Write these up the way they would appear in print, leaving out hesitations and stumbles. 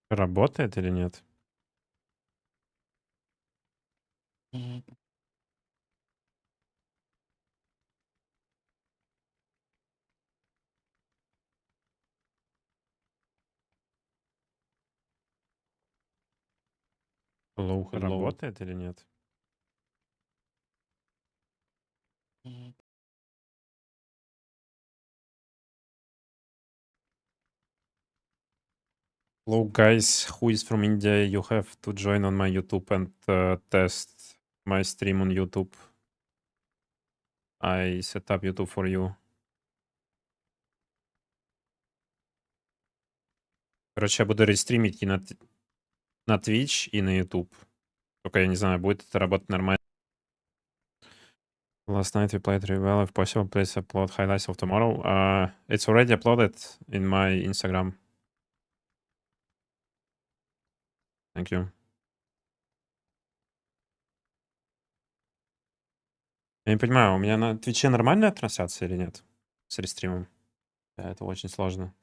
Работает или нет? Hello, hello. Работает или нет? Hello guys, who is from India? You have to join on my YouTube and test my stream on YouTube. I set up YouTube for you. Короче, я буду рестримить и на Twitch, и на YouTube. Только я не знаю, будет это работать нормально. Last night we played really well. If possible, please upload highlights of tomorrow. It's already uploaded in my Instagram. Thank you. Я не понимаю, у меня на Твиче нормальная трансляция или нет? С рестримом? Да, это очень сложно.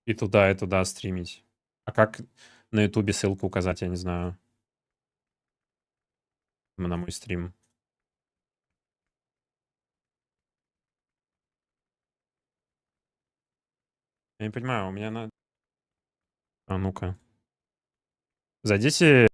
И туда стримить. А как на Ютубе ссылку указать, я не знаю. На мой стрим. Я не понимаю, у меня на... А ну-ка. Зайдите...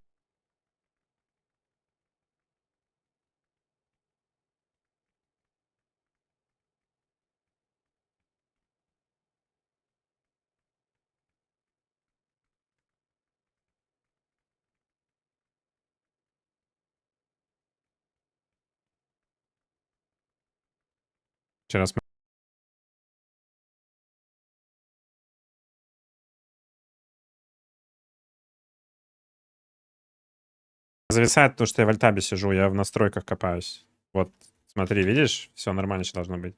Вчера зависает то, что я в альтабе сижу, я в настройках копаюсь. Вот, смотри, видишь? Все нормально сейчас должно быть.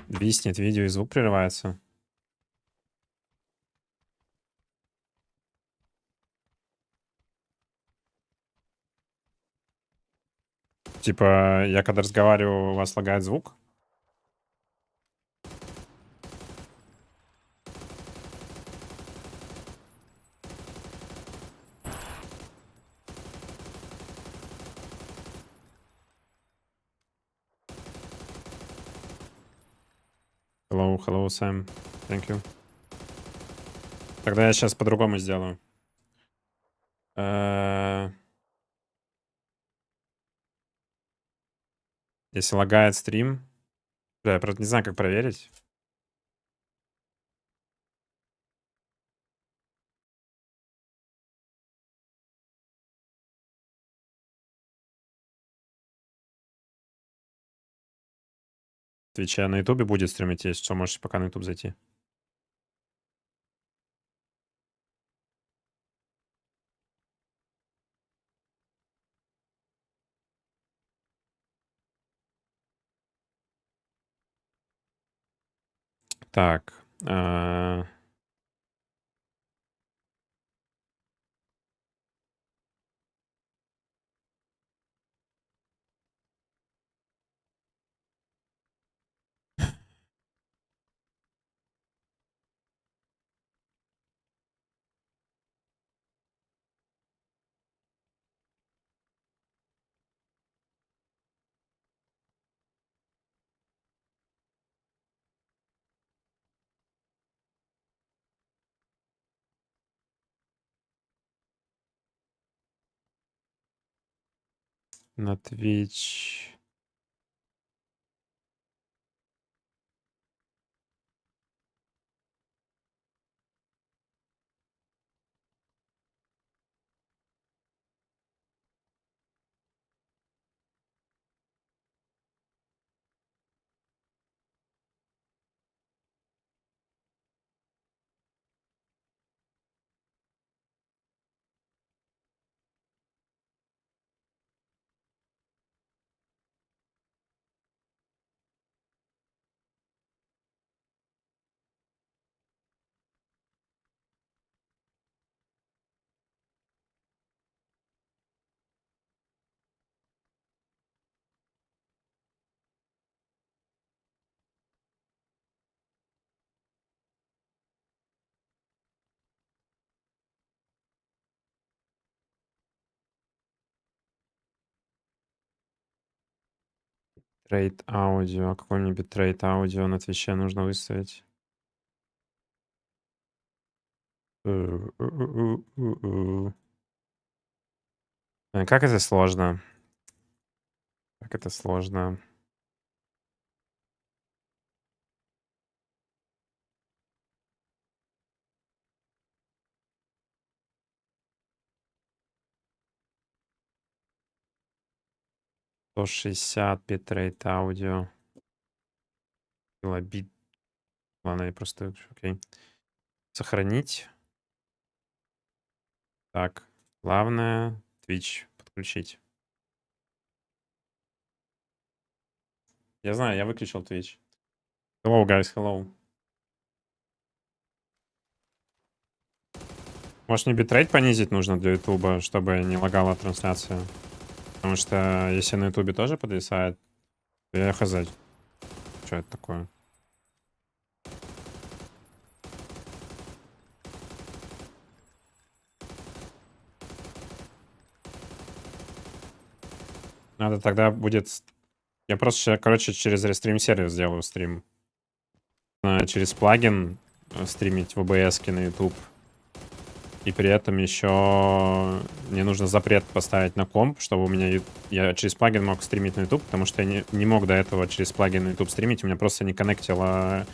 Виснет видео и звук прерывается. Типа, я когда разговариваю, у вас лагает звук? Hello, hello, Sam. Thank you. Тогда я сейчас по-другому сделаю. Если лагает стрим... Да, я просто не знаю, как проверить. Твича на Ютубе будет стримить, если что, можете пока на Ютуб зайти. Так. На Twitch. Трейд аудио. Какой мне битрейт аудио на Твиче нужно выставить? Как это сложно? Как это сложно? То 60 битрейт аудио. Килобит. Ладно, я просто... Окей. Сохранить. Так. Главное. Twitch подключить. Я знаю, я выключил Twitch. Hello, guys, hello. Может, мне битрейт понизить нужно для Ютуба, чтобы не лагала трансляция? Потому что если на Ютубе тоже подвисает, то я хз. Что это такое? Надо тогда будет... Я просто, короче, через рестрим сервис сделаю стрим. Через плагин стримить в OBS на YouTube. И при этом еще мне нужно запрет поставить на комп, чтобы у меня я через плагин мог стримить на YouTube, потому что я не мог до этого через плагин на YouTube стримить, у меня просто не коннектило.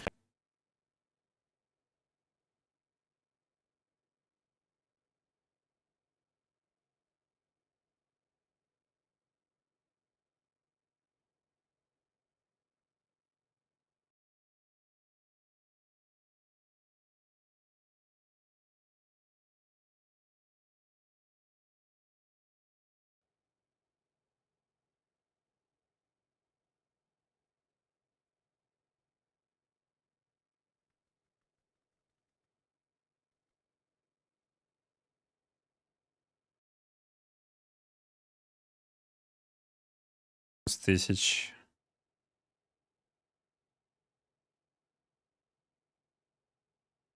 Тысяч.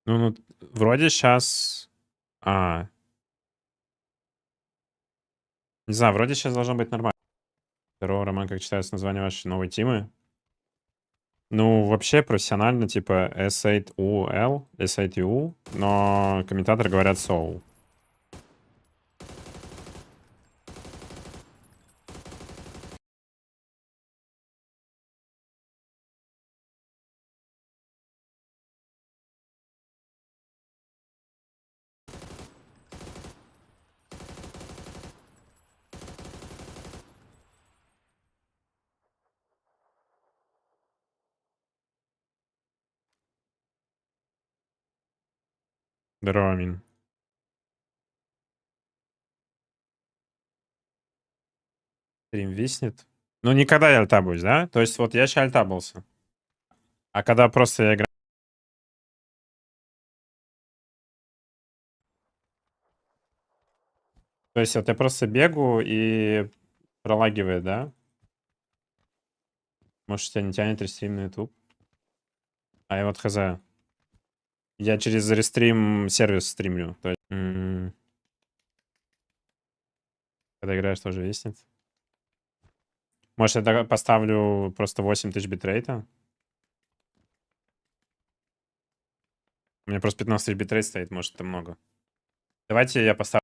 Ну, вроде сейчас... Не знаю, вроде сейчас должно быть нормально. Здорово, Роман, как читается название вашей новой темы? Ну, вообще профессионально, типа S8UL, S8UL, но комментаторы говорят SOUL. Здорово, Амин. Стрим виснет. Ну, никогда я альтабуюсь, да? То есть вот я сейчас альтабился. А когда просто я играю... То есть вот я просто бегу и пролагивает, да? Может, тебя не тянет рестрим на YouTube? А я вот хз. Я через рестрим сервис стримлю. То есть, когда играешь, тоже виснет. Может, я тогда поставлю просто 8000 битрейта? У меня просто 15 тысяч битрейт стоит, может, это много. Давайте я поставлю.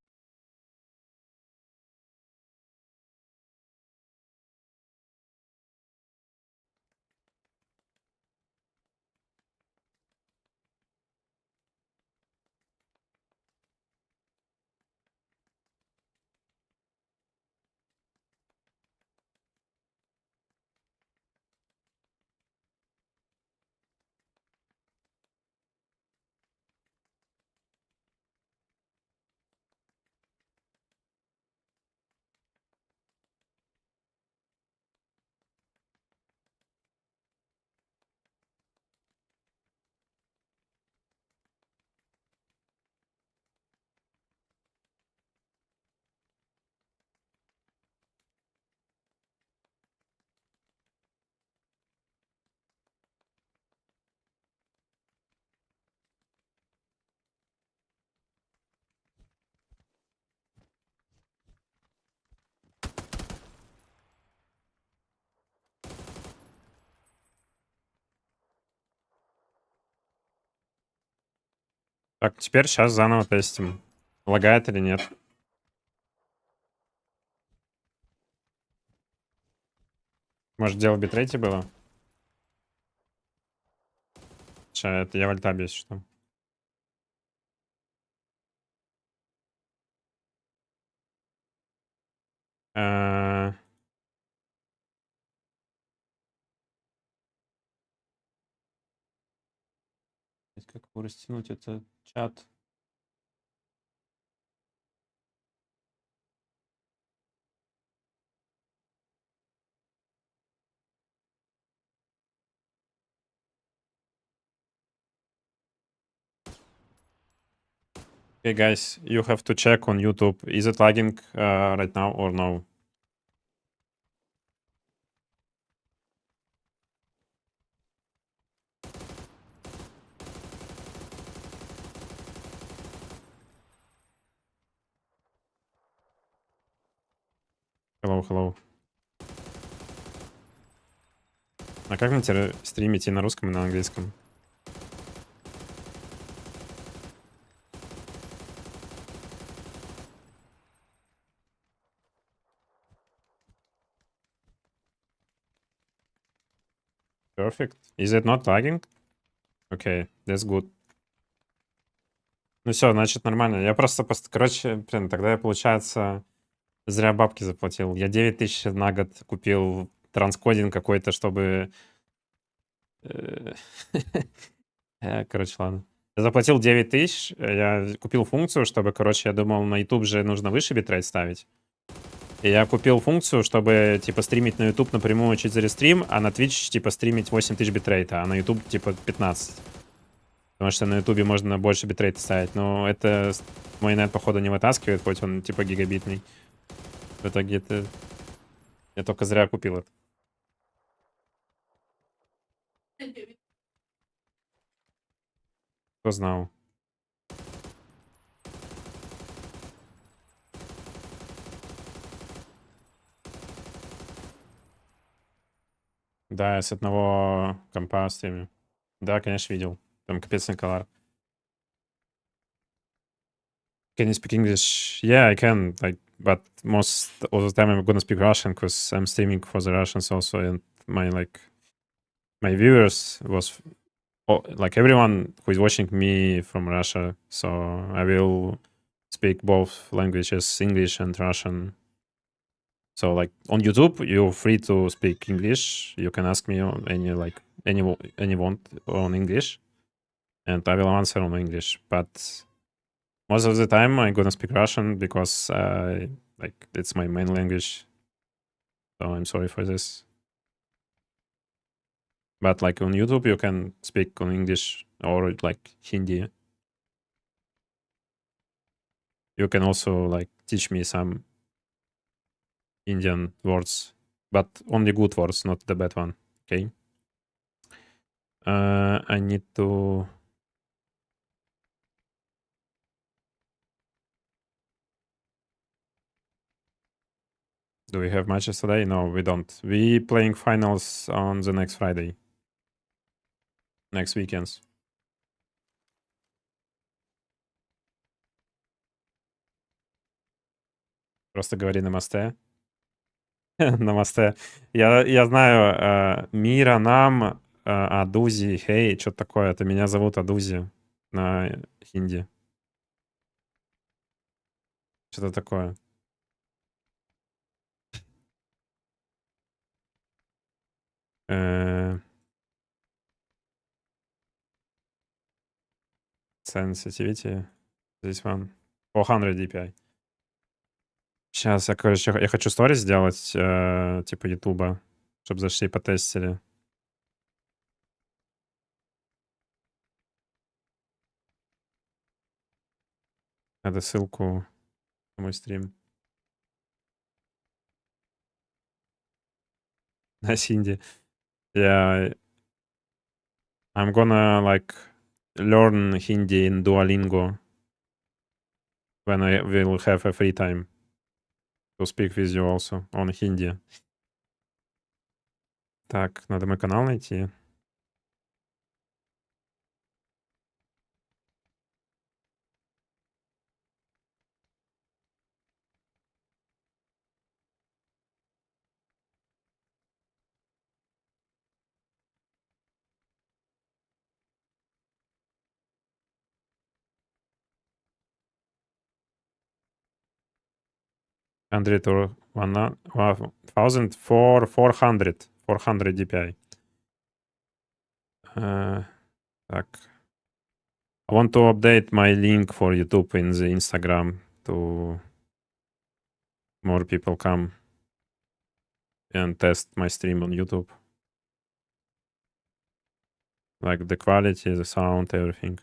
Так, теперь сейчас заново тестим. Лагает или нет. Может, дело в битрейте было? Сейчас, это я в альтабе, если что. Э, Как его растянуть, это чат? Okay, guys, you have to check on YouTube. Is it lagging right now or no? Hello, hello. А как мне теперь стримить и на русском, и на английском? Perfect. Is it not lagging? Okay, that's good. Ну все, значит, нормально. Я просто, короче, блин, тогда я, получается, зря бабки заплатил. Я 9000 на год купил транскодинг какой-то, чтобы... Короче, ладно. Я заплатил 9000, я купил функцию, чтобы, короче, я думал, на YouTube же нужно выше битрейт ставить. И я купил функцию, чтобы, типа, стримить на YouTube напрямую через рестрим, а на Twitch, типа, стримить 8000 битрейта, а на YouTube, типа, 15. Потому что на YouTube можно больше битрейта ставить. Но это мой нет, походу, не вытаскивает, хоть он, типа, гигабитный. В итоге это... Я только зря купил это. Кто знал? Да, я с одного компа стримлю. Да, конечно, видел. Там капец наколар. Can you speak English? Yeah, I can. Like, but most of the time I'm gonna speak Russian because I'm streaming for the Russians also, and my viewers was like everyone who is watching me from Russia. So I will speak both languages, English and Russian. So like on YouTube, you're free to speak English. You can ask me on anyone on English, and I will answer on English. But most of the time, I'm gonna speak Russian because like it's my main language. So I'm sorry for this. But like on YouTube, you can speak on English or like Hindi. You can also like teach me some Indian words, but only good words, not the bad one. Okay. I need to. Do we have matches today? No, we don't. We playing finals on the next Friday. Next weekends. Просто говори намасте. Намасте. Я знаю Мира, нам, Адузи, Хей, что-то такое. Это меня зовут Адузи на хинди. Что-то такое. Sensitivity. This one. 400 DPI. Сейчас я, короче, я хочу сторис сделать, типа Ютуба, чтобы зашли потестили. Надо ссылку на мой стрим. На Синди. Yeah, I'm gonna like learn Hindi in Duolingo when I will have a free time to speak with you also on Hindi. Так, надо мой канал найти. 100 or 1000 for 400 DPI. Так. I want to update my link for YouTube in the Instagram to more people come and test my stream on YouTube. Like the quality, the sound, everything.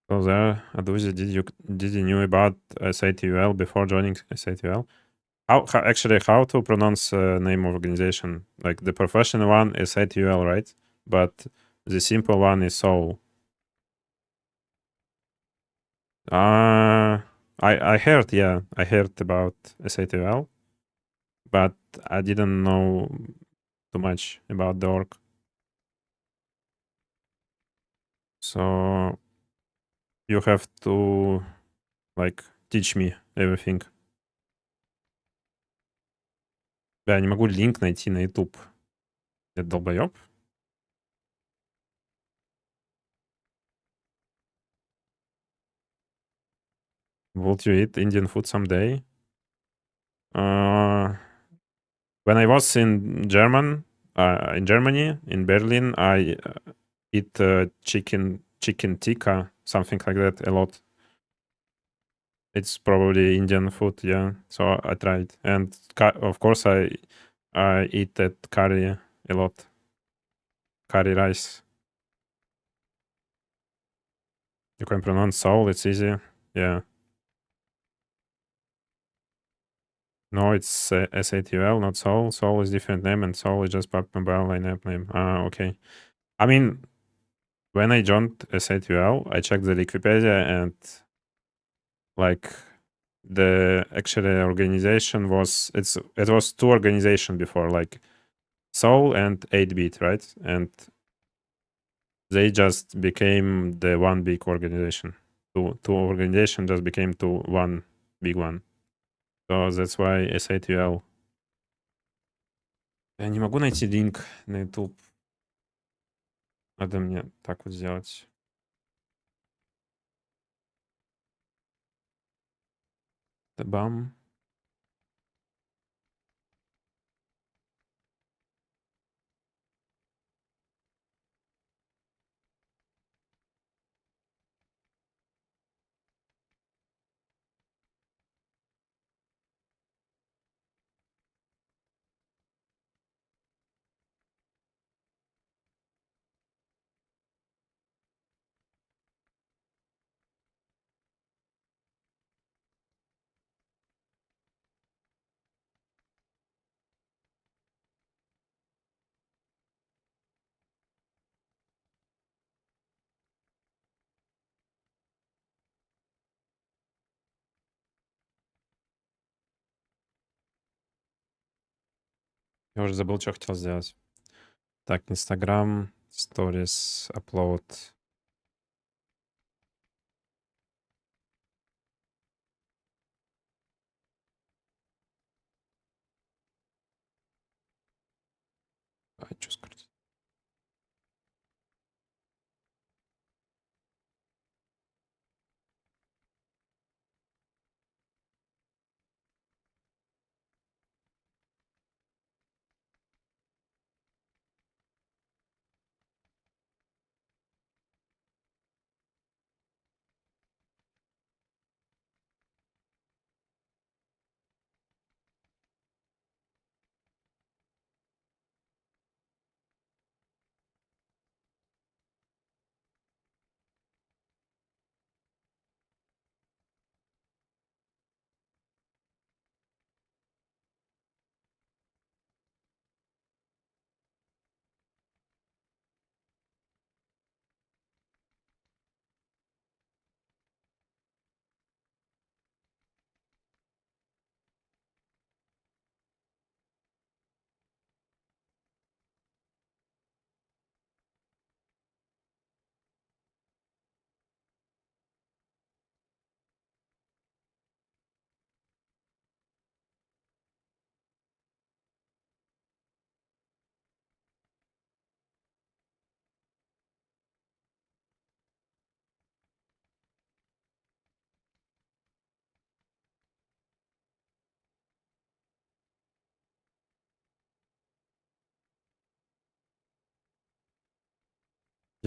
So there, ADOUZ1E, did you knew about S8UL before joining S8UL? How to pronounce name of organization? Like the professional one is S8UL, right? But the simple one is SOUL. I heard, yeah, I heard about S8UL, but I didn't know too much about the org. So you have to like teach me everything. Я не могу линк найти на YouTube. Это долбоёб? Would you eat Indian food someday? When I was in Germany, in Berlin, I eat chicken tikka, something like that, a lot. It's probably Indian food, yeah. So I tried, and of course I eat that curry a lot, curry rice. You can pronounce Seoul, it's easy, yeah. No, it's S8UL, not Seoul. Seoul is different name, and Seoul is just PUBG Mobile lineup name. Ah, okay. I mean, when I joined S8UL, I checked the Wikipedia, and like the actually organization was it was two organization before, like Seoul and 8-bit, right? And they just became the one big organization. Two organization just became to one big one. So that's why S8UL. Я не могу найти линк на YouTube. Надо мне так вот сделать. Бам. Я уже забыл, что хотел сделать. Так, Инстаграм, Stories, Upload. Что скрыть?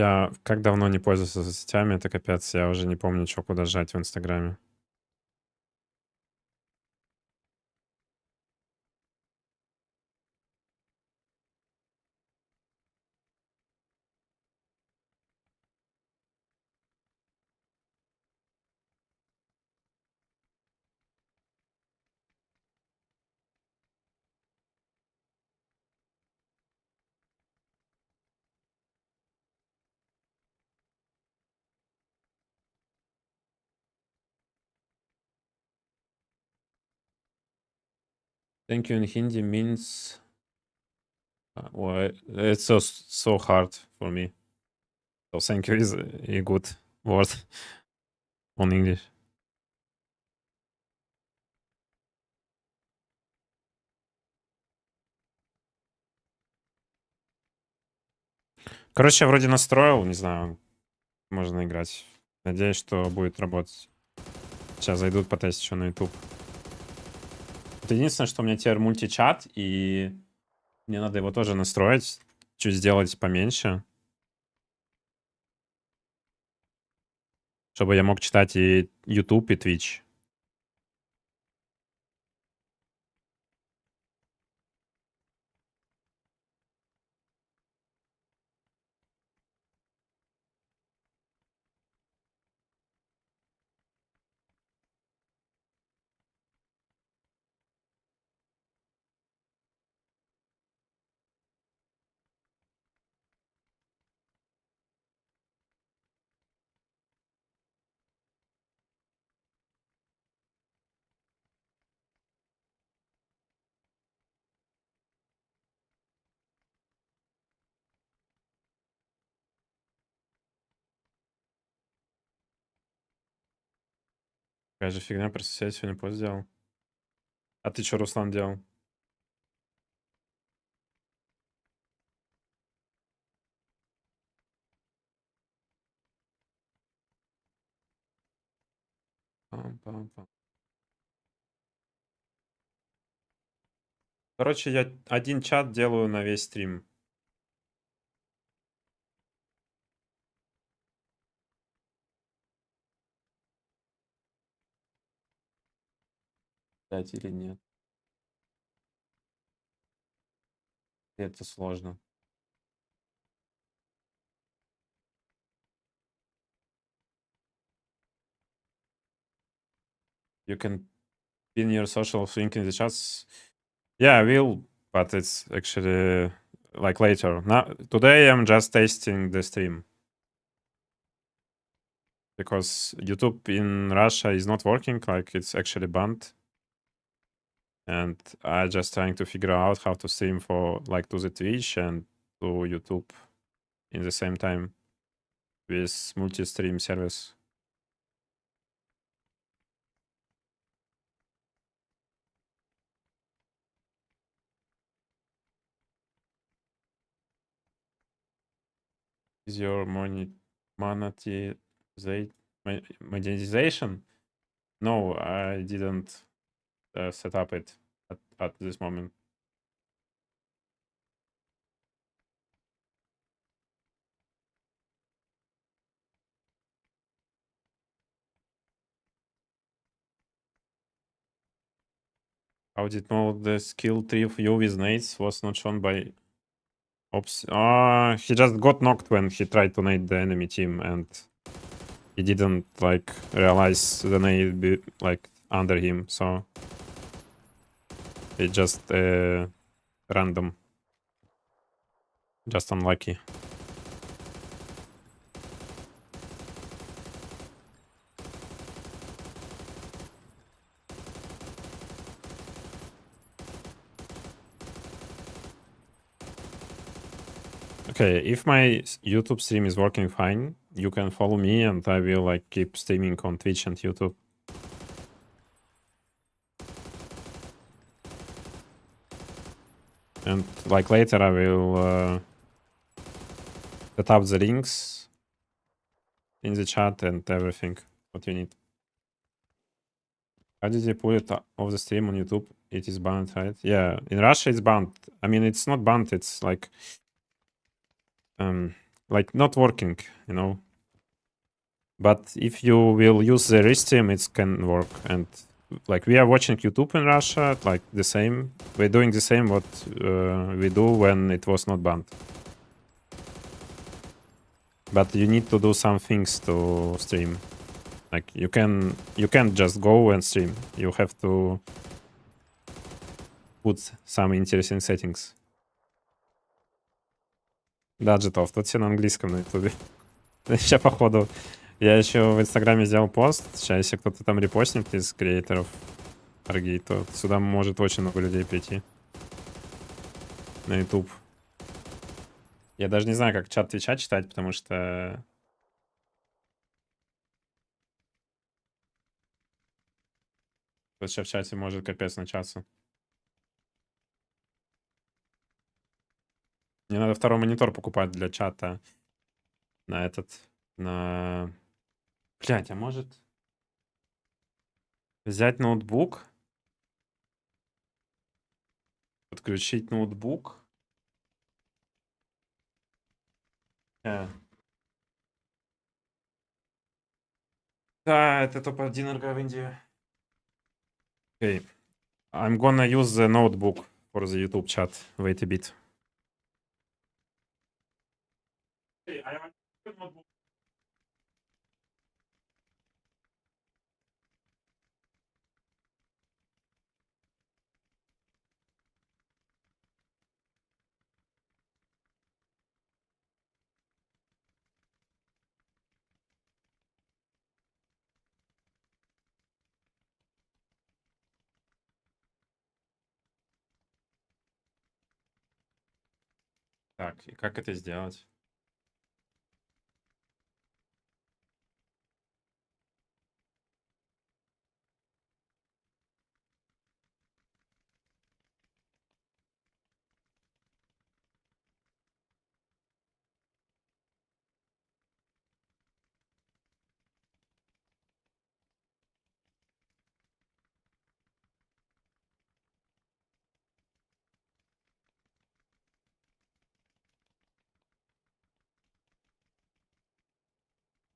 Я как давно не пользовался соцсетями, это капец. Я уже не помню, что куда жать в Инстаграме. Thank you in Hindi means... well, it's so hard for me. So thank you is a good word on English. Короче, я вроде настроил, не знаю, можно играть. Надеюсь, что будет работать. Сейчас зайдут потестить еще на YouTube. Это единственное, что у меня теперь мультичат, и мне надо его тоже настроить, чуть сделать поменьше, чтобы я мог читать и YouTube, и Twitch. Какая же фигня, просто я сегодня пост сделал. А ты что, Руслан, делал? Пам-пам-пам. Короче, я один чат делаю на весь стрим. Дать или нет? Это сложно. You can pin your social link in the chats. Yeah, I will, but it's actually like later. Now, today I'm just testing the stream. Because YouTube in Russia is not working, like it's actually banned. And I just trying to figure out how to stream for like to the Twitch and to YouTube in the same time with multi-stream service. Is your monetization? No, I didn't set up it at this moment. How did know the skill tree of you with nades was not shown by Ops? He just got knocked when he tried to nade the enemy team, and he didn't like realize the nade be like under him, so it just random, just unlucky. Okay, if my YouTube stream is working fine, you can follow me and I will like keep streaming on Twitch and YouTube. And like later I will set up the links in the chat and everything what you need. How did you pull it off the stream on YouTube? It is banned, right? Yeah, in Russia it's banned. I mean, it's not banned, it's like like not working, you know. But if you will use the restream, it can work. And like we are watching YouTube in Russia, like the same. We're doing the same what we do when it was not banned. But you need to do some things to stream. Like you can't just go and stream. You have to put some interesting settings. Даджетов, тут все на английском на ютубе. Сейчас, походу, я еще в инстаграме сделал пост. Сейчас, если кто-то там репостнет из креаторов RG, то сюда может очень много людей прийти. На YouTube. Я даже не знаю, как чат Твича читать, потому что... Вот сейчас в чате может капец начаться. Мне надо второй монитор покупать для чата. На этот... На... Блядь, а может... Взять ноутбук? Подключить ноутбук? Да, это топ-1 РГ в Индии. Okay. I'm gonna use the notebook for the YouTube chat. Wait a bit. Так, и как это сделать?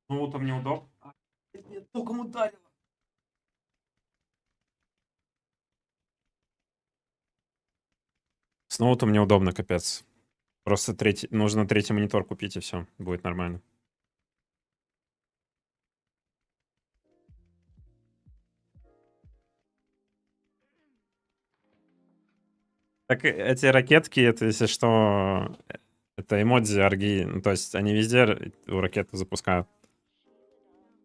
Ну, вот мне удобно. Нет, током ударило. С ноутом мне удобно, капец. Просто нужно третий монитор купить, и все, будет нормально. Так эти ракетки, это, если что, это эмодзи RG. Ну, то есть они везде ракеты запускают.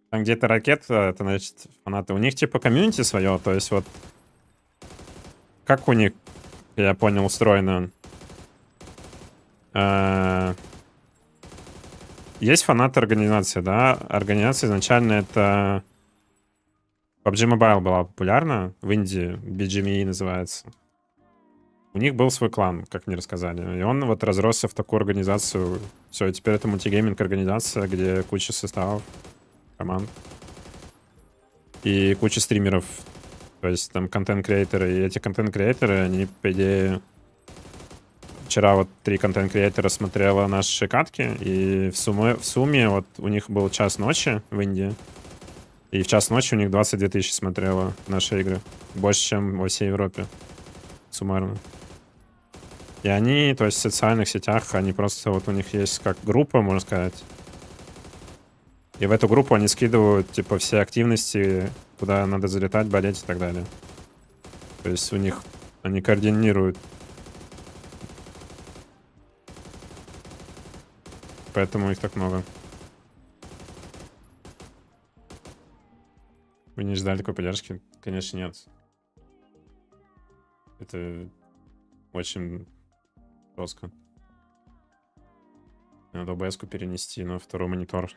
Там где-то ракета, это значит фанаты. У них типа комьюнити свое, то есть вот... Как у них, я понял, устроено? Есть фанаты организации, да? Организация изначально это... PUBG Mobile была популярна в Индии, BGME называется. У них был свой клан, как мне рассказали. И он вот разросся в такую организацию. Все, и теперь это мультигейминг-организация, где куча составов, команд. И куча стримеров. То есть там контент-креаторы. И эти контент-креаторы, они, по идее... Вчера вот 3 контент-креатора смотрела наши катки. И в сумме вот у них был час ночи в Индии. И в час ночи у них 22 тысячи смотрело наши игры. Больше, чем во всей Европе. Суммарно. И они, то есть в социальных сетях, они просто, вот у них есть как группа, можно сказать. И в эту группу они скидывают, типа, все активности, куда надо залетать, болеть и так далее. То есть у них, они координируют. Поэтому их так много. Вы не ждали такой поддержки? Конечно, нет. Это очень жестко. Надо OBS-ку перенести на второй монитор.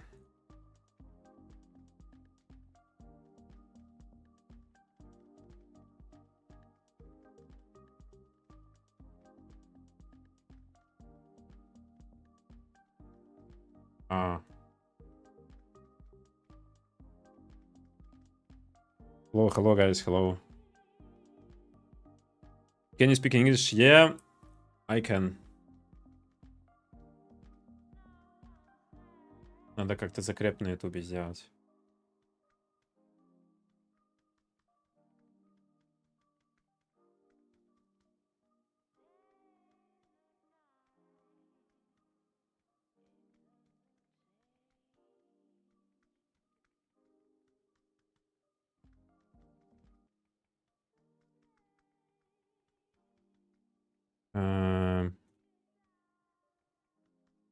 Hello guys, hello. Can you speak English? Yeah, I can. Надо как-то закреп на ютубе сделать.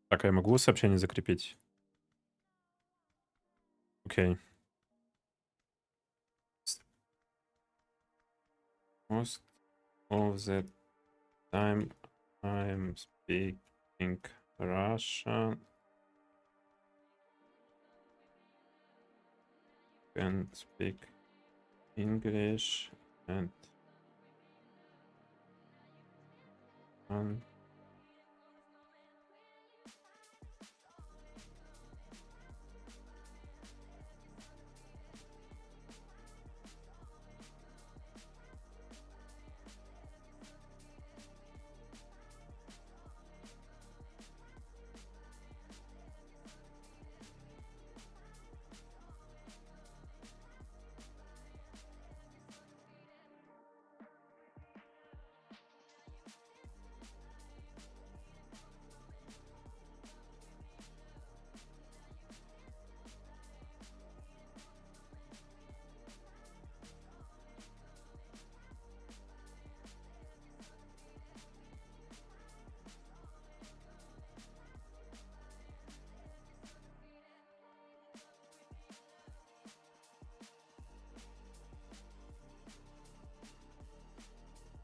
Так, а я могу сообщение закрепить? Окей. Most of the time I'm speaking Russian. Can speak English and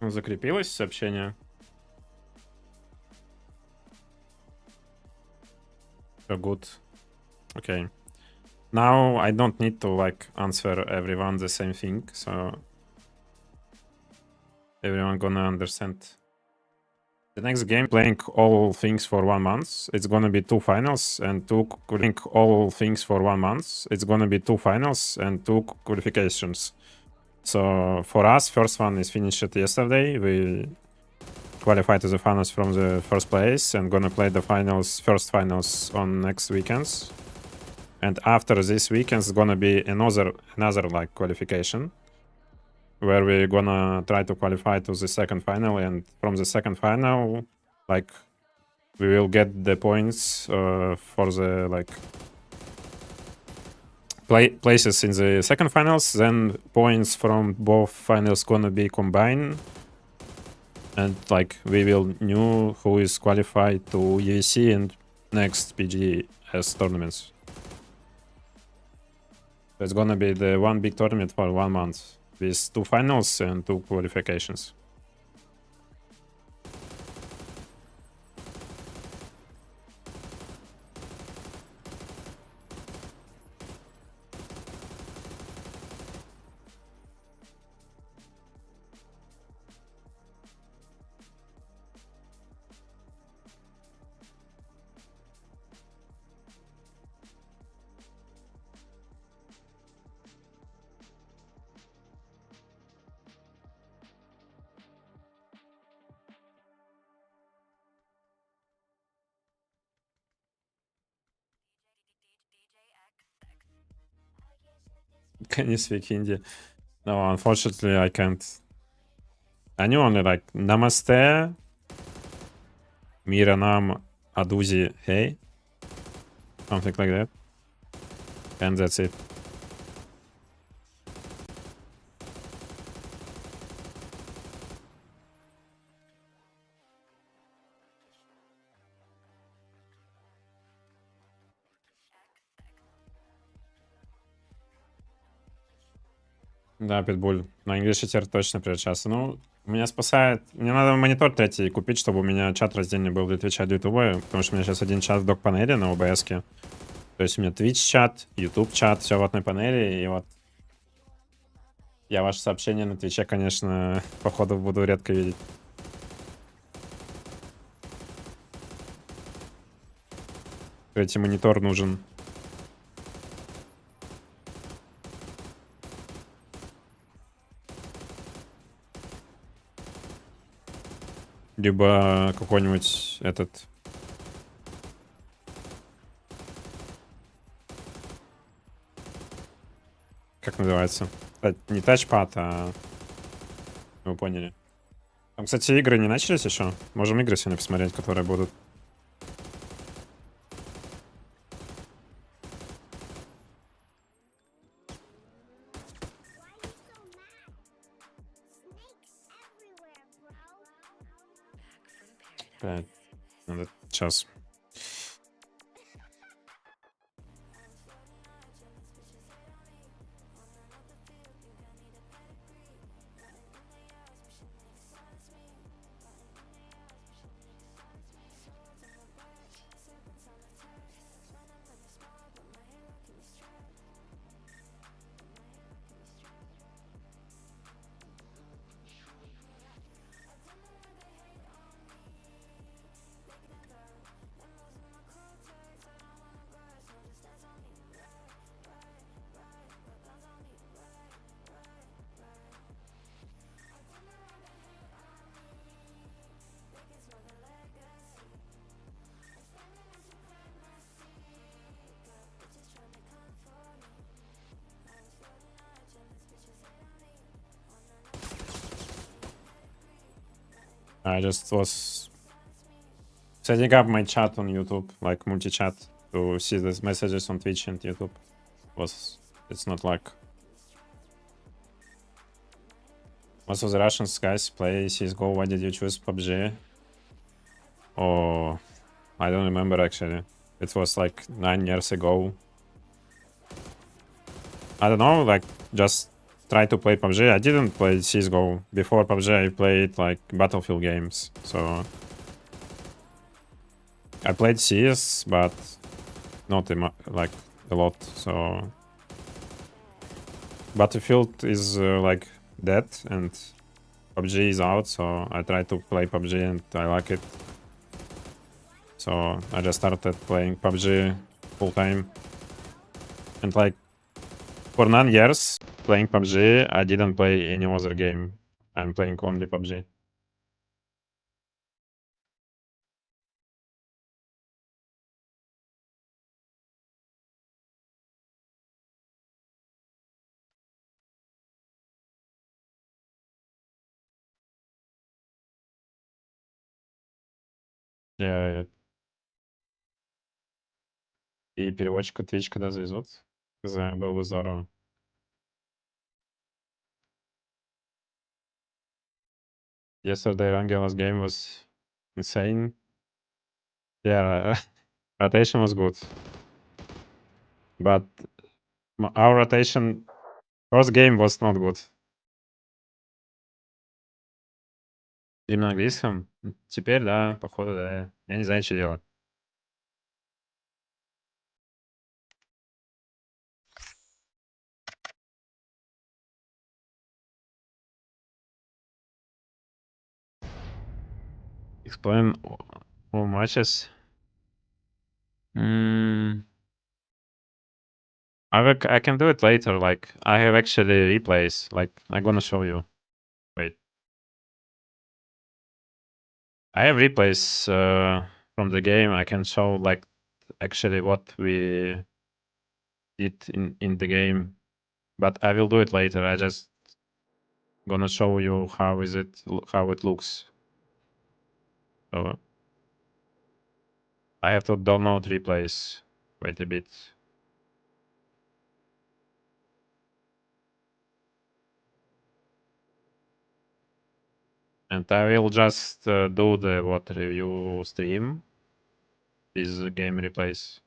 закрепилось сообщение? So good. Okay. Now I don't need to like answer everyone the same thing, so everyone gonna understand. The next game, playing all things for 1 month. It's gonna be 2 finals and 2 playing all things for 1 month. It's gonna be 2 finals and 2 qualifications. So for us, first one is finished yesterday. We qualified to the finals from the first place and gonna play the finals, first finals on next weekends. And after this weekend, it's gonna be another like qualification, where we're gonna try to qualify to the second final, and from the second final, like, we will get the points for the like places in the second finals. Then points from both finals gonna be combined, and like we will know who is qualified to UEC and next PGS tournaments. So it's gonna be the one big tournament for 1 month with 2 finals and 2 qualifications. Can you speak Hindi? No, unfortunately, I can't. I knew only like Namaste, Miranam, ADOUZ1E, something like that. And that's it. Да, питбуль. На английский теперь точно приручаться. Ну, меня спасает... Мне надо монитор третий купить, чтобы у меня чат раздельный был для Твича и для Ютуба, потому что у меня сейчас один чат в док-панели на ОБС-ке. То есть у меня Twitch чат, YouTube чат, все в одной панели, и вот... Я ваши сообщения на Твиче, конечно, походу буду редко видеть. Третий монитор нужен. Либо какой-нибудь этот... как называется? Не тачпад, а... Вы поняли. Там, кстати, игры не начались еще. Можем игры сегодня посмотреть, которые будут. Блядь, надо сейчас. I just was setting up my chat on YouTube, like multi-chat, to see the messages on Twitch and YouTube. It's not like most of the Russians guys play CSGO. Why did you choose PUBG? Oh, I don't remember actually. It was like 9 years ago. I don't know, like just try to play PUBG. I didn't play CSGO. Before PUBG I played like Battlefield games, so I played CS, but not like a lot. So Battlefield is like dead and PUBG is out, so I try to play PUBG and I like it. So I just started playing PUBG full time. And like for 9 years playing PUBG, I didn't play any other game. I'm playing only PUBG. Yeah. И переводчика Twitch когда завезут? Было бы здорово. Yesterday Angela's game was insane. Yeah, rotation was good. But our rotation first game was not good. И на английском? Теперь, да, походу, да. Я не знаю, что делать. Explain all matches. I can do it later. Like I have actually replays. Like I'm gonna show you. Wait, I have replays from the game. I can show like actually what we did in the game, but I will do it later. I just gonna show you how it looks. So I have to download replays. Wait a bit. And I will just do the what review stream. Is game replays.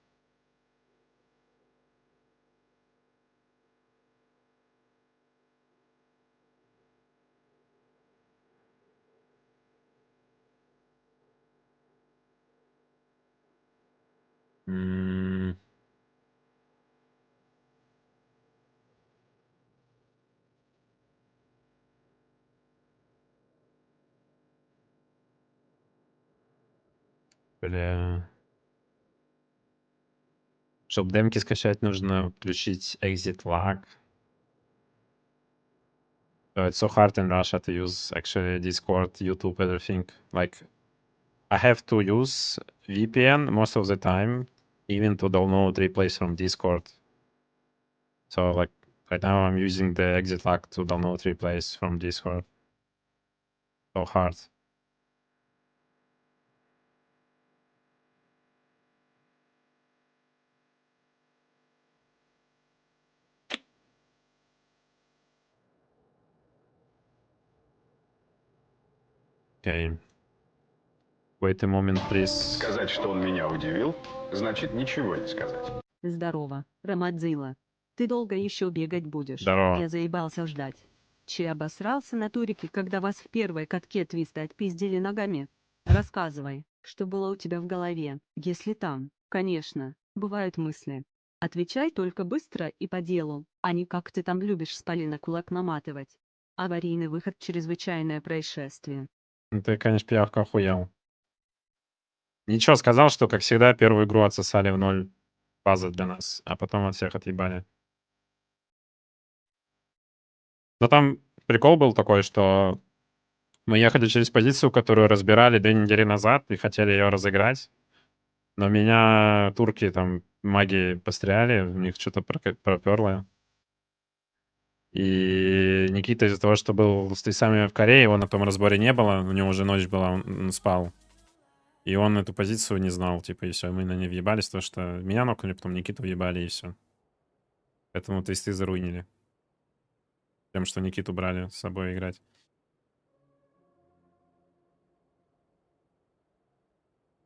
Бля. Чтобы демки скачать, нужно включить exit lag. It's so hard in Russia to use actually Discord, YouTube, everything. Like I have to use VPN most of the time, even to download replays from Discord. So like Right now I'm using the exit lock to download replays from Discord. So hard. Okay. Wait a moment, please. Сказать, что он меня удивил, значит ничего не сказать. Здорово, Ромадзила. Ты долго еще бегать будешь? Здорово. Я заебался ждать. Че обосрался на турике, когда вас в первой катке твиста отпиздили ногами? Рассказывай, что было у тебя в голове, если там, конечно, бывают мысли. Отвечай только быстро и по делу, а не как ты там любишь с на кулак наматывать. Аварийный выход, чрезвычайное происшествие. Ты, конечно, пиявка охуел. Ничего, сказал, что, как всегда, первую игру отсосали в ноль. База для нас, а потом от всех отъебали. Но там прикол был такой, что мы ехали через позицию, которую разбирали 2 недели назад и хотели ее разыграть. Но меня турки там маги постреляли, в них что-то проперло. И Никита из-за того, что был с тейсами в Корее, его на том разборе не было, у него уже ночь была, он спал. И он эту позицию не знал, типа, и все, мы на ней въебались, то что меня нокнули, потом Никиту въебали, и все. Поэтому тесты заруинили. Тем, что Никиту брали с собой играть.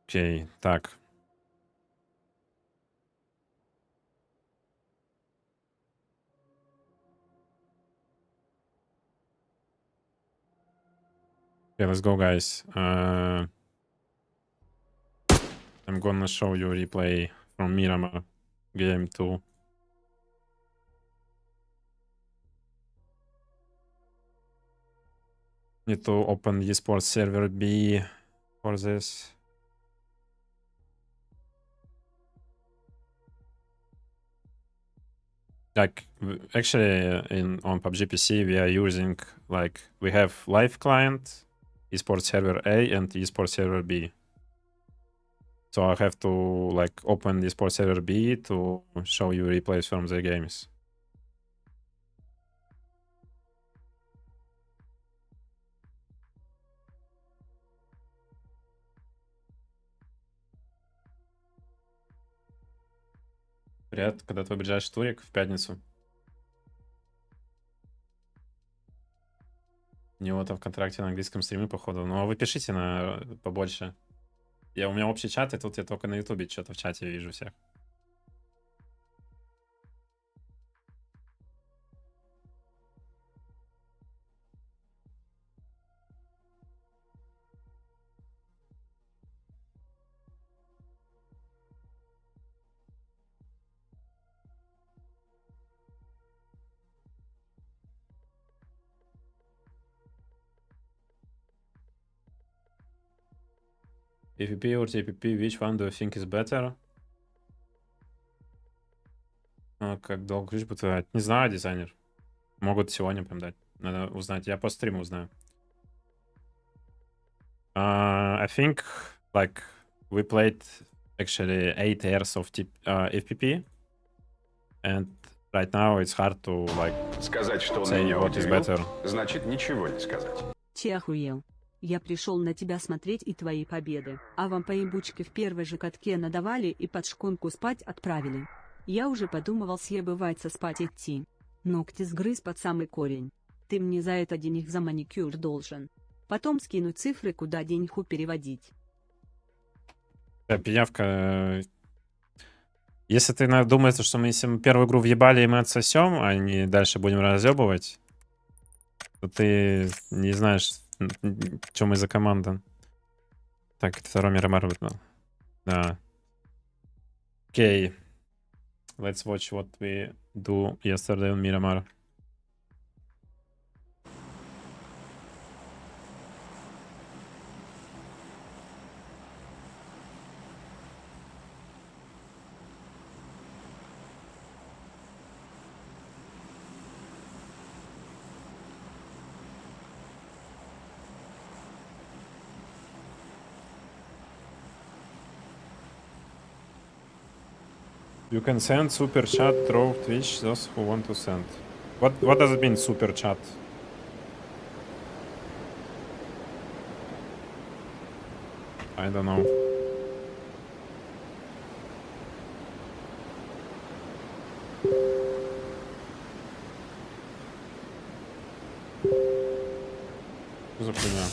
Окей, так. Okay, let's go, guys. I'm gonna show you replay from Miramar game 2. Need to open the esports server B for this. Like, actually, on PUBG PC, we are using, like, we have live client, esports server A, and esports server B. So I have to, like, open the esports server B to show you replays from the games. Привет, когда твой ближайший турик в пятницу? У него там в контракте на английском стриме, походу. Но вы пишите на побольше. У меня общий чат, и тут я только на ютубе что-то в чате вижу всех. PvP or TPP, which one do you think is better? Как долго ключ будет дать? Не знаю, дизайнер. Могут сегодня прям дать. Надо узнать. Я по стриму узнаю. I think, like, we played actually 8 years of FPP. And right now it's hard to, like, Сказать, что он say меня what is удивил, better. значит ничего не сказать. Че охуел? Я пришел на тебя смотреть и твои победы, а вам по ебучке в первой же катке надавали и под шконку спать отправили. Я уже подумывал съебываться спать идти. Ногти сгрыз под самый корень. Ты мне за это денег за маникюр должен. Потом скину цифры, куда деньгу переводить. Пиявка. Если ты думаешь, что если мы первую игру въебали и мы отсосем, а не дальше будем разъебывать, то ты не знаешь, что мы за команда. Так, это второй Мирамар выдал. Да. Окей. Let's watch what we do yesterday on Miramar. You can send Superchat through Twitch, those who want to send. What does it mean, super chat? I don't know. Что за хуйня?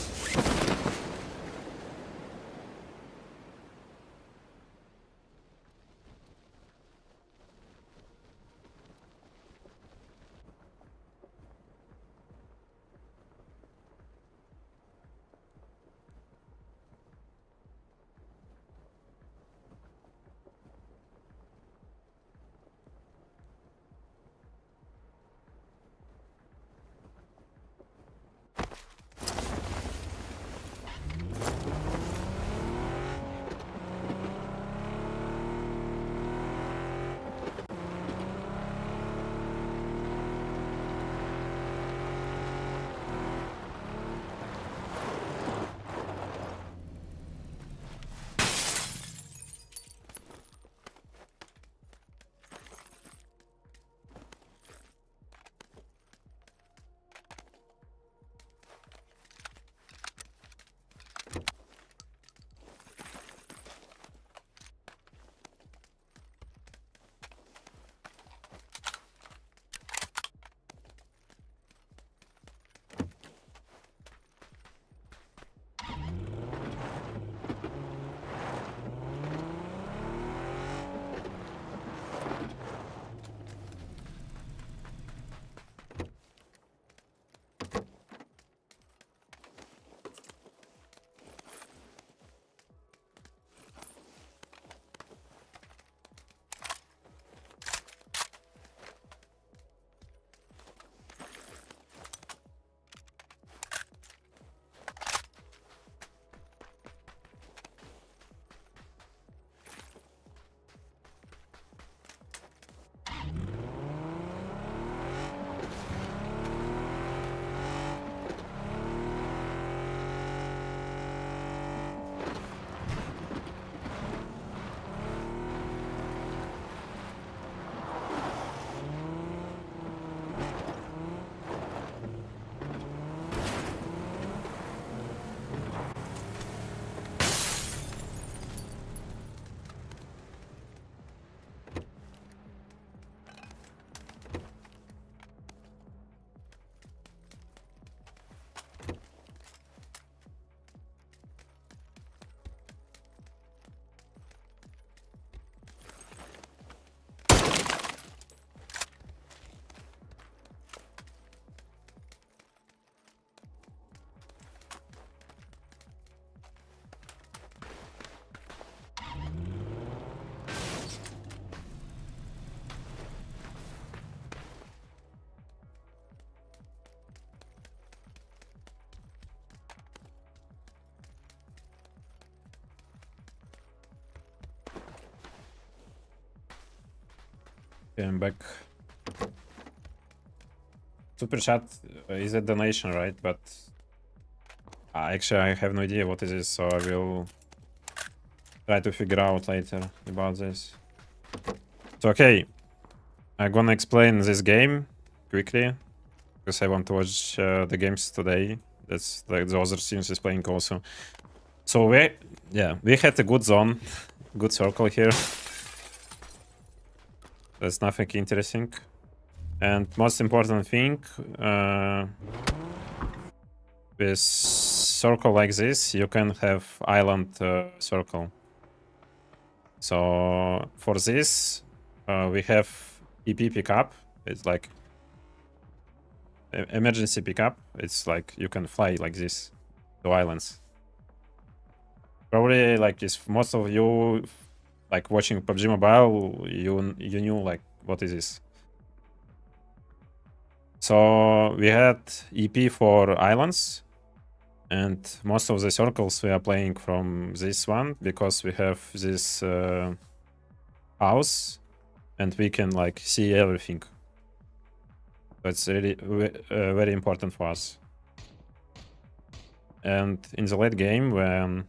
Okay, I'm back. Super chat is a donation, right? But actually, I have no idea what it is, so I will try to figure out later about this. So, okay, I'm gonna explain this game quickly because I want to watch the games today. That's like the other teams is playing also. So we had a good zone, good circle here. There's nothing interesting. And most important thing, with circle like this, you can have island circle. So for this, we have EP pickup. It's like emergency pickup. It's like you can fly like this to islands. Probably like if most of you like watching PUBG Mobile, you knew like what is this. So we had EP for islands, and most of the circles we are playing from this one because we have this house, and we can like see everything. That's really very important for us. And in the late game, when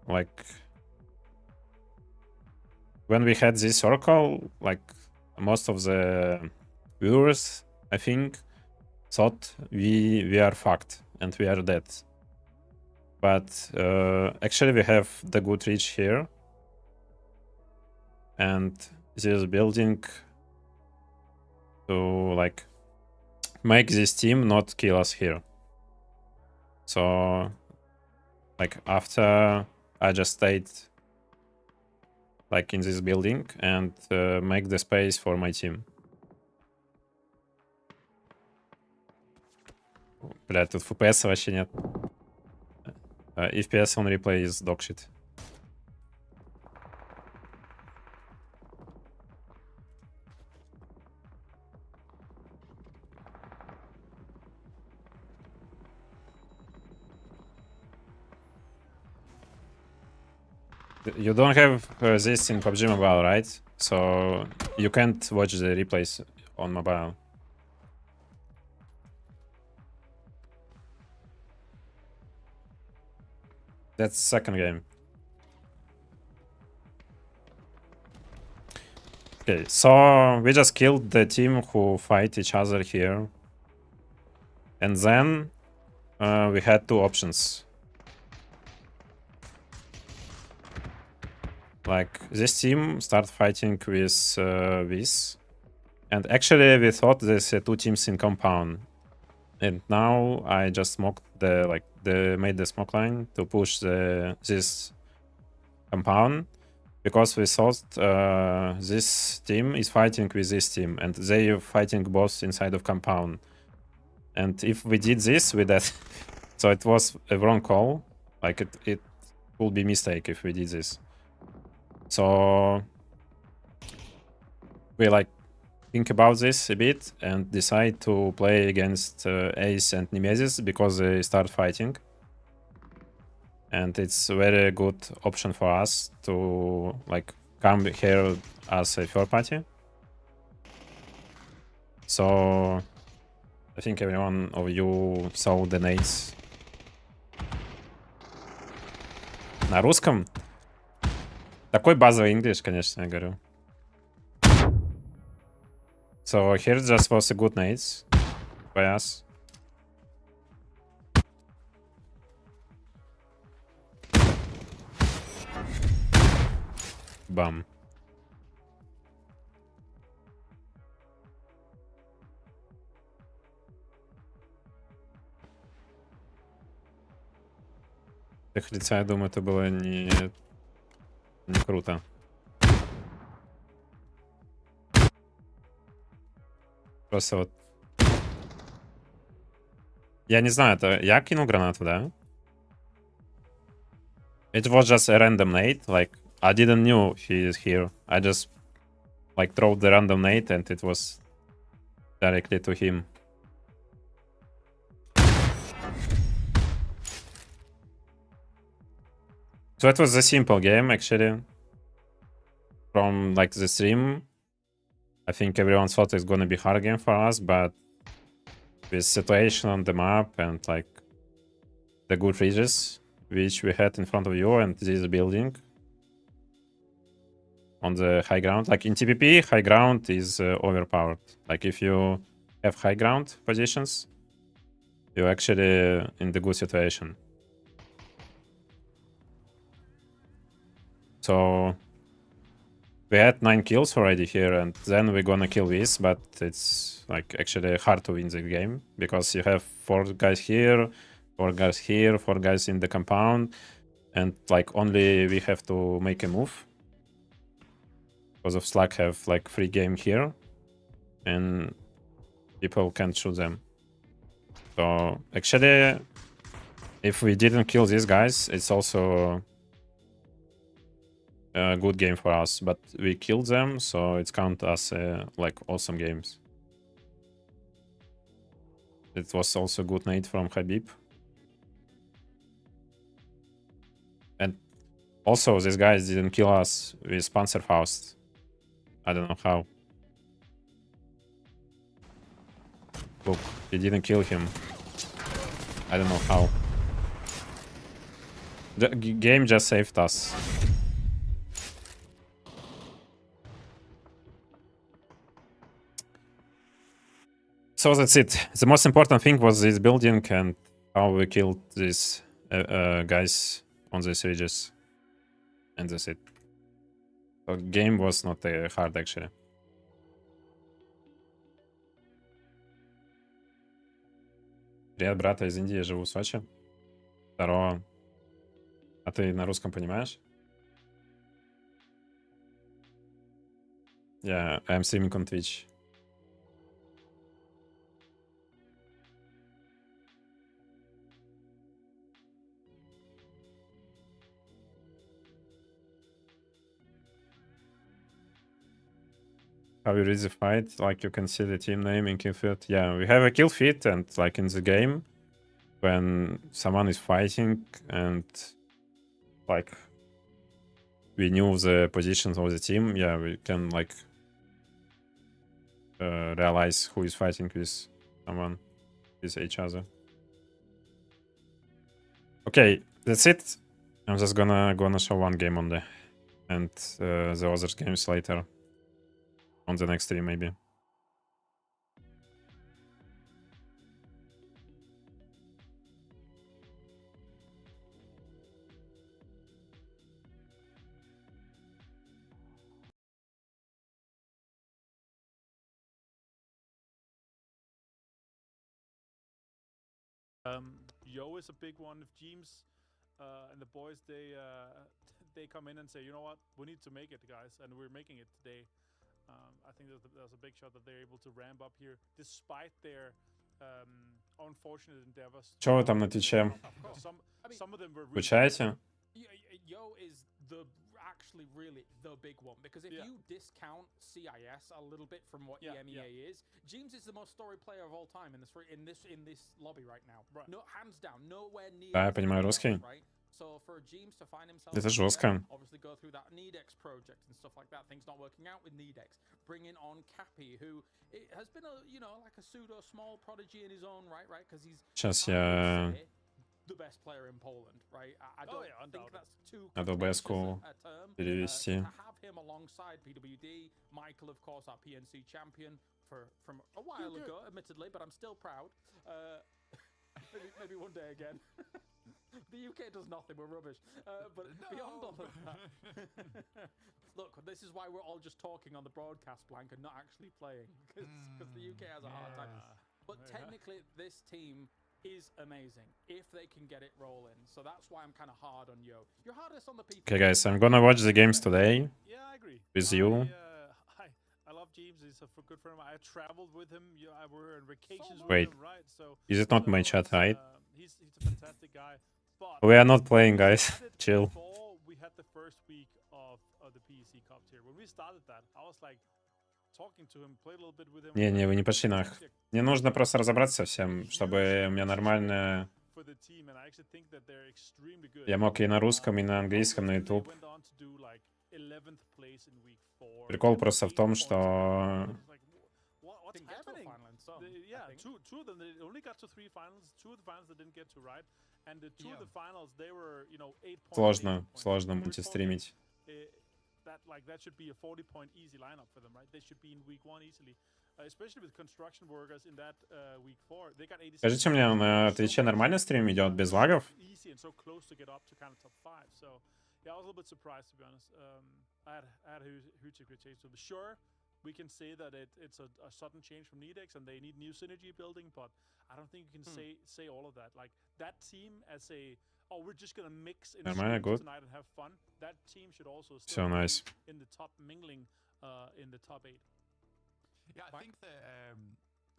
like when we had this circle, like most of the viewers, I think, thought we are fucked and we are dead. But actually we have the good reach here. And this building to like make this team not kill us here. So like after I just stayed like in this building and make the space for my team. Бля, тут FPS вообще нет. FPS on replay is dog shit. You don't have this in PUBG Mobile, right? So you can't watch the replays on mobile. That's second game. Okay, so we just killed the team who fight each other here. And then we had two options. Like this team start fighting with this. And actually we thought there's two teams in compound. And now I just smoked made the smoke line to push this compound, because we thought this team is fighting with this team and they are fighting both inside of compound. And if we did this with that, so it was a wrong call. Like it would be mistake if we did this. So we like think about this a bit and decide to play against Ace and Nemesis because they start fighting. And it's a very good option for us to like come here as a third party. So I think every one of you saw the nades. На русском? Такой базовый English, конечно, я говорю. So here just was a good nades by us. Bam. Их лица, я думаю, это было не круто. Просто вот... Я не знаю, это я кинул гранату, да? It was just a random nade, like, I didn't know he is here. I just, like, throw the random nade and it was directly to him. So it was a simple game, actually. From, like, the stream, I think everyone thought it's gonna be hard game for us, but with situation on the map and like the good ridges which we had in front of you and this building on the high ground, like in TPP, high ground is overpowered. Like if you have high ground positions, you're actually in the good situation. So we had 9 kills already here, and then we're gonna kill this, but it's like actually hard to win the game because you have 4 guys here, 4 guys here, 4 guys in the compound, and like only we have to make a move because of Slack have like free game here and people can't shoot them. So actually if we didn't kill these guys, it's also a good game for us, but we killed them, so it's count as like awesome games. It was also good nade from Habib. And also these guys didn't kill us with Panzerfaust. I don't know how. Look, he didn't kill him. I don't know how. The game just saved us. So that's it. The most important thing was this building and how we killed these guys on these ridges. And that's it. So game was not hard actually. Привет, брата из Индии, я живу в Сочи. Здорово. А ты на русском понимаешь? Yeah, I'm streaming on Twitch. How you read the fight? Like you can see the team name in kill feed. Yeah, we have a kill feed and like in the game, when someone is fighting and like we knew the positions of the team, yeah, we can like realize who is fighting with someone, with each other. Okay, that's it. I'm just gonna show one game only, and the other games later on the next stream maybe. Yo is a big one. If James and the boys they come in and say, you know what, we need to make it, guys, and we're making it today. I think there's a big shot that they're able to ramp up here, despite their unfortunate endeavors. Что вы там на Твиче? Some of them were really Включаете? Yo is actually really the big one, because if you discount CIS a little bit from what EMEA is, James is the most storied player of all time in this lobby right now. Right. No, hands down, nowhere near. Да, я понимаю русский. Right? So for James to find himself, Это жестко. obviously go through that Nedex project and stuff like that, things not working out with Nedex, bringing on Cappy, who has been a like a pseudo small prodigy in his own right, because he's Сейчас я the best player in Poland, right? I don't think that's too надо ОБС-ку a term. перевести. To have him alongside PWD, Michael, of course, our PNC champion from a while ago, admittedly, but I'm still proud. Maybe one day again. The UK does nothing, we're rubbish. But beyond all of that, look, this is why we're all just talking on the broadcast blank and not actually playing, because the UK has a hard time. But technically, this team is amazing if they can get it rolling. So that's why I'm kind of hard on Yo. You're hardest on the people. Okay, guys, I'm gonna watch the games today. Yeah, I agree. With you. I love James. He's a good friend of mine. I traveled with him. I were on vacations Wait. with him, right? So Is it not my chat, right? He's a fantastic guy. But We are not playing, guys. Chill. before we had the first week of the PEC Cup here, when we started that, I was like talking to him, played a little bit with him. Не, вы не пошли нах. Мне нужно просто разобраться со всем, чтобы у меня нормально... For the team, and I actually think that they're extremely good. Я мог и на русском, и на английском, на YouTube. They went on to do like 11th place in week 4. Прикол просто в том, что... What's happening? Yeah, two of them, they only got to 3 finals. 2 of the finals they didn't get to, right? And the 2 of the finals, they were, 8 points. Сложно мультистримить. That should be a 40-point easy lineup for them, right? They should be in week 1 easily. Especially with construction workers in that week 4. They got 86. Скажите мне, на Твиче нормально стрим идет, без лагов? Easy and so close to get up to kind of top 5. So, yeah, I was a little bit surprised, to be honest. I had huge expectations. So sure, we can say that it's a sudden change from Nedex and they need new synergy building, but I don't think you can say all of that. Like, that team as a... Oh, we're just gonna mix in tonight and have fun. That team should also still nice. be in the top mingling in the top 8. Yeah, I think that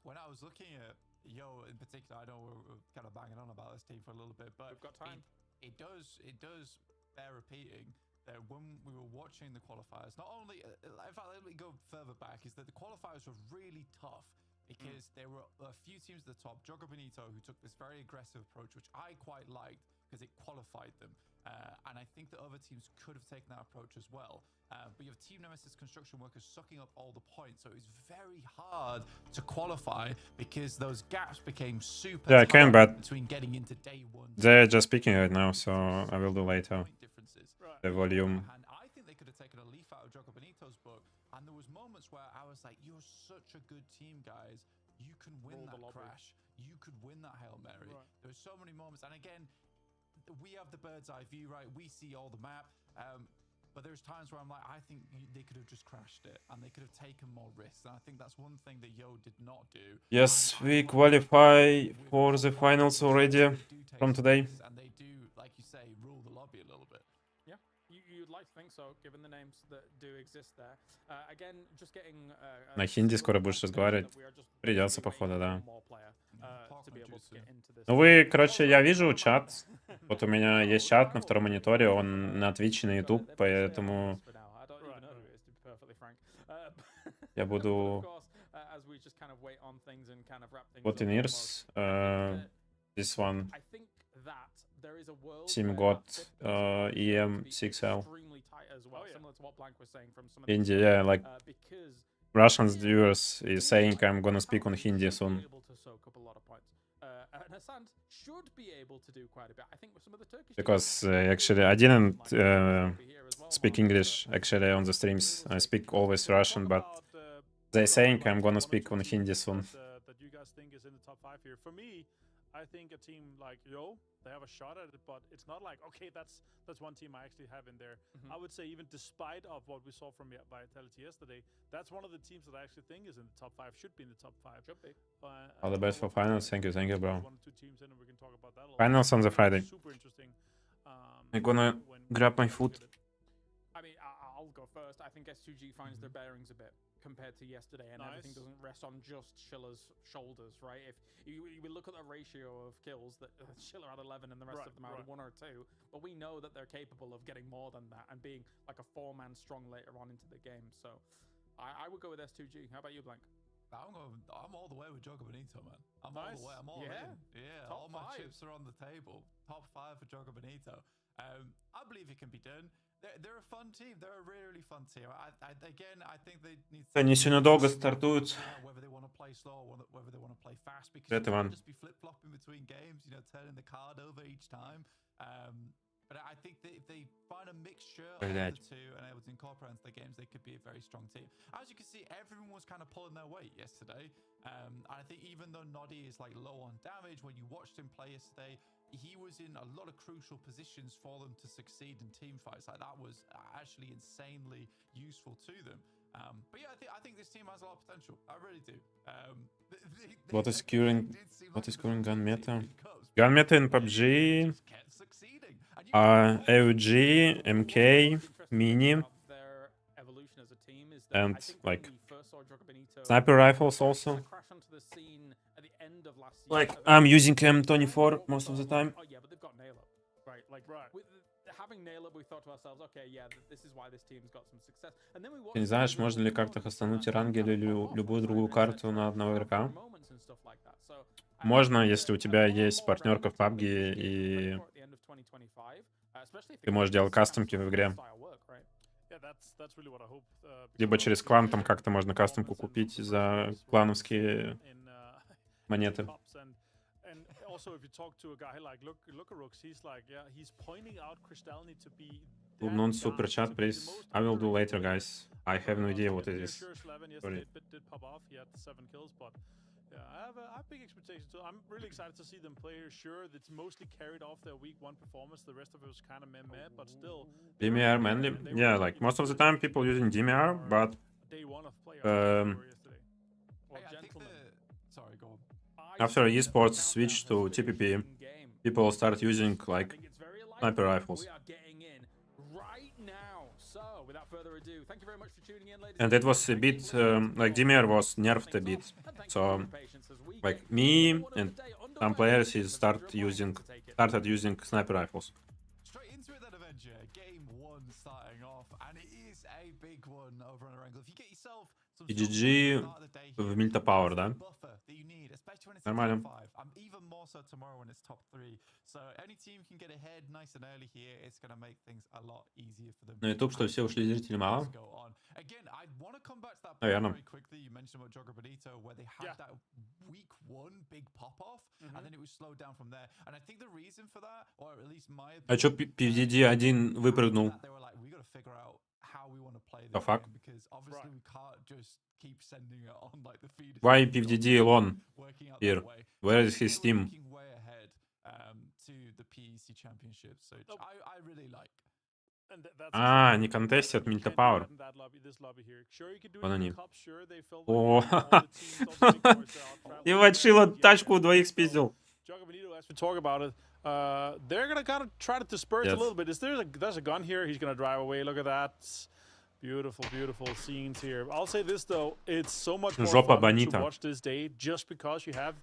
when I was looking at Yo in particular, I know we're kind of banging on about this team for a little bit, but we've got time. It does bear repeating that when we were watching the qualifiers, not only, in fact, let me go further back, is that the qualifiers were really tough. Because there were a few teams at the top, Jogo Benito, who took this very aggressive approach, which I quite liked because it qualified them. And I think that other teams could have taken that approach as well. But you have Team Nemesis construction workers sucking up all the points, so it was very hard to qualify because those gaps became super I can, but between getting into day 1. They're just speaking right now, so I will do later. The volume. And I think they could have taken a leaf out of Jogo Benito's book. And there was moments where I was like, you're such a good team, guys. you can win Roll the that lobby. crash. You could win that Hail Mary. Right. There are so many moments. And again, we have the bird's eye view, right? We see all the map. But there's times where I'm like, I think they could have just crashed it and they could have taken more risks. And I think that's one thing that Yo did not do. Yes, And I we like qualify with for the all finals the already they do take from some today. risks and they do, like you say, rule the lobby a little bit. Yeah, you'd like to think so, given the names that do exist there. Again, just getting. На хинди скоро будешь разговаривать. Придется, походу, да. Ну вы, короче, я вижу чат. Вот у меня есть чат на втором мониторе, он на Twitch и на YouTube, поэтому я буду... Вот Инирс, this one, Team God, EM, S8UL. Hindi, yeah, like Russian viewers is saying I'm gonna speak on Hindi soon. Because actually I didn't speak English actually on the streams. I speak always Russian, but they saying I'm gonna speak on Hindi soon. That you guys think is in the top 5 here. For me, I think a team like Yo, they have a shot at it, but it's not like, okay, that's one team I actually have in there. I would say even despite of what we saw from Vitality yesterday, that's one of the teams that I actually think is in the top 5, should be in the top 5. Should be. All the best for finals. Thank you, bro. 1 or 2 teams in and we can talk about that a little Finals on the Friday. Super interesting. I'm gonna grab my food. I mean, I'll go first. I think S2G finds their bearings a bit compared to yesterday, and everything doesn't rest on just Schiller's shoulders, right? If you look at the ratio of kills, that Schiller had 11 and the rest of them had 1 or 2, but we know that they're capable of getting more than that and being like a 4-man strong later on into the game. So I would go with S2G. How about you, Blank? I'm all the way with Joga Bonito, man. I'm all the way. I'm all in. Yeah, Top all my 5. chips are on the table. Top 5 for Joga Bonito. I believe it can be done. They're a fun team. They're a really fun team. Again, I think they need to... Они сегодня долго стартуют. Whether they want to play slow or whether they want to play fast, because Это you ван. can't just be flip-flopping between games, you know, turning the card over each time. But I think that if they find a mixture of the two and able to incorporate into their games, they could be a very strong team. As you can see, everyone was kind of pulling their weight yesterday. And I think even though Noddy is like low on damage, when you watched him play yesterday, he was in a lot of crucial positions for them to succeed in team fights. Like that was actually insanely useful to them. But yeah, I think this team has a lot of potential. I really do. What is current gun meta? Gun meta in PUBG, AOG, MK, Mini, and like sniper rifles also. Like I'm using M24 most of the time. Oh yeah, but they've got Nailo, right? Like having Nailo, we thought to ourselves, okay, yeah, this is why this team's got some success. And then we watched. Ты не знаешь, можно ли как-то хостануть ранги или любую другую карту на одного игрока? Можно, если у тебя есть партнерка в PUBG и ты можешь делать кастомки в игре. Либо через клан там как-то можно кастомку купить за клановские монеты. Non Superchat, please. I will do later, guys. I have no idea what it is. Sorry. Yeah, I have big expectations too. I'm really excited to see them play here. Sure, it's mostly carried off their week 1 performance. The rest of it was kind of meh, but still. DMR mainly. Yeah, like most of the time people using DMR, but sorry, go on. After esports switched to TPP, people start using like sniper rifles. And it was a bit like DMR was nerfed a bit. So like me and some players started using sniper rifles. Straight into it then, Avenger. Game 1 starting off, and it is a big one over on our angle. If you get yourself some GG в Milta Power, да? Нормально. Even more so tomorrow when it's top 3. So any team can get ahead nice and early here. It's going to make things a lot easier for them. На YouTube что, все ушли зрители мало? Again, I want to come back to that point Наверное. very quickly. You mentioned about Joga Bonito, where they had that week 1 big pop-off, and then it was slowed down from there. And I think the reason for that, or at least my opinion, А чё PVD1 выпрыгнул? like we got to figure out how we want to play The this fuck? game because obviously we can't just keep sending it on like the feed. Why PVD alone Working out here? that way. Where is We're his team? looking way ahead to the PEC championships, so Nope. I really like. And that's А, exactly они what контестят you can't do Milta Power. that in that lobby, this lobby here. Sure, you can do it Вон in они. the cup. Sure, they filled О, like, all the teams, all the big boys there are traveling Ебать, there, Шило but yeah, тачку yeah. двоих So, спиздил. Jogga Benito, as we talk about it, they're gonna kind of try to disperse Yes. a little bit. There's a gun here. He's gonna drive away. Look at that. Beautiful, beautiful scenes here. I'll say this though, it's so much more Жопа fun Bonita. to watch this day just because you have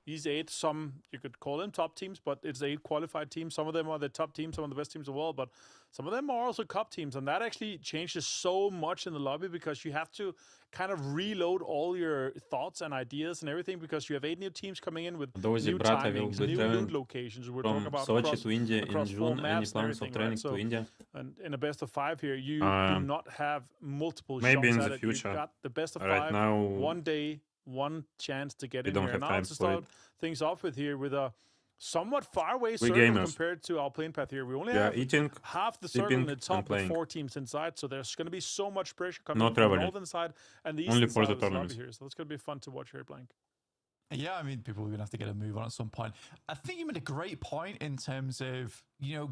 these 8, some you could call them top teams, but it's 8 qualified teams. Some of them are the top teams, some of the best teams in the world, but some of them are also cup teams, and that actually changes so much in the lobby because you have to kind of reload all your thoughts and ideas and everything because you have 8 new teams coming in with Those new brata will timings, be new traveling loot locations. We're talking From about Sochi across, to India in across 4 June. Any maps and plans of everything, training right? So, to India? and in a best of 5 here, you do Um, not have multiple maybe shots in at the it. future. You've got the best of Right 5, now, one day, one chance to get we in don't here. have Now time to for start things off with here with a somewhat far away We circle gamers. compared to our plane path here. We only we are have eating. half the circle sleeping, in the top and with playing. 4 teams inside, so there's going to be so much pressure coming No in from the traveling. northern side and the Only eastern for side the of this lobby tournaments. here. So it's going to be fun to watch here, Blank. Yeah, I mean, people are going to have to get a move on at some point. I think you made a great point in terms of,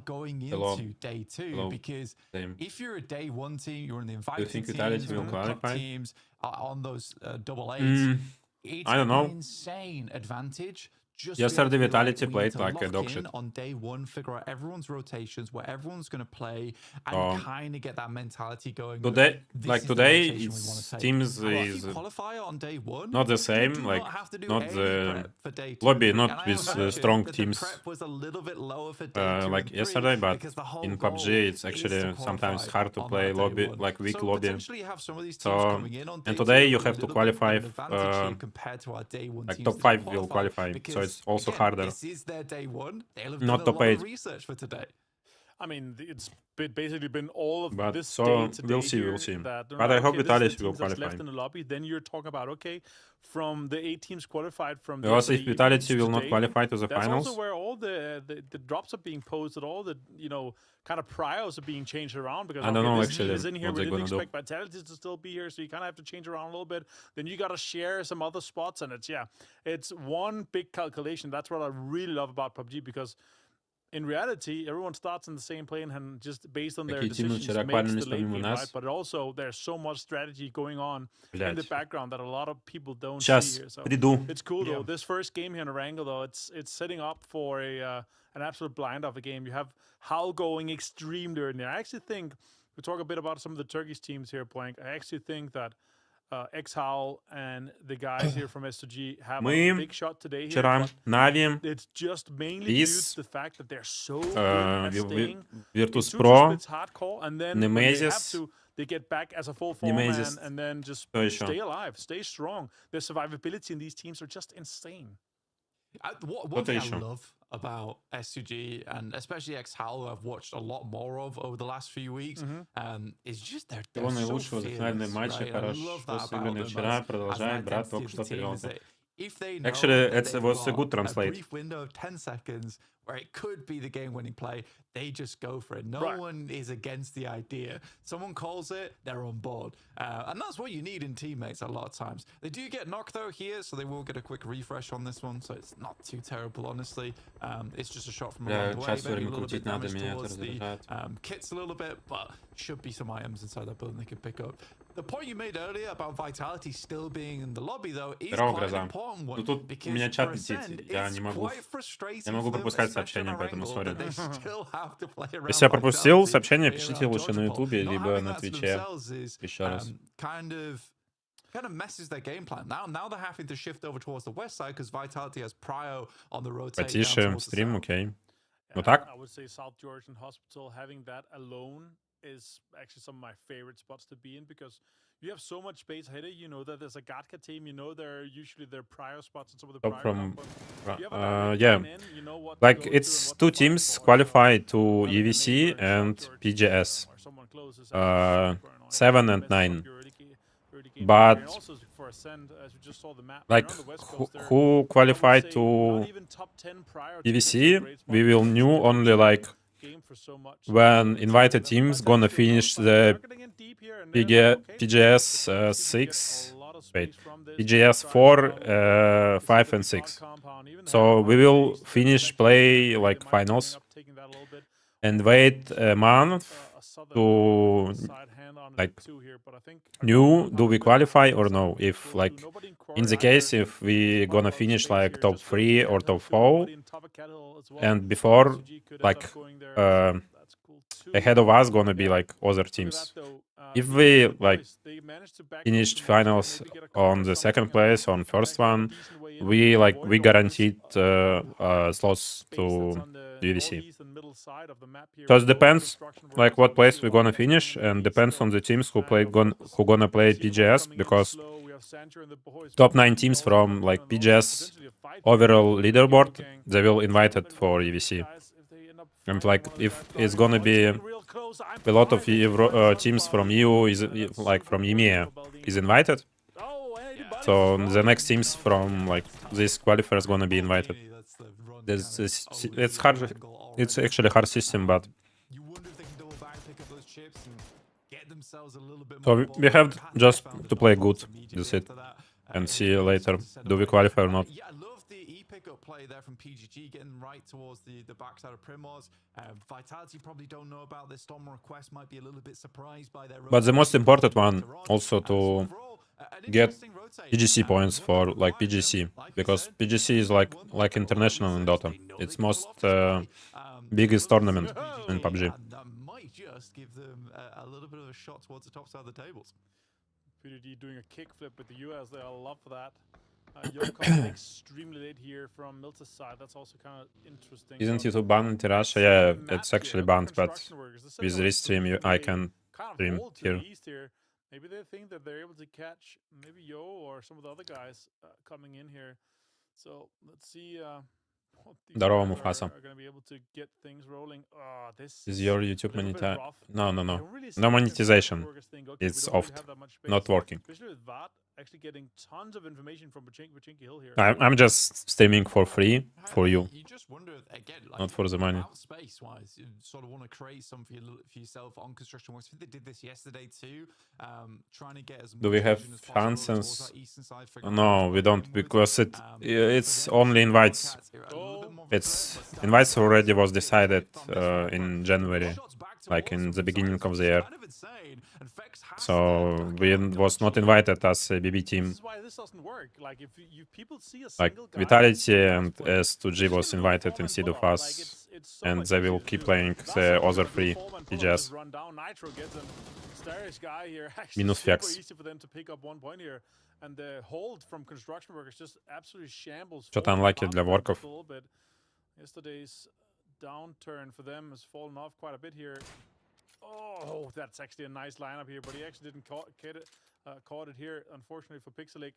going Hello. into day 2, Hello. because Same. if you're a day 1 team, you're in the invited think teams, Vitality you're will in the cup qualify? teams, on those double eights, Mm, it's I don't know. an insane advantage. Just Yesterday, be able to be Vitality we played need to like a lock dog in shit. on day 1, figure out everyone's rotations, where everyone's going to play, and Oh. kind of get that mentality going. of, Today, this like is the today, rotation we wanna it's take. teams Well, if is you qualify on day 1, not the you same. do Like not have to do not any the prep for day 2 lobby, and 3. not And I with imagine strong that teams. The prep was a little bit lower for day 2 like and 3 yesterday, but because the whole in goal PUBG it's is actually to sometimes qualify hard to on play that day lobby, 1. like weak So lobby. potentially you have some of these teams So coming in on day and 2 today you with a have to little bit of qualify. an advantage here compared to our day 1 Like teams top that 5 don't will qualify, qualify, so because, it's also again, harder. This is their day 1. They'll have Not done a top lot 8. of research for today. I mean, it's basically been all of But this so day today we'll see, here we'll see. that no But matter, I hope okay, this is Vitality the will teams that's qualify. left in the lobby. Then you're talking about, okay, from the 8 teams qualified from the Because other if Vitality evenings will not today, qualify to the that's finals, also where all the drops are being posted, all the kind of priors are being changed around because I don't know this actually team is in here. what We they're didn't gonna do. expect Vitality to still be here, so you kind of have to change around a little bit. Then you got to share some other spots, and it's one big calculation. That's what I really love about PUBG, because in reality, everyone starts in the same plane and just based on their Какие тимы decisions вчера makes квалились the late помимо game, right? нас? But also there's so much strategy going on in the Блять. background that a lot of people don't Сейчас see here. So приду. it's cool Yeah. though. This first game here in Erangel though, it's setting up for an absolute blind of a game. You have Howl going extremely early. I actually think we talk a bit about some of the Turkish teams here, Blank. I actually think that X-Howl and the guys here from S8UL have Мы a big shot today here. Вчера But Нави, it's just mainly due Из, to the fact that they're so good at staying Virtus in Pro, splits hardcore, and then when they have Nemesis, to, they get back as a full form Nemesis. and then just Кто еще? stay alive, stay strong. The survivability in these teams are just insane. One thing I еще? love about S2G and especially X-Howl, who I've watched a lot more of over the last few weeks, is just they're Всего so наилучшего за финальные fearless, матчи, right? I хорошо love that about сыгранные them вчера, as продолжает an брат identity только of что the team, is перевелся. that if they know Actually, that it they've was a got good translate. brief window of 10 seconds where it could be the game-winning play, they just go for it. No Right. one is against the idea. Someone calls it, they're on board. And that's what you need in teammates a lot of times. They do get knocked, though, here, so they will get a quick refresh on this one, so it's not too terrible, honestly. It's just a shot from Бля, around the way. сейчас Maybe a время little крутить bit надо, damage меня это towards the раздражает. kits a little bit, but should be some items inside that building they can pick up. The point you made earlier about Vitality still being in the lobby, though, is Здорово, quite an Гроза. important one. Ну тут у because меня чат for летит, Ascend, я it's не могу. quite frustrating Я могу for them, пропускать especially сообщения, on поэтому Erangel, сори. that they still have to play around Если я пропустил Vitality, сообщение, play пишите around лучше на Dodgeball. Ютубе, Not либо having на that to Твиче. themselves is, Еще раз. kind of messes their game plan. Now they're having to shift over towards the west side because Vitality has Prio on the rotate. Потише, down towards the стрим, south. окей. Yeah, Ну так? I would say South Georgian Hospital, having that alone is actually some of my favorite spots to be in, because you have so much space ahead of you. You know that there's a Gatka team. You know there are usually their prior spots and some of the Top prior from- compounds. You have a direct yeah. line in, you know what to Like go to it's and what two to fight teams for. qualified to Having a EVC neighbor in South and Georgia PGS. or someone close is Uh, actually super annoying. 7 It and messes up 9. your early game But- and also for Ascend, as we just saw the map, Like they're on the West who, Coast, they're, who I would qualified say, to not even top 10 prior to EVC, this is a great spot we will because knew it's only like when invited teams gonna finish the PGS 6, wait, PGS 4, 5 and 6. So we will finish play like finals and wait a month to like do we qualify or no? If like in the case if we gonna finish like top 3 or top 4 and before like ahead of us gonna be like other teams. If we like finished finals on the second place on first one, we guaranteed slots to UVC. So it depends like what place we're gonna finish and depends on the teams who gonna play PGS, because top 9 teams from like PGS overall leaderboard, they will invited for UVC. And like if it's gonna be a lot of teams from EU is like from EMEA is invited, so the next teams from like this qualifier is gonna be invited. It's hard. It's actually a hard system, but so we have just to play good. That's it, and see later do we qualify or not. Pickup play there from PGG, getting right towards the backside of Primos. Vitality probably don't know about this Storm request, might be a little bit surprised by their. But the most important one also to get PGC points for like PGC, because PGC is like international in Dota. It's most biggest tournament in PUBG. Might just give them a little bit of a shot towards the top side of the tables. PDD doing a kickflip with the US there. I love that. Yo coming extremely late here from Milta's side. That's also kind of interesting. Isn't YouTube banned in Russia? Yeah, it's actually banned, but with Restream I can stream here. Maybe they think that they're able to catch maybe Yo or some of the other guys coming in here. So let's see what these Здорово, guys Муфаса. are going to be able to get things rolling. This Is your YouTube a little bit monetization? rough. No. I don't really see No this monetization. Burgers thing. Okay, It's we don't really off. have that much space, Not working. especially with VAT actually getting tons of information from Pachinki Hill here. I'm just streaming for free for you, You just wonder again, like, not for the money. Space-wise, you sort of want to create some for yourself on construction works. I think they did this yesterday too. Trying to get as much Do we have vision as possible towards Hansens? that eastern side for No, we don't, because it's only invites. It's invites already was decided in January, like in the beginning of the year. So we was not invited as a BB team. This is why this doesn't work. Like if people see a Like single guy, Vitality and S8UL was invited instead of us, and they will keep playing the other three PGS. Minus Fex. easy for them to pick up 1 point here. And the hold from construction workers just absolutely shambles. Что-то unlucky для ворков. Yesterday's downturn for them has fallen off quite a bit here. Oh, that's actually a nice lineup here, but he actually didn't caught it here, unfortunately for Pixelic.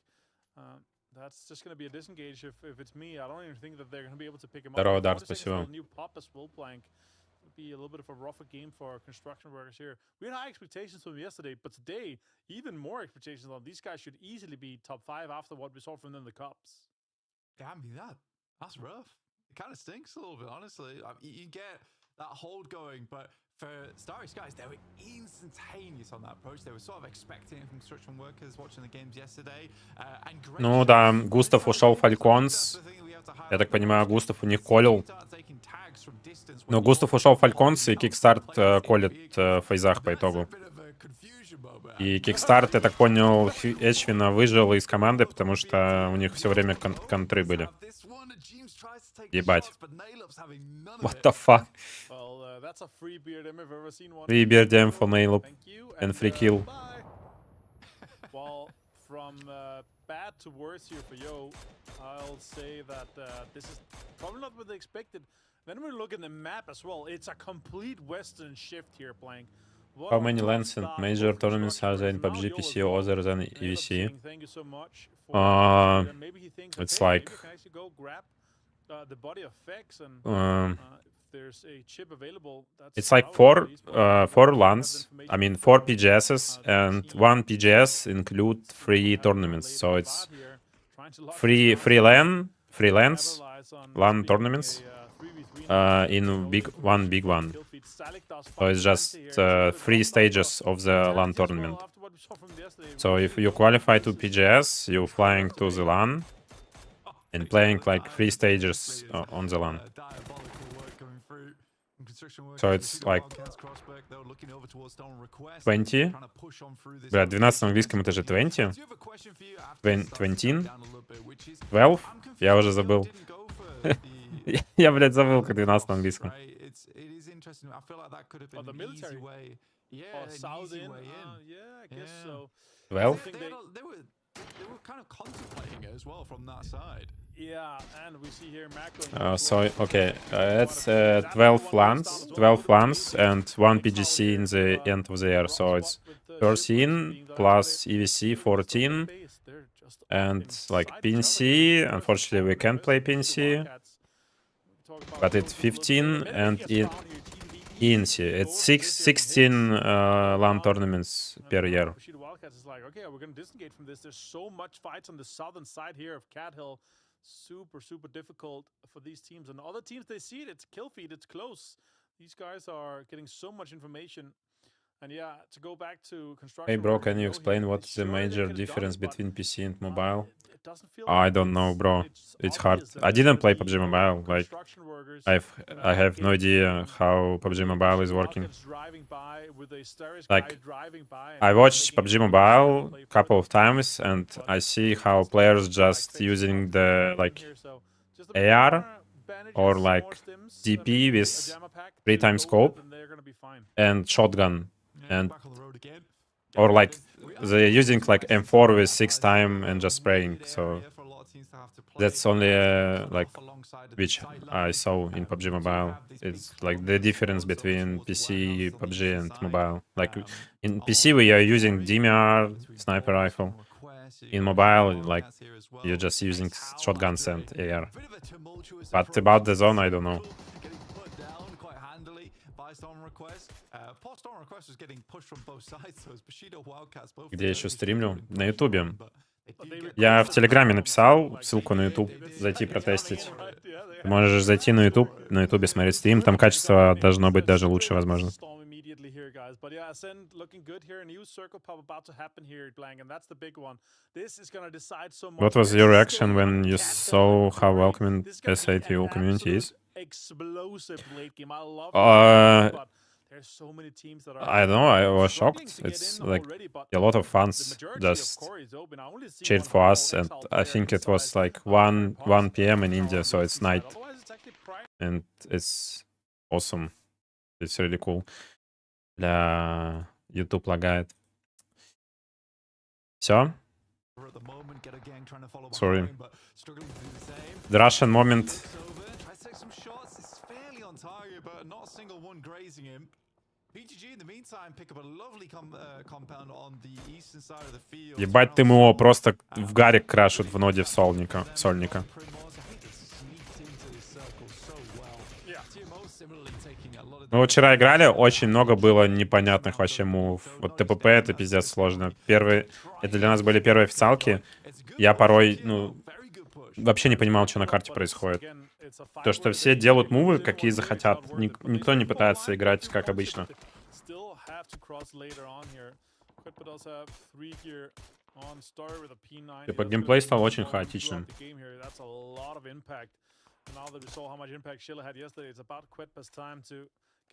That's just going to be a disengage if it's me. I don't even think that they're going to be able to pick him Здорово, up. Дарт, 40 seconds спасибо. till a new pop as well blank. Would be a little bit of a rougher game for construction workers here. We had high expectations from yesterday, but today, even more expectations on these guys should easily be top 5 after what we saw from them in the Cups. Can't be that. That's rough. It kind of stinks a little bit, honestly. You get that hold going, but for Starry Skies, they were instantaneous on that approach. They were sort of expecting it from construction workers watching the games yesterday. Ну да, Густав ушел в Falcons. Я так понимаю, Густав у них колил. Но Густав ушел в Falcons, и Kickstart колет в фейзах по итогу. И Kickstart, я так понял, Эчвина выжил из команды, потому что у них все время контры были. Ебать. What the fuck? That's a free BRDM if I've ever seen one. Free BRDM for Nail Thank you, and free kill. bye. Well, from bad to worse here for Yo, I'll say that this is probably not what they expected. Then we look at the map as well. It's a complete western shift here playing. How many lands and major tournaments are there in PUBG PC other than EVC? Thank you so much for maybe he thinks, It's okay, like maybe I can actually go grab the body of Fex and if there's a chip available, that's it's like how it is. four LANs, I mean 4 PGSs, and 1 PGS include 3 tournaments. So it's free LANs, LAN tournaments, in one big one. So it's just 3 stages of the LAN tournament. So if you qualify to PGS, you're flying to the LAN and playing like 3 stages on the LAN. So it's like 20. Бля, 12 на английском это же 20. 20. 12? Я уже забыл. Я, блядь, забыл, как 12 на английском. Oh, the military. Or south in. Yeah, I guess so. 12? They were kind of contemplating it as well from that side. Yeah, and we see here macro. So, okay, it's 12 LANs, and 1 PGC in the end of the year. So it's 13 plus EVC 14, and like PNC. Unfortunately, we can't play PNC, but it's 15, and in ENC, it's 16 LAN tournaments per year. Wildcats is like, okay, we're gonna disengage from this. There's so much fights on the southern side here of Cat Hill. Super difficult for these teams. And other teams, they see it. It's kill feed. It's close. These guys are getting so much information. And yeah, to go back to construction. Hey bro, can you explain what's the major difference between PC and mobile? I don't know, bro. It's hard. I didn't play PUBG Mobile. Like, I have no idea how PUBG Mobile is working. Like, I watched PUBG Mobile a couple of times, and I see how players just using the like AR or like DP with 3x scope and shotgun, and or like they're using like M4 with 6x and just spraying. So that's only like which I saw in PUBG Mobile. It's like the difference between PC, PUBG, and mobile. Like in PC we are using DMR, sniper rifle. In mobile, like you're just using shotguns and AR. But about the zone, I don't know. Где еще стримлю? На Ютубе. Я в Телеграме написал ссылку на Ютуб, зайти протестить. Ты можешь зайти на Ютубе смотреть стрим, там качество должно быть даже лучше, возможно. What was your reaction when you saw how welcoming S8UL community is? I don't know, I was shocked. It's like a lot of fans just cheered for us, and I think it was like 1 p.m. in India, so it's night. And it's awesome. It's really cool. Для YouTube лагает. Все? Sorry. The Russian moment. Ебать, ТМО просто в гарик крашут в ноде в Сольника. Мы вот вчера играли, очень много было непонятных вообще мувов. Вот ТПП это пиздец сложно. Это для нас были первые официалки. Я порой, вообще не понимал, что на карте происходит. То, что все делают мувы, какие захотят. Никто не пытается играть, как обычно. Типа геймплей стал очень хаотичным.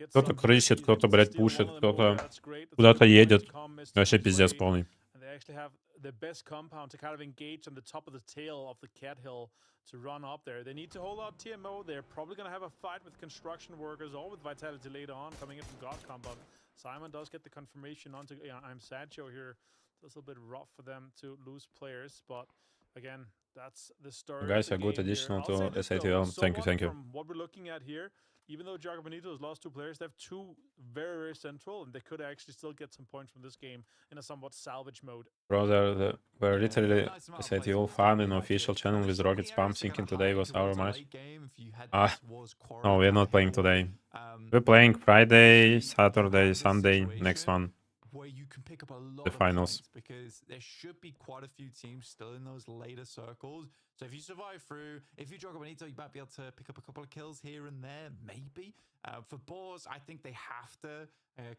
Кто-то крысит, кто-то, блядь, пушит, кто-то куда-то едет. Вообще пиздец полный. The best compound to kind of engage on the top of the tail of the Cat Hill to run up there. They need to hold out TMO. They're probably going to have a fight with construction workers or with Vitality later on coming in from God Combat. Simon does get the confirmation onto I'm Sancho here. It's a little bit rough for them to lose players, but again, that's the start. Guys, a good addition to S8UL. Thank you. From what we're looking at here, even though Jago Benito has lost 2 players, they have 2 very central, and they could actually still get some points from this game in a somewhat salvage mode. Brother, we're literally S8UL fan in official channel with Rocket Spam, thinking today was our match. No, we're not playing today. We're playing Friday, Saturday, Sunday, next one. Where you can pick up a lot The finals. because there should be quite a few teams still in those later circles. So if you survive through, if you jog a bonito, you might be able to pick up a couple of kills here and there, maybe. For Boars, I think they have to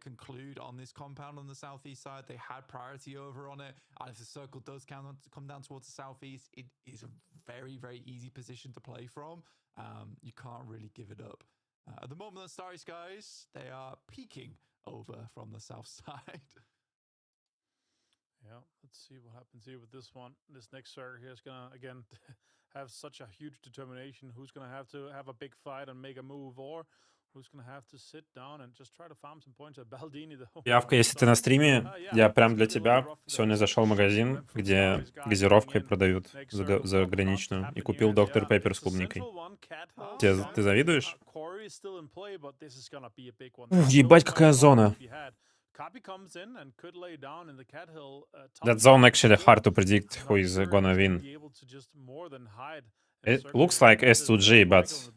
conclude on this compound on the southeast side. They had priority over on it. And if the circle does come down towards the southeast, it is a very, very easy position to play from. You can't really give it up. At the moment, the Starry Skies, they are peeking over from the south side. Yeah, let's see what happens here with this one. This next circle here is gonna again have such a huge determination. Who's gonna have to have a big fight and make a move, or who's gonna have to sit down and just try to farm some points at Baldini though. Явка, если ты на стриме, я прям для тебя сегодня зашел в магазин, где газировкой продают заграничную, и купил Доктор Пеппер с клубникой. Ты завидуешь? Ебать, какая зона! That zone actually hard to predict who is gonna win. It looks like S8UL, but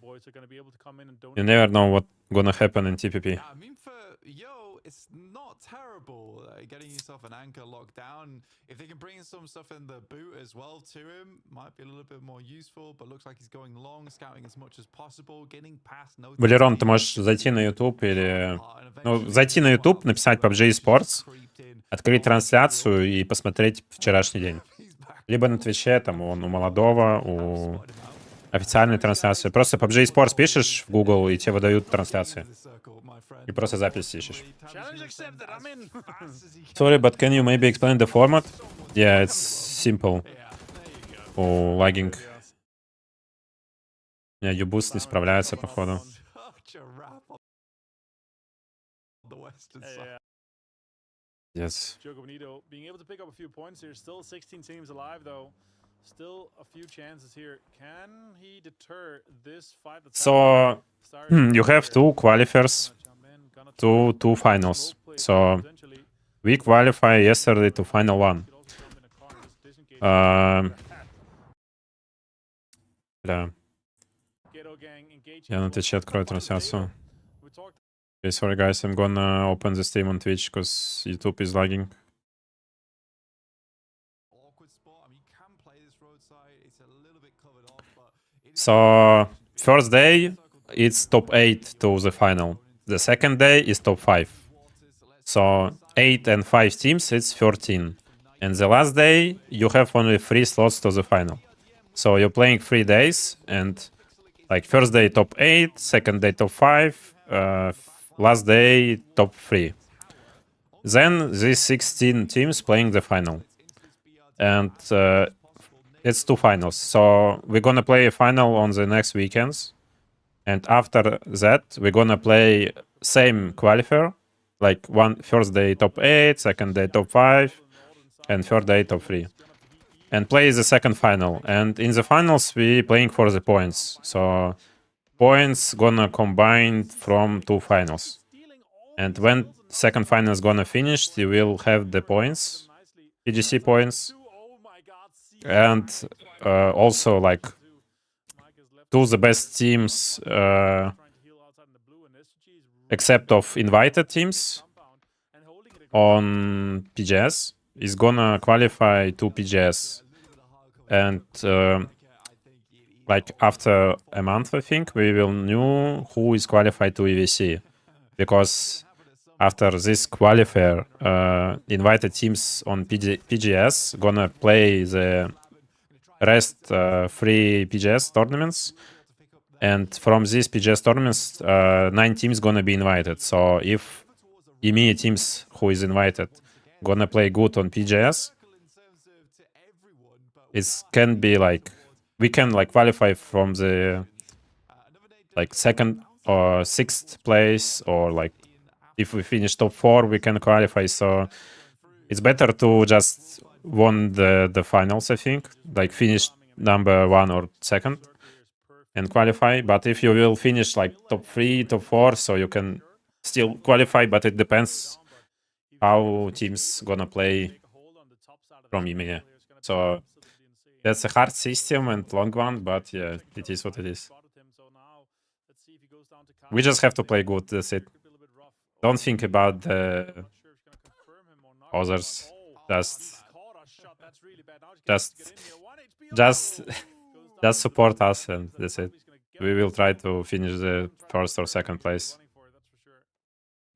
you never know what's gonna happen in TPP. Yeah, I mean, for Yo, it's not terrible getting yourself an anchor locked down. If they can bring some stuff in the boot as well to him, might be a little bit more useful, but looks like he's going long, scouting as much as possible, getting past no. Валерон, ты можешь зайти на YouTube или... Ну, зайти на YouTube, написать PUBG Sports, открыть трансляцию и посмотреть вчерашний день. Либо на Твиче, там, у молодого, у официальной трансляции. Просто PUBG Sports пишешь в Google, и тебе выдают трансляции. И просто запись ищешь. Sorry, but can you maybe explain the format? Yeah, it's simple. Oh, lagging. Yeah, U-Boost не справляется, походу. Yes. Being able to pick up a few points here. Still 16 teams alive, though. Still a few chances here. Can he deter this fight? So you have two qualifiers, two finals. So we qualified yesterday to final one. Бля. Я на Twitch открою трансляцию. Okay, sorry guys, I'm gonna open the stream on Twitch because YouTube is lagging. So first day it's top 8 to the final. The second day is top 5. So 8 and 5 teams, it's 13. And the last day you have only 3 slots to the final. So you're playing 3 days, and like first day top 8, second day top 5, last day top 3. Then these 16 teams playing the final. And it's 2 finals. So we're gonna play a final on the next weekends. And after that, we're gonna play same qualifier. Like first day top 8, second day top 5, and third day top 3. And play the second final. And in the finals, we playing for the points. So points gonna combine from 2 finals. And when second final is gonna finish, you will have the points, PGC points. And also like 2 the best teams, except of invited teams on PGS, is gonna qualify to PGS. And like after a month, I think, we will know who is qualified to EVC. Because after this qualifier, invited teams on PGS gonna play the rest 3 PGS tournaments. And from these PGS tournaments, 9 teams gonna be invited. So if EMEA teams who is invited gonna play good on PGS, it can be like we can like qualify from the like 2nd or 6th place, or like if we finish top 4 we can qualify. So it's better to just win the finals, I think, like finish number 1 or 2nd and qualify. But if you will finish like top 3, top 4, so you can still qualify, but it depends how teams gonna play from EMEA. So that's a hard system and long one, but yeah, it is what it is. We just have to play good, that's it. Don't think about the others. Just Just support us and that's it. We will try to finish the first or second place.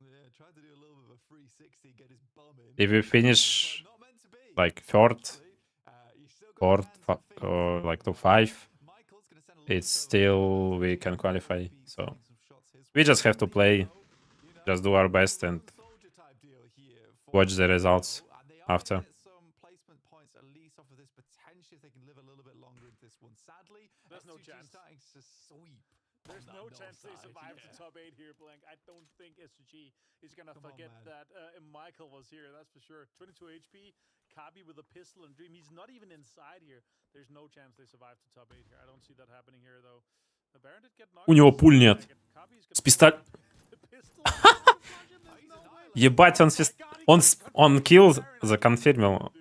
Yeah, tried to do a little bit of a 360, get his bum in. If we finish Not meant to be. like third, You still got fourth, a chance at or fifth. like to 5, Michael's gonna send a little it's bit of still we can qualify. be So sending some shots his we way. just have to play, You know, just do our best and soldier type deal here for watch the results Michael, and they are after. gonna get some placement points at least off of this potentially if they can live a little bit longer into this one. Sadly, There's no S2G chance. starting to sweep. There's on no that chance they north side, survive the yeah. top 8 here, Blank. I don't think S2G is gonna Come on, forget man. that Michael was here, that's for sure. 22 HP, Kabi with a pistol and Dream. He's not even inside here. There's no chance they survive the top 8 here. I don't see that happening here, though. The Baron did get knocked. У него пуль нет. Kabi's С gonna пистоль... pull the pistol. There's no way. Ебать, он килл законфирмил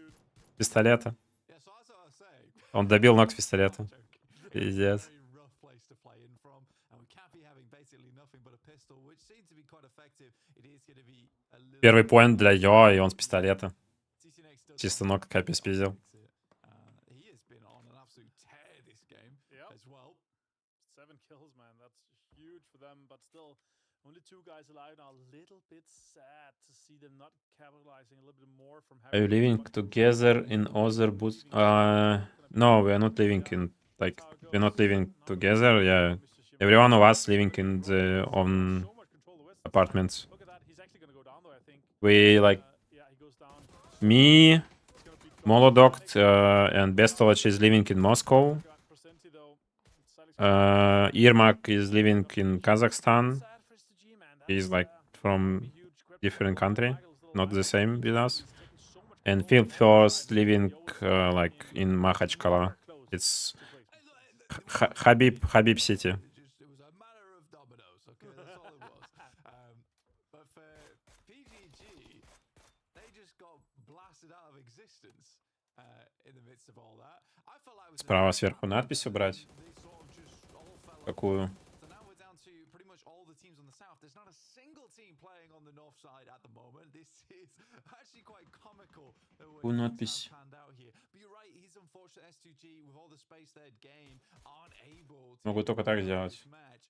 пистолета. Yeah, so as I was saying, Он добил ног с пистолета. Пиздец. very rough place to play in from, and with Cappy having basically nothing but a pistol, which seemed to be quite effective, it is going to be a little Первый поинт для Йо, и он с пистолета. TC Next does Чисто ног Капи спиздил. he has been on an absolute tear this game Yep. as well. 7 kills, man. That's huge for them, but still, only 2 guys alive now. A little bit sad to see them not capitalizing a little bit more from Are you living together in other booths? No, we are not living in, like, we're not living together, yeah. Every one of us living in their own apartments. We, like, me, Molodoct, and Bestolach is living in Moscow. Irmak is living in Kazakhstan. He's, like, from different country, not the same with us. And Phil First living, like, in Makhachkala. It's Habib City. It was a matter of dominoes, okay? That's all it was. But for PGG, they just got blasted out of existence in the midst of all that. I felt like it was Справа сверху надпись убрать. they sort of just all fell Какую? So now we're down to pretty much all the teams on the south. There's not a single team playing on the north side at the moment. This is actually quite comical the way Какую things надпись? have panned out here. But you're right, he's unfortunate S2G with all the space they'd gained aren't able to Могу только так win сделать. this match.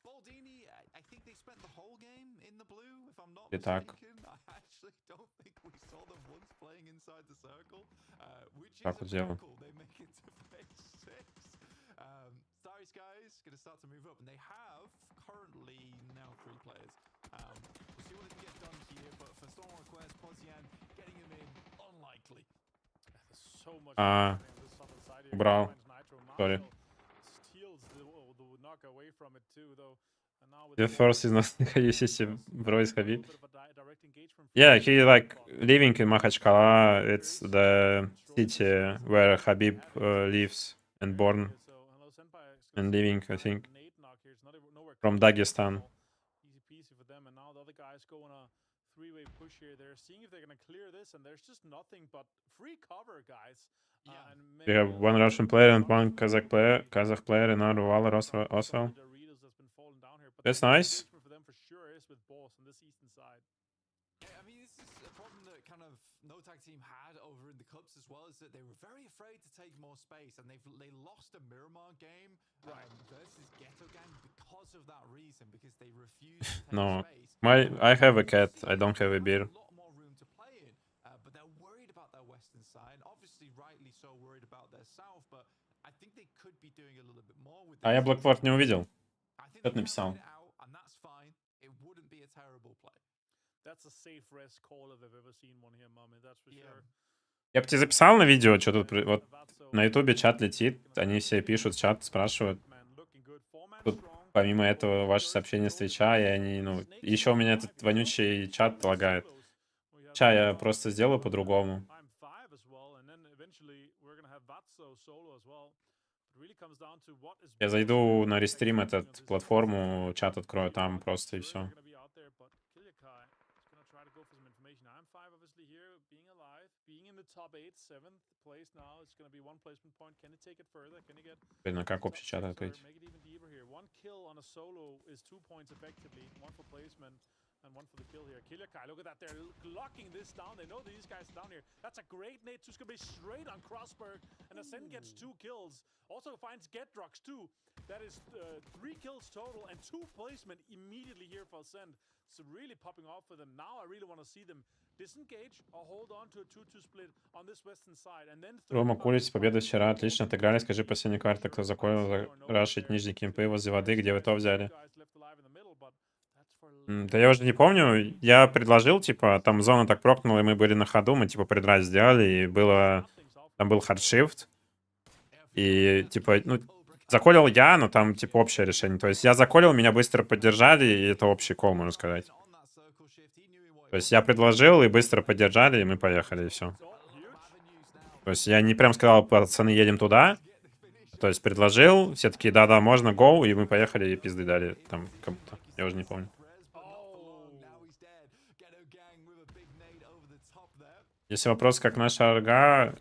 Baldini, I think they spent the whole game in the blue, if I'm not И так. mistaken. I actually don't think we saw them once playing inside the circle, which Так is вот a сделаю. miracle. They make it to phase 6. Starry Skies going to start to move up, and they have currently now 3 players. We'll see what they can get done here, but for Storm Request, Pozian getting him in, unlikely. So much А, happening on this southern side here. убрал. Finds Nitro. Sorry. Marshall steals the knock away from it too, though. And now with The the first is not City, bro is Habib. little bit of a direct engagement from Yeah, the he like living in Makhachkala. It's the city where Habib lives and born So, hello, Senpai. and living, I think, Nade knock here. It's not even nowhere from close to Dagestan. all. Easy peasy for them. And now the other guys go on a 3-way push here. They're seeing if they're gonna clear this, and there's just nothing but free cover, guys. And We have one Russian player and one Kazakh player, and another Waller also. That's nice. For them for sure is with Boss on this eastern side. Yeah, I mean, this is a problem that kind of no tag team had over in the cups as well, is that they were very afraid to take more space, and they lost a Miramar game versus Ghetto Gang because of that reason, because they refused to take No, space. I have a cat. I don't have a beer. A lot more room to play in, but they're worried about their western side. Obviously, rightly so, worried about their south, but I think they could be doing a little bit more with А я this. Blackboard не увидел. I think Кто-то they can написал. win it out, and that's fine. It wouldn't be a terrible play. That's a safe rest call if I've ever seen one here, mommy. That's for Yeah. sure. Я бы тебе записал на видео, что тут... Вот на ютубе чат летит, они все пишут, чат спрашивают. Тут помимо этого ваши сообщения с Твича, и они, ну... Еще у меня этот вонючий чат лагает. Ча я просто сделаю по-другому. Я зайду на рестрим этот платформу, чат открою там просто и все. Блин, а как общий чат открыть? And one for the kill here. Kilikai, look at that. They're locking this down. They know these guys are down here. That's a great nade. Just gonna be straight on Crossberg. And Ascend gets 2 kills. Also finds Getrox too. That is 3 kills total and 2 placement immediately here for Ascend. So really popping off for them. Now I really want to see them disengage or hold on to a 2-2 split on this western side. And then Рома, курить, победа вчера. Отлично отыграли. Скажи последнюю карту, кто закончил рашить нижние кемпы возле воды, где вы то взяли. Да я уже не помню. Я предложил, типа, там зона так прокнула, и мы были на ходу, мы, типа, предрайв сделали, и было... Там был хардшифт. И, типа, ну, заколил я, но там, типа, общее решение. То есть я заколил, меня быстро поддержали, и это общий кол, можно сказать. То есть я предложил, и быстро поддержали, и мы поехали, и все. То есть я не прям сказал, пацаны, едем туда. То есть предложил, все такие, да-да, можно, гоу, и мы поехали, и пизды дали там кому-то. Я уже не помню. Если вопрос, как наша арга,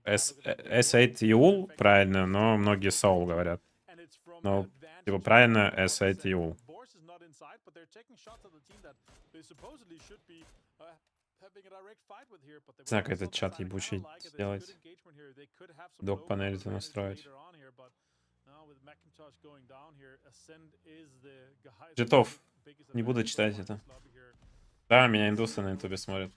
S8UL, правильно, но многие SOUL говорят. Но, типа, правильно S8UL. Не знаю, как этот чат ебучий сделать. Док-панель-то настроить. Житов. Не буду читать это. Да, меня индусы на ютубе смотрят.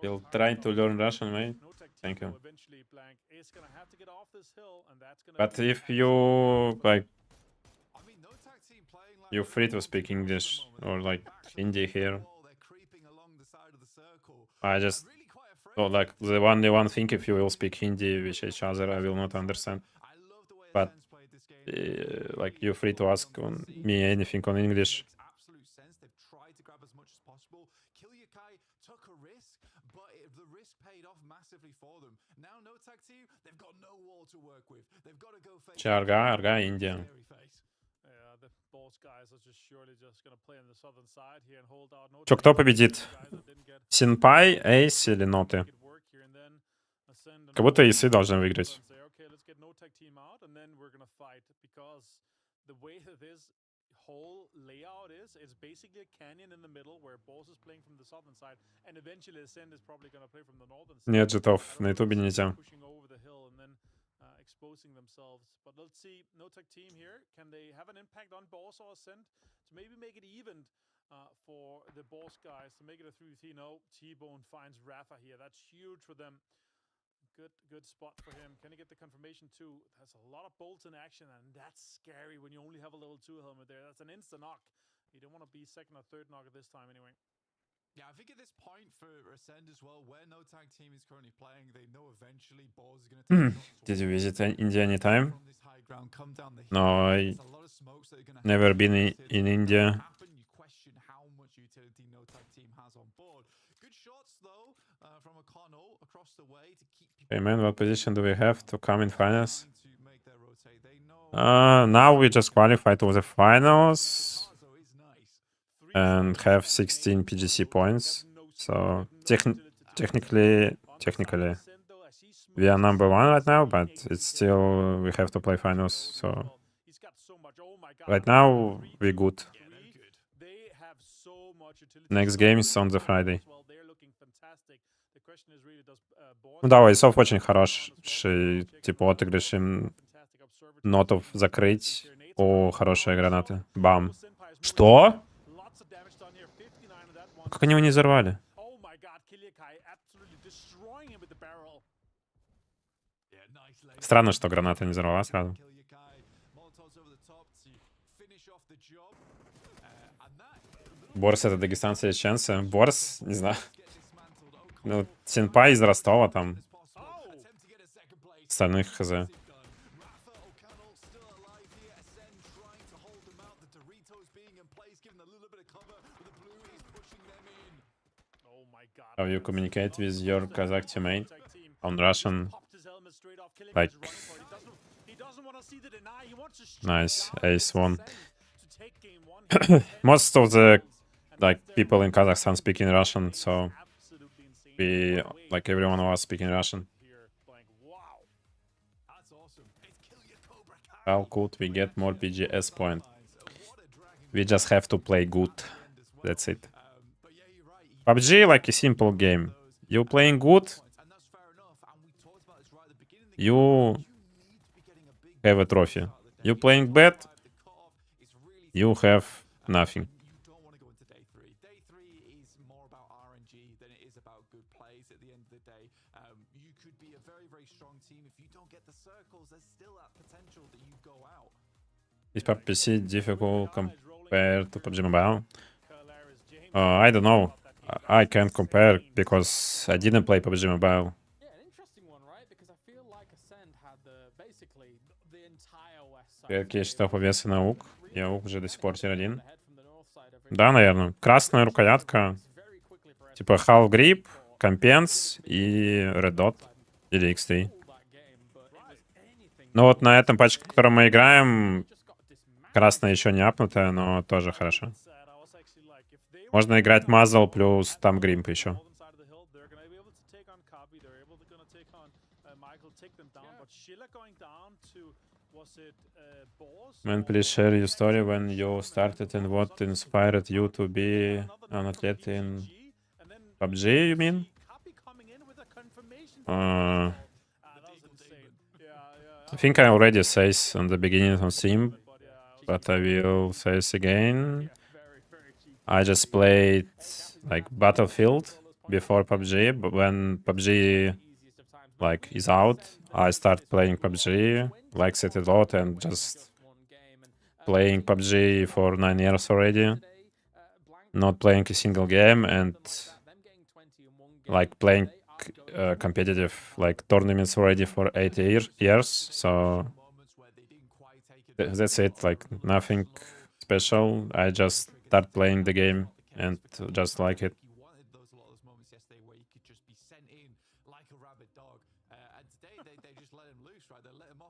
You'll try to learn Russian, mate. Thank you. But if you like, you're free to speak English or like Hindi here. I just thought like the only one thing if you will speak Hindi with each other, I will not understand. But like you're free to ask on me anything on English. Арга, Индия. Чё, кто победит? Синпай, Эйс или Ноты? Как будто Эйсы должны выиграть. Whole layout is it's basically a canyon in the middle where Boss is playing from the southern side and eventually Ascend is probably going to play from the northern side. Нет, житов на ютубе нельзя. Pushing over the hill and then exposing themselves. But let's see, no tech team here. Can they have an impact on Boss or Ascend to maybe make it even for the Boss guys to make it a 3v3? No, T-Bone finds Rafa here. That's huge for them. Good spot for him. Can he get the confirmation too? There's a lot of bolts in action, and that's scary when you only have a level 2 helmet there. That's an instant knock. You don't want to be second or third knock at this time anyway. Yeah, I think at this point for Ascend as well, where no tag team is currently playing, they know eventually Boz is going to take Did you visit India anytime? No, I never been in India. Hey man, what position do we have to come in finals? Now we just qualify to the finals and have 16 PGC points. So technically we are number 1 right now, but it's still we have to play finals. So right now we're good. Next game is on the Friday. Ну да, у Эйсов очень хороший, типа, отыгрыш им нотов закрыть. О, хорошие гранаты. Бам. Что? Как они его не взорвали? Странно, что граната не взорвала сразу. Борс — это дагестанцы чеченцы. Борс, не знаю. Ну, Синпай из Ростова там. Остальных хз. How you communicate with your Kazakh teammate on Russian? Like, nice, Ace won. Most of the like people in Kazakhstan speaking Russian, so we like everyone was speaking Russian. How could we get more PGS point? We just have to play good. That's it. PUBG like a simple game. You playing good, you have a trophy. You playing bad, you have nothing. You don't want to go into day three. Day three is more about RNG than it is about good plays at the end of the day. You could be a very, very strong team. If you don't get the circles, there's still that potential that you go out. Is PUBG PC difficult compared to PUBG Mobile? I don't know. I can't compare because I didn't play PUBG Mobile. Yeah, an interesting one, right? Because I feel like Ascend had basically the entire west side. Какие счета по весу на УК? Я УК уже до сих пор тир-1. Да, наверное. Красная рукоятка. Типа Half Grip, Compens и Red Dot. Или X3. Ну вот на этом патче, в котором мы играем, красная еще не апнутая, но тоже хорошо. Можно играть Muzzle плюс там Grimp еще. Man, please share your story when you started and what inspired you to be an athlete in PUBG, you mean? I think I already said on the beginning on stream, but I will say this again. I just played like Battlefield before PUBG, but when PUBG like is out, I start playing PUBG, likes it a lot, and just playing PUBG for 9 years already. Not playing a single game and like playing competitive like tournaments already for 8 years. So that's it. Like nothing special. I just start playing the game and just like it.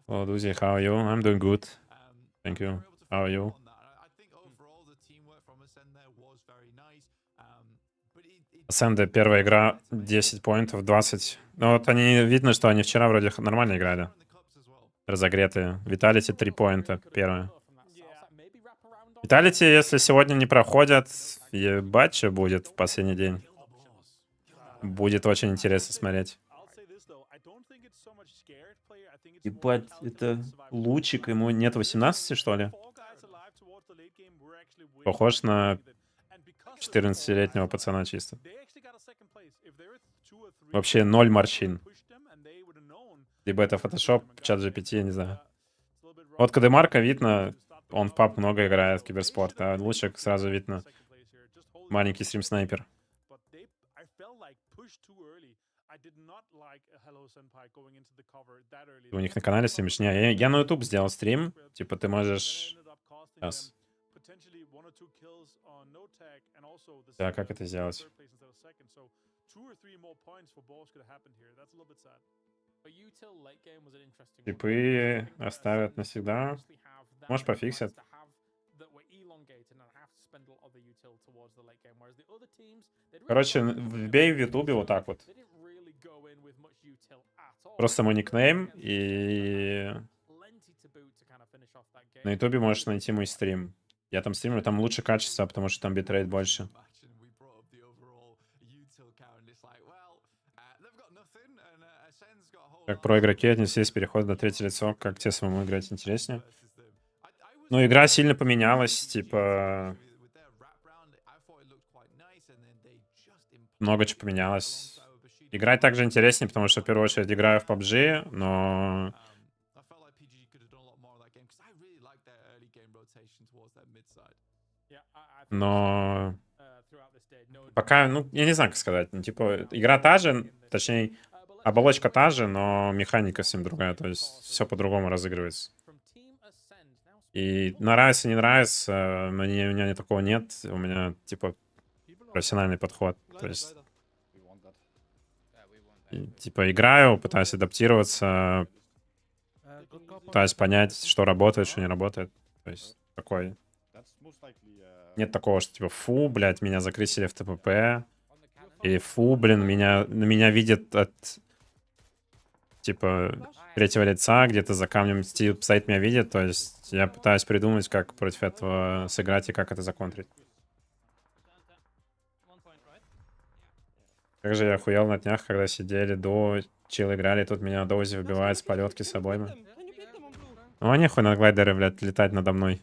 Oh, ADOUZ1E, how are you? I'm doing good. Thank you. How are you? Сенда, первая игра 10 поинтов, 20. Ну вот они, видно, что они вчера вроде нормально играли. Разогретые. Виталити 3 поинта, первая. Виталити, если сегодня не проходят, ебать, что будет в последний день. Будет очень интересно смотреть. Ебать, это лучик, ему нет 18, что ли? Похож на 14-летнего пацана чисто. Вообще 0 морщин. Либо это фотошоп, чат GPT, я не знаю. Вот КД-марка видно, он в паб много играет в киберспорт, а лучик сразу видно. Маленький стрим-снайпер. У них на канале стримишь? Не, я на YouTube сделал стрим. Типа ты можешь... Сейчас. Да, как это сделать? Типы оставят навсегда. Можешь пофиксить. Короче, вбей в Ютубе вот так вот. Просто мой никнейм, и на Ютубе можешь найти мой стрим. Я там стримлю, там лучше качество, потому что там битрейт больше. Как про игроки отнеслись переход на третье лицо, как тебе самому играть интереснее? Ну, игра сильно поменялась, типа... Много чего поменялось. Играть также интереснее, потому что в первую очередь играю в PUBG, но... Но... Пока, ну, я не знаю, как сказать. Ну, типа, игра та же, точнее, оболочка та же, но механика совсем другая. То есть все по-другому разыгрывается. И нравится, не нравится, у меня такого нет. У меня, типа, профессиональный подход. То есть... И, типа, играю, пытаюсь адаптироваться, пытаюсь понять, что работает, что не работает. То есть, такой... Нет такого, что, типа, фу, блядь, меня закрысили в ТПП. Или фу, блин, меня видят от... типа, третьего лица, где-то за камнем стоит, меня видит. То есть я пытаюсь придумать, как против этого сыграть и как это законтрить. Как же я охуел на днях, когда сидели до чил играли, тут меня доузи выбивает с полетки с обоймы. Ну, а нехуй на глайдеры, блядь, летать надо мной.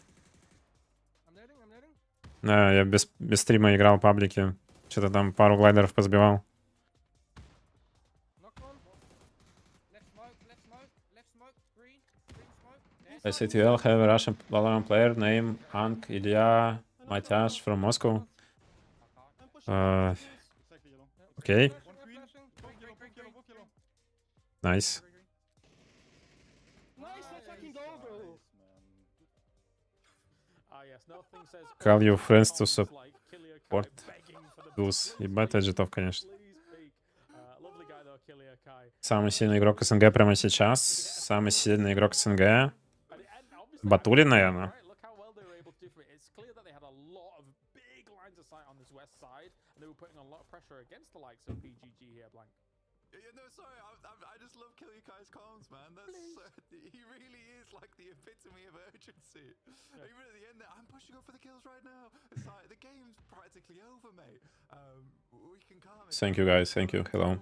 Да, я без стрима играл в паблике. Что-то там пару глайдеров позбивал. S8UL have a Russian Valorant player name Ank Ilya Matyash from Moscow. Okay. Nice. Call your friends to support those. Ебать, аджитов, конечно. Самый сильный игрок СНГ прямо сейчас. Самый сильный игрок СНГ. Батули, наверное. Yeah, no, sorry, I just love Kill Your Kai's comms, man. He really is like the epitome of urgency. Yeah. Even at the end there, I'm pushing up for the kills right now. It's like, the game's practically over, mate. We can calm it. Thank you, guys. Thank you. Hello.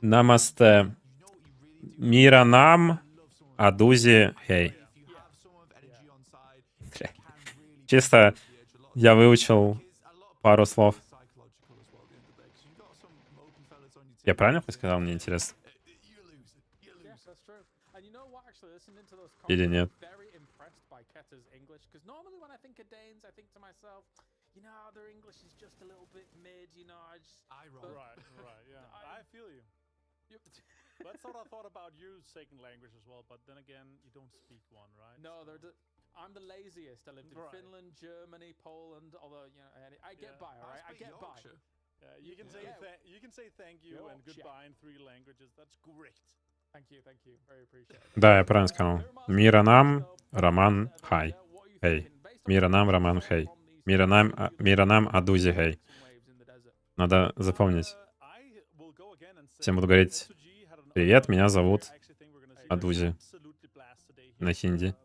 Namaste. Мира нам, ADOUZ1E, hey. Чисто я выучил пару слов. Я правильно сказал? Мне интересно. Или нет? That's what I thought about you second language as well, but then again, you don't speak one, right? No, I'm the laziest. I lived in Finland, Germany, Poland, although, you know, I get by, all right? I get by. Yeah, you can say thank you and goodbye in 3 languages. That's great. Thank you. Very appreciated. Да, я правильно сказал. Мира нам, Роман, хай. Эй. Мира нам, Роман, хей. Мира нам, ADOUZ1E, хей. Надо запомнить. Всем буду говорить: привет, меня зовут ADOUZ1E на хинди.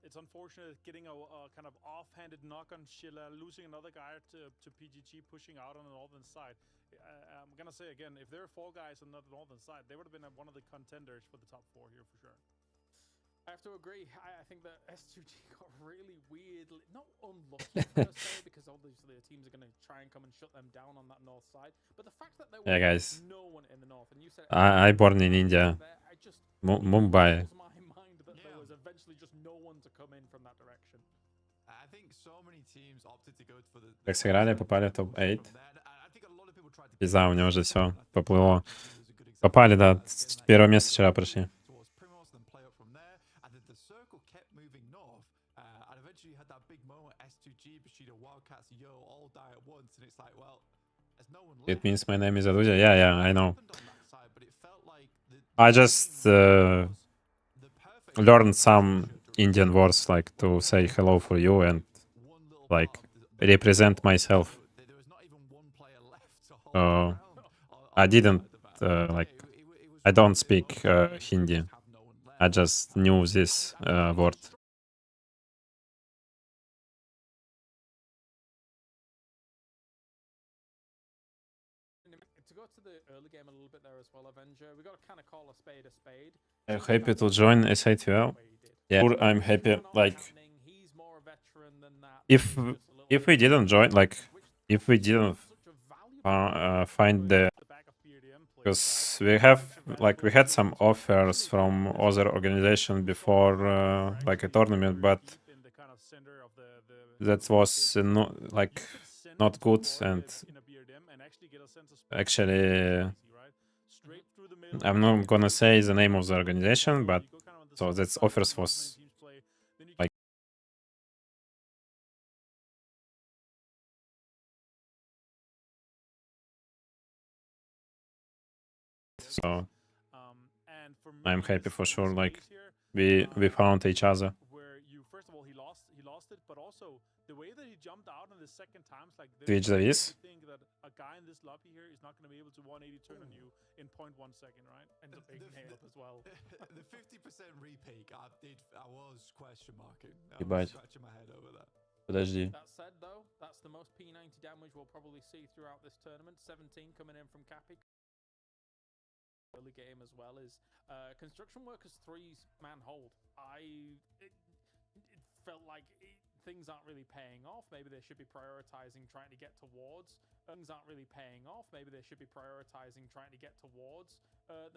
It's unfortunate getting a kind of offhanded knock on Shilla, losing another guy to PGG, pushing out on the northern side. I'm gonna say again, if there are 4 guys on the northern side, they would have been one of the contenders for the top 4 here for sure. I have to agree. I think that S2G got really weirdly, not unlucky per se, because obviously the teams are going to try and come and shut them down on that north side. But the fact that there was no one in the north, and you said I born in India, Mumbai. There was eventually just no one to come in from that direction. I think so many teams opted to go for the. Как сыграли, попали в топ-8. Пизда, у него уже все поплыло. Попали, да, с первого места вчера пришли. It means my name is ADOUZ1E. Yeah, I know. I just learned some Indian words like to say hello for you and like represent myself. I didn't like, I don't speak Hindi. I just knew this word. To go to the early game a little bit there as well, Avenger, we got to kind of call a spade a spade. I'm happy to join S8UL. Yeah, I'm happy. Like, if we didn't join, like, if we didn't find the, because we had some offers from other organization before like a tournament, but that was not good, and actually I'm not gonna say the name of the organization, but so that offers was like so I'm happy for sure, like we found each other. Where you, first of all, he lost it, but also the way that he jumped out on the second times like this, Twitch завис. you think that a guy in this lobby here is not going to be able to 180 turn on you in 0.1 second, right? Ends up being nailed as well. The 50% repeak, I was question marking. I was Ебать. scratching my head over that. Подожди. That said, though, that's the most P90 damage we'll probably see throughout this tournament. 17 coming in from Cappy. Early game as well is Construction Workers 3's man hold. It felt like things aren't really paying off. Maybe they should be prioritizing trying to get towards. Things aren't really paying off. Maybe they should be prioritizing trying to get towards.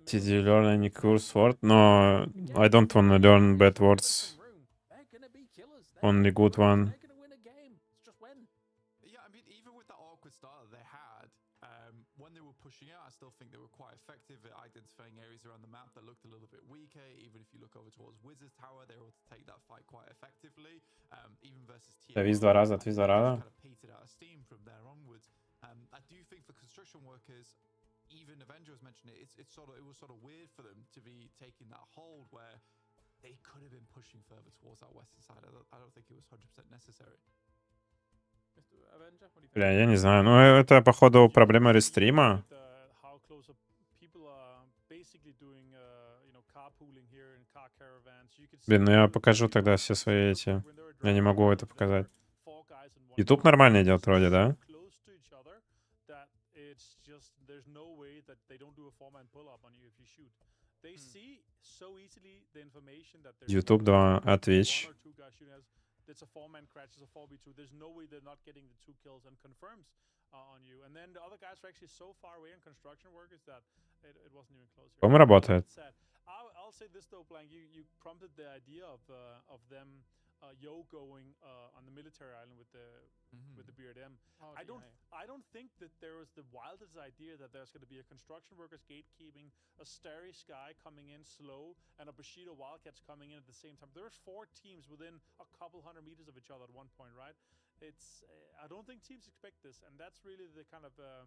Did you learn any course word? No, I don't want to learn bad words. Only good one. Yeah, I mean, even with that awkward start that they had, when they were pushing out, I still think they were quite effective at identifying areas around the map that looked a little bit weaker. Even if you look over towards Wizard's Tower, they were able to take that fight quite effectively. Even versus Завис два раза, отвис два раза. kind of petered out of steam from there onwards. I do think for construction workers, even Avenger has mentioned it, it was sort of weird for them to be taking that hold where they could have been pushing further towards that western side. I don't think it was 100% necessary. Бля, я не знаю. Ну, это, походу, проблема рестрима. Блин, ну я покажу тогда все свои эти... Я не могу это показать. YouTube нормально идет вроде, да? YouTube 2, а Twitch. It's a 4-man crash, it's a 4v2. There's no way they're not getting the 2 kills and confirms on you. And then the other guys are actually so far away in construction workers that it wasn't even close. По-моему, работает. I'll say this though, Blank. You prompted the idea of them going on the military island with the BRDM. I don't think that there was the wildest idea that there's going to be a construction workers gatekeeping, a Starry Sky coming in slow, and a Bushido Wildcats coming in at the same time. There's 4 teams within a couple hundred meters of each other at one point, right? It's I don't think teams expect this, and that's really the kind of the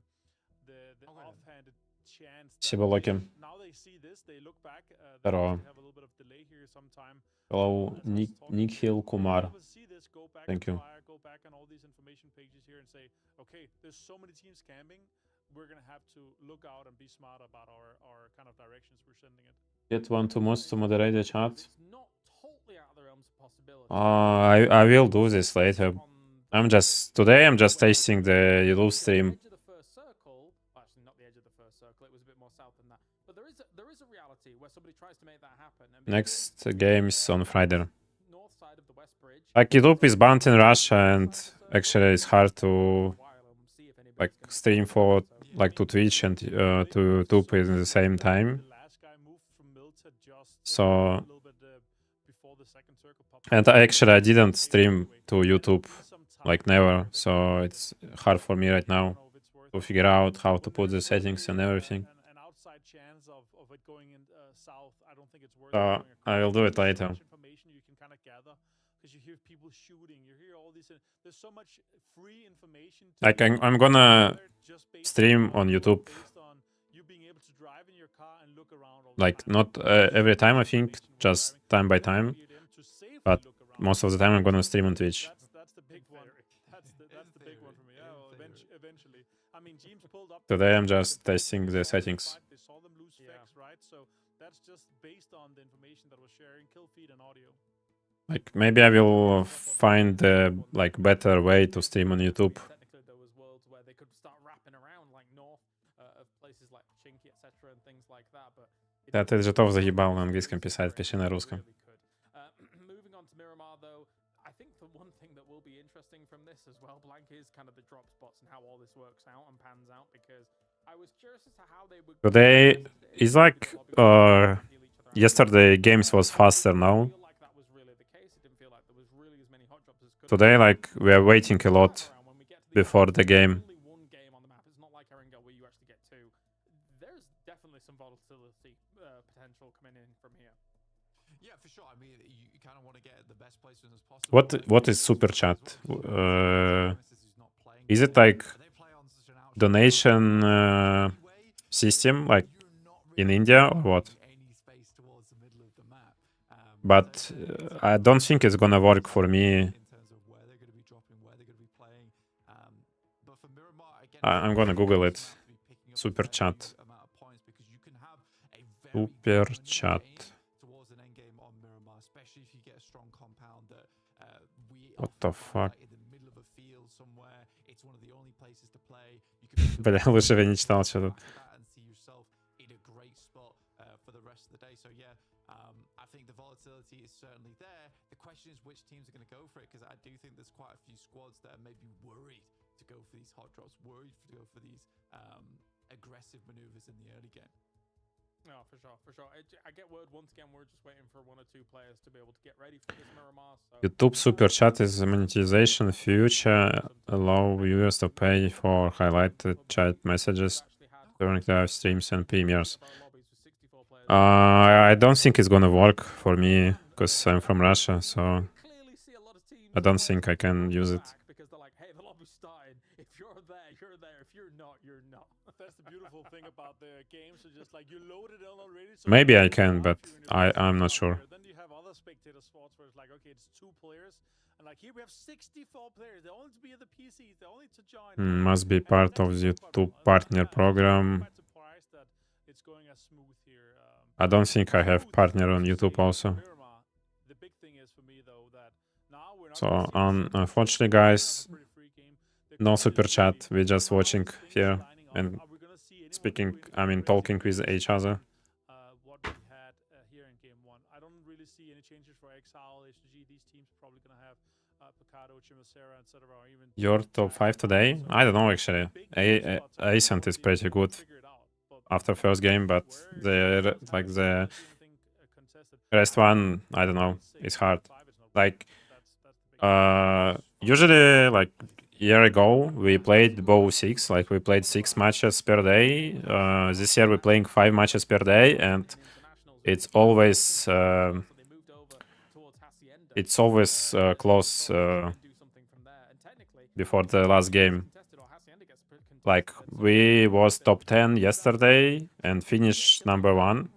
offhanded chance. Спасибо, Локи. Now they see this, they look back. Здорово. They have a little bit of delay here sometime. Hello, Nikhil Kumar. Thank you. Go back on all these information pages here and say, okay, there's so many teams camping. We're gonna have to look out and be smart about our kind of directions we're sending it. Get one to most to moderate the chat. It's not totally out of the realms of possibility. I will do this later. I'm just tasting the YouTube stream. Edge of the first circle, actually not the edge of the first circle, it was a bit more south than that. But there is a reality where somebody tries to make that happen. And Next game is on Friday. North side of the West Bridge. Like YouTube is banned in Russia, and actually it's hard to like stream for like to Twitch and to YouTube at the same time. So and I didn't stream to YouTube like never, so it's hard for me right now to figure out how to put the settings and everything. I will do it later. Like I'm gonna stream on YouTube, like not every time, I think, just time by time, but most of the time I'm gonna stream on Twitch. That's the big one. That's the big one for me. Yeah, well, eventually. I mean, James pulled up. Today I'm just testing the settings. They saw them lose specs, right? So that's just based on the information that was sharing, kill feed and audio. Like maybe I will find the like better way to stream on YouTube. Technically, there was worlds where they could start wrapping around like north of places like Chinky, etc. and things like that. But Да, ты же тоже заебал на английском писать, пиши на русском. Moving on to Miramar, though, I think the one thing that will be interesting from this as well, Blank, is kind of the drop spots and how all this works out and pans out, because I was curious as to how they would. Today is like yesterday games was faster now. Today like we are waiting a lot before the game. There's definitely some volatility potential coming in from here. Yeah, for sure. I mean, you kind of want to get the best placement as possible. What is Superchat? Is it like donation system like in India or what? But I don't think it's gonna work for me I'm gonna Google it. Superchat. Superchat. What the fuck? Бля, лучше бы я не читал что-то. I think the volatility is certainly there. The question is which teams are going to go for it, because I do think there's quite a few squads that are maybe worried to go for these hot drops, worried to go for these aggressive maneuvers in the early game. No, for sure, for sure. I get word once again, we're just waiting for one or two players to be able to get ready for this Miramar. So YouTube Superchat is the monetization future allow viewers to pay for highlighted chat messages during live streams and premieres. I don't think it's gonna work for me because I'm from Russia, so I don't think I can use it. Because they're like, hey, the lobby's starting. If you're there, you're there. If you're not, you're not. That's the beautiful thing about the games. So just like you load it in already. So Maybe I can, but I'm not sure. Then you have other spectator sports where it's like, okay, it's 2 players. And like here we have 64 players. They only to be at the PCs. They only to join. Must be part of the YouTube partner program. Quite surprised that it's going as smooth here. I don't think I have partner on YouTube also. The big thing is for me though that now we're not So gonna see unfortunately, guys, no super chat. We're just watching here and speaking. I mean, talking with each other. What we had here in game 1. I don't really see any changes for Exile, HG. These teams are probably gonna have Picado, Chimicera, etc. Or even Your top 5 today? I don't know actually. Ascent is pretty good after first game, but the rest one, I don't know. It's hard. Like usually, like year ago, we played bow 6. Like we played 6 matches per day. This year we're playing 5 matches per day, and it's always close before the last game. Like we was top 10 yesterday and finished number 1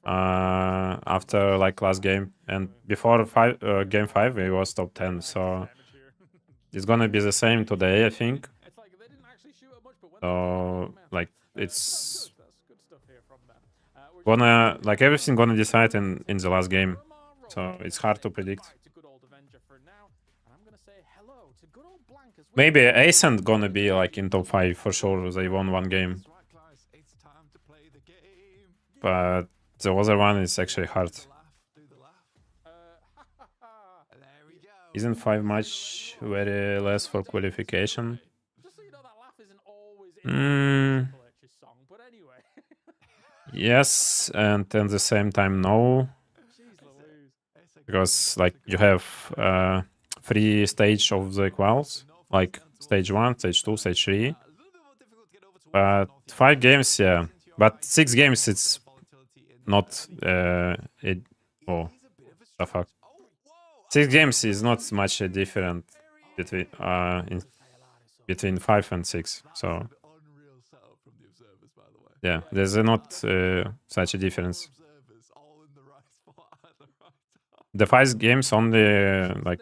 after like last game, and before game 5 we was top 10. So it's gonna be the same today, I think. So like it's gonna, like everything gonna decide in the last game. So it's hard to predict. Maybe Ascent gonna be like in top 5 for sure. They won 1 game. But the other one is actually hard. Isn't 5 match very less for qualification? Yes, and at the same time no. Because like you have 3 stage of the quals, like stage 1, stage 2, stage 3. But 5 games, yeah. But 6 games, it's not oh, the fuck. 6 games is not much different between 5 and 6. So yeah, there's not such a difference. The 5 games only, like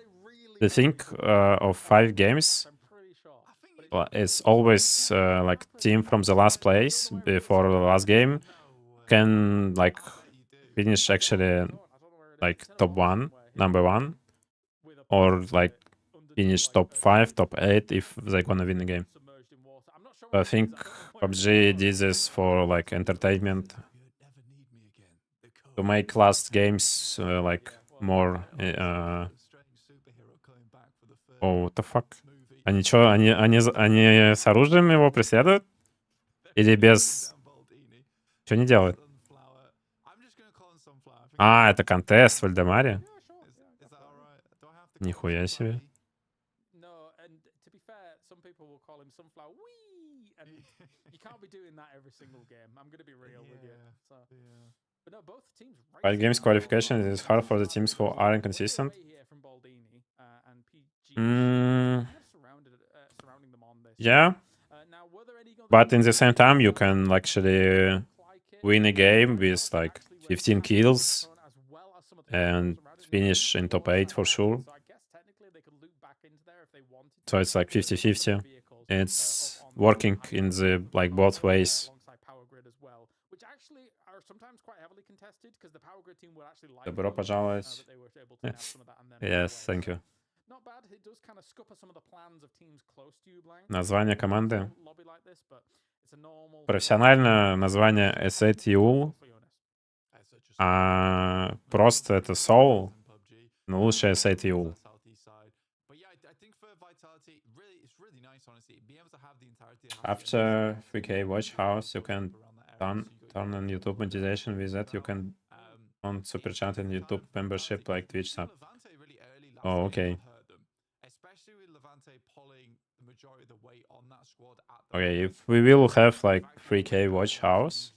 the thing of 5 games is always like team from the last place before the last game can like finish actually like top 1, number 1, or like finish top 5, top 8 if they're gonna win the game. I think PUBG did this for like entertainment, to make last games like more. Oh, what the fuck? Они что, они с оружием его преследуют? Или без? Что они делают? А, это контест в Вальдемаре? Нихуя себе. Five games qualification is hard for the teams who are inconsistent. Yeah, but in the same time you can actually win a game with like 15 kills and finish in top 8 for sure. So it's like 50-50. It's working in the like both ways. Alongside Power Grid as well, which actually are sometimes quite heavily contested because the Power Grid team would actually like Добро пожаловать. but they were able to nab some of that and then move Yes, away. thank So, you. not bad. It does kind of scupper some of the plans of teams close to you, Blank. Название команды. Lobby like this, but it's a normal Профессионально название S8UL, а просто это Soul, но лучше S8UL. After 3K watch house, you can turn on YouTube monetization. With that, you can on Superchat and YouTube membership like Twitch sub. Oh, okay. Okay, if we will have like 3K watch hours,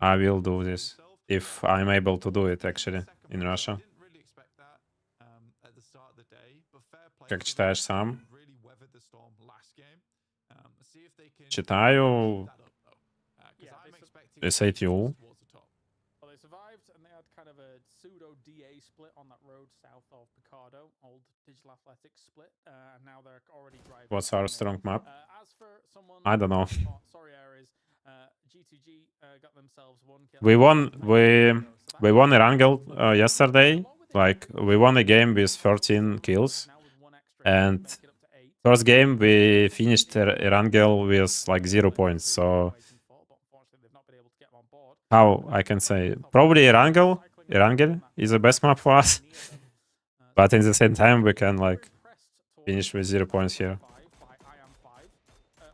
I will do this. If I'm able to do it actually in Russia. Как читаешь сам? Читаю S8UL. Well, they survived and they had kind of a pseudo DA split on that road south of Picardo, old Digital Athletics split, and now they're already driving. What's our strong map? As for someone, I don't know. Sorry, Aries. G2G got themselves one kill. We won a Wrangle yesterday. Like we won a game with 13 kills, and first game we finished a Wrangle with like 0 points. So how I can say probably Wrangle is the best map for us, but in the same time we can like finish with 0 points here.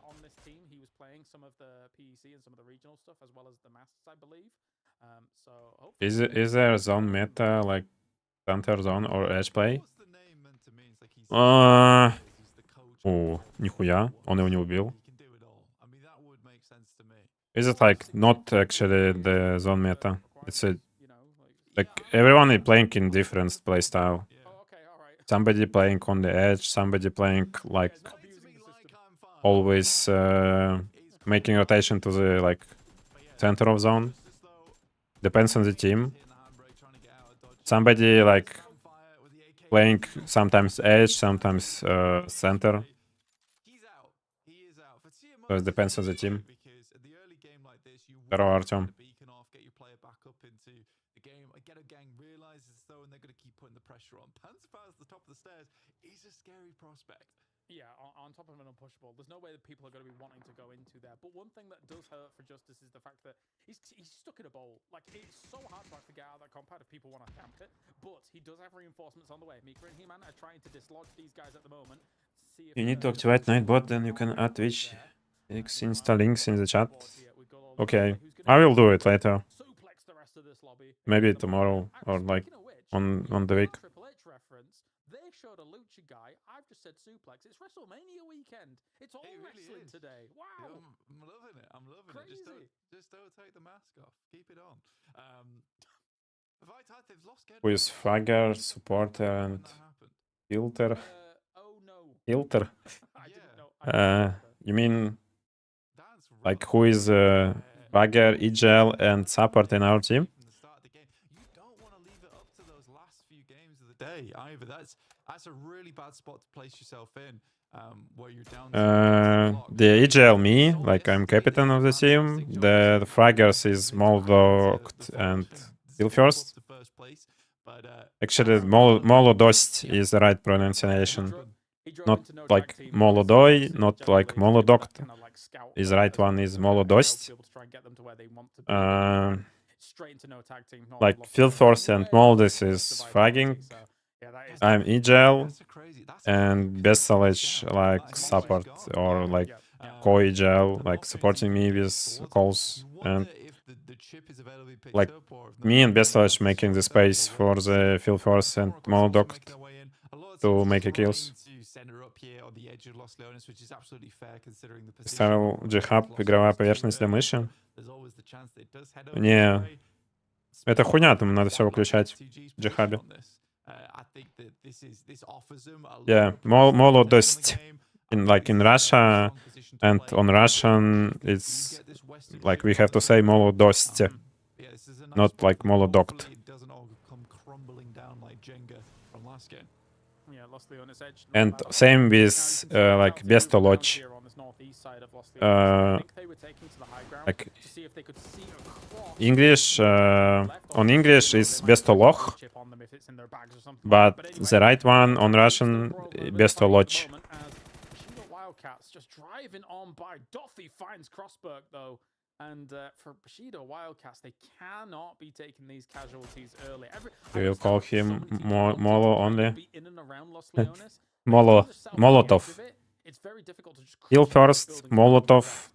On this team, he was playing some of the PEC and some of the regional stuff as well as the Masters, I believe. So Is there zone meta like center zone or edge play? О, нихуя, он его не убил. Is it like not actually the zone meta? It's a like everyone is playing in different play style. Somebody playing on the edge, somebody playing like always making rotation to the like center of zone. Depends on the team. Somebody like playing sometimes edge, sometimes center. So it depends on the team. Здорово, Артем. Yeah, on top of an unpushable, there's no way that people are going to be wanting to go into there. But one thing that does hurt for Justice is the fact that he's stuck in a bowl. Like, it's so hard for us to get out of that compound if people want to camp it. But he does have reinforcements on the way. Mika and He-Man are trying to dislodge these guys at the moment. See if You need to activate Nightbot, then you can add Twitch. Insta links in the chat. Okay, I will do it later. Maybe tomorrow or like on the week. They showed a lucha guy. I've just said suplex. It's WrestleMania weekend. It's all wrestling today. Wow. I'm loving it. I'm loving Crazy. it. Just don't take the mask off. Keep it on. They've lost Who is Fagger, supporter, and filter? Oh no. Filter? I didn't know. You mean like who is Fagger, EGL, and support in our team? You don't want to leave it up to those last few games of the day either. That's a really bad spot to place yourself in. Where you're down the EGL me, like I'm captain of the team. The Fraggers is Moldoct and still first. Actually, Molodost is the right pronunciation. Not like Molodoi, not like Molodoct. Is the right one is Molodost. Like Field Force and Moldis is fragging. I'm EGL and Bessalage like support or like co-EGL, like supporting me with calls, and like me and Bessalage making the space for the Field Force and Molodoc to make a kills. Ставил G-Hub, игровая поверхность для мыши. Не, это хуйня, там надо все выключать в G-Hub. Yeah, Molodость in like in Russia and on Russian it's like we have to say Molodость, not like Molodoct. Yeah, Los Leones edge. not And bad. same Now you with can see the like South Besto Coast Lodge. here on this northeast side of Los Leones. I think they were taking to the high ground Like to see if they could see across English, left or on to English see is if they might Besto have a Loch, chip on them if it's in their bags or something but like that. But the anyway, right one on still Russian, throw a little bit of Besto fight at the Lodge. moment as Bushido Wildcats just driving on by. Duffy finds Crossberg though. And for Bushido Wildcats, they cannot be taking these casualties early. We will call him Molo only. Molo, Molotov. It's very difficult to just Kill crush first, buildings Molotov,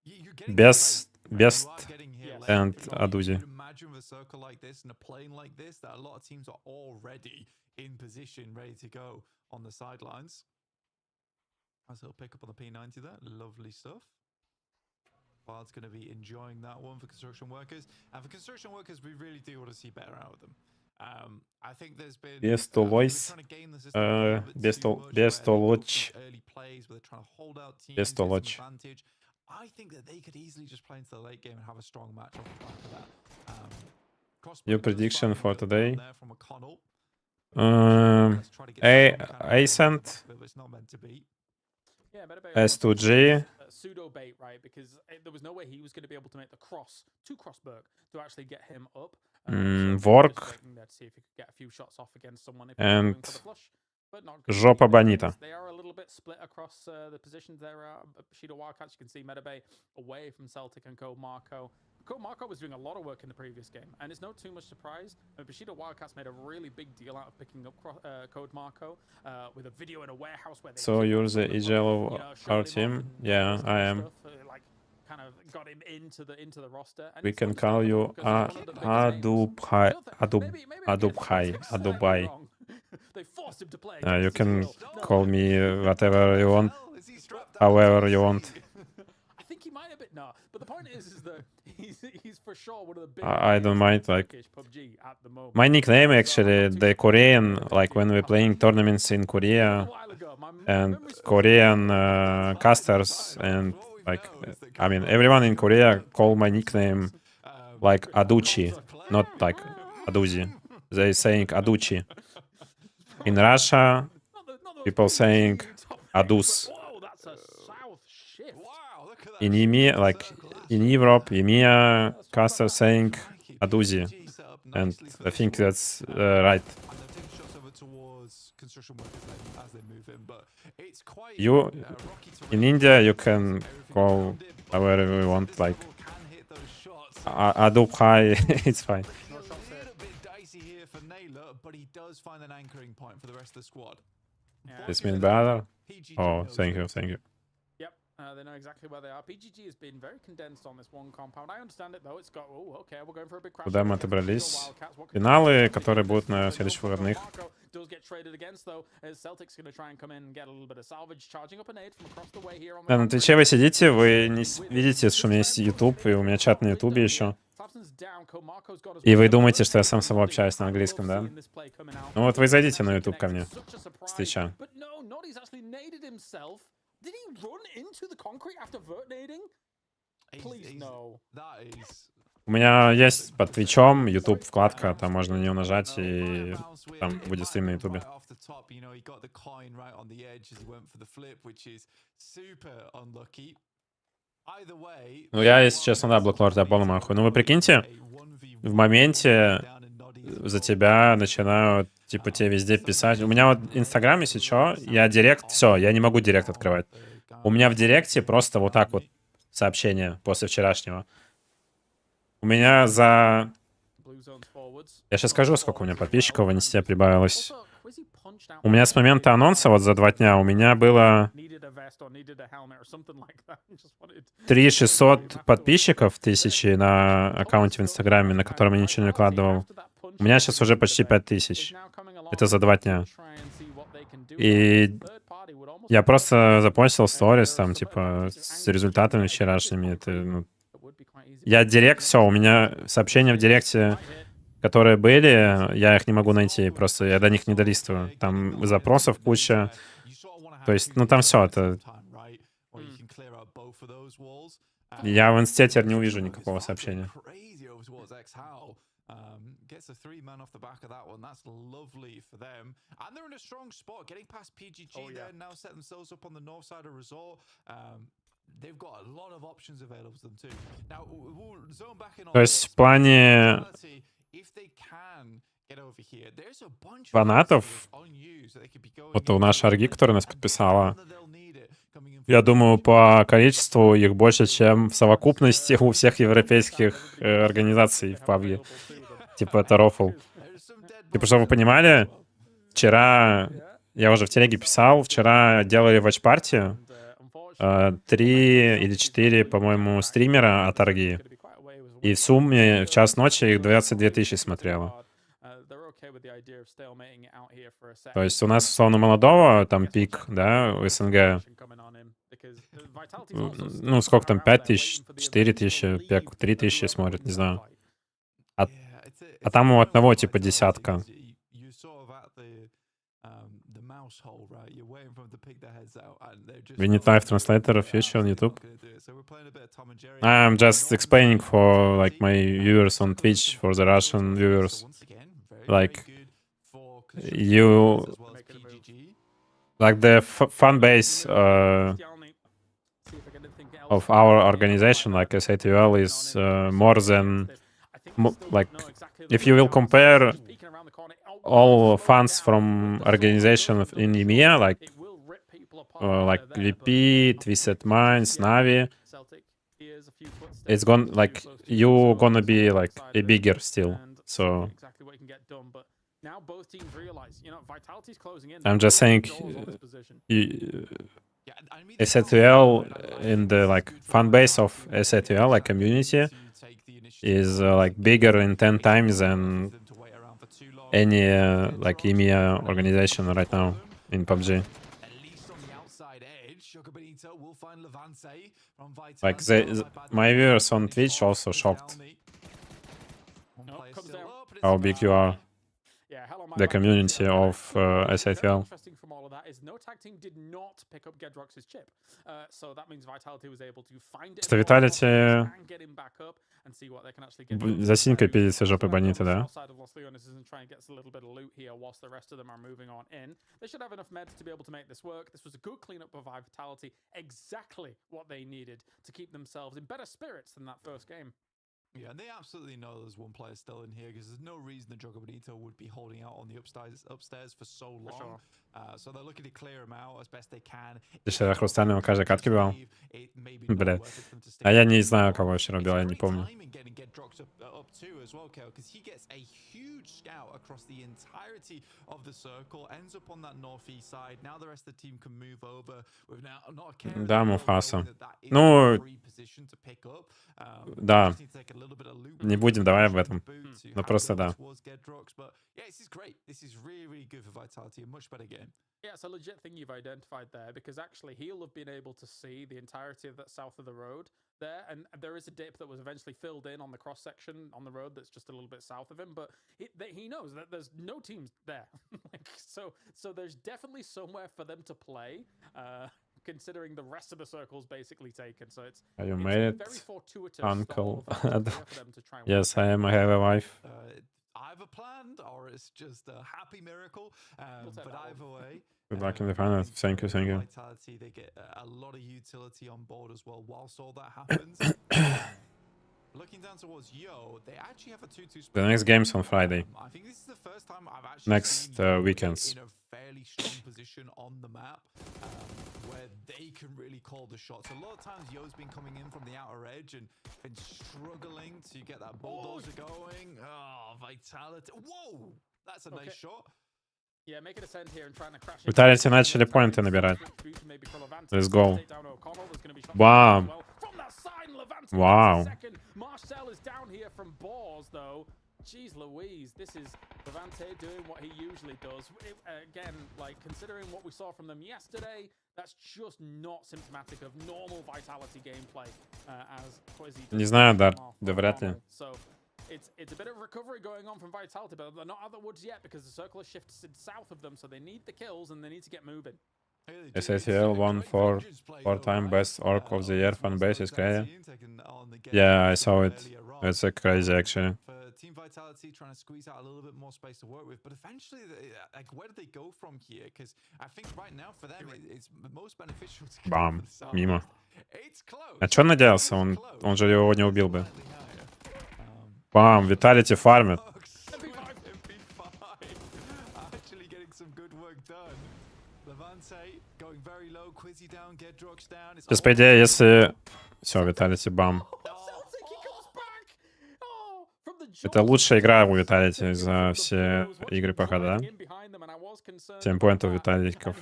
You're getting Best, right. Best, You are getting here Yes. late. and You ADOUZ1E. could imagine with a circle like this and a plane like this that a lot of teams are already in position, ready to go on the sidelines. Nice little pick up on the P90 there. Lovely stuff. Bard's going to be enjoying that one for construction workers. And for construction workers, we really do want to see better out of them. I think there's been Besto Lois, Besto Lodge, early plays where they're trying to hold out teams, Besto get some Lodge. advantage. I think that they could easily just play into the late game and have a strong match off the back of that. Your Crossbow does prediction find for the today? down there from McConnell. Let's try to get some kind of Ascent, but it's not meant to be. Yeah, S2G, pseudo bait, right? Because there was no way he was going to be able to make the cross to Crossberg to actually get him up. Vork, just waiting there to see if he could get a few shots off against someone if and going for the flush, but not good Жопа enough. Bonita. They are a little bit split across the positions there. Bushido Wildcats, you can see Metabay away from Celtic and Code Marco. Code Marco was doing a lot of work in the previous game, and it's not too much surprise. Bushido Wildcats made a really big deal out of picking up Code Marco with a video in a warehouse where they So you're the EGL of our team? Yeah, I am. stuff, like kind of got him into the roster. And We it's can not just call him, you because he's one of the biggest names. Adubai. Adubai. They forced him to play. You against can Israel. call me whatever you want, Hell, is he strapped down? however you want. I think he might have been. No, but the point is that he's for sure one of the big. I don't mind, like, PUBG at the moment. my nickname actually, the Korean, like when we're playing tournaments in Korea, and Korean casters, and like, I mean, everyone in Korea call my nickname like ADOUZ1E, not like ADOUZ1E. They saying ADOUZ1E. In Russia, people saying ADOUZ. Whoa, that's a south shift. Wow, look at that. In EMEA, like in Europe, EMEA caster saying ADOUZ1E, and I think that's right. And they're taking shots over towards construction workers then as they move in, but it's quite You rocky terrain. in India, you can Everything call around it, but however you want, this like level can hit those shots. Adubai. It's fine. It's a little bit dicey here for Naylor, but he does find an anchoring point for the rest of the squad. This mean better. PGG Oh, knows thank it. you, thank you. Yep, they know exactly where they are. PGG has been very condensed on this one compound. I understand it though. It's got. Oh, okay, we're going for a big crash. Куда мы отобрались? Финалы, которые будут на следующих выходных. Да, на Твиче вы сидите, вы не видите, что у меня есть YouTube, и у меня чат на YouTube еще. И вы думаете, что я сам с собой общаюсь на английском, да? Ну вот вы зайдите на YouTube ко мне с Твича. Did he run into the concrete after vertinating? Please, no. That is У меня есть под Твичом YouTube вкладка, там можно на нее нажать, и там будет стрим на YouTube. Ну я, если честно, да, Блэклорд, я полный махуй. Ну вы прикиньте, в моменте за тебя начинают, типа, тебе везде писать. У меня вот в Инстаграме, если что, я директ, все, я не могу директ открывать. У меня в директе просто вот так вот сообщение после вчерашнего. У меня за... Я сейчас скажу, сколько у меня подписчиков в Инсте прибавилось. У меня с момента анонса, вот за 2 дня, у меня было 3600 подписчиков, 1000 на аккаунте в Инстаграме, на котором я ничего не выкладывал. У меня сейчас уже почти 5000. Это за 2 дня. И я просто запостил сторис, там, типа, с результатами вчерашними. Это, ну... Я директ, все, у меня сообщения в директе, которые были, я их не могу найти, просто я до них не долистываю. Там запросов куча. То есть, ну там все, это... Я в инсте теперь не увижу никакого сообщения. Gets a 3-man off the back of that one. That's lovely for them. And they're in a strong spot, getting past PGG there, now set themselves up on the north side of Resort. They've got a lot of options available to them too. Now, we'll zone back in on То есть в плане if they can get over here, there's a bunch of фанатов, unused that they could be going вот у нашей Арги, которая нас into. подписала, я думаю, по количеству их больше, чем в совокупности у всех европейских организаций в PUBG. Типа это рофл. Типа, чтобы вы понимали, вчера, я уже в телеге писал, вчера делали watch-парти, 3 или 4, по-моему, стримера от Арги. И в сумме в час ночи их 22 тысячи смотрело. То есть у нас, условно, молодого, там пик, да, в СНГ, ну, сколько там, 5 тысяч, 4 тысячи, 3 тысячи смотрят, не знаю. А там у одного, типа, десятка. We need live translator future on YouTube. I'm just explaining for like my viewers on Twitch, for the Russian viewers. Like you, like the fan base of our organization, like S8UL, is more than like if you will compare all fans from organization in EMEA, like VP, Twisted Minds, Navi, it's gonna like you gonna be like a bigger still. So I'm just saying, S8UL in the like fan base of S8UL, like community, is like bigger in 10 times than any like EMEA organization right now in PUBG. Like my viewers on Twitch also shocked how big you are. The community of S8UL. Interesting from all of that is no tag team did not pick up Gedrox's chip. So that means Vitality was able to find it and get him back up and see what they can actually get. За синькой пиздится жопы Бониты, да? Try and get a little bit of loot here whilst the rest of them are moving on in. They should have enough meds to be able to make this work. This was a good cleanup by Vitality, exactly what they needed to keep themselves in better spirits than that first game. Yeah, and they absolutely know there's one player still in here because there's no reason the Jogo Bonito would be holding out on the upstairs for so long. Sure. So they're looking to clear him out as best they can. Ты что, Хрустального каждой катки бивал? Блядь. А я не знаю, кого еще рубил, я не помню. Да, Муфаса. Ну, да. Не будем, давай об этом. Ну, просто да. Yeah, it's a legit thing you've identified there because actually he'll have been able to see the entirety of that south of the road there, and there is a dip that was eventually filled in on the cross section on the road that's just a little bit south of him, but he knows that there's no teams there. so there's definitely somewhere for them to play. Considering the rest of the circle's basically taken, so it's you made it, very fortuitous. Uncle. For them to try and Yes, I am. I have a wife. Either planned or it's just a happy miracle. But either way. Good luck in the finals. Thank you, thank you. Vitality, they get a lot of utility on board as well whilst all that happens. Looking down towards Yo, they actually have a 2-2 split. The next game's on Friday. I think this is the first time I've actually next weekends. in a fairly strong position on the map where they can really call the shots. A lot of times Yo's been coming in from the outer edge and been struggling to get that bulldozer going. Oh, Vitality. Whoa! That's a nice shot. Yeah, make it ascend here and trying to crash. Vitality начали поинты набирать. Let's go. Wow. Wow. Marcel is down here from Boars though. Jeez Louise, this is Levante doing what he usually does. Again, like considering what we saw from them yesterday, that's just not symptomatic of normal Vitality gameplay. As Не знаю, да вряд ли. So it's a bit of recovery going on from Vitality, but they're not out of the woods yet because the circle has shifted south of them, so they need the kills and they need to get moving. S8UL won four-time best orc of the year fan base is crazy. Yeah, I saw it. It's crazy actually. Team Vitality trying to squeeze out a little bit more space to work with, but eventually, like, where do they go from here? Because I think right now for them, it's most beneficial to go Бам. for the South. Мимо. It's close. А чё он надеялся? Он же его не убил бы. Бам. Виталити фармит. Actually getting some good work done. Levante going very low. Quizzy down. Gedrock's down. Сейчас, по идее, если... Все, Виталити, бам. Это лучшая игра у Виталити за все игры пока, да? 7 поинтов Виталиков.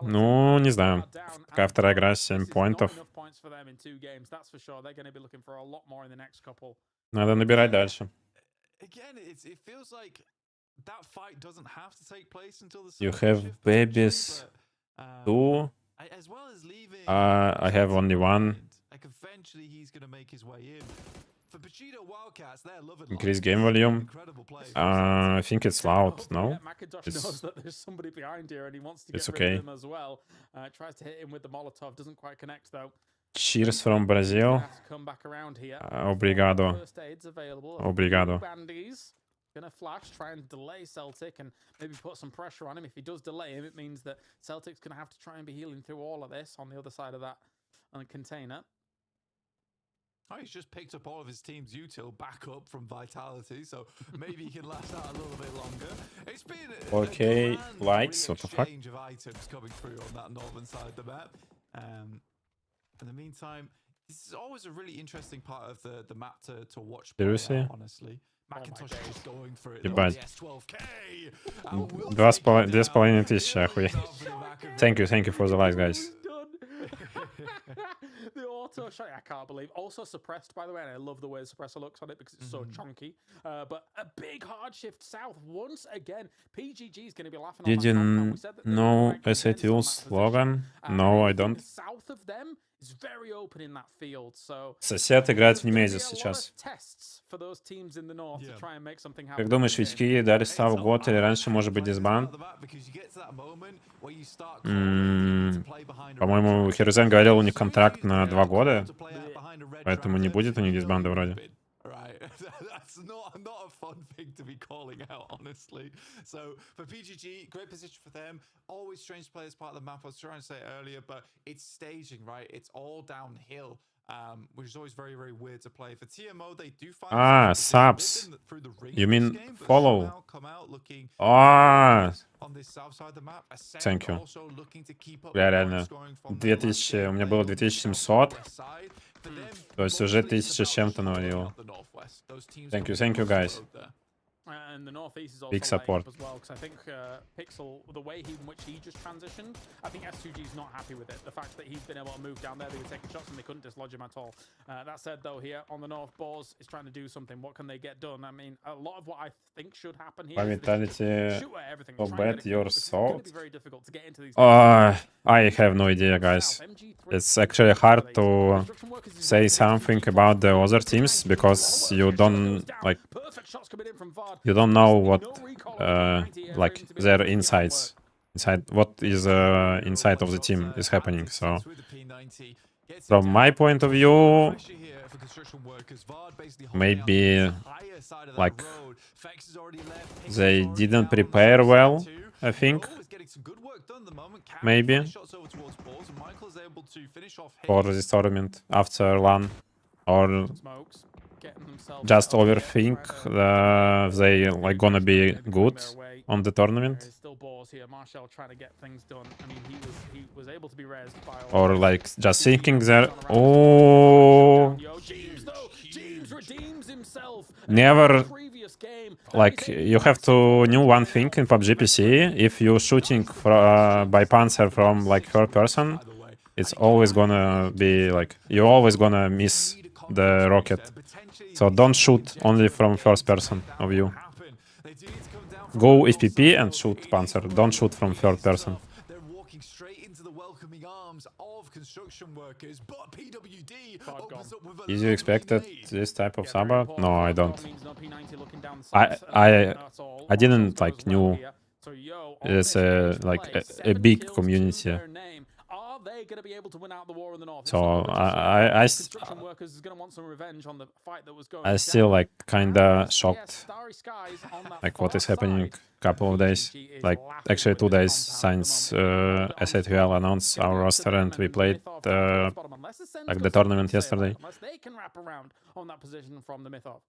Ну, не знаю. Какая вторая игра, 7 поинтов. Надо набирать дальше. You have babies too? I have only one. Increase game volume. I think it's loud, no? It's okay. Cheers from Brazil. Obrigado. Obrigado. Gonna flash, try and delay Celtic and maybe put some pressure on him. If he does delay him, it means that Celtic's gonna have to try and be healing through all of this on the other side of that container. Oh, he's just picked up all of his team's util back up from Vitality, so maybe he can last out a little bit longer. It's been Okay, likes, what the fuck? Of items coming through on that northern side of the map. In the meantime, this is always a really interesting part of the map to watch. Seriously? Honestly. Macintosh is just going for it. Ебать. S12K. 2500, охуеть. Thank you for the likes, guys. The auto shot, I can't believe. Also suppressed, by the way, and I love the way the suppressor looks on it because it's so chunky. But a big hard shift south once again. PGG is going to be laughing. Did you know S8UL slogan? No, I don't. South of them is very open in that field. So Сосед играет в Немезис сейчас. Как думаешь, Витьки дали ставу год или раньше может быть дисбан? По-моему, Херузен говорил, у них контракт на 2 года, поэтому не будет у них дисбанда вроде. That's not a fun thing to be calling out, honestly. So for PGG, great position for them. Always strange to play as part of the map. I was trying to say it earlier, but it's staging, right? It's all downhill, which is always very, very weird to play. For TMO, they do find subs. You mean follow? On this south side of the map. Thank you. Я реально. 2000, у меня было 2700. То есть уже 1000 с чем-то навалило. Thank you, guys. And the northeast is also Big support as well, because I think Pixel, the way in which he just transitioned, I think S2G is not happy with it. The fact that he's been able to move down there, they were taking shots and they couldn't dislodge him at all. That said, though, here on the north, Boars is trying to do something. What can they get done? I mean, a lot of what I think should happen here is shoot at everything. So bad you're so. I have no idea, guys. It's actually hard to say something about the other teams because you don't like. You don't know what, like, their insides, inside what is inside of the team is happening. So, from my point of view, maybe, like, they didn't prepare well. I think, maybe, for this tournament after LAN, or just overthink they like gonna be good on the tournament, or like just thinking they're never, like, you have to know one thing in PUBG PC. If you're shooting by Panzer from like third person, it's always gonna be like you're always gonna miss the rocket. So don't shoot only from first person of you. Go FPP and shoot Panzer. Don't shoot from third person. Did you expected this type of summer? No, I don't. I didn't like knew it's a like a big community. they going to be able to win out the war in the north? If So someone would just say, construction workers is going to want some revenge on the fight that was going I still down. like kinda Yes, shocked Starry Skies on that like what far is happening side. couple of days. PGG is Like laughing actually with 2 this days compound at the since moment. S8UL announced Gonna our be up to roster them and we and played Mythov down to the bottom, unless the Sens like got the something tournament to say about yesterday. it, unless they can wrap around on that position from the Mythov.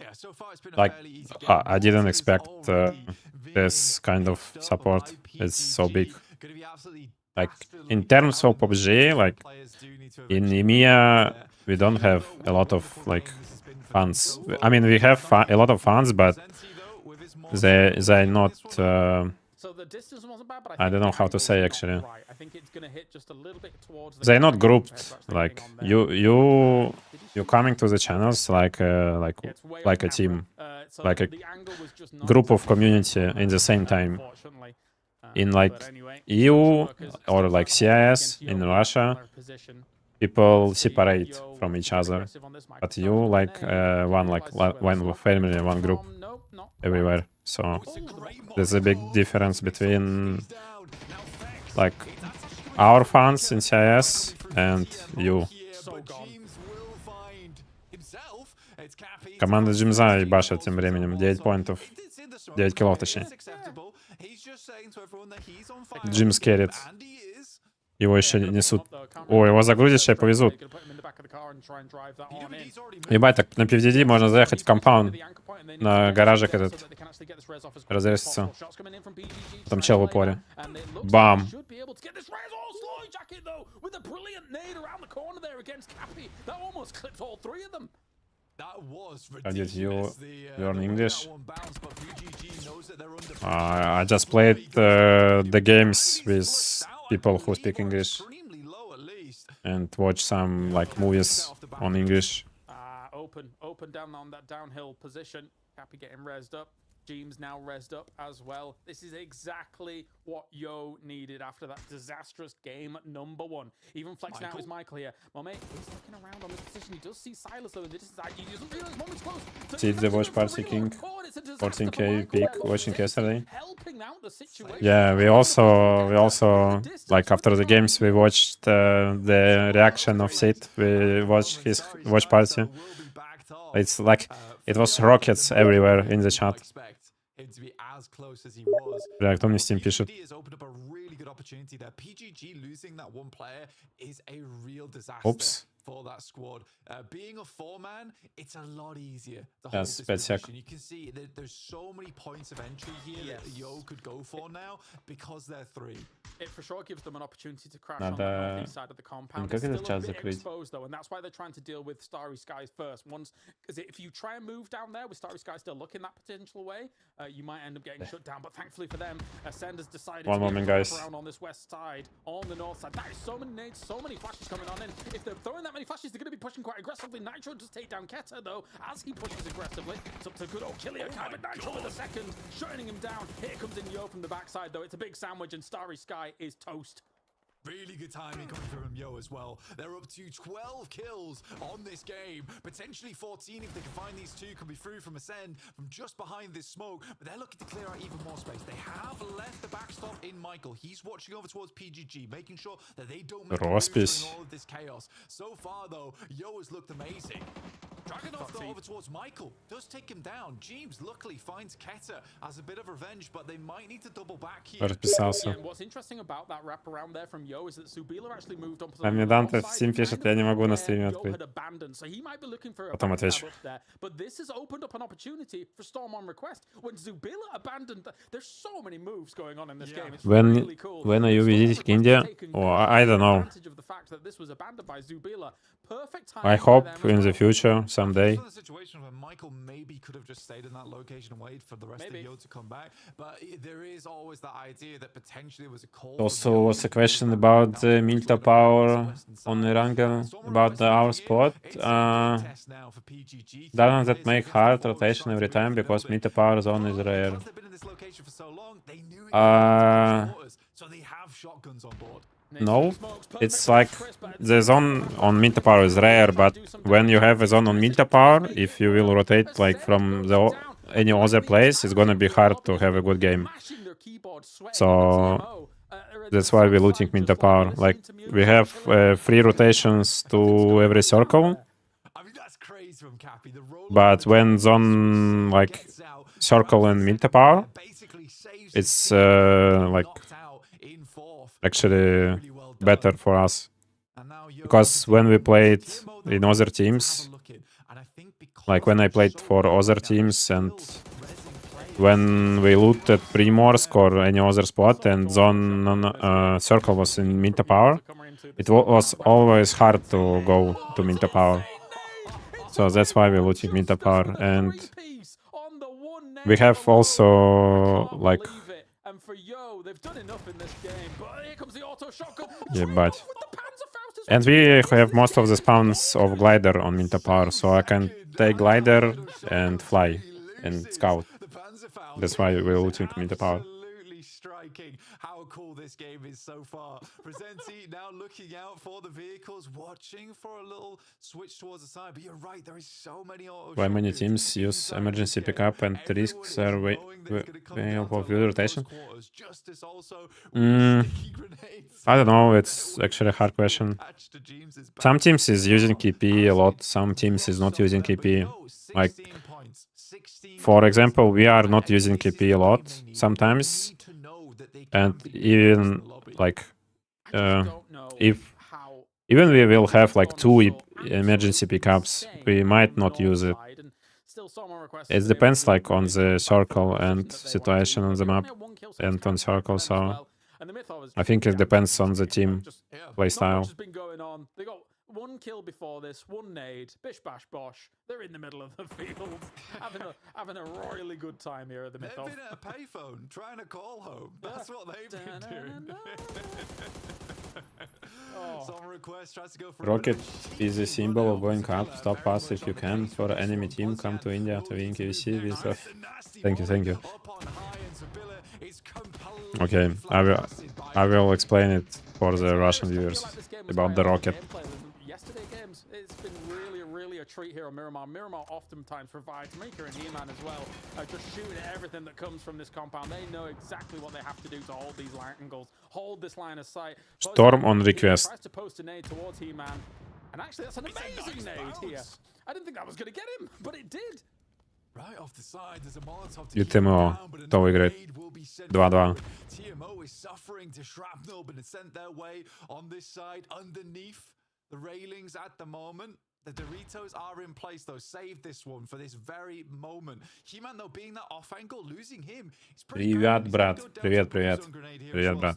Yeah, so far it's been a Like fairly easy game. I didn't Mortis expect already this being kind of picked up support by is so big. PGG. Gonna be absolutely Like dastardly in terms of how PUBG, much like players do need to in eventually EMEA, there. we don't Even have though a what lot a of wonderful like game this has been for them fans. so I mean, we have a lot of fans, but Zensi, though, with his more they're skill not. in this one, So the distance wasn't bad, but I think don't the know how to angle's say not actually. right. I think it's gonna hit just a little bit towards the They're not camera grouped. compared to what's Like going on there. you coming to the channels like Yeah, it's way like a off camera. team, So like a the angle was just not group of exactly community right, in the same time. unfortunately. In But like anyway, EU construction workers or still like trying to hold CIS against in Yo Russia, in their position. people Let's see, separate Yo from wants each to get other. aggressive on this But microphone you from like name. one like Realizes where one the smoke family, comes one group from. Nope, not everywhere. right. So It's a great there's a big Molotov. difference It's between he's down. Now Vex, like it's actually our coming fans through in Peter. CIS Coming through and PTM you. here, So but gone. James will find himself. It's Cappy. Команда It's Джимза James ебашит also тем to временем. 9 Molotov. поинтов. It's in the smoke, 9 киллов, it's точнее. acceptable. He's just saying to everyone that he's on fire. Джимс керрит. And he is. Его еще несут. О, его загрузят, сейчас повезут. Ебать, так на PVD можно заехать в компаунд. На гаражик этот. Разрезаться. Там чел в упоре. Бам. That was Did you ridiculous. learn way English? that one bounced, but PGG knows that they're under I just played the games with people who speak English extremely low at least. and watch some like movies on English. Open down on that downhill position. Happy getting rezzed up. James now rezzed up as well. This is exactly what Yo needed after that disastrous game number 1. Even flexing out his Michael here. Well, mate, he's looking around on this position. He does see Silas though. This is he doesn't realize moment's close. See the watch party king. 14k peak watching yesterday. Yeah, we also like after the games we watched the reaction of Sid. We watched his watch party. It's like it was rockets everywhere in the chat. Him to be as close as he was. Бля, кто мне Steam пишет? PGG has opened up a really good opportunity there. PGG losing that one player is a real disaster. Oops. For that squad. Being a 4-man, it's a lot easier to hold Yes, this 5 sec. position. You can see that there's so many points of entry here that Yo could go for now because they're 3. It for sure gives them an opportunity to crash Надо- on the northeast side of the compound. Как It's этот still чат a bit закрыть? exposed though, and that's why they're trying to deal with Starry Skies first. Because if you try and move down there with Starry Skies still looking that potential way, you might end up getting shut down. But thankfully for them, Sens has decided One to be moment, able to guys. wrap around on this west side, on the north side. That is so many nades, so many flashes coming on in. If they're throwing that many flashes, they're going to be pushing quite aggressively. Nitro does take down Keta though, as he pushes aggressively. It's up to good old Killia but Nitro with a second, shutting him down. Here comes in Yo from the backside though. It's a big sandwich and Starry Sky is toast. Really good timing coming from Yo as well. They're up to 12 kills on this game. Potentially 14 if they can find these two. Could be through from Ascend from just behind this smoke. But they're looking to clear out even more space. They have left the backstop in Michael. He's watching over towards PGG, making sure that they don't make a move during all of this chaos. So far though, Yo has looked amazing. Dragunov though over towards Michael. Does take him down. James luckily finds Keta as a bit of revenge, but they might need to double back here. Расписался. And what's interesting about that wrap around there from Yo is that S8UL actually moved on to А мне Данте в Steam пишет, я не могу на стриме открыть. So he might be looking for a Потом отвечу. there. But this has opened up an opportunity for Storm on request. When S8UL abandoned, there's so many moves going on in this game. It's really cool. When are you visiting India? Oh, I don't know. Advantage of the fact that this was abandoned by S8UL. Perfect time I hope in the future someday. A situation where Michael maybe could have just stayed in that location and waited for the rest of Yo to come back, but there is always that idea that potentially was a call. Also was a question about the Milta power on Erangel, about our spot. Doesn't that make hard rotation every time because Milta power zone is rare? So they have shotguns on board. No, it's like the zone on Milta power is rare, but when you have a zone on Milta power, if you will rotate like from any other place, it's gonna be hard to have a good game. So That's why we're looting mid power. Like, we have 3 rotations to every circle, I mean, that's crazy from Cappy. The roll but when zone, like, circle and mid power, it's, like, actually better for us. Because when we played in other teams, like when I played for other teams and when we looted Primorsk or any other spot and zone circle was in mid power, it was always hard to go to mid power. So that's why we're looting mid power. And we have also like... Yeah, but... And we have most of the spawns of glider on mid power, so I can take glider and fly and scout. That's why we're looting mid power. Absolutely striking how cool this game is so far. Presenti now looking out for the vehicles, watching for a little switch towards the side. But you're right, there is so many auto. Why many teams use emergency pickup and risks their way of rotation? I don't know, it's actually a hard question. Some teams is using KP a lot, some teams is not using KP. Like, for example, we are not using KP a lot sometimes, and even like if even we will have like 2 emergency pickups, we might not use it. It depends like on the circle and situation on the map and on circle, so I think it depends on the team playstyle. 1 kill before this, 1 nade, bish bash bosh. They're in the middle of the field, having a royally good time here at the Mythos. They've been at a payphone trying to call home. That's what they've been doing. Some request tries to go for Rocket is a symbol of going up. Stop us if you can. For enemy team, come to India to win KVC with Thank you. Okay, I will explain it for the Russian viewers about the rocket. Yesterday games, it's been really a treat here on Miramar. Miramar oftentimes provides Mika and He-Man as well, just shooting at everything that comes from this compound. They know exactly what they have to do to hold these angles, hold this line of sight. Storm on request. Tries to post a nade towards He-Man, and actually that's an amazing nade here. I didn't think that was going to get him, but it did. Right off the side, there's a Molotov И ТМО то выиграет 2-2. TMO is suffering to shrapnel, but it's sent their way on this side underneath the railings at the moment. The Doritos are in place though. Save this one for this very moment. He-Man though being that off angle, losing him. Привет, брат. Привет. Привет, брат.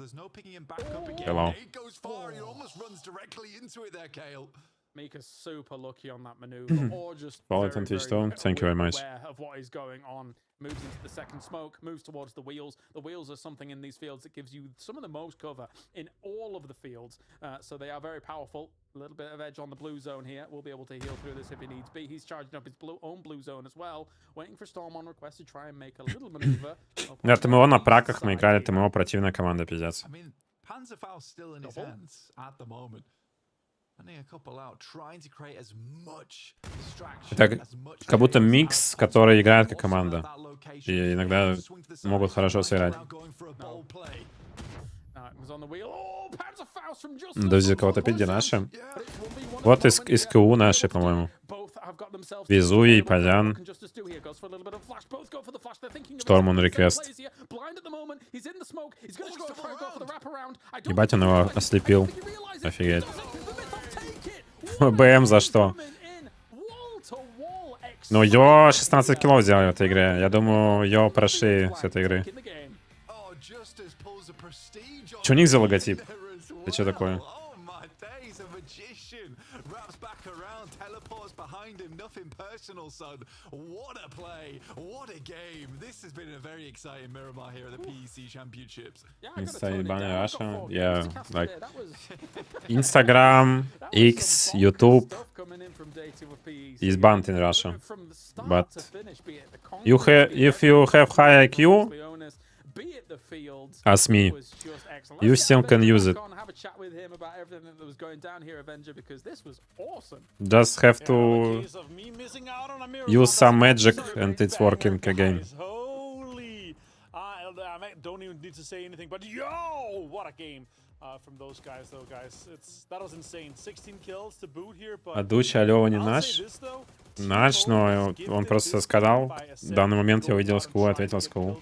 Hello. It goes far. He almost runs directly into it there, Kale. Mika's super lucky on that maneuver, or just Follow it on Twitch though. Thank you very much. Aware of what is going on. Moves into the second smoke, moves towards the wheels. The wheels are something in these fields that gives you some of the most cover in all of the fields. So they are very powerful. A little bit of edge on the blue zone here. We'll be able to heal through this if he needs be. He's charging up his own blue zone as well. Waiting for Storm on request to try and make a little maneuver. На ТМО на праках мы играли, ТМО противная команда, пиздец. I mean, Panzerfaust still in his hands at the moment. Это как будто микс, который играет как команда. И иногда могут хорошо сыграть. Друзья, кого-то пиди наши. Вот из КУ наши, по-моему. Везуи, Падян. Шторм он реквест. Ебать, он его ослепил. Офигеть. БМ за что? Ну, Йо 16 киллов сделал в этой игре. Я думаю, Йо прошли с этой игры. Че у них за логотип? Это что такое? Behind him, nothing personal, son. What a play, what a game. This has been a very exciting Miramar here at the PEC Championships. Russia, yeah, like Instagram, X, YouTube is banned in Russia. But if you have high IQ, as me, you still can use it. Just have to use some magic and it's working again. I don't even need to say anything, but yo, what a game from those guys, though, guys. That was insane. 16 kills to boot here, but Адучи Алёва не I'll наш. say this, though. Наш, но он просто сказал. В данный момент я увидел СКУ, ответил СКУ.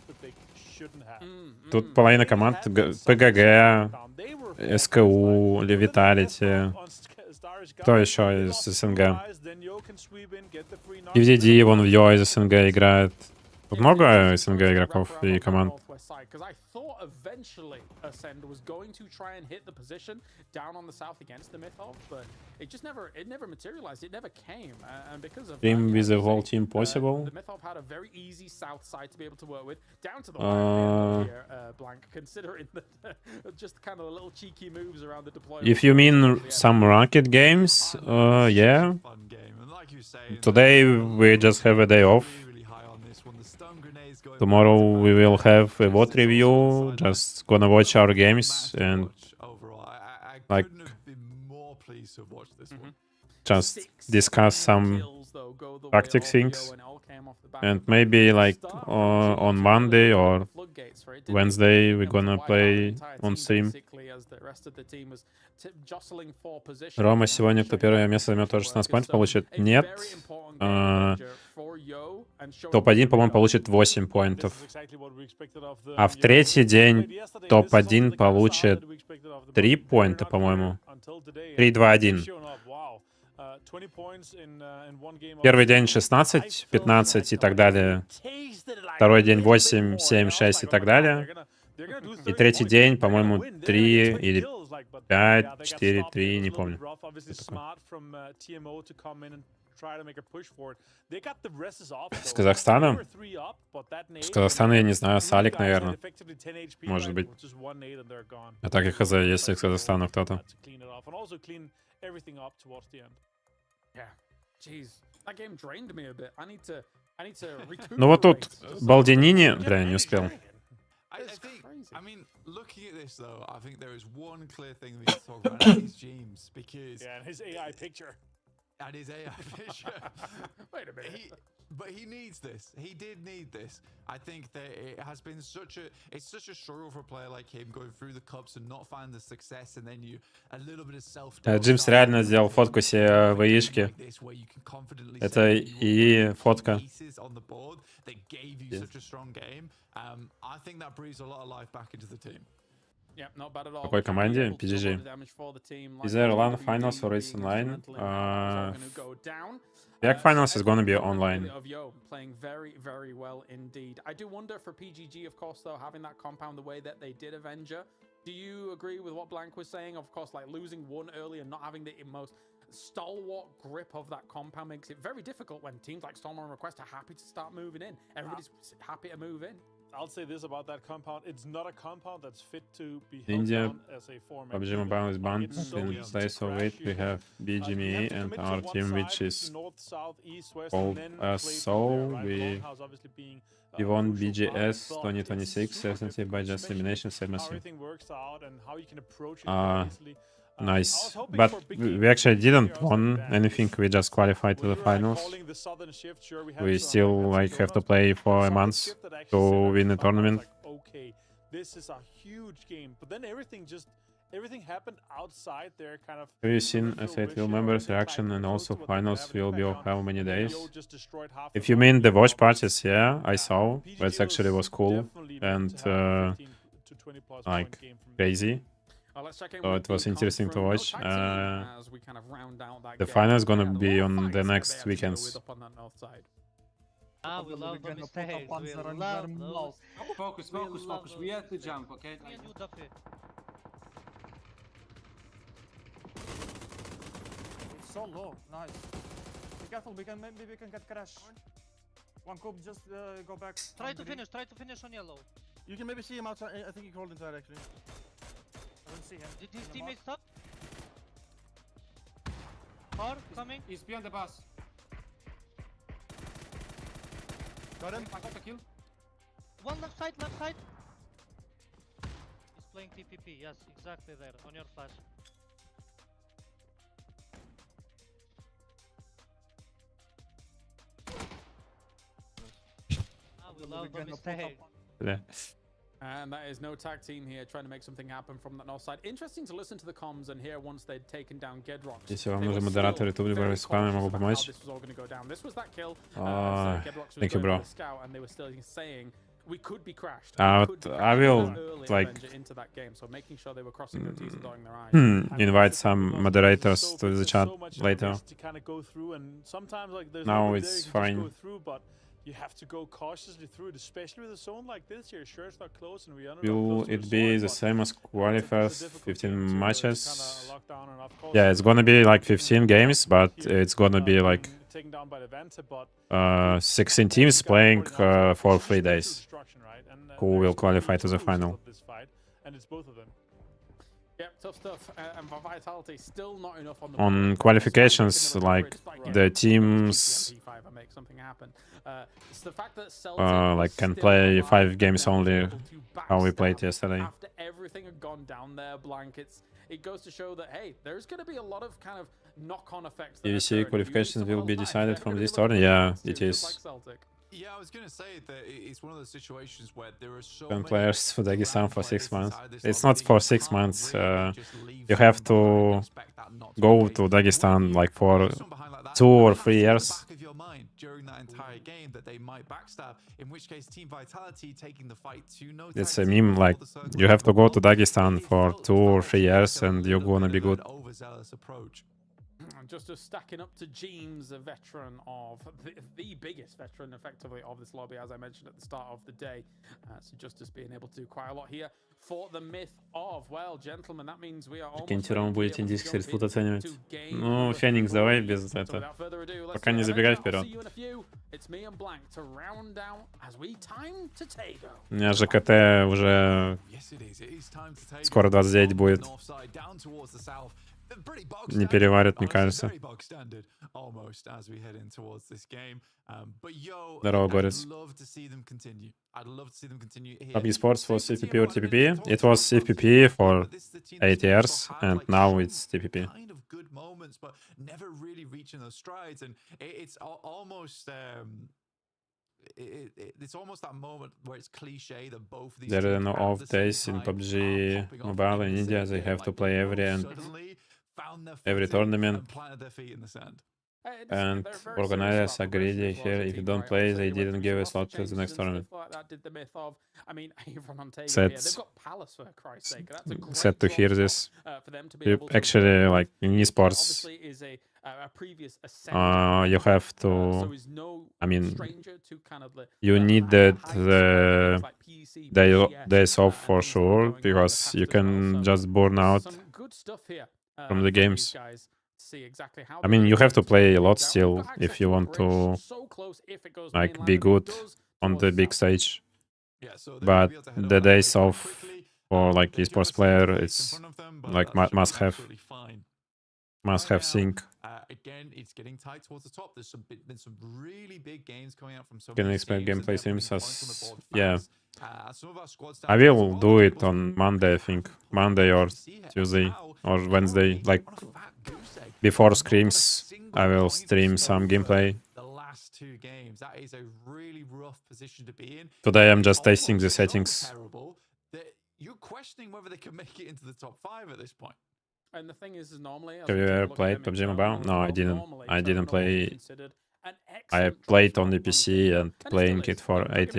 Тут половина команд ПГГ, СКУ, Левиталити. Кто еще из СНГ? PVD, вон в Йо из СНГ играет. Тут много СНГ игроков и команд. Because I thought eventually Ascend was going to try and hit the position down on the south against the Mythov, but it just never materialized. It never came, and because of Team that, with the yeah, whole team possible. the Mythov had a very easy south side to be able to work with, down to the wire here, Blank, considering that just kind of little cheeky moves around the deployment. If you mean some ranked games, yeah. Fun game. And like you say, Today we just have a day off. really high on this one. The stun grenades going Tomorrow we will have a VOD review. Just gonna watch our games and overall. I like couldn't have been more pleased to have watched this one. just discuss some tactic things. And maybe like on Monday or Wednesday we're gonna play on stream. Рома, сегодня кто первое место займет, тоже 16 поинтов получит? Нет. Топ-1, по-моему, получит 8 поинтов. А в третий день топ-1 получит 3 поинта, по-моему. 3, 2, 1. Первый день 16, 15 и так далее. Второй день 8, 7, 6 и так далее. И третий день, по-моему, 3 или 5, 4, 3, не помню. С Казахстаном? С Казахстана я не знаю, Салик, наверное. Может быть. А так и хз, если с Казахстана кто-то. Ну вот тут Балдинини, бля, не успел. I mean, looking at this though, I think there is one clear thing we need to talk about, and his James, because and his AI picture. And his AI picture. Wait a minute. But he needs this. He did need this. I think that it has been such a struggle for a player like him going through the cups and not find the success, and then a little bit of self-doubt. Джимс реально сделал фотку себе в ИИшке. Это и фотка. В какой команде? PGG. Is there a LAN finals for RYZEN online? Back finals is gonna be online. Playing very, very well indeed. I do wonder for PGG, of course, though, having that compound the way that they did Avenger. Do you agree with what Blank was saying? Of course, like losing one early and not having the most stalwart grip of that compound makes it very difficult when teams like Storm and Request are happy to start moving in. Everybody's happy to move in. I'll say this about that compound. It's not a compound that's fit to be held India, down as a format. PUBG Mobile is banned It's so in easy to place of crash. it. We have BGME and commit to our one team, which side, is north, south, east, west, called and then play from SOUL. there, right? We Longhouse obviously being, won crucial part, BGS but 2026 it's super certainty by difficult, just especially elimination, same how as you. everything works out and how you can approach it very easily. I was Nice. hoping But for big we game actually didn't chaos won and anything. We just qualified to the we were, finals. calling the southern shift. Sure, we had We some, still had some like have to donuts, play but for a southern month shift that actually to set up win the this fight, I was tournament. like, okay, this is a huge game. But then everything happened outside their kind of. Have you seen peripheral S8UL vision, members' and reaction like and close also to what they finals have in the will be of background, how many and then days? Yo just destroyed half If the you map. mean the watch parties, yeah, I saw. PGG That's actually was cool definitely and meant to have a 15 to 20 plus like point game from crazy. Let's check in So with it was the interesting to comp from watch. No Tag Team as we kind of round out that The game. final is gonna They had a be lot of on the fights that they next had to go weekends. with up on that north side. We love the mistakes. We love those. Focus, focus, focus. We have to jump, okay? It's so low. Nice. Be careful. Maybe we can get crash. One cube. Just go back. Try to finish on yellow. You can maybe see him outside. I think he crawled inside actually. I don't see him. Did his teammate stop? Car coming. He's behind the bus. Got him. I got the kill. One left side. He's playing TPP. Yes, exactly there on your flash. We love the mistakes. Бля. And that is no tag team here trying to make something happen from that north side. Interesting to listen to the comms and hear once they'd taken down Gedrox. Если вам нужен модератор YouTube либо спам, я могу помочь. Thank you, bro. Вот I will like invite some moderators to the chat later. Now it's fine. You have to go cautiously through it, especially with a zone like this here. Sure, it's not close, and we are Will it be the same as qualifiers? 15 matches? Yeah, it's gonna be like 15 games, but it's gonna be like 16 teams playing for 3 days. Who will qualify to the final? And it's both of them. Yeah, tough stuff. And for Vitality, still not enough on the On qualifications, like the teams like can play 5 games only, how we played yesterday. After everything had gone down there, blankets, it goes to show that hey, there's going to be a lot of kind of knock-on effects. EVC qualifications will be decided from this tournament. Yeah, it is. Yeah, I was gonna say that it's one of those situations where there are so 10 many players to Dagestan for 6 months. It's not for 6 months. You have to go to Dagestan like for 2 or 3 years. It's a meme, like you have to go to Dagestan for 2 or 3 years and you're gonna be good. Just stacking up to James, a veteran of the biggest veteran, effectively, of this lobby, as I mentioned at the start of the day. So Justice being able to do quite a lot here for the myth of, well, gentlemen, that means we are almost Ром будет индийский стритфуд оценивать. Ну, Феникс, давай без этого. Пока не забегай вперед. У меня ЖКТ уже скоро 29 будет. Не переварят, мне кажется. Здорово, Горец. PUBG Sports was FPP or TPP? It was FPP for 8 years, and now it's TPP. Kind of good moments, but never really reaching those strides, and it's almost it's almost that moment where it's cliche that both of these There are no off days in PUBG Mobile in India. They have to play every tournament. And organizers are greedy here. If you don't play, they didn't give a slot to the next tournament. Sad to hear this. Actually, like in esports, you have to. I mean, you need the days off for sure, because you can just burn out from the games. I mean, you have to play a lot still if you want to like be good on the big stage. But the days off for like esports player, it's like must have thing. Again, it's getting tight towards the top. There's been some really big games coming out from some. Can expect gameplay streams as yeah. I will do it on Monday, I think. Monday or Tuesday or Wednesday. Like before scrims, I will stream some gameplay. Today I'm just testing the settings. You're questioning whether they can make it into the top 5 at this point. And the thing is normally, have you ever played PUBG Mobile? No, I didn't. I didn't play. I played on the PC and playing it for 9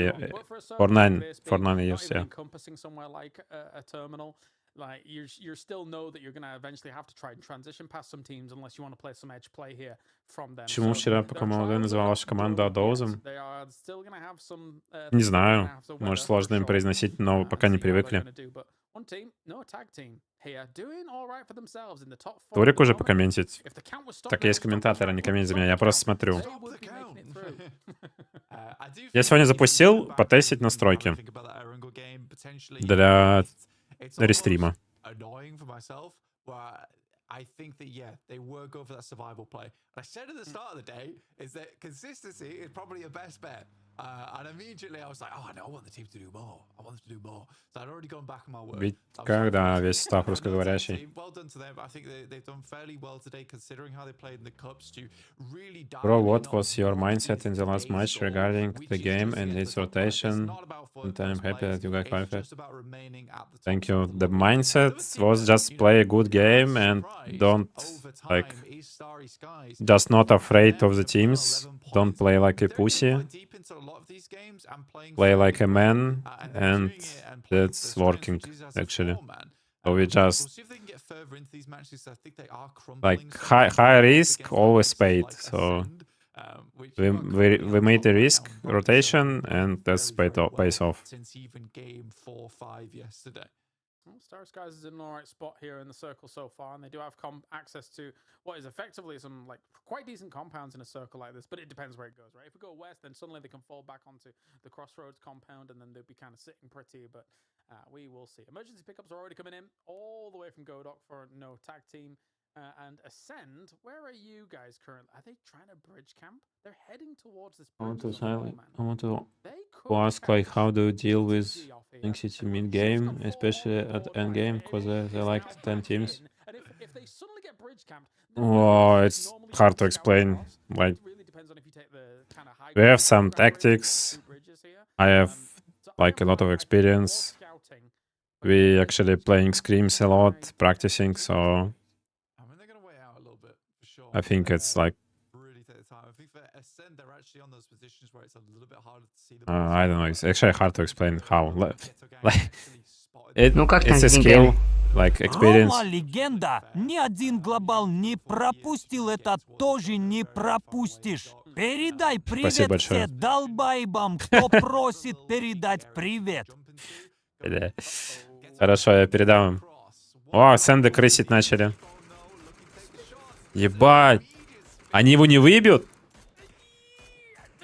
years. Yeah. Encompassing somewhere like a terminal, like you still know that you're gonna eventually have to try and transition past some teams unless you want to play some edge play here from them. Почему вчера, пока молодой, называл вашу команду ADOUZ1E? Не знаю. Может, сложно им произносить, но пока не привыкли. Турик уже покомментить. Так есть комментаторы, не комментить за меня. Я просто смотрю. Я сегодня запустил потестить настройки для рестрима. I think that, yeah, they were going for that survival play. I said at the start of the day is that consistency is probably your best bet. And immediately I was like, oh, no, I want the team to do more. I want them to do more. So I'd already gone back on my word. Ведь I was когда like, весь став another русскоговорящий. team. Well done to them. I think they've done fairly well today considering how they played in the cups to really dial Bro, in what on was your what mindset is in the last today's match goal, regarding which the is game just to and get to its the top five. It's rotation? not about And first I'm happy place. that you got It's qualified. just about remaining at the top Thank side you. of the The lobby. mindset Another team was that, just you play know, a good game and surprised don't over like time is Starry Skies. just not afraid Them of the to put on teams. 11 Don't points. play like a They're getting pussy. quite deep into a lot of these games and playing Play fairly like a well, man, and doing it and playing to that's their strengths, working which is as a actually. four-man. So we We'll just see if they can get further into these matches. I think they are crumbling like some high games risk, against always the paid. likes of So Ascend, which we are currently we on made top a right risk now and rightly so. rotation, They've been playing and that's very, very pays well off. since even game 4-5 yesterday. Well, Starry Skies is in an alright spot here in the circle so far, and they do have access to what is effectively some like quite decent compounds in a circle like this, but it depends where it goes, right? If we go west, then suddenly they can fall back onto the Crossroads compound, and then they'll be kind of sitting pretty, but we will see. Emergency pickups are already coming in all the way from Godok for no tag team. And Ascend, where are you guys currently? Are they trying to bridge camp? They're heading towards this bridge. I want to They could ask like how do you deal catch with GTG off here. NCT And mid Shield's game, got 4 especially on the at board end right game, now. because It they is like now 10 back teams. in, and if they suddenly get bridge camped, then Oh, they it's normally hard to scout explain. across. Like It really depends on if you take the kind of high we have ground some barriers and tactics. two bridges here. I have So like a lot of Iron Fire, I think, was experience. scouting, but We they actually playing scrims a lot, practicing. So I mean, they're going to wait out a little bit for sure. I think it's like Really take the time. I think for Ascend, they're actually on those positions where it's a little bit harder to see the I don't know. It's actually hard to explain how. Like It's it's a skill, like experience. Рома легенда. Ни один глобал не пропустил, это тоже не пропустишь. Передай привет большое. все долбоебам, кто просит передать привет. Да. Хорошо, я передам им. О, сэнды крысить начали. Ебать. Они его не выбьют?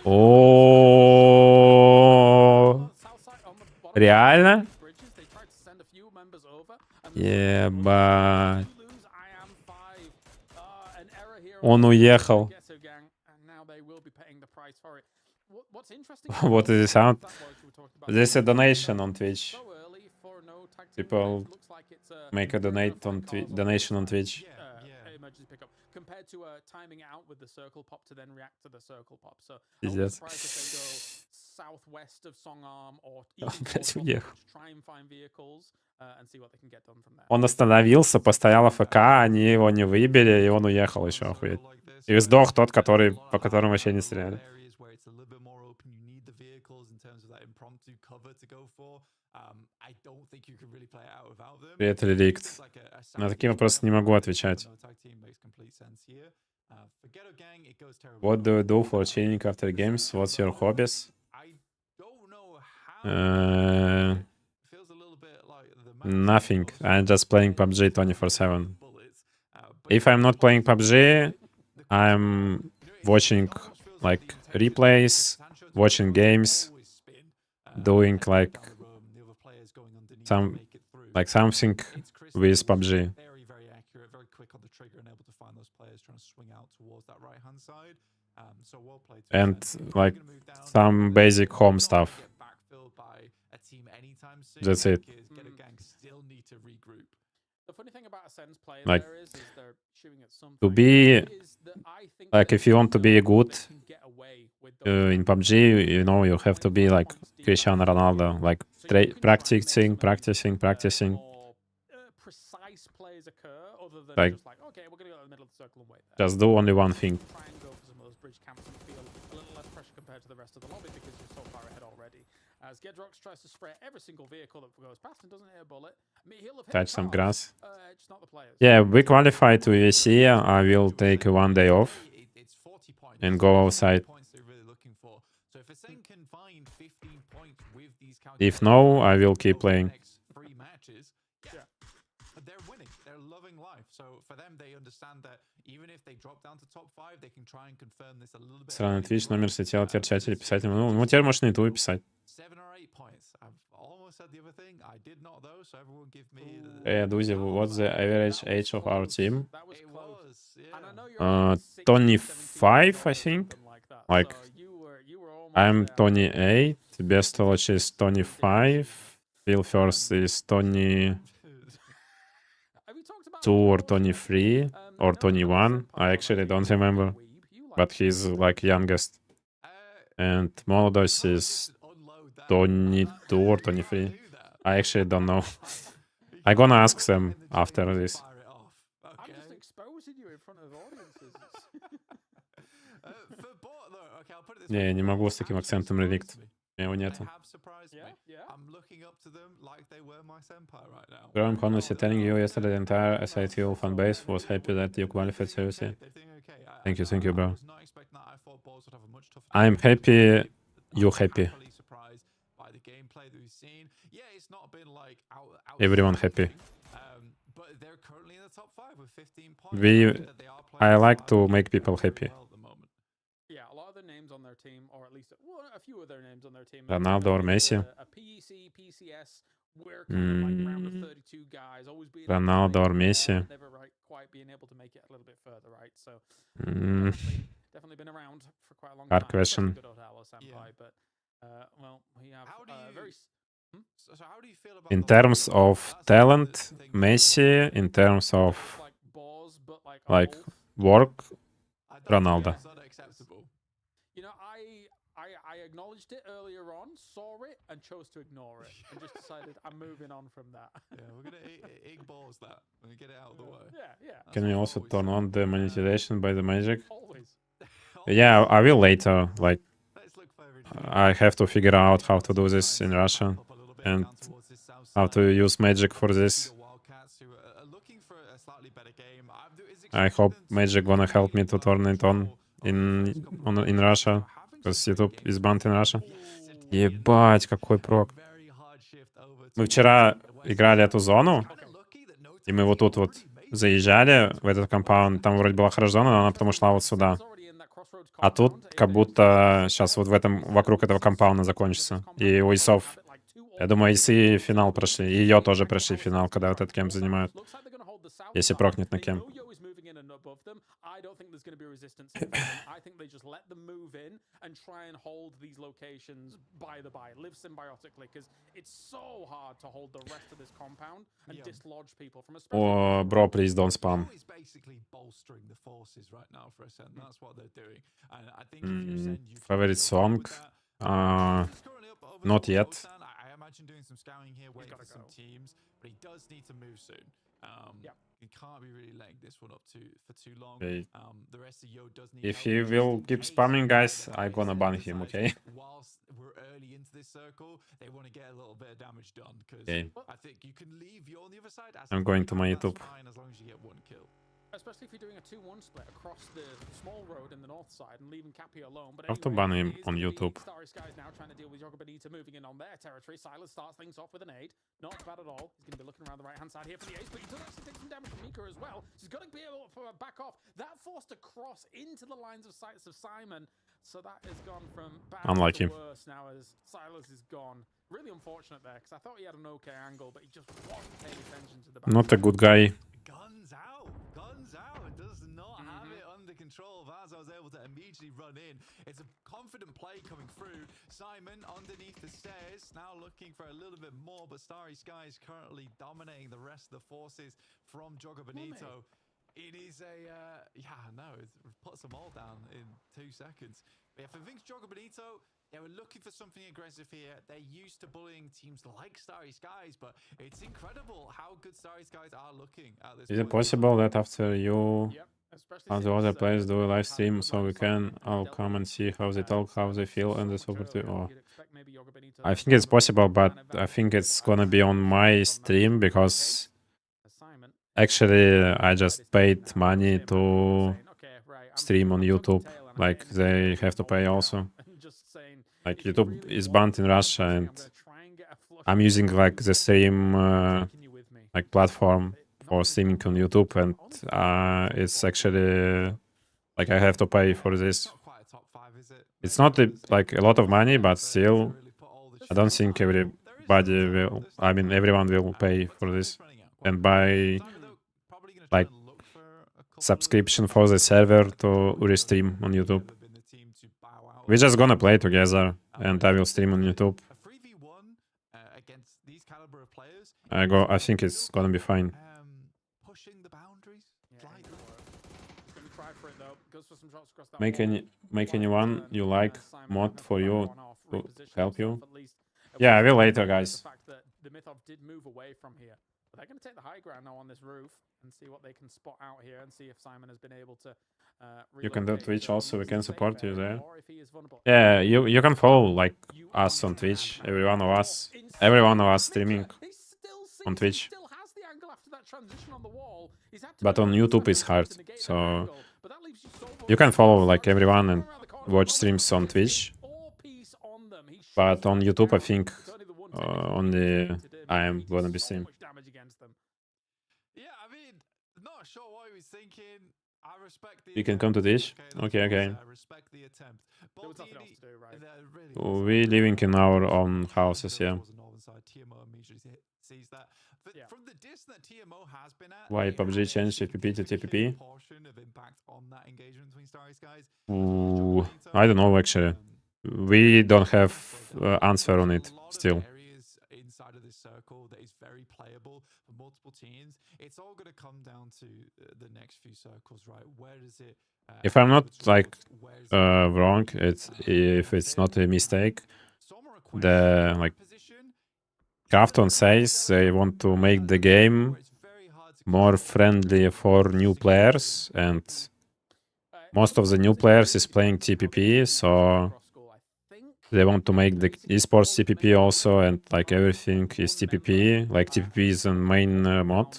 О, реально? Ебать. Он уехал. What is the sound? There's a donation on Twitch. People make a donation on Twitch. Emergency pickup compared to timing it out with the circle pop to then react to the circle pop. So I Пиздец. wouldn't be surprised if they go southwest of Songarm or even Блядь, towards уехал. to try and find vehicles and see what they can get done from there. Он остановился, постоял АФК, они его не выбили, и он уехал еще, охуеть. И сдох тот, который, по которому вообще не стреляли. Привет, Реликт. На такие вопросы не могу отвечать. What do you do for chilling after games? What's your hobbies? Nothing. I'm just playing PUBG 24/7. If I'm not playing PUBG, I'm watching like replays, watching games, doing like something with PUBG. Very, very accurate, very quick on the trigger and able to find those players trying to swing out towards that right hand side. So well played. And like some basic home stuff. That's it. The funny thing about Ascend's play Like there is they're shooting at something. to be I think like if you want to be good can get away with those in PUBG, you know, you have to be like Cristiano Ronaldo, like practicing. more precise plays occur other than Like just like, okay, we're gonna go in the middle of the circle and wait there. just do only one thing. Try and go for some of those bridge camps and feel a little less pressure compared to the rest of the lobby because you're so far ahead already. As Gedrox tries to spray every single vehicle that goes past and doesn't hit a bullet. I mean, he'll have hit Touch some cars, grass. just not the players. Yeah, we qualify to USC. I will take one day off and go outside. If no, I will keep playing. They're winning. They're loving life. So for them, they understand that even if they drop down to top 5, they can try and confirm this a little bit. Сраный Twitch, номер слетел, теперь в чате писать ему. Ну, теперь можешь на ютубе писать. 7 or 8 points. I've almost said the other thing. I did not though, so everyone give me Hey, ADOUZ1E, what's the average age of our team? That was close. And I know you're like 25, I think. Like, I'm 28, Bestoloch is 25, Phil First is 22 or 23 or 21. I actually don't remember, but he's like youngest. And Molodos is 22 or 23. I actually don't know. I'm gonna ask them after this. I'm just exposing you in front of audiences. Не, не могу с таким акцентом реликт. У меня его нету. Bro, I'm honestly telling you, yesterday the entire S8UL fan base was happy that you qualified seriously. Thank you, bro. I'm happy, you happy. Everyone happy. I like to make people happy. Yeah, a lot of the names on their team, or at least a few of their names on their team. Ronaldo or Messi? A PEC, PCS, we're kind of like round of 32 guys, always being Ronaldo or Messi? Never quite being able to make it a little bit further, right? So definitely been around for quite a long time. Hard question. Good old Aloe Senpai, but well, we have very. So how do you feel about in terms of talent, Messi. In terms of like work, Ronaldo. You know, I acknowledged it earlier on, saw it, and chose to ignore it, and just decided I'm moving on from that. Yeah, we're gonna igballs that and get it out of the way. Yeah. Can we also turn on the monetization by the magic? Always. Yeah, I will later. Like, I have to figure out how to do this in Russia and how to use magic for this. I hope magic gonna help me to turn it on in Russia, because YouTube is banned in Russia. Ебать, какой прок. Мы вчера играли эту зону, и мы вот тут вот заезжали в этот компаунд, там вроде была хорошая зона, но она потом ушла вот сюда. А тут как будто сейчас вот вокруг этого компаунда закончится. И у ИСов, я думаю, ИСы финал прошли, и ее тоже прошли финал, когда вот этот кемп занимают. Если прокнет на кемп. I don't think there's going to be resistance. I think they just let them move in and try and hold these locations live symbiotically, because it's so hard to hold the rest of this compound and dislodge people from a. Oh, bro, please don't spam. Basically bolstering the forces right now for Ascent. That's what they're doing. And I think favorite song? Not yet. I imagine doing some scouting here, waiting for some teams, but he does need to move soon. He can't be really letting this one up for too long. Okay. The rest of Yo does need. If he will keep spamming, guys, I'm gonna ban him, okay? Whilst we're early into this circle, they want to get a little bit of damage done, because I think you can leave Yo on the other side. I'm going to my YouTube. As long as you get one kill. Especially if you're doing a 2-1 split across the small road in the north side and leaving Cappy alone. But I have to ban him on YouTube. Starry Sky's now trying to deal with Yoga Benita moving in on their territory. Silas starts things off with an aid. Not bad at all. He's going to be looking around the right-hand side here for the ace, but he does actually take some damage from Mika as well. She's got to be able to back off. That forced a cross into the lines of sights of Simon. So that has gone from bad to worse now as Silas is gone. Really unfortunate there, because I thought he had an okay angle, but he just wasn't paying attention to the back. Not a good guy. Guns out, does not have it under control. Vaz was able to immediately run in. It's a confident play coming through. Simon underneath the stairs, now looking for a little bit more, but Starry Sky is currently dominating the rest of the forces from Joga Benito. It is a, it puts them all down in 2 seconds. But yeah, for Vince Joga Benito, they were looking for something aggressive here. They're used to bullying teams like Starry Skies, but it's incredible how good Starry Skies are looking at this. Is it possible that after you and the other players do a live stream, so we can all come and see how they talk, how they feel, and the super or I think it's possible, but I think it's gonna be on my stream, because actually I just paid money to stream on YouTube. Like, they have to pay also. Like, YouTube is banned in Russia, and I'm using like the same like platform for streaming on YouTube, and it's actually like I have to pay for this. It's not like a lot of money, but still, I don't think everybody will. I mean, everyone will pay for this and buy like subscription for the server to restream on YouTube. We just gonna play together, and I will stream on YouTube. A 3v1 against these caliber of players. I think it's gonna be fine. Pushing the boundaries slightly. He's gonna try for it though. Goes for some shots across that Make wall. anyone you like Simon mod has for that you one off, to repositioned help you. himself at least. Yeah, I will The later, guys. fact that the Mythov did move away from here. But they're going to take the high ground now on this roof and see what they can spot out here and see if Simon has been able to You can do relocate Twitch to also, we a can safe support you area, there. or if he is vulnerable. Yeah, you can follow like You us are on Twitch. mad. Every one of us. Oh, Every one of insane us streaming. picture. He still sees, on Twitch. He still has the angle after that transition on the wall. He's had to But go on back YouTube to it's hard. negate that So angle, but that leaves you so you can vulnerable. follow like Simon everyone going and around the corner. watch Moment streams on is Twitch. all piece on them. He But shuts on them YouTube, I down. think It's only the one technical only to do. I am He did gonna be so streaming. much damage against them. Yeah, I mean, not sure what he was thinking. I respect the You can come to Twitch? Okay, okay. I respect the attempt. There was nothing else to do, right? There really was We living in our own houses, yeah. towards the northern side. TMO immediately sees that. But Yeah. from the distance that TMO has been at, Why they PUBG have a changed TPP to significant TPP? portion of impact on that engagement between Starry Skies. Ooh, I don't know actually. We don't have answer on it still. Areas inside of this circle that is very playable for multiple teams. It's all going to come down to the next few circles, right? Where does it? If I'm not like where's wrong, it's if it's not a mistake, the like Krafton says they want to make the game more friendly for new players, and most of the new players is playing TPP, so they want to make the esports TPP also, and like everything is TPP. Like TPP is a main mod,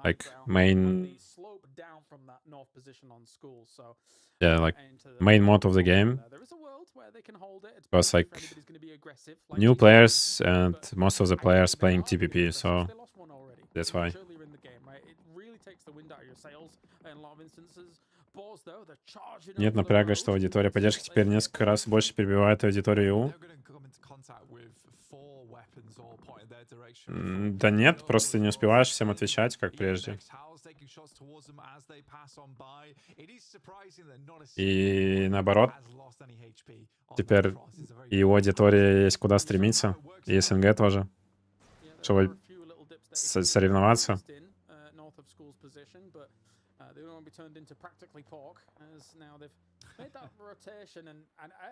like main, yeah, like main mod of the game. Because like new players and most of the players playing TPP, so that's why. Нет напряга, что аудитория поддержки теперь несколько раз больше перебивает аудиторию ИУ. Да нет, просто не успеваешь всем отвечать, как прежде. И наоборот, теперь и у аудитории есть куда стремиться, и СНГ тоже, чтобы соревноваться. Turned into practically pork as now they've made that rotation and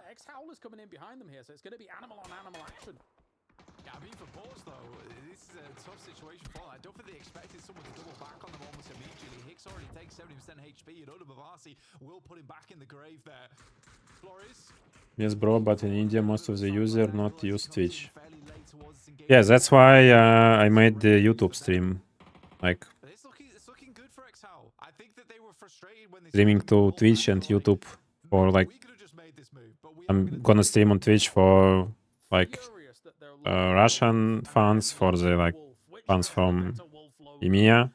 X8UL is coming in behind them here, so it's going to be animal on animal action. Yeah, I mean for Pause though, this is a tough situation for them. I don't think they expected someone to double back on them almost immediately. Hicks already takes 70% HP and Oda Bavasi will put him back in the grave there. Flores. Yes, bro, but in India most of the user not use Twitch. Yeah, that's why I made the YouTube stream. Like streaming to Twitch and YouTube for like I'm gonna stream on Twitch for like Russian fans, for the like fans from EMEA,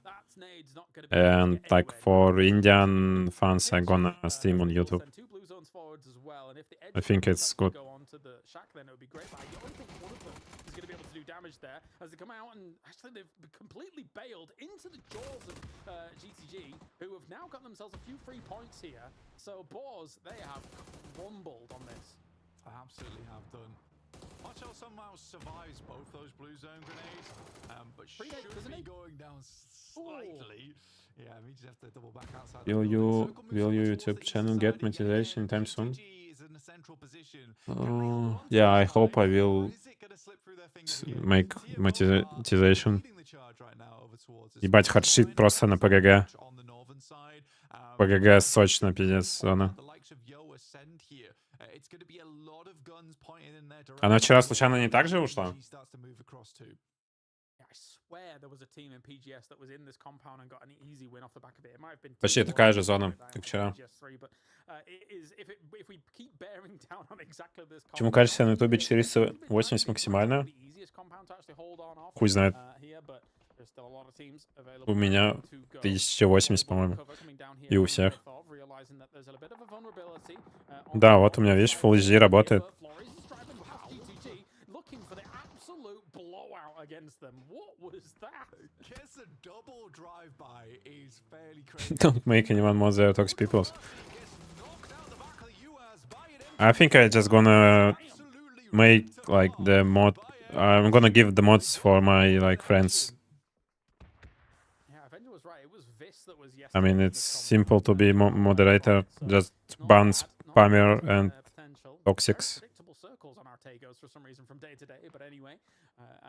and like for Indian fans I'm gonna stream on YouTube. I think it's good. Damage there as they come out, and actually they've completely bailed into the jaws of GTG, who have now got themselves a few free points here. So Boars, they have crumbled on this. I absolutely have done. Watch how somehow survives both those blue zone grenades, but should be going down slightly. Yeah, we just have to double back outside. Will your YouTube channel get monetization anytime soon? Yeah, I hope I will make monetization. Ебать, хардшит просто на ПГГ. ПГГ сочно, пиздец, зона. Она вчера случайно не так же ушла? Почти такая же зона, как вчера. Почему качество на ютубе 480 максимально? Хуй знает. У меня 1080, по-моему. И у всех. Да, вот у меня, видишь, Full HD работает. Don't make anyone more there, talks people. I think I just gonna make like the mod. I'm gonna give the mods for my like friends. Yeah, Avenger was right. It was Vis that was I mean, yesterday in it's this simple to be moderator. Just not ban bad, not spammer bad, and potential. toxics. Very predictable circles on Artegos for some reason from day to day, but anyway,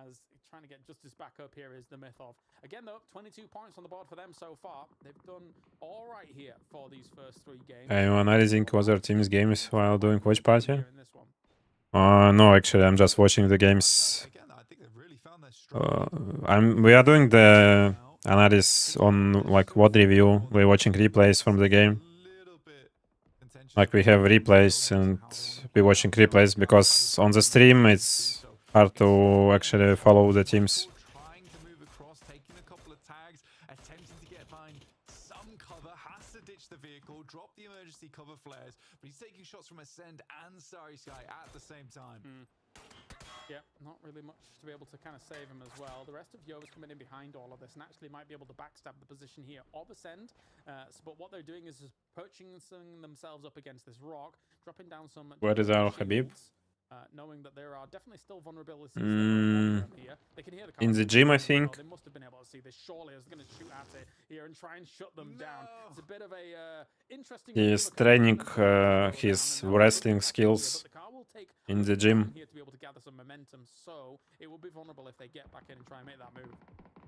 as trying to get Justice back up here is the myth of. Again though, 22 points on the board for them so far. They've done all right here for these first 3 games. I'm analyzing other teams' games while doing watch party. Here in this one. No, actually, I'm just watching the games. Again, I think they've really found their stride. We are doing the analysis on like what review. We're watching replays from the game. Like we have replays and we're watching replays because on the stream it's hard to actually follow the teams. Trying to move across, taking a couple of tags, attempting to get behind some cover, has to ditch the vehicle, drop the emergency cover flares, but he's taking shots from Ascend and Starry Sky at the same time. Yeah, not really much to be able to kind of save him as well. The rest of Yo is coming in behind all of this and actually might be able to backstab the position here of Ascend. But what they're doing is just perching themselves up against this rock, dropping down some... Where is our Habib? Knowing that there are definitely still vulnerabilities here. They can hear the In the gym, I think. They must have been able to see this. Surely I was going to shoot at it here and try and shut them down. It's a bit of a interesting... He is training his wrestling skills in the gym. Here to be able to gather some momentum, so it will be vulnerable if they get back in and try and make that move.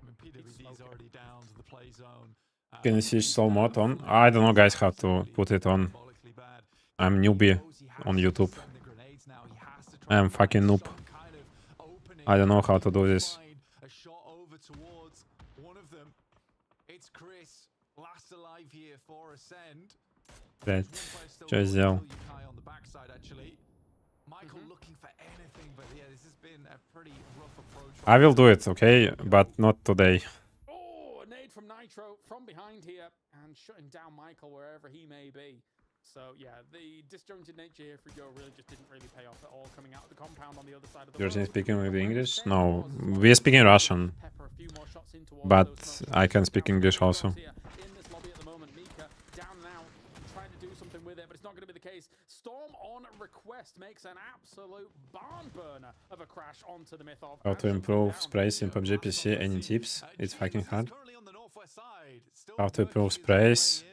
I mean, PWD is already down to the play zone. Can you see soul mod on? I don't know, guys, how to put it on. I'm newbie on YouTube. I'm fucking noob. I don't know how to do this. A shot over towards one of them. It's Chris, last alive here for Ascend. Блять, что сделал? On the backside, actually. Michael looking for anything, but yeah, this has been a pretty rough approach. I will do it, okay? But not today. Oh, a nade from Nitro from behind here and shutting down Michael wherever he may be. So yeah, the disjointed nature here for Joe really just didn't really pay off at all coming out of the compound on the other side of the You're speaking with English? No, we are speaking Russian. But I can speak English also. In this lobby at the moment, Mika down now, trying to do something with it, but it's not going to be the case. Storm on request makes an absolute barn burner of a crash onto the myth of. How to improve sprays in PUBG PC? Any tips? It's fucking hard. How to improve sprays?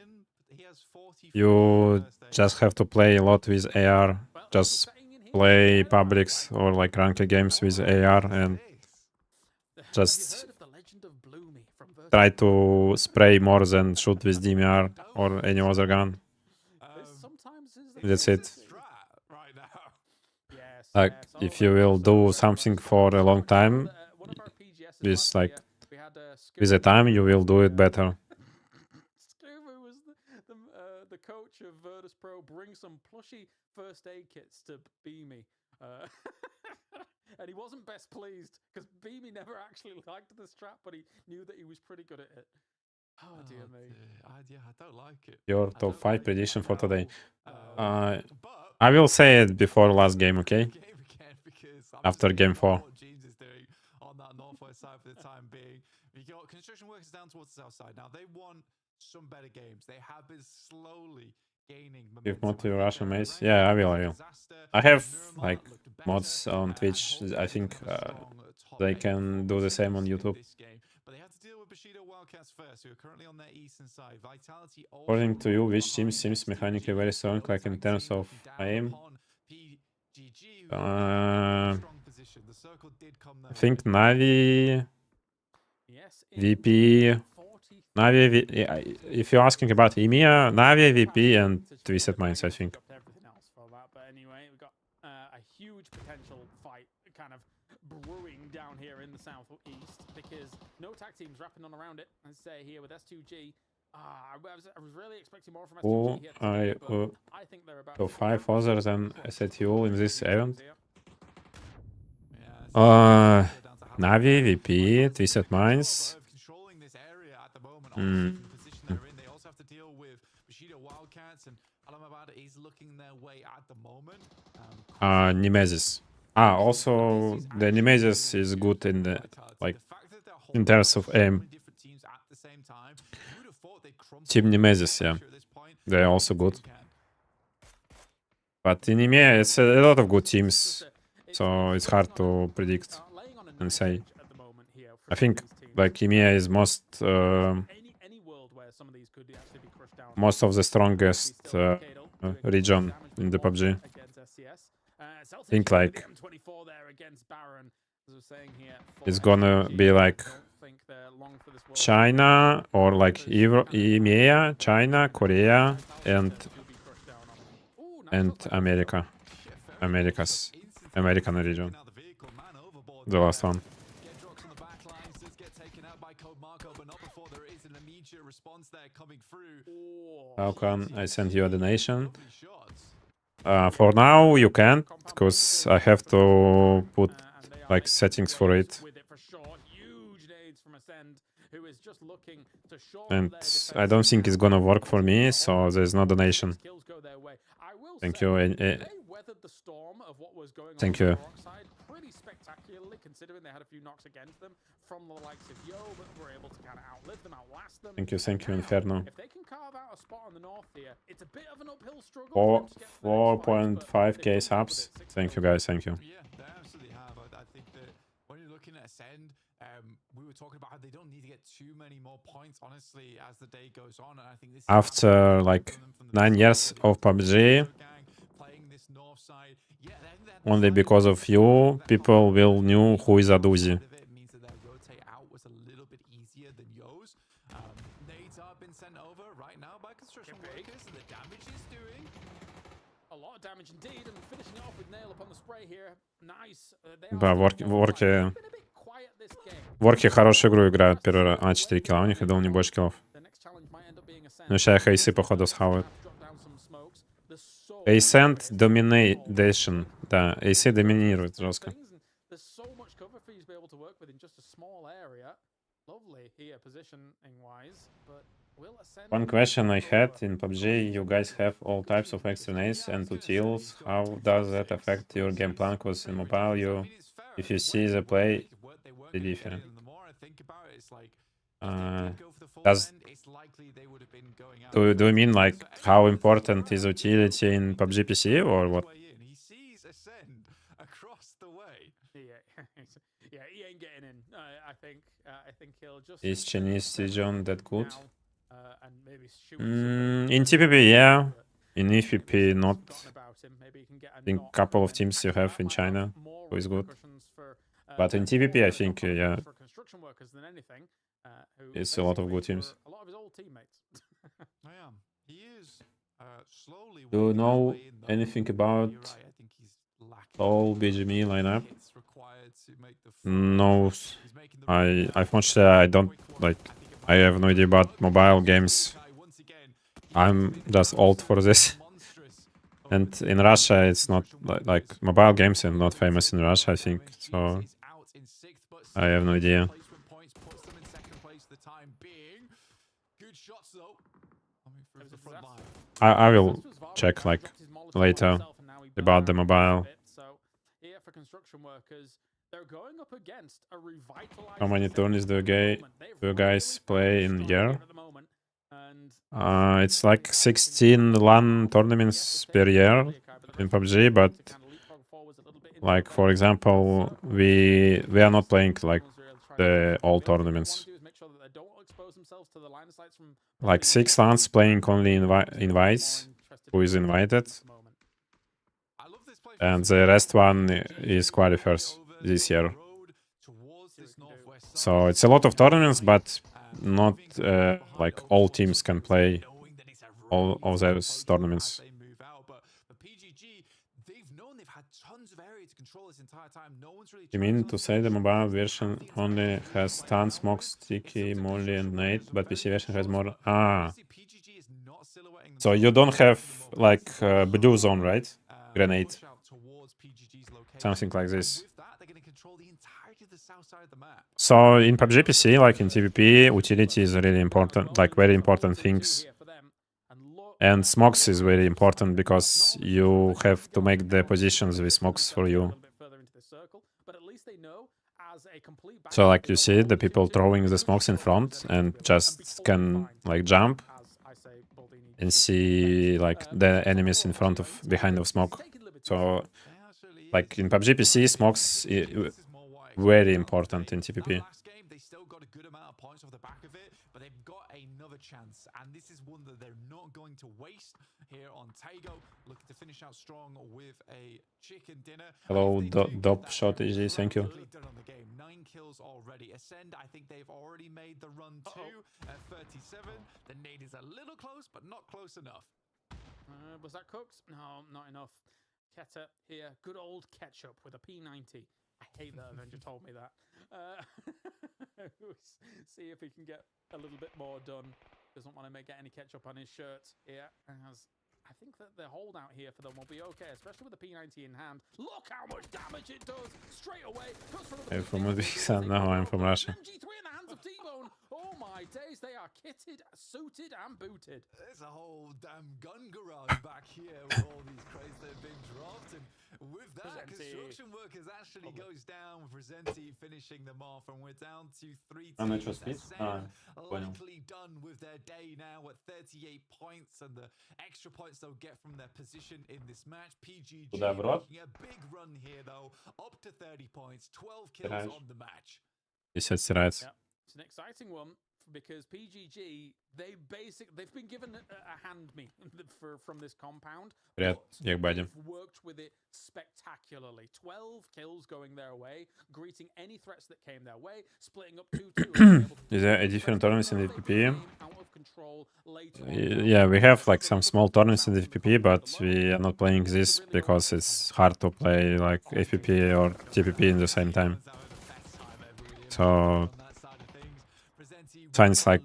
You just have to play a lot with AR. Just play publics or like ranked games with AR and just try to spray more than shoot with DMR or any other gun. That's it. Like if you will do something for a long time, with like with the time you will do it better. The coach of Virtus Pro, bring some plushy first aid kits to Beamy. And he wasn't best pleased because Beamy never actually liked the strap, but he knew that he was pretty good at it. Oh dear me. Yeah, I don't like it. Your top 5 prediction for today. I will say it before last game, okay? After game 4. On that northwest side for the time being. We got construction workers down towards the south side. Now they want some better games. They have been slowly gaining momentum. Give mod to Russian mates. Yeah, I will. I have like mods on Twitch. I think they can do the same on YouTube. But they have to deal with Bushido Wildcats first, who are currently on their eastern side. Vitality. According to you, which team seems mechanically very strong, like in terms of aim? I think Navi, VP, Navi. If you're asking about EMEA, Navi, VP, and Twisted Minds, I think. But anyway, we've got a huge potential fight kind of brewing down here in the southeast because no tag teams wrapping on around it. Let's say here with S2G. I was really expecting more from S2G here today, but I think they're about top 5 other than S8UL in this event. Navi, VP, Twisted Minds. They also have to deal with Bushido Wildcats and Alamabad is looking their way at the moment. Nemesis. Also the Nemesis is good in the like in terms of aim. Team Nemesis, yeah. They're also good. But in EMEA, it's a lot of good teams, so it's hard to predict and say. I think like EMEA is most of the strongest region in the PUBG. I think like it's gonna be like China or like EMEA, China, Korea, and America. American region. The last one. How can I send you a donation? For now, you can't, because I have to put like settings for it. And I don't think it's gonna work for me, so there's no donation. Thank you. Thank you. Pretty spectacularly, considering they had a few knocks against them from the likes of Yo, but were able to kind of outlive them, outlast them. Thank you, Inferno. If they can carve out a spot on the north here, it's a bit of an uphill struggle. 4.5k subs. Thank you, guys. Thank you. Yeah, they absolutely have. I think that when you're looking at Ascend, we were talking about how they don't need to get too many more points, honestly, as the day goes on. And I think this After like 9 years of PUBG, only because of you, people will know who is ADOUZ1E. Да, ворки хорошую игру играют первый раз. 4 килла у них, я думал, не больше киллов. Ну, сейчас их AC, походу, схавают. Ascent Domination. Да, AC доминирует жестко. One question I had in PUBG, you guys have all types of extra nades and utils. How does that affect your game plan? Because in mobile, if you see the play, it's different. Do you mean like how important is utility in PUBG PC or what? Is Chinese region that good? In TPP, yeah. In EPP, not. I think a couple of teams you have in China who is good. But in TPP, I think, yeah, it's a lot of good teams. Do you know anything about all BGME lineup? No, unfortunately I don't like. I have no idea about mobile games. I'm just old for this. And in Russia, it's not like mobile games are not famous in Russia, I think. So I have no idea. I will check like later about the mobile. How many tourneys do you guys play in a year? It's like 16 LAN tournaments per year in PUBG, but like for example, we are not playing like the all tournaments. Like 6 LANs playing only invites, who is invited, and the rest one is qualifiers this year. So it's a lot of tournaments, but not like all teams can play all of those tournaments. You mean to say the mobile version only has stun, smoke, sticky, molly, and nade, but PC version has more? So you don't have like blue zone, right? Grenade. Something like this. So in PUBG PC, like in TVP, utility is really important, like very important things. And smokes is very important because you have to make the positions with smokes for you. So like you see the people throwing the smokes in front and just can like jump. and see like the enemies in front of behind of smoke. So like in PUBG PC, smokes very important in TPP. Last game, they still got a good amount of points off the back of it, but they've got another chance, and this is one that they're not going to waste here on Tago, looking to finish out strong with a chicken dinner. Hello, Dop Shot AG, thank you. Done on the game. 9 kills already. Ascend, I think they've already made the run too at 37. The nade is a little close, but not close enough. Was that cooked? No, not enough. Keta here. Good old ketchup with a P90. I hate that Avenger told me that. See if he can get a little bit more done. Doesn't want to get any ketchup on his shirt here. As I think that the holdout here for them will be okay, especially with the P90 in hand. Look how much damage it does straight away. I'm from Uzbekistan. No, I'm from Russia. MG3 in the hands of T-Bone. Oh my days, they are kitted, suited, and booted. There's a whole damn gun garage back here with all these crates that have been dropped, and with that, construction workers actually goes down with RYZEN finishing them off, and we're down to 3 teams. Likely done with their day now at 38 points, and the extra points they'll get from their position in this match. PGG making a big run here though, up to 30 points, 12 kills on the match. It's an exciting one because PGG they've been given a hand me from this compound. Привет, they've worked with it spectacularly. 12 kills going their way, greeting any threats that came their way, splitting up 2-2. Is there a different tournaments in the VPP? Yeah, we have like some small tournaments in the VPP, but we are not playing this because it's hard to play like FPP or TPP in the same time. So since like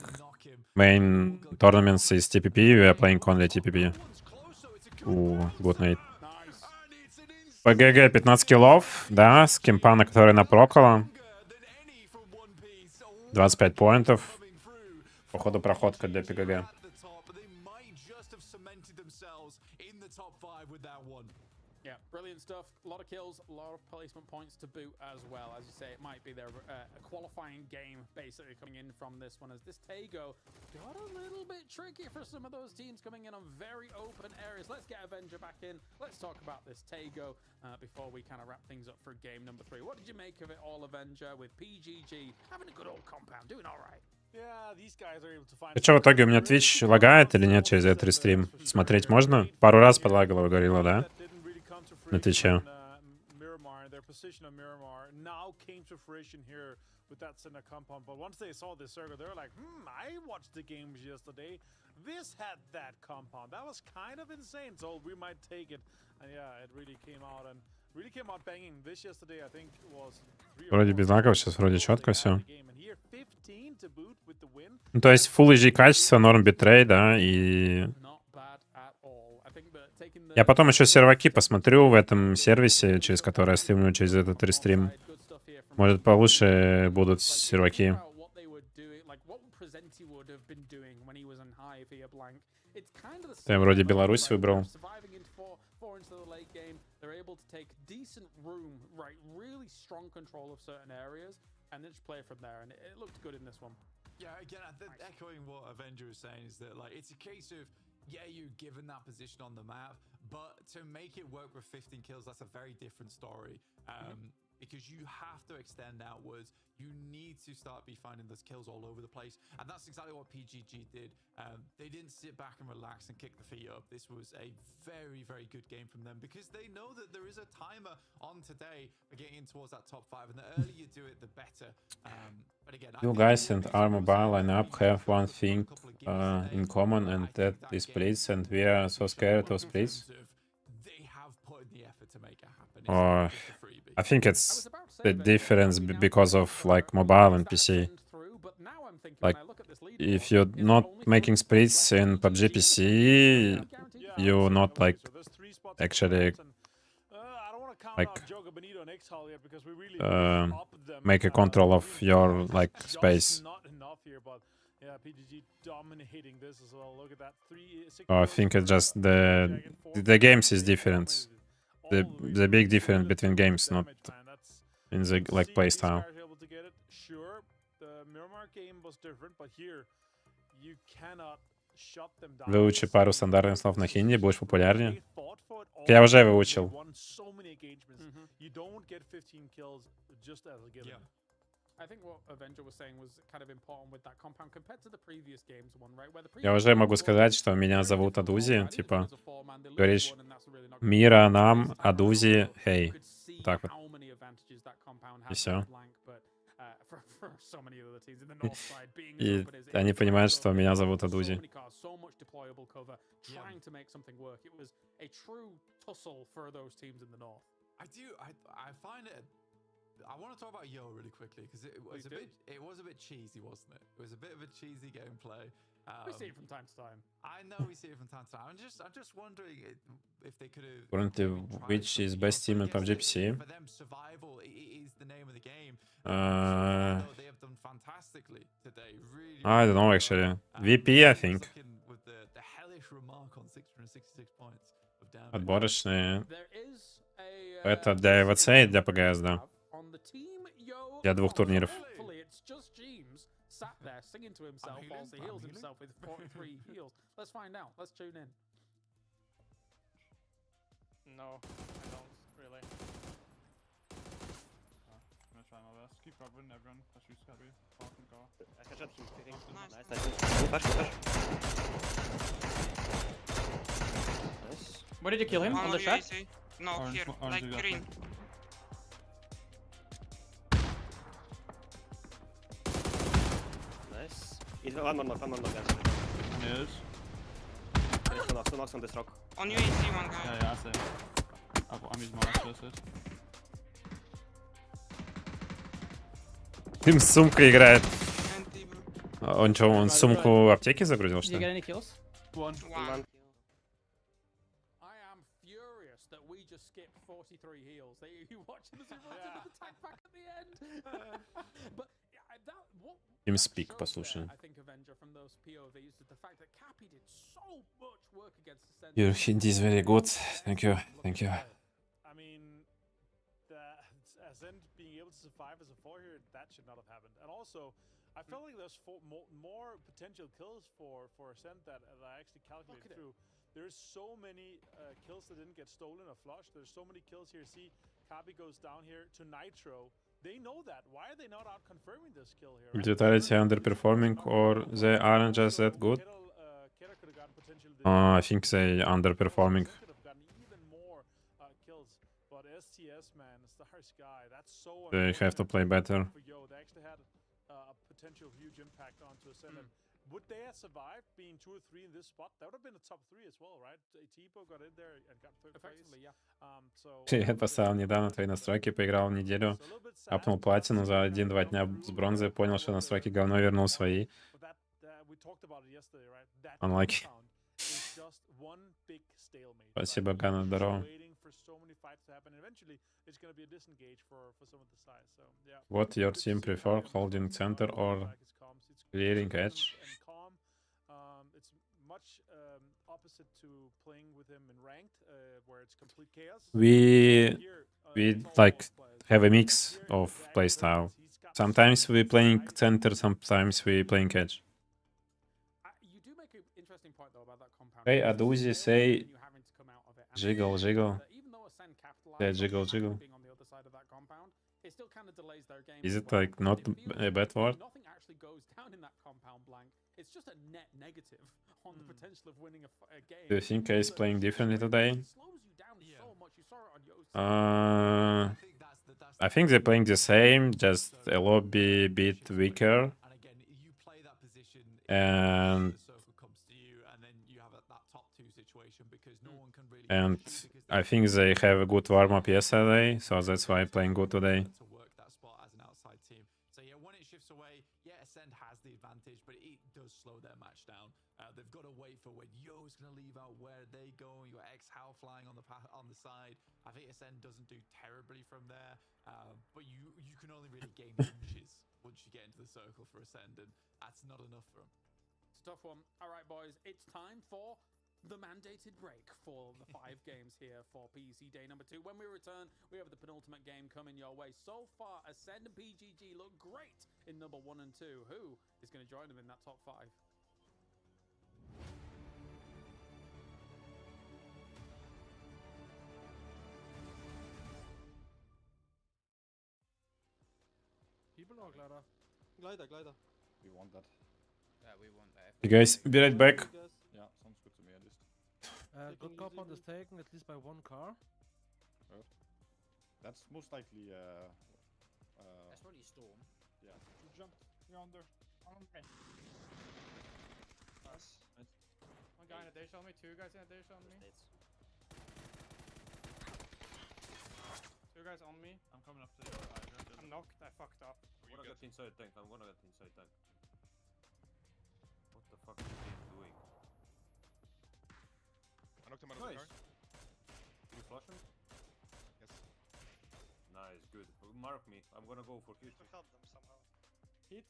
main tournaments is TPP, we are playing only TPP. Ooh, good nade. ПГГ 15 киллов, да, с кемpa, на которой напрокала. 25 поинтов. Походу проходка для ПГГ. Yeah, brilliant stuff. A lot of kills, a lot of placement points to boot as well. As you say, it might be their qualifying game basically coming in from this one, as this Tago got a little bit tricky for some of those teams coming in on very open areas. Let's get Avenger back in. Let's talk about this Tago before we kind of wrap things up for game number 3. What did you make of it all, Avenger, with PGG having a good old compound, doing all right? Что, в итоге у меня Twitch лагает или нет через этот рестрим? Смотреть можно? Пару раз подлагало, говорила, да? На Твиче. Their position on Miramar now came to fruition here with that center compound. But once they saw this circle, they were like, I watched the games yesterday. This had that compound. That was kind of insane. So we might take it. And yeah, it really came out banging. This yesterday, I think, was... Вроде без лагов, сейчас вроде четко все. Ну, то есть Full HD качество, норм битрей, да, и... Я потом еще серваки посмотрю в этом сервисе, через который я стримлю через этот рестрим. Может, получше будут серваки. Я вроде Беларусь выбрал. Yeah, again, echoing what Avenger was saying is that like it's a case of yeah, you're given that position on the map, but to make it work with 15 kills, that's a very different story. Because you have to extend outwards. You need to start finding those kills all over the place. And that's exactly what PGG did. They didn't sit back and relax and kick the feet up. This was a very, very good game from them because they know that there is a timer on today for getting towards that top 5. And the earlier you do it, the better. But again, You guys and our mobile lineup have one thing in common, and that is splits, and we are so scared of splits. They have put in the effort to make it happen. I think it's the difference because of like mobile and PC. Like if you're not making splits in PUBG PC, you're not like actually like make a control of your like space. I think it's just the games is different. The big difference between games, not in the like play style. Sure, the Miramar game was different, but here you cannot shut them down. Выучи пару стандартных слов на хинди, будешь популярнее. They fought for it all Я уже the way. They выучил. won so many engagements. You don't get 15 kills just as a given. Yeah. I think what Avenger was saying was kind of important with that compound compared to the previous games one, right? Where the Я previous уже games могу were сказать, что меня very зовут difficult Адузи. overriding. Типа, It was a four-man, they lose говоришь, one, and that's really not мира good. нам, This time Адузи, around, you хей. could see Так вот. how many advantages that compound И had всё. over Blank, but for so many other teams in the north side, being as И open as it они is, понимают, so что меня зовут so Адузи. many cars, so much deployable cover, trying to make something work. It was a true tussle for those teams in the north. I find it. I want to talk about Yo really quickly because it was a bit cheesy, wasn't it? It was a bit of a cheesy gameplay. We see it from time to time. I know we see it from time to time. I'm just wondering if they could have. Currently, which is best team in PUBG PC? For them, survival is the name of the game. They have done fantastically today. Really. I don't know actually. VP, I think. With the hellish remark on 666 points of damage. Отборочные. There is a, Это для ЭВЦ и для ПГС, да. on the team, Yo, Для двух турниров. hopefully it's just James sat there singing to himself whilst he heals himself with 43 heals. Let's find out. Let's tune in. No, I don't really. I'm gonna try my best. Keep covering everyone. As you said, we fucking go. Where did you kill him? On the shot? No, Orange- here, orange like exactly. green. Nice. He's one more knock, guys. Yes. There's two knocks on this rock. On you, see one guy. Yeah, I see. I'm using my last assist. Тим с сумкой играет. Anti, bro. Он что, он сумку аптеки загрузил, что ли? any kills? One. One. I am furious that we just skipped 43 heals. Are you watching us run into the tag pack at the end? But that what TeamSpeak, shows послушай. there, I think Avenger from those POVs is the fact that Cappy did so much work against the Sens. Your Hindi is very good. Thank you. Thank you. I mean, Ascent being able to survive as a 4 here, that should not have happened. And also, I felt like there's more potential kills for Ascent that I actually calculated through. There's so many kills that didn't get stolen or flushed. There's so many kills here. See, Kabi goes down here to Nitro. They know that. Why are they not out confirming this kill here? Right? Vitality underperforming or they aren't just that good? I think they underperforming. Could have gotten even more kills, but STS, man, Star Sky, that's so They have to play better. for Yo. They actually had a potential huge impact onto Ascent. And would they have survived being 2 or 3 in this spot? That would have been a top 3 as well, right? Tipo got in there and got third place. Effectively, yeah. Я поставил недавно твои настройки, поиграл неделю, апнул платину за 1-2 дня с бронзы, понял, что настройки говно, вернул свои. Unlucky. Спасибо, Гана, здорово. What your team prefer, holding center or clearing edge? It's much opposite to playing with him in ranked, where it's complete chaos. We like have a mix of playstyle. Sometimes we playing center, sometimes we playing edge. You do make an interesting point though about that compound. Hey, ADOUZ1E, say You having to come out of it. And jiggle, jiggle. even though Ascend capitalized Yeah, on jiggle, Cappy jiggle. being on the other side of that compound, it still kind of delays their game. Is as it well. like not And it feels a bad like word? Nothing actually goes down in that compound blank. It's just a net negative on the potential of winning a game. Do you think Ace playing differently today? It slows you down so much. You saw it on Yo's I think they're playing the same, just a lobby bit weaker. And again, you play that position And the circle comes to you, and then you have that top 2 situation because no one can really and push you because I think they have a good warm-up yesterday, so that's why playing good today. to work that spot as an outside team. So yeah, when it shifts away, yeah, Ascend has the advantage, but it does slow their match down. They've got to wait for when Yo's going to leave out where they go. You got X-How flying on the side. I think Ascend doesn't do terribly from there, but you can only really gain inches once you get into the circle for Ascend, and that's not enough for them. It's a tough one. All right, boys, it's time for the mandated break for the 5 games here for PEC day number 2. When we return, we have the penultimate game coming your way. So far, Ascend and PGG look great in number 1 and 2. Who is going to join them in that top 5? Double or glider? Glider, glider. We want that. Yeah, we want that. You guys, be right back. Yeah, sounds good to me at least. Good compound is taken at least by one car. Good. That's most likely That's probably Storm. yeah. You jumped. You're under. Okay. Nice. One guy in a dash on me, two guys in a dash on me. Two guys on me. I'm coming up to your hydrant. I'm knocked, I fucked up. I'm gonna get inside tank. I'm gonna get inside tank. What the fuck is he doing? I knocked him out of the car. Can you flush him? Yes. Nice, good. Mark me. I'm gonna go for hit. help them somehow. Hit?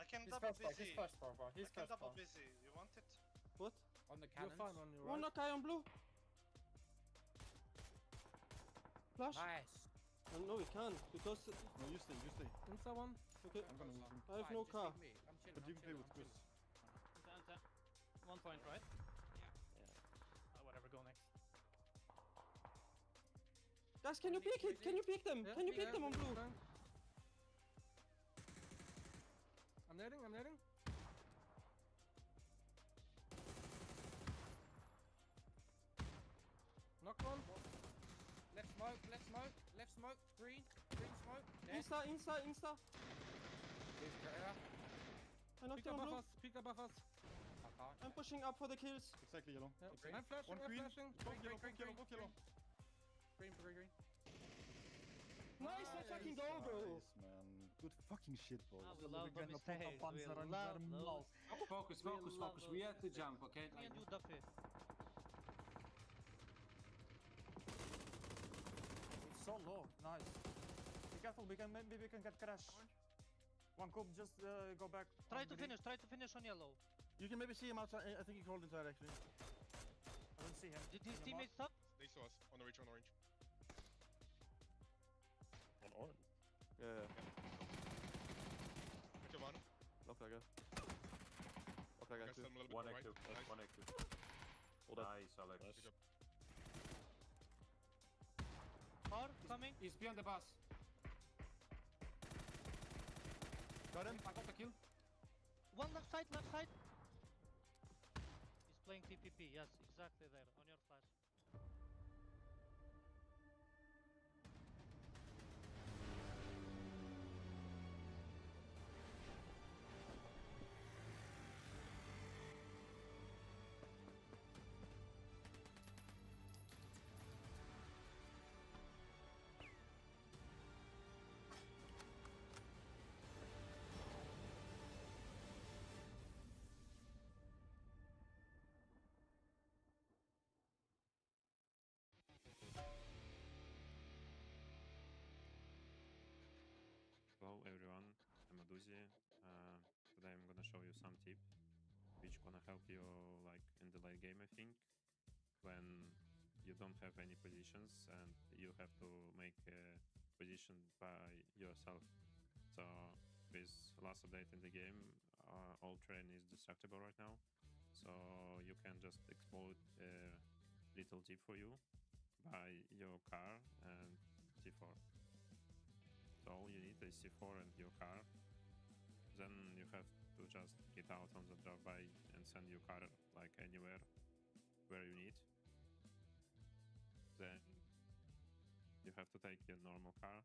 I can He's double first bar, busy. he's first bar, bro. He's I can first double bar. busy. You want it? What? On the You're cannons. fine on your One right. knock eye on blue. Flash? Nice. No, we can't because No, you stay. Insta one. Okay. I'm gonna move him. I have no Just car. leave me. I'm chilling. But you can play with chilling. Chris. 1 point, right? Whatever, go next. Guys, can you peek it? Can you peek them? Can you peek them on blue? I'm netting. Knock one. Left smoke. Green smoke. Insta. Here's Greta. I knocked Pick him up on blue. buff us, pick up buff us. I can't. I'm pushing up for the kills. Exactly, yellow. Green. I'm flashing, One I'm green. flashing. Green. Green. Nice, let's fucking go, bro. Nice, man. Good fucking shit, bro. We love the mistakes. We love those. Focus. We have to jump, okay? Me and you, Duffy. It's so low. Nice. Be careful. Maybe we can get crash. One cube, just go back. Try to finish on yellow. You can maybe see him outside. I think he crawled inside actually. I don't see him. Did his teammates stop? They saw us on orange. On orange? Yeah. Knock that guy. Too. One active. One active. Nice, Alex. Car coming. He's beyond the bus. Got him. I got the kill. One left side. He's playing TPP. Yes, exactly there on your flash. Hello everyone, I'm ADOUZ1E. Today I'm gonna show you some tip which gonna help you like in the late game, I think, when you don't have any positions and you have to make a position by yourself. So with last update in the game, all terrain is destructible right now, so you can just explode a little tip for you by your car and C4. So all you need is C4 and your car. Then you have to just get out on the drop-by and send your car like anywhere where you need. Then you have to take your normal car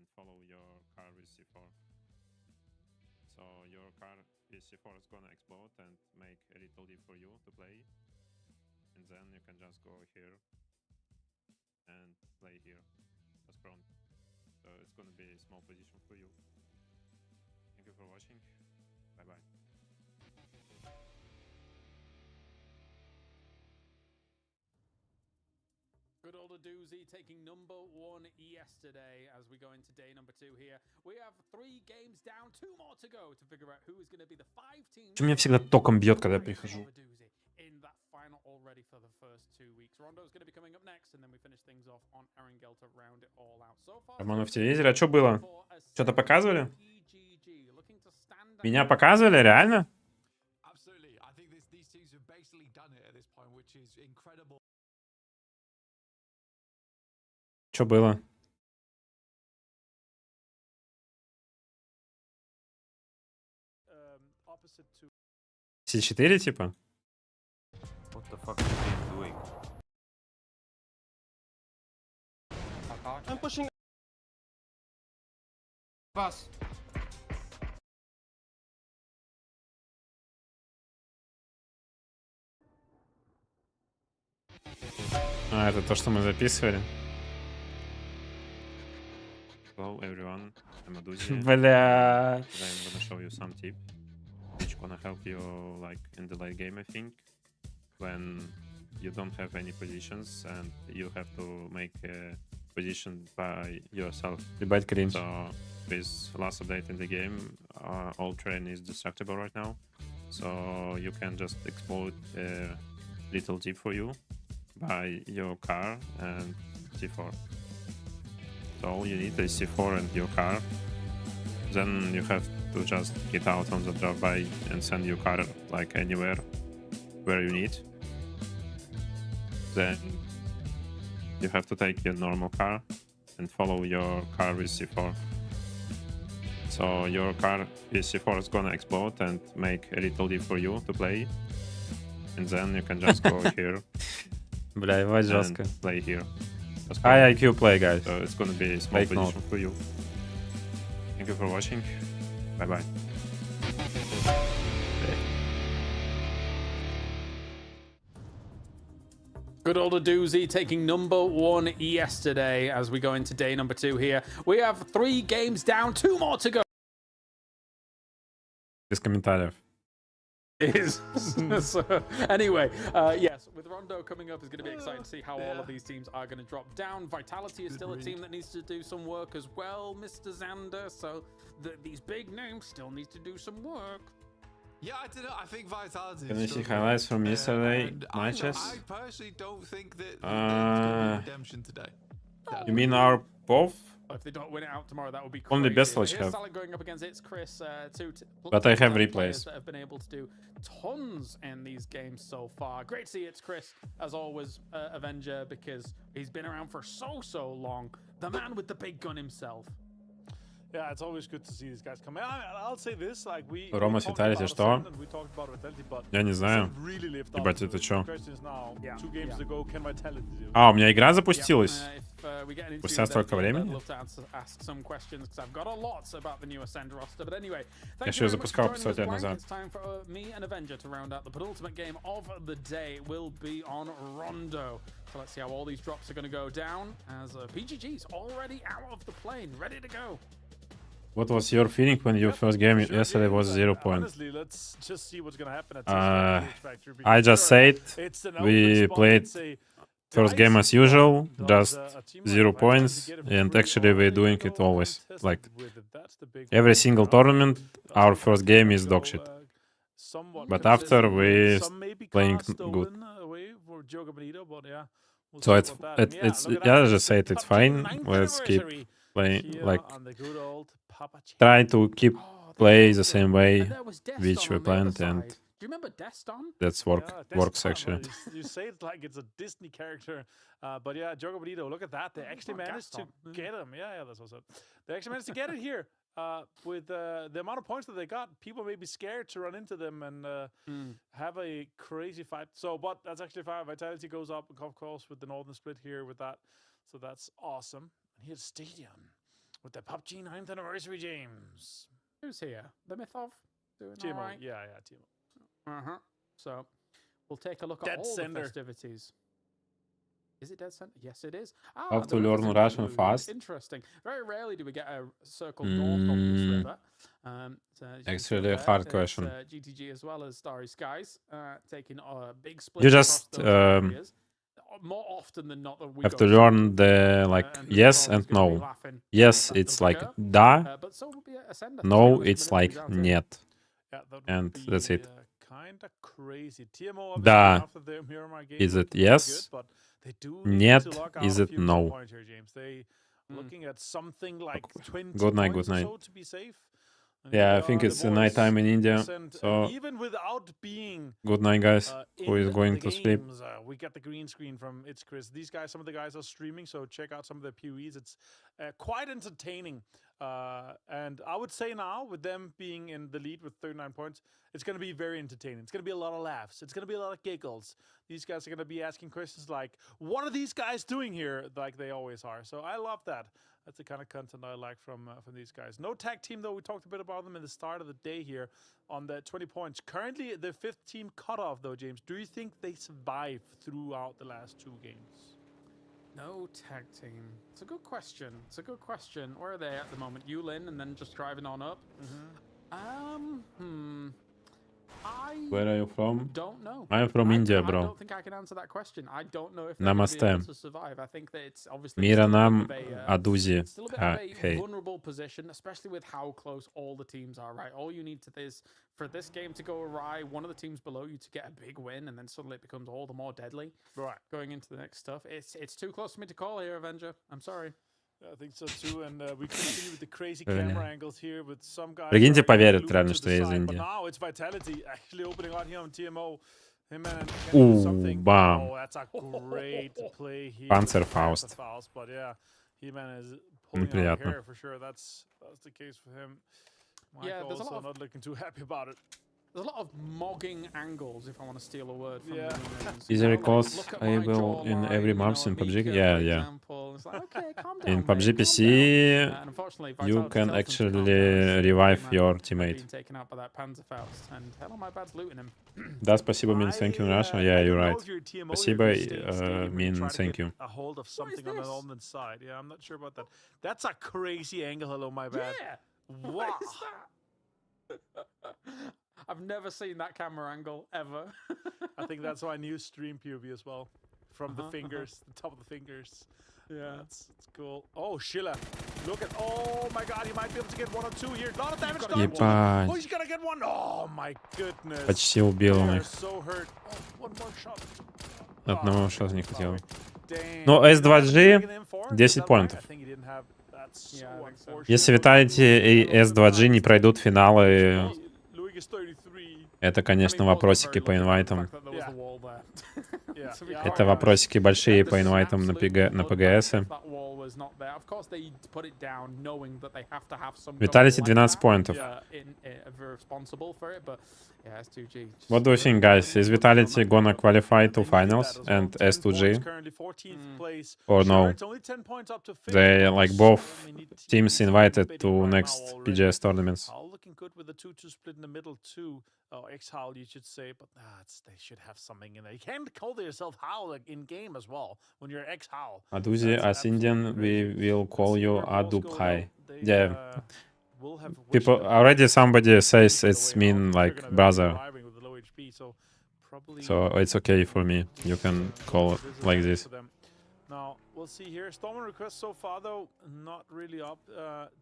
and follow your car with C4. So your car with C4 is gonna explode and make a little lead for you to play. And then you can just go here and play here as prone. So it's gonna be a small position for you. Thank you for watching. Bye bye. Good old ADOUZ1E taking #1 yesterday as we go into day number 2 here. We have 3 games down, 2 more to go to figure out who is going to be the 5 teams. Меня всегда током бьет, когда я прихожу. In that final already for the first 2 weeks. Rondo's going to be coming up next, and then we finish things off on Erangel to round it all out. So far, Романов в телевизоре, а что было? Что-то показывали? Меня показывали, реально? Absolutely. I think these teams have basically done it at this point, which is incredible. Что было? it to C4 типа? What the fuck is the game doing? I'm pushing. Pass. А, это то, что мы записывали? Hello everyone, I'm ADOUZ1E. Бля. Today I'm gonna show you some tips which gonna help you like in the late game, I think, when you don't have any positions and you have to make a position by yourself. Ебать кринж. So with last update in the game, all terrain is destructible right now, so you can just explode a little tip for you by your car and C4. So all you need is C4 and your car. Then you have to just get out on the drop-by and send your car like anywhere where you need. Then you have to take your normal car and follow your car with C4. So your car with C4 is gonna explode and make a little leap for you to play. And then you can just go here Бля, ебать and жестко. play here. Just High IQ play, guys. So it's gonna be a small Take position for you. Thank you for watching. Bye bye. Good old ADOUZ1E taking #1 yesterday as we go into day number 2 here. We have 3 games down, 2 more to go. Без комментариев. Is so, anyway, yes, with Rondo coming up, it's going to be exciting to see how all of these teams are going to drop down. Vitality is still a team that needs to do some work as well, Mr. Xander. So these big names still need to do some work. Yeah, I don't know. I think Vitality. Can you see struggling. highlights from yesterday And matches? I personally don't think that there's gonna be redemption today. You mean our both? If they don't win it out tomorrow, that would be crazy. Only best Here's have. Salad going up against It's Chris, But I have players replays. that have been able to do tons in these games so far. Great to see It's Chris, as always, Avenger, because he's been around for so long. The man with the big gun himself. Yeah, it's always good to see these guys come. I'll say this, like we Рома, talked Vitality about что? Ascend and we talked about Vitality, but Я не знаю. Ascend really lived up Ебать, to это it. чё? The question is now, 2 games ago, can Vitality do it? А, у меня игра запустилась. We get an Спустя interview столько with them, времени? I'd love to ask some questions because I've got a lot about the new Ascend roster. But anyway, Я thank еще you её very much for запускал joining us, 500 лет Blank. назад. It's time for me and Avenger to round out the penultimate game of the day. Will be on Rondo. So let's see how all these drops are going to go down as PGG's already out of the plane, ready to go. What was your feeling when your first game yesterday was 0 point? Honestly, let's just see what's gonna happen at this Factory, I just said it's an we open spot. played It's a first game as usual, does just a team 0 like points, Vitality get a and free actually we're already doing to it go always. untested Like with it? That's the big every one. single That's tournament, the our big first one. game is Go, dog shit. somewhat But after consistent. we Some maybe playing cars good. stolen away for Joga Benito, but yeah, we'll So see it's about that. And it's look at yeah, I that. just said it's PUBG fine. 9th Let's keep anniversary playing, here like on the good old Papa Chain. try to keep play the same way And there was Deston which we on the other planned, and side. Do you remember Deston? that's Yeah, works Desktop, actually. You say it like it's a Disney character, but yeah, Joga Benito, look at that. They actually managed to get him. Yeah, that's what's up. They actually managed to get it here with the amount of points that they got. People may be scared to run into them and have a crazy fight. So, but that's actually fine. Vitality goes up, of course, with the Northern Split here with that. So that's awesome. And here's Stadium with the PUBG 9th anniversary, James. Who's here? The Mythov? Doing Timo, all right? yeah, Timo. So we'll take a look Dead at all Center. the festivities. Is it Dead Center? Yes, it is. How the to river's learn in Russian blue. fast? Interesting. Very rarely do we get a circle north of this river. So as you can see Actually, a there, hard it's, question. GTG as well as Starry Skies taking a big split. You across just those areas. More often than not, that we have go to learn the like and yes Mythov and is gonna be no. laughing Yes, that it's doesn't like occur. da. But so will be Ascender. No, Ascender it's coming like up and нет. Yeah, that would And be, that's it. Kind of crazy. TMO Da. after the Miramar game Is looked it really yes? good, but they do need Нет. to lock out Is a it few no? points here, James. They looking at something like 20 Good night, points good or night. so to be safe. And Yeah, here I think are the it's boys nighttime in India. sent, So even without being good night, guys. Who in is going the to sleep? games, we got the green screen from It's Chris. These guys, some of the guys are streaming, so check out some of their PoEs. It's quite entertaining. And I would say now, with them being in the lead with 39 points, it's going to be very entertaining. It's going to be a lot of laughs. It's going to be a lot of giggles. These guys are going to be asking questions like, what are these guys doing here? Like they always are. So I love that. That's the kind of content I like from these guys. No tag team, though. We talked a bit about them in the start of the day here on the 20 points. Currently, the 5th team cutoff, though, James. Do you think they survive throughout the last 2 games? No tag team. It's a good question. It's a good question. Where are they at the moment? Yulin and then just driving on up? Where are you from? Don't know. I'm from India, I bro. don't think I can answer that question. I don't know if they're going to be Namaste. able to survive. I think that it's obviously Mira still a nam bit of a, ADOUZ1E. still a bit of a Hey. vulnerable position, especially with how close all the teams are, right? All you need to is for this game to go awry, one of the teams below you to get a big win, and then suddenly it becomes all the more deadly. Right. Going into the next stuff. It's too close for me to call here, Avenger. I'm sorry. I think so too, and we continue with the crazy camera angles here with some guys. Прикиньте, are поверят glued реально, to что the я из side, Индии. But now it's Vitality actually opening out here on TMO. Him and can do something. Bam. Oh, that's a great play here. Panzerfaust. Panzerfaust, but yeah, he man is pulling out Неприятно. hair for sure. That's the case for him. Mike Yeah, there's a also lot of- not looking too happy about it. There's a lot of mogging angles, if I want to steal a word from Yeah. the Indians. Is You there know, cause look at my able in jawline, every you know, maps in Mika, PUBG? for Yeah. example. It's like, okay, calm down, In mate, PUBG calm PC, down. And unfortunately, you Vitality can tells them to calm actually down, so revive man your had teammate. been taken out by that Panzerfaust, and hello, my bad's looting him. Да, спасибо means thank you in Russia. Yeah, you're right. Спасибо mean thank you. A hold of something on the this? Almond side. Yeah, I'm not sure about that. That's a crazy angle. Hello, my bad. Yeah. Wow. What is that? I've never seen that camera angle ever. I think that's my new stream POV as well. From the fingers, the top of the fingers. Yeah. That's cool. Oh, Schiller. Look at, oh my god, he might be able to get 1 or 2 here. A lot of damage done. Ебать. Oh, he's gonna get 1. Oh my goodness. Почти убил They are их. so hurt. Oh, 1 more shot. Одного шанса не хватило. Damn. Ну, S2G Taking him for? 10 Is that right? поинтов. I think he didn't have. That's so Yeah, I think so. unfortunate. Если Vitality и S2G не пройдут финалы, Louis is 33. это, конечно, вопросики по инвайтам. Это вопросики большие по инвайтам на ПГС. Vitality 12 поинтов. What do you think, guys? Is Vitality gonna qualify to finals and S2G? Or no? They like both teams invited to next PGS tournaments. Looking good with the 2-2 split in the middle too. Oh, X-Howl, you should say, but they should have something in there. You can't call yourself Howl like, in game as well when you're X-Howl. ADOUZ1E, as Indian, we will call you ADOUZ1E. Yeah. People already somebody says it's mean like brother. So it's okay for me. You can call it like this. Now, we'll see here. Storm requests so far, though, not really up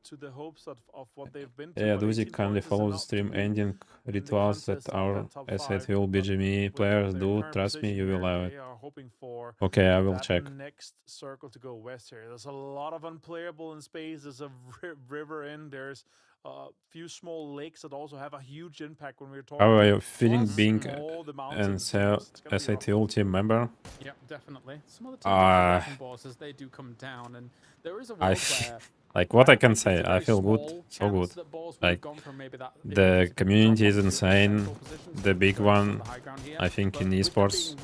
to the hopes of what they've been to. Yeah, but ADOUZ1E 18 kindly points is follows enough stream to ending rituals that our S8UL BGME players do. Trust me, you will love it. They are hoping for Okay, I will that check. next circle to go west here. There's a lot of unplayable in space. There's a river in. There's a few small lakes that also have a huge impact when we're talking. How are you feeling plus being all the an mountains. It's gonna be rough. S8UL team member? Yeah, definitely. Some of the teams bosses, they do come down, and there is a I world where like what I can say. I feel good, so good. Like the community is insane. The big one, I think in esports,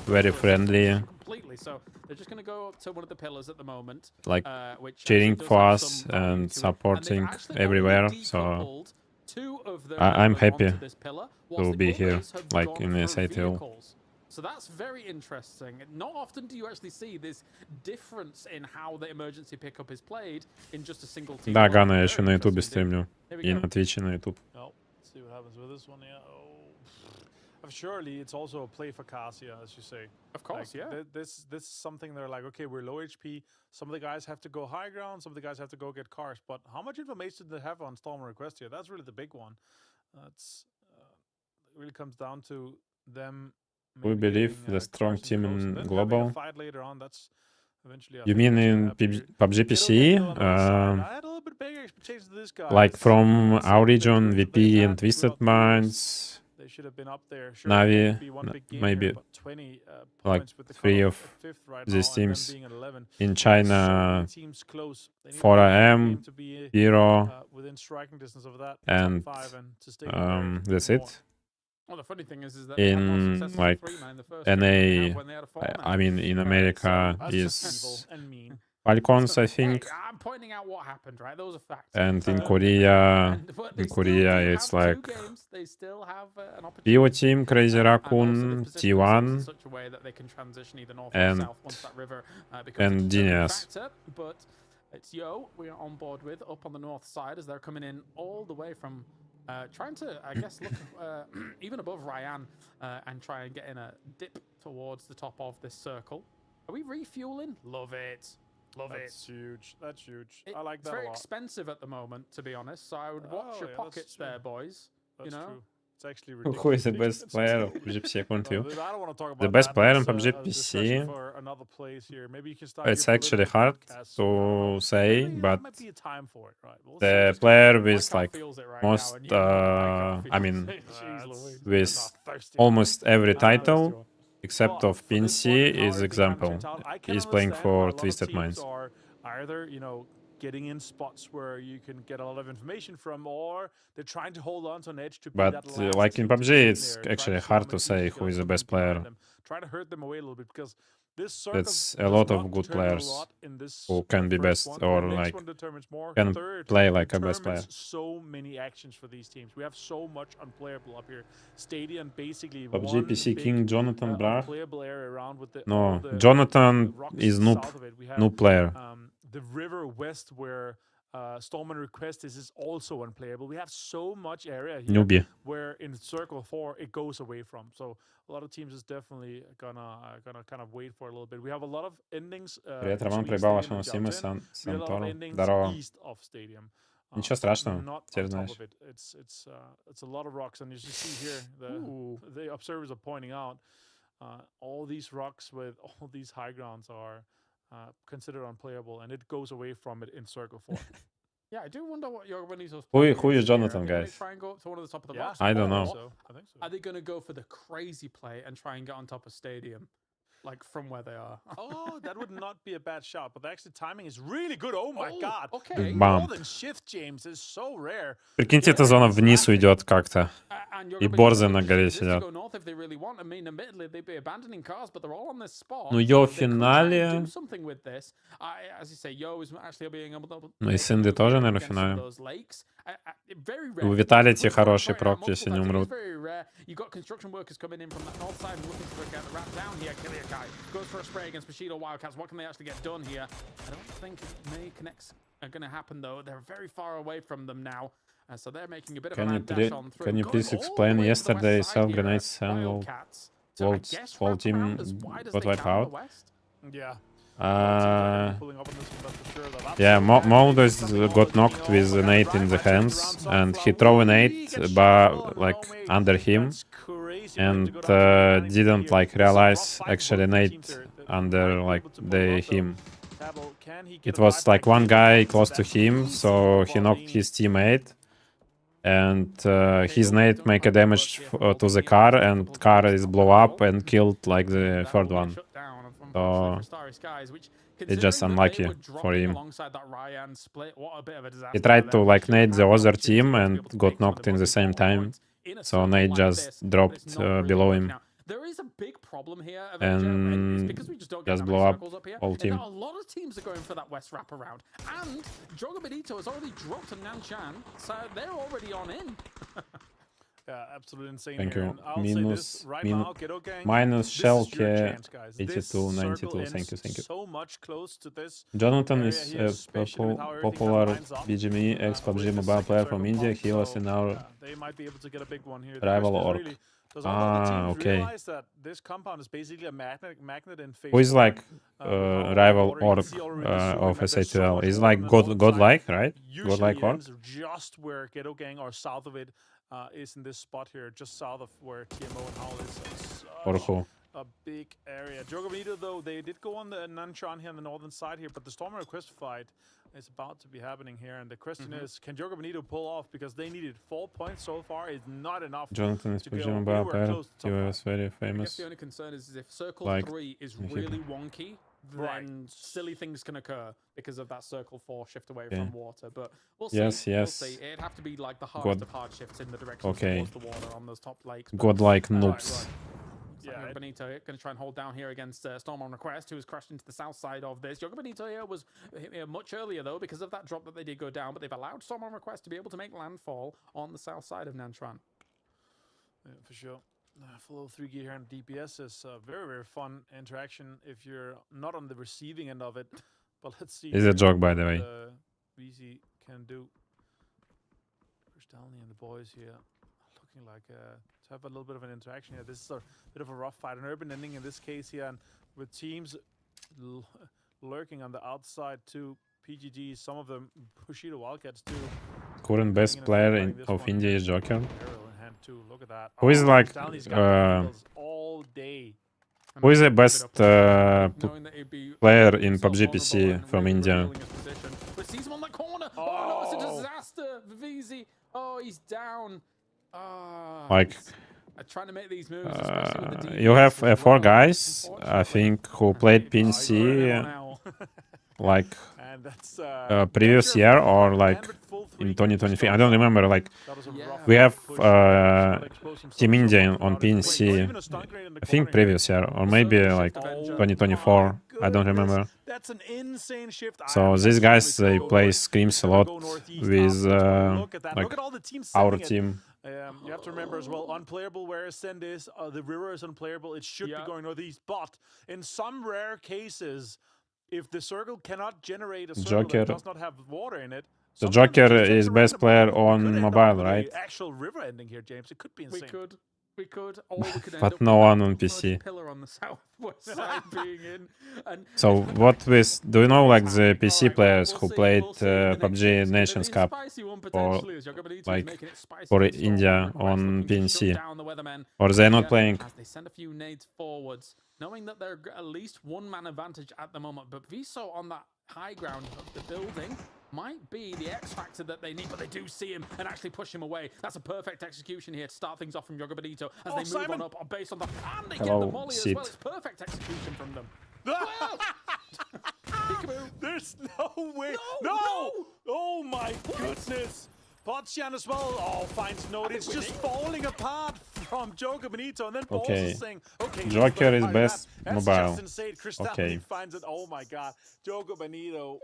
very friendly. Completely. So they're just going to go up to one of the pillars at the moment, Like which cheering does for have us some value and to it. supporting And they've actually everywhere. only So decoupled 2 of their I'm members happy onto this pillar, whilst to the be here, others have like gone in through S8UL. vehicles. So that's very interesting. Not often do you actually see this difference in how the emergency pickup is played in just a single team. Да, Well, Гана, я very еще на ютубе interesting indeed. стримлю. Here we И go. на Твиче, на ютуб. Oh, let's see what happens with this one. Yeah. Oh. Surely it's also a play for Cassia, as you say. Of course, Like, yeah. This is something they're like, okay, we're low HP. Some of the guys have to go high ground. Some of the guys have to go get cars. But how much information do they have on Storm request here? That's really the big one. That's it really comes down to them. We maybe believe getting, the strong cars in team close and in then having a global. fight later on. That's eventually. I You think mean what's gonna in happen here. PUBG It'll PC? get to another side. A little little bit bigger expectations of this guy. Like from Let's see our what they region, do. They VP had and Twisted throughout the years, Minds, they should have been up there. Sure, Navi, maybe one big game maybe here, but 20 like points with the 3 cutoff of at fifth right these now, and them teams. being at 11. In So many China, teams close. They need 4 to win every AM, game to be Hero, within striking distance of that and top 5 and to stay there that's more. it. Well, the funny thing is that they had more In success like as a 3-man the first game than they NA, have when they had a 4-man. I mean in So America That's just evil is and mean. Falcons, I think, Hey, I'm pointing out what happened, right? Those are facts. and in Uh, Korea, but they in still Korea do it's have like 2 games. They still have an opportunity. PO Team, Crazy And also Raccoon, they've positioned themselves in T1, such a way that they can transition either north and- or south once that river becomes and a determining Dinias. factor. But it's Yo we are on board with up on the north side as they're coming in all the way from trying to, I guess, look even above RYZEN and try and get in a dip towards the top of this circle. Are we refueling? Love it. Love That's it. huge. That's huge. It- I like It's that a very lot. expensive at the moment, to be honest. So I would watch Oh, your yeah, that's pockets true. there, boys. That's know? true. It's actually Who is the ridiculously best expensive. player of PUBG PC according to No, you? I don't want to talk about The best that. player in That's, PUBG a discussion PC? for another place here. Maybe you can start It's your actually political hard podcast to somehow. say, Maybe but that might be a time for it, right? We'll see. the Just player my with car like feels it right most, now, and you know my car I mean, feels it. Jeez Louise. with Not thirsty. almost every Not thirsty title one. except Well, of for this one, PNC how is they kind of example. change out, I can He's playing understand why for a lot of Twisted teams Minds. are either, getting in spots where you can get a lot of information from, or they're trying to hold on to an edge to be But that last like in team to PUBG, get in it's there, try actually show hard how to many say teams who got is the something best behind player. them. Try to hurt them away a little bit, because this circle That's a does lot of not good determine a players lot in this, who can be first best one. The or next like one determines more. can Third play like a best player. determines so many actions for these teams. We have so much unplayable up here. Stadium basically PUBG one PC big, King Jonathan Brach. unplayable area around with the all No, the Jonathan rocks is noob, south of it. We have noob player. the river west where Storm and Request is also unplayable. We have so much area here Newbie. where in Circle 4 it goes away from. So a lot of teams is definitely gonna kind of wait for a little bit. We have a lot of endings Привет, Роман, between проебал Stadium вашего and Сима, Downtown. We have a lot of Санторо. endings Здорово. east of Stadium. Ничего страшного, Not теперь on top знаешь. of it. It's a lot of rocks, and as you see here, the observers are pointing out all these rocks with all these high grounds are considered unplayable, and it goes away from it in Circle 4. Yeah, I do wonder what your Benito's Who plan is here. Jonathan, Are they gonna guys? try and go up to one of the top of the Yeah, rocks? I don't know. I think so. Are they going to go for the crazy play and try and get on top of Stadium? Like from where they are? Oh, that would not be a bad shot, but actually timing is really good. Oh my god. Okay. Бам. Golden shift, James, is so rare. Прикиньте, эта зона вниз уйдет как-то. And you're И gonna be борзы able на to горе use this to сидят. go north if they really want. I mean, admittedly, they'd be abandoning cars, but they're all on this spot. Ну, Йо в They could try and финале. do something with this. As you say, Yo is actually being able to. Ну и Синды тоже, наверное, в финале. Those lakes. Very У rare. Виталити We've хороший pointed out прок, если multiple не times, it is умрут. very rare. You've got construction workers coming in from that north side and looking to get the wrap down here. Kiliakai goes for a spray against Bushido Wildcats. What can they actually get done here? I don't think May connects are going to happen though. They're very far away from them now. So they're making a bit of a mad dash on through. Can you Going please all the explain way to the yesterday west side self-grenades here, and Wildcats. So I World's guess whole wrap team around as wide as got they wiped can on the out? west. Yeah. Uh, Pulling up on this one, that's for sure. The laps yeah, are back. Moldos Something got already knocked being with all an over. 8 in the Right, hands, rounds and off. he threw an He 8 gets shot but well, like no way. under him, That's crazy for him and to go down to the 90 didn't here. like This is a rough realize fight for actually an both 8 teams here. They under might be like able to pull the it off, though. him. Tabel, can he get It a was fight like back one in? guy close to That's him, easy so for he knocked Baldini. his teammate, and his nade make a damage to the car, and car is blow up and killed like the third one. So it's just unlucky for him. He tried to like nade the other team and got knocked in the same time, so nade just dropped below him. There is a big problem here, And it's because we just don't get just that blow many up circles up here. whole team. A lot of teams are going for that west wraparound, and Jogo Benito has already dropped to Nanshan, so they're already on in. Yeah, absolutely insane. Thank here. you. And I'll say this right now, Ghetto Gang, minus this is your Shellke chance, guys. 82, This circle 92. ends Thank you. So much close to this Jonathan area is here, a especially with how everything popular lines up. BGME ex-PUBG with the mobile second player circle from India. pump, He was so, in our they might be able to get a big one here. The rival question is org. really, does all of the teams Okay. realize that this compound is basically a magnet in phase Who is one? like How rival already you org can see already the story of map, there's so S8UL? much Is water like on the north godlike, side. right? Usually Godlike it org. ends just where Ghetto Gang or south of it is in this spot here, just south of where TMO and Howl is. Or who? a big area. Jogo Bonito, though, they did go on the Nanshan here on the northern side here, but the Storm Request fight is about to be happening here, and the question is, can Jogo Bonito pull off? Because they needed 4 points so far. It's not enough. Jonathan is to go pushing about anywhere there. close to top He five. was very I guess famous. the only concern is if Circle Like, 3 is okay. really wonky, Right. then silly things can occur because of that Circle 4 shift away Okay. from water. But we'll see. Yes, We'll yes. see. It'd have to be like the God. hardest of hard shifts in the direction Okay. towards the water on those top lakes. But, Godlike right, noobs. Yeah, Yoga Bonito going to try and hold down here against Storm on Request, who has crashed into the south side of this. Yoga Bonito here was much earlier, though, because of that drop that they did go down, but they've allowed Storm on Request to be able to make landfall on the south side of Nantran. Yeah, for sure. Flow 3 gear here on DPS is a very, very fun interaction if you're not on the receiving end of it. But let's see. It's a joke, by the way. VZ can do. Kristalny and the boys here looking like to have a little bit of an interaction here. This is a bit of a rough fight, an urban ending in this case here, and with teams lurking on the outside too. PGG, some of them Bushido Wildcats too. Current best player of one. India is Joker. Arrow in hand too. Look at that. Who is like Kristalny's got angles all day. who is the best Knowing that it'd be player in so PUBG vulnerable PC and from really India? revealing his position. But sees him on that corner. Oh, no, it's a disaster. VZ. Oh, he's down. Like, trying to make these moves, especially with the you have DPS as four well, guys, I unfortunately. think, who played PNC like And that's previous year or like in 2023. I don't remember. Like, we have Team India on PNC, I think previous year or maybe like 2024. I don't remember. That's an insane shift. So these guys, they play scrims a lot with like our team. You have to remember as well, unplayable where Send is, the river is unplayable. It should be going northeast, but in some rare cases, if the circle cannot generate a circle Joker. that does not have water in it, The sometimes Joker it's just is a best random player one. We could on end up mobile, with right? a actual river ending here, James. It could be insane. We could, or we could end But up no with one that on bloody PC. pillar on the southwest side being in. And So what with do you know like the PC players who played PUBG Nations Cup or like for India on PNC, or they're not playing? As they send a few nades forwards, knowing that they're at least one man advantage at the moment, but Viso on that high ground of the building might be the X factor that they need, but they do see him and actually push him away. That's a perfect execution here to start things off from Yoga Bonito as they move on up based on the and they get the molly as well. It's perfect execution from them. There's no way. No! Oh my goodness. Potsjan as well. Oh, finds note. It's just falling apart from Joker Bonito, and then Balls is saying, okay, Joker is best that's mobile. just insane. Kristalny Okay. finds it. Oh my god. Joker Bonito.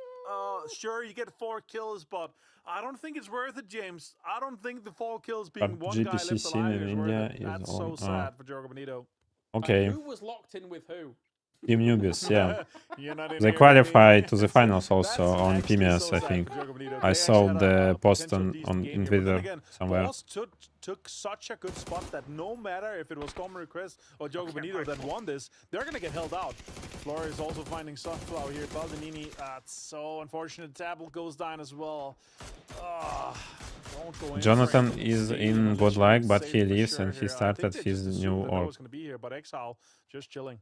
Sure, you get 4 kills, but I don't think it's worth it, James. I don't think the 4 kills being one guy GPC left scene alive in is worth India it. is That's so on. sad for Joker Bonito. Okay, Who was locked in with who? Team Newbies, yeah. You're not in They here, qualified to the finals That's also on actually PMS, so I sad think. for Joker Bonito. I They saw actually had the a post potential on decent game in here, but then Twitter again, somewhere. Boss took such a good spot that no matter if it was Storm Request or Joker Bonito that won this, they're gonna get held out. Flora is also finding Sunflower here. Baldinini, it's so unfortunate. Tabble goes down as well. Don't go in Jonathan for it. is Stay in position, godlike, but safe he for leaves sure and he here. I started think they his just new assumed that no org. was gonna be here, but Exile just chilling.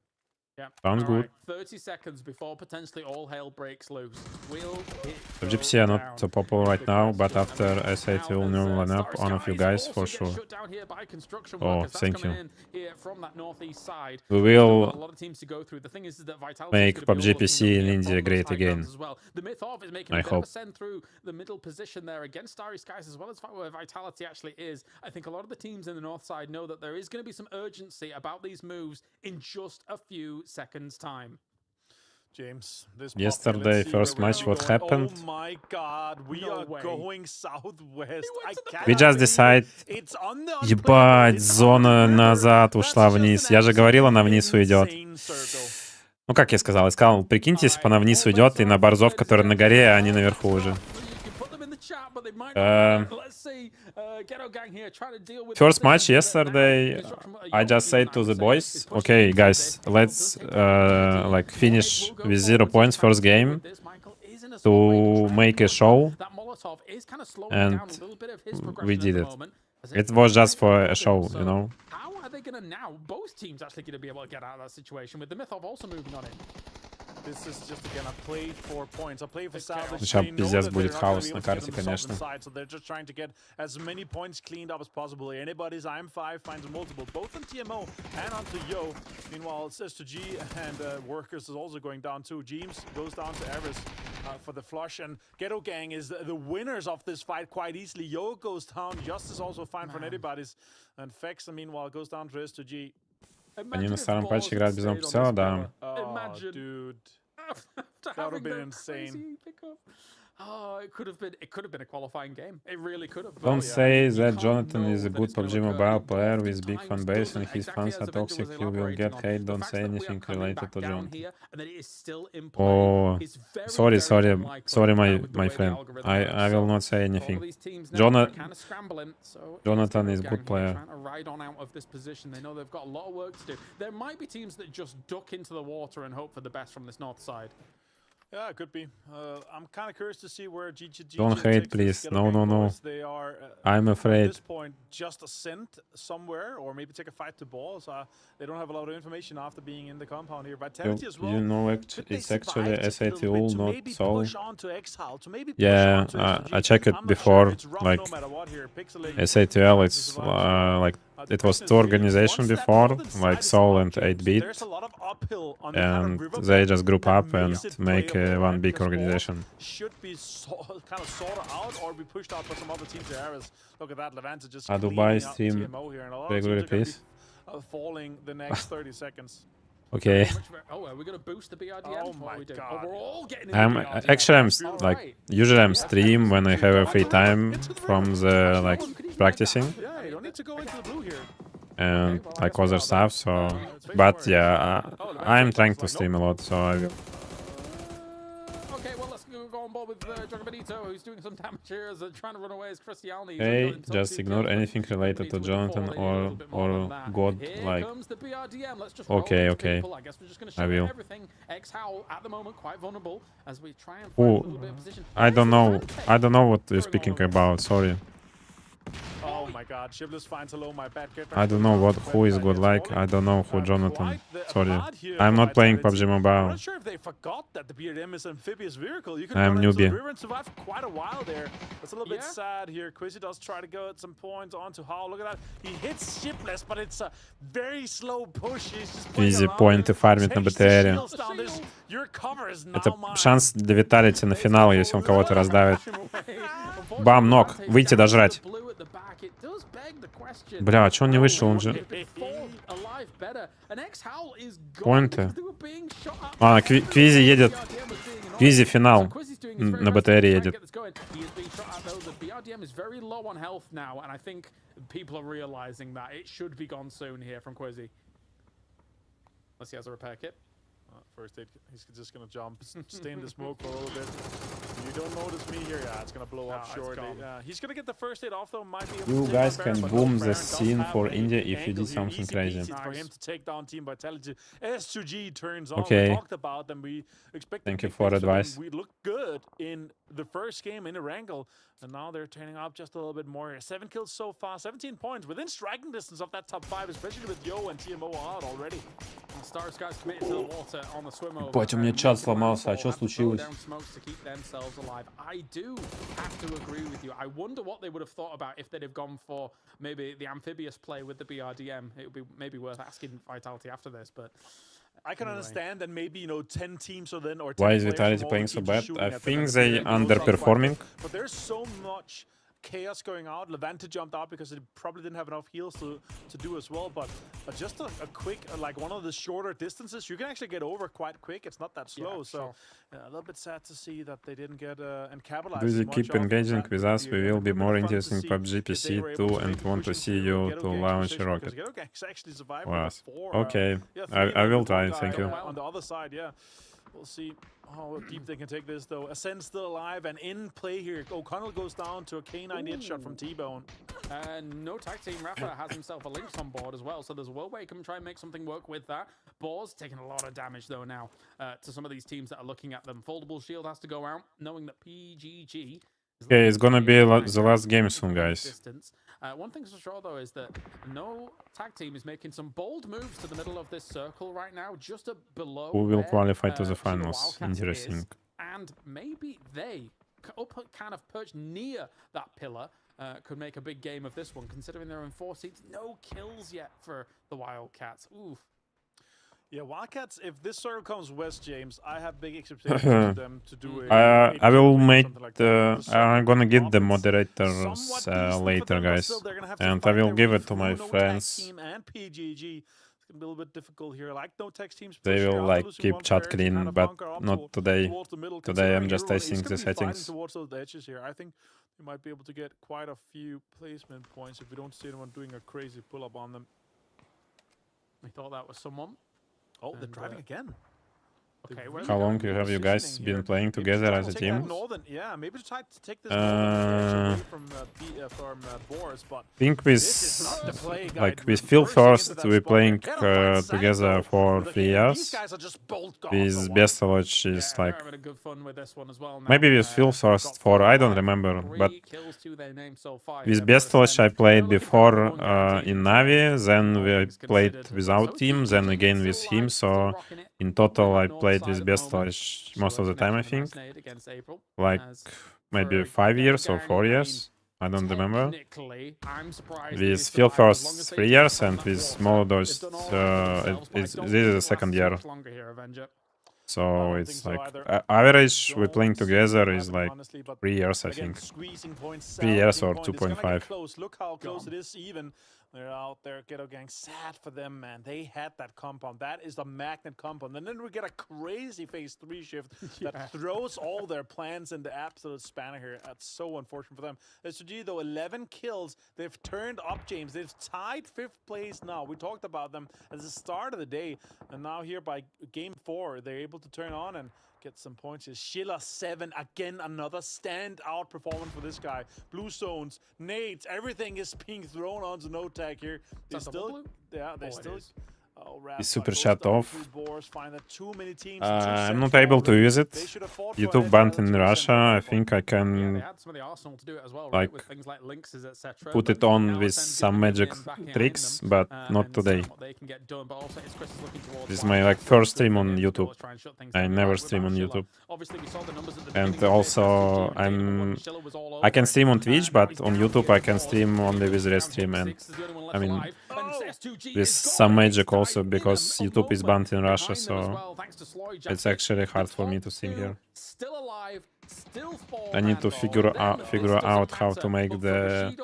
Yeah. Sounds All good. right, 30 seconds before potentially all hell breaks loose. Will it PUBG go PC are not down? so popular right now, but Because after S8UL new lineup, one of you guys for sure. Shut down here by construction Oh, workers. That's thank coming you. in here from that northeast side. We Still got a will lot of teams to go through. The thing is that Vitality make is gonna be PUBG all looking PC up in here India from those great high again. grounds as well. The Mythov is making I a bit hope. of a send through the middle position there against Starry Skies, as well as where Vitality actually is. I think a lot of the teams in the north side know that there is going to be some urgency about these moves in just a few seconds' time. James, this Yesterday, let's see first where match, we're what going. happened? Oh my god, we No are way. going southwest. I cannot We just believe decide... it. It's on the Ебать, it's зона on the river. назад That's ушла just вниз. an Я же говорил, она absolute вниз уйдет. insane circle. Ну, как я сказал? Я сказал, прикиньте, если бы она вниз уйдет, и на борзов, которые на горе, а они наверху уже. First match yesterday, I just said to the boys, okay, guys, let's like finish with 0 points first game to make a show, and we did it. It was just for a show, you know. they going to now? Both teams actually going to be able to get out of that situation with the Mythov also moving on in. This is just again a play for points, a play for salvage. Сейчас They know пиздец that будет they're not gonna хаос be на able to get карте, themselves конечно. inside, so they're just trying to get as many points cleaned up as possible. Anybody's IM5 finds multiple, both on TMO and onto Yo. Meanwhile, S8UL and Workers is also going down too. James goes down to Eris for the flush, and Ghetto Gang is the winners of this fight quite easily. Yo goes down, Justice also fine for anybody's, and Fex meanwhile goes down to S8UL. Они на старом патче играют без НПС, да. Oh, dude. That would have been insane. Oh, it could have been a qualifying game. It really could have. Don't say that Jonathan is a good PUBG Mobile player with big fan base and his fans are toxic. You will get hate. Don't say anything related to Jonathan. Oh, sorry, my friend. I will not say anything. Jonathan is good player. Trying to ride on out of this position. They know they've got a lot of work to do. There might be teams that just duck into the water and hope for the best from this north side. Yeah, it could be. I'm kind of curious to see where GG. Don't hate, please. No. They are. I'm afraid. At this point, just a scent somewhere, or maybe take a fight to balls. They don't have a lot of information after being in the compound here. Vitality as well. You know, it's actually S8UL, not SOUL. Yeah, I checked it before. Like S8UL, it's like it was two organizations before, like SOUL and 8-bit, and they just group up and make one big organization. Should be kind of sorted out or be pushed out by some other teams. Look at that, Levante just ADOUZ1E stream regularly, please. Falling the next 30 seconds. Okay. Oh, are we gonna boost the BRDM? Oh my god. Oh, we're all getting I'm like usually I'm stream when I have a free time from the like practicing. Yeah, you don't need to go into the blue here. And like other stuff, so but yeah, I'm trying to stream a lot, so I will. Okay, well let's go on board with Benito, who's doing some damage here as trying to run away as Cristiani. Hey, just ignore anything related to Jonathan or God, like. Okay, I will. At the moment quite vulnerable as we try and Oh, I don't know what you're speaking about. Sorry. Oh my god, Shibless finds hello, my bad kid. I don't know who is good like. I don't know who Jonathan. Sorry. I'm not playing PUBG Mobile. I'm not sure if they forgot that the BRDM is an amphibious vehicle. You can I'm run into the newbie. river and survive for quite a while there. That's a little bit sad here. Quizzy does try to go at some points onto How. Look at that. He hits Shibless, but it's a very slow push. He's just Easy point фармит на БТРе. Это шанс для Виталити на финал, если он кого-то раздавит. Бам, нок. Выйти дожрать. Бля, а чё он не вышел? Он же... Поинты. А, Квизи едет. Квизи финал. На БТРе едет. Let's see, has a repair kit. First aid, he's just gonna jump, stay in the smoke for a little bit. You don't notice me here, yeah, it's gonna blow up shortly. He's gonna get the first aid off though, might be able You to guys take can Baron, boom but the Baron does scene have for a India if you did angle here, something easy crazy. peasy for him to take down Team Vitality. S8UL turns on, Okay. we talked about them, we expected Thank you big for things from them. advice. We looked good in the first game in Erangel, and now they're turning up just a little bit more. 7 kills so far, 17 points, within striking distance of that top 5, especially with Yo and TMO out already. Star Sky's committed to the water on the swim over. Ебать, у меня чат сломался, а что случилось? I do have to agree with you. I wonder what they would have thought about if they'd have gone for maybe the amphibious play with the BRDM. It would be maybe worth asking Vitality after this, but I can understand that maybe, you know, 10 teams or then or 10 Why is players Vitality from all playing the so teams bad? shooting I at them, think and they they're losing underperforming. But there's so much chaos going out. Levante jumped out because it probably didn't have enough heals to do as well. But just a quick, like one of the shorter distances, you can actually get over quite quick. It's not that slow. So a little bit sad to see that they didn't get and capitalize. Do you keep engaging with us? We will be more interested in PUBG PC too and want to see you to launch a rocket. Wow. Okay, I will try, thank you. On the other side, yeah. We'll see how deep they can take this, though. Ascend still alive and in play here. O'Connell goes down to a K9 hit shot from T-Bone. No tag team. Rafa has himself a Lynx on board as well, so there's a world where he can try and make something work with that. Boar's taking a lot of damage, though, now to some of these teams that are looking at them. Foldable shield has to go out, knowing that PGG Okay, it's gonna be the last game soon, guys. Distance. One thing's for sure, though, is that no tag team is making some bold moves to the middle of this circle right now, just below. Who will where, qualify to the Shiba finals? Wildcats Interesting. is, and maybe they, kind of perched near that pillar, could make a big game of this one, considering they're in 4 seats. No kills yet for the Wildcats. Oof. Yeah, Wildcats, if this circle comes west, James, I have big expectations of them to do it. I will make the. I'm gonna get the moderators later, guys, and I will give it to my friends. And PGG. It's gonna be a little bit difficult here. Like no text teams. They push will here, like losing keep one chat player to clean, kind of but bunker up not today. towards the middle, Today I'm considering just Euro is testing gonna the be fighting settings. towards those edges here. I think we might be able to get quite a few placement points if we don't see anyone doing a crazy pull-up on them. I thought that was someone. Oh, they're And, driving again. Okay, How long have you guys been playing together as a team? Yeah, maybe try to take this away from Boris, but I think this is not the play, guy. like We're with Phil bursting into first, that we're spot playing here. Cannot find together Santo. for Look 3 here, years. These guys are just bolt gone With for one. Bestoloch is Yeah, like they're having a good fun with this one as well now. maybe with Phil Got first for I don't 4 remember, but 3 kills to their name so far with here, Bestoloch I Artisan. played They're looking for before number 1 guarantee. in Navi, then we Always played considered. with our So team, GG then again still with alive, him. still So rocking it. in total We're I at north played side with at the moment. Bestoloch most of the Shirley's time, I next with a think. nice nade against April, Like as maybe for 5 getting years or Gary, 4 I years. I don't remember. technically, I'm surprised With he's Phil survived as long as first they 3 did years on and that with water. Molodos They've done all right for themselves, but I this don't is think the it second lasts year. much longer here, Avenger. So don't it's think so like either. average we're Don't playing see it together is happening, like honestly, but 3 years, I again, think. squeezing points, 3 years or salvaging point. It's gonna get 2.5. close. Look how close it is even. They're out there, Ghetto Gang. Sad for them, man. They had that compound. That is the magnet compound. And then we get a crazy phase 3 shift that throws all their plans into absolute spanner here. That's so unfortunate for them. S8UL, though, 11 kills. They've turned up, James. They've tied 5th place now. We talked about them at the start of the day. And now here by game 4, they're able to turn on and get some points here. Schiller 7 again, another standout performance for this guy. Blue zones, nades, everything is being thrown onto no tag here. They still, yeah, they still. Oh, Is Superchat off? I'm I'm not able to use it. YouTube banned in Russia. I think I Yeah, can they had some of the Arsenal to do it as well, like, right? With things like links, etc. put it on with some magic tricks, but not today. This is my like first stream on YouTube. I never stream on YouTube. And also I can stream on Twitch, but on YouTube I can stream only with Restream, and I mean with some magic also, because YouTube is banned in Russia, so it's actually hard for me to stream here. I need to figure out how to make the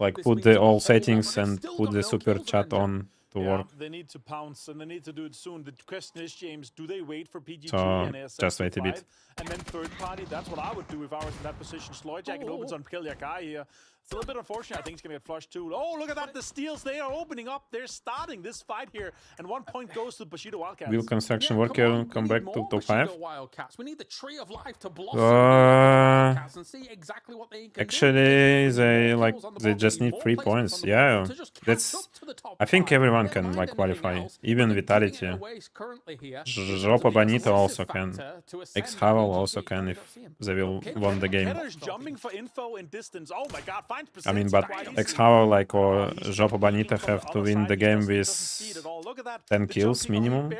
like put the all settings and put the super chat on to work. They need to pounce and they need to do it soon. The question is, James, do they wait for PGG So, and ASS just wait a bit. and then third party? That's what I would do if I was in that position. Sloyjack opens on Kill Yakai here. It's a little bit unfortunate. I think he's going to get flushed too. Oh, look at that. The steals, they are opening up. They're starting this fight here. And 1 point goes to Bushido Wildcats. Will construction worker come back to top 5? We need the tree of life to blossom and see exactly what they can Actually, do. they just need 3 points. Yeah, that's. I think everyone can like qualify, even Vitality. Жоpa Bonita also can. X-Havel also can if they will won the game. Jumping for info in distance. Oh my God, I mean, but X-Havel like or Жоpa Bonita have to win the game with 10 kills minimum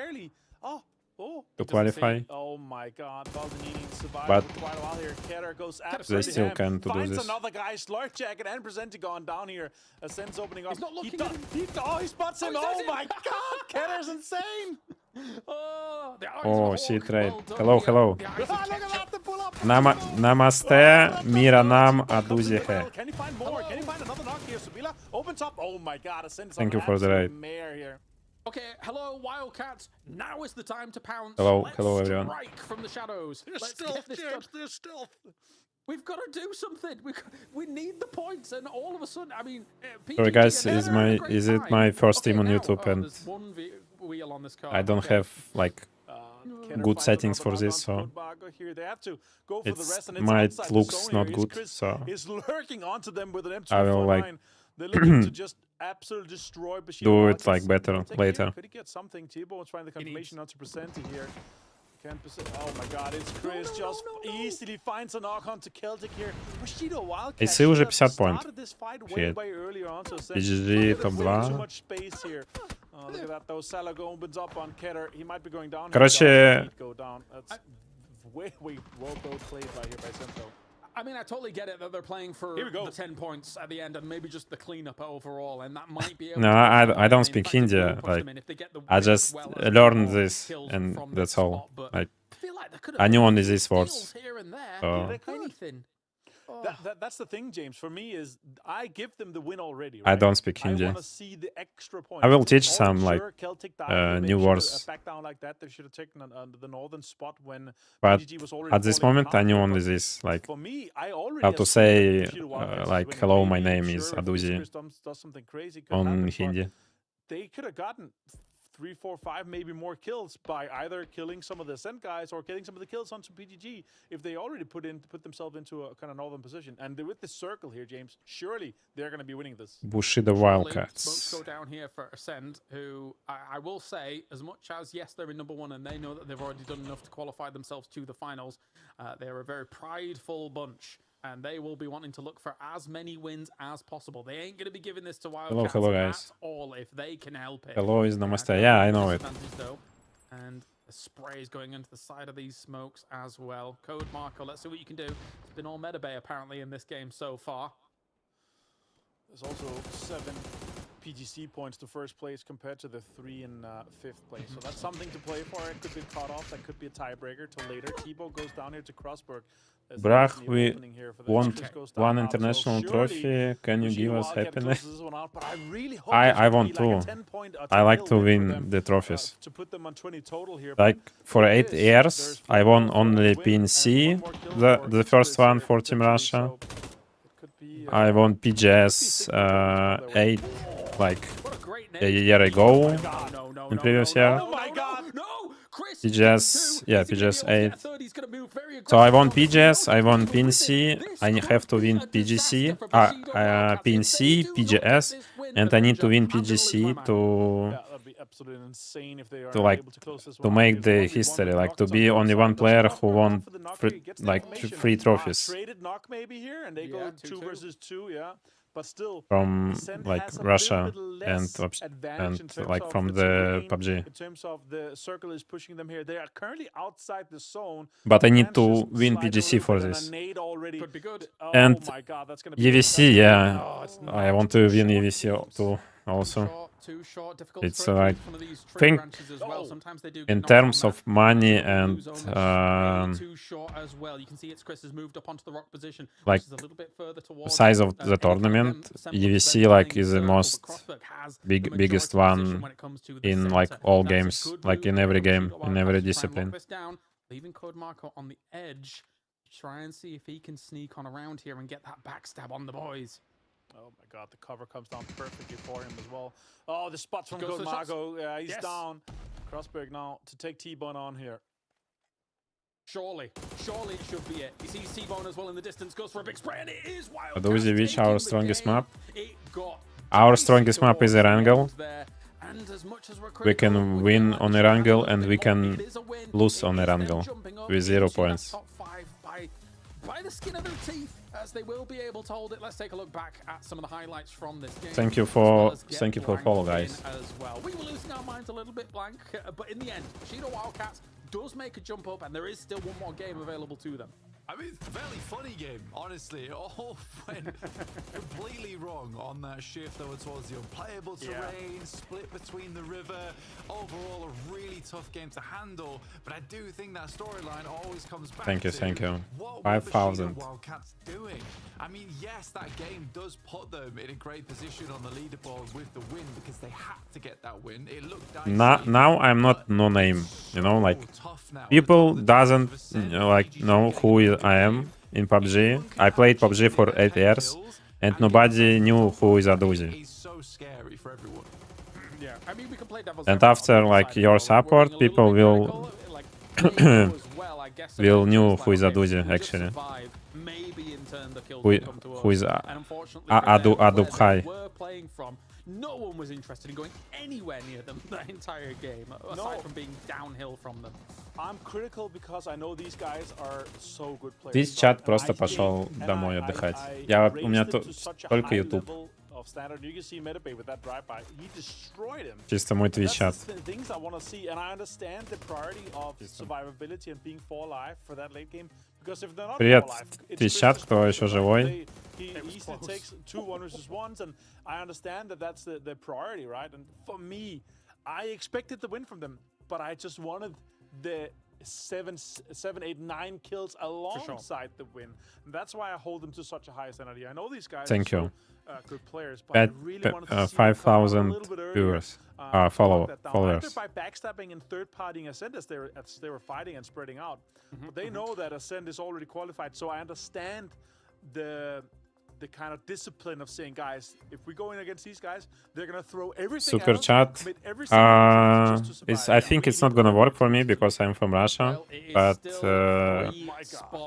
to qualify. Oh my God, But quite a while here. Keter goes they still can to do finds this. another guy, Slurk Jacket and Presentagon down here. Sens opening up. He's not looking he spots him. Oh my God, Ketter's insane. Oh, see trade. Hello, hello. Look at that, the pull up. Namaste, mira nam ADOUZ1E. Can you find more? Can you find another knock here? Subila opens up. Oh my God, Sens. Thank you for the raid. Here. Okay, hello Wildcats. Now is the time to pounce. Hello, Let's hello everyone. Strike from the shadows. Let's get this done. We've got to do something. We need the points, and all of a sudden, I mean, Sorry guys, is it my first stream on YouTube, and there's one wheel on this car. I don't have like good settings for this, so it might looks not good, so I will like do it like better later. Could he get something? Tibo was trying the confirmation not to present it here. Oh my god, it's Chris just easily finds a knock onto Celtic here. Bushido Wildcat AC уже should have 50 point. started this fight Shit. way earlier on, so Sens PGG look топ at way too 2. much space here. Look at that though, Salago opens up on Keter. He might be going down. Короче, Go down. That's way well played by here by Sens though. I mean, I totally get it that they're playing for Here we go. the 10 points at the end and maybe just the cleanup overall, and that might be. No, I don't speak Hindi. Like, I just learned this, and that's all. Like, I knew only these words. So Anything. That's the thing, James. For me, is I give them the win already. I Right? don't speak Hindi. I want to see the extra points. I will teach Oh, some like sure, Celtic died, new maybe should words. have backed down like that. They should have taken the northern spot when But PGG was already at this falling moment, I behind. knew But only this. Like, for me, I already how to assumed that say Bushido Wildcats is like winning. hello, my Maybe, name is sure, if ADOUZ1E Chris does something crazy could on happen, but Hindi. they could have gotten 3, 4, 5, maybe more kills by either killing some of the Sent guys or getting some of the kills onto PGG if they already put themselves into a kind of northern position. And with this circle here, James, surely they're going to be winning this. Bushido Smokes Wildcats. go down here for Ascend, who I will say, as much as yes, they're in #1 and they know that they've already done enough to qualify themselves to the finals, they're a very prideful bunch. And they will be wanting to look for as many wins as possible. They ain't going to be giving this to Wildcats Hello, guys. at all if they can help it. Hello is namaste. Yeah, I know it. Disadvantage, though. And the spray is going into the side of these smokes as well. Code Marco, let's see what you can do. It's been all meta bay apparently in this game so far. There's also 7 PGC points to first place compared to the 3 in 5th place. So that's something to play for. It could be cut off. That could be a tiebreaker till later. Tebo goes down here to Crossberg. Brach, we won one international trophy. Can you give us happiness? I want to. I like to win the trophies. Like for 8 years, I won only PNC, the first one for Team Russia. I won PGS 8 like a year ago in previous year. PGS, yeah, PGS 8. So I won PGS, I won PNC, I have to win PGC, PNC, PGS, and I need to win PGC to make the history, like to be only one player who won three trophies. But still, from like Russia and like from the PUBG. In terms of the circle is pushing them here. They are currently outside the zone. But I need to win PGC for this. Could be good. And oh my God, that's gonna be EVC, yeah, I want to win EVC too also. It's like think in terms of money and like size of the tournament, EVC like is the most biggest one in like all games, like in every game, in every discipline. Leaving Code Marco on the edge, try and see if he can sneak on around here and get that backstab on the boys. Oh my God, the cover comes down perfectly for him as well. Oh, the spots from Code Marco. Yeah, he's down. Crossberg now to take T-Bone on here. Surely it should be it. He sees T-Bone as well in the distance, goes for a big spray, and it is Wildcats. ADOUZ1E, which our strongest map? Our strongest map is Erangel. We can win on Erangel and we can lose on Erangel with 0 points. By the skin of their teeth, as they will be able to hold it. Let's take a look back at some of the highlights from this game. Thank you for follow, guys. As well. We were losing our minds a little bit, Blank, but in the end, Bushido Wildcats does make a jump up, and there is still one more game available to them. I mean, fairly funny game, honestly. It all went completely wrong on that shift over towards the unplayable terrain, split between the river. Overall, a really tough game to handle. But I do think that storyline always comes back Thank you. what 5,000. Wildcats doing? I mean, yes, that game does put them in a great position on the leaderboard with the win because they had to get that win. It looked dicey. Now I'm not no name, you know, like people doesn't know who I am in PUBG. I played PUBG for 8 years and nobody knew who is ADOUZ1E. It's so scary for everyone. Yeah, I mean, we can play devil's And after like your support, people will know who is ADOUZ1E actually. Who is ADOUZ1E. No one was interested in going anywhere near them the entire game, aside from being downhill from them. I'm critical because I know these guys are so good players. Здесь чат просто пошел домой отдыхать. У меня только YouTube. Of standard. You can see Metabay with that drive-by. He destroyed him. Чисто мой твич-чат. That's the things I want to see, and I understand the priority of survivability and being 4 alive for that late game. Because if they're not Привет, 4 alive, твич-чат, кто еще живой? He easily takes 2 1v1s, and I understand that that's the priority, right? And for me, I expected the win from them, but I just wanted the 7, 8, 9 kills alongside the win. And that's why I hold them to such a high standard. I know these guys Thank you. Good players, but I really wanted to see 5,000 viewers, followers. Either by backstabbing and third-partying Ascent as they were fighting and spreading out. But they know that Ascent is already qualified, so I understand the kind of discipline of saying, guys, if we go in against these guys, they're gonna throw everything Superchat. commit every single just to survive. I think it's not gonna work for me because I'm from Russia, but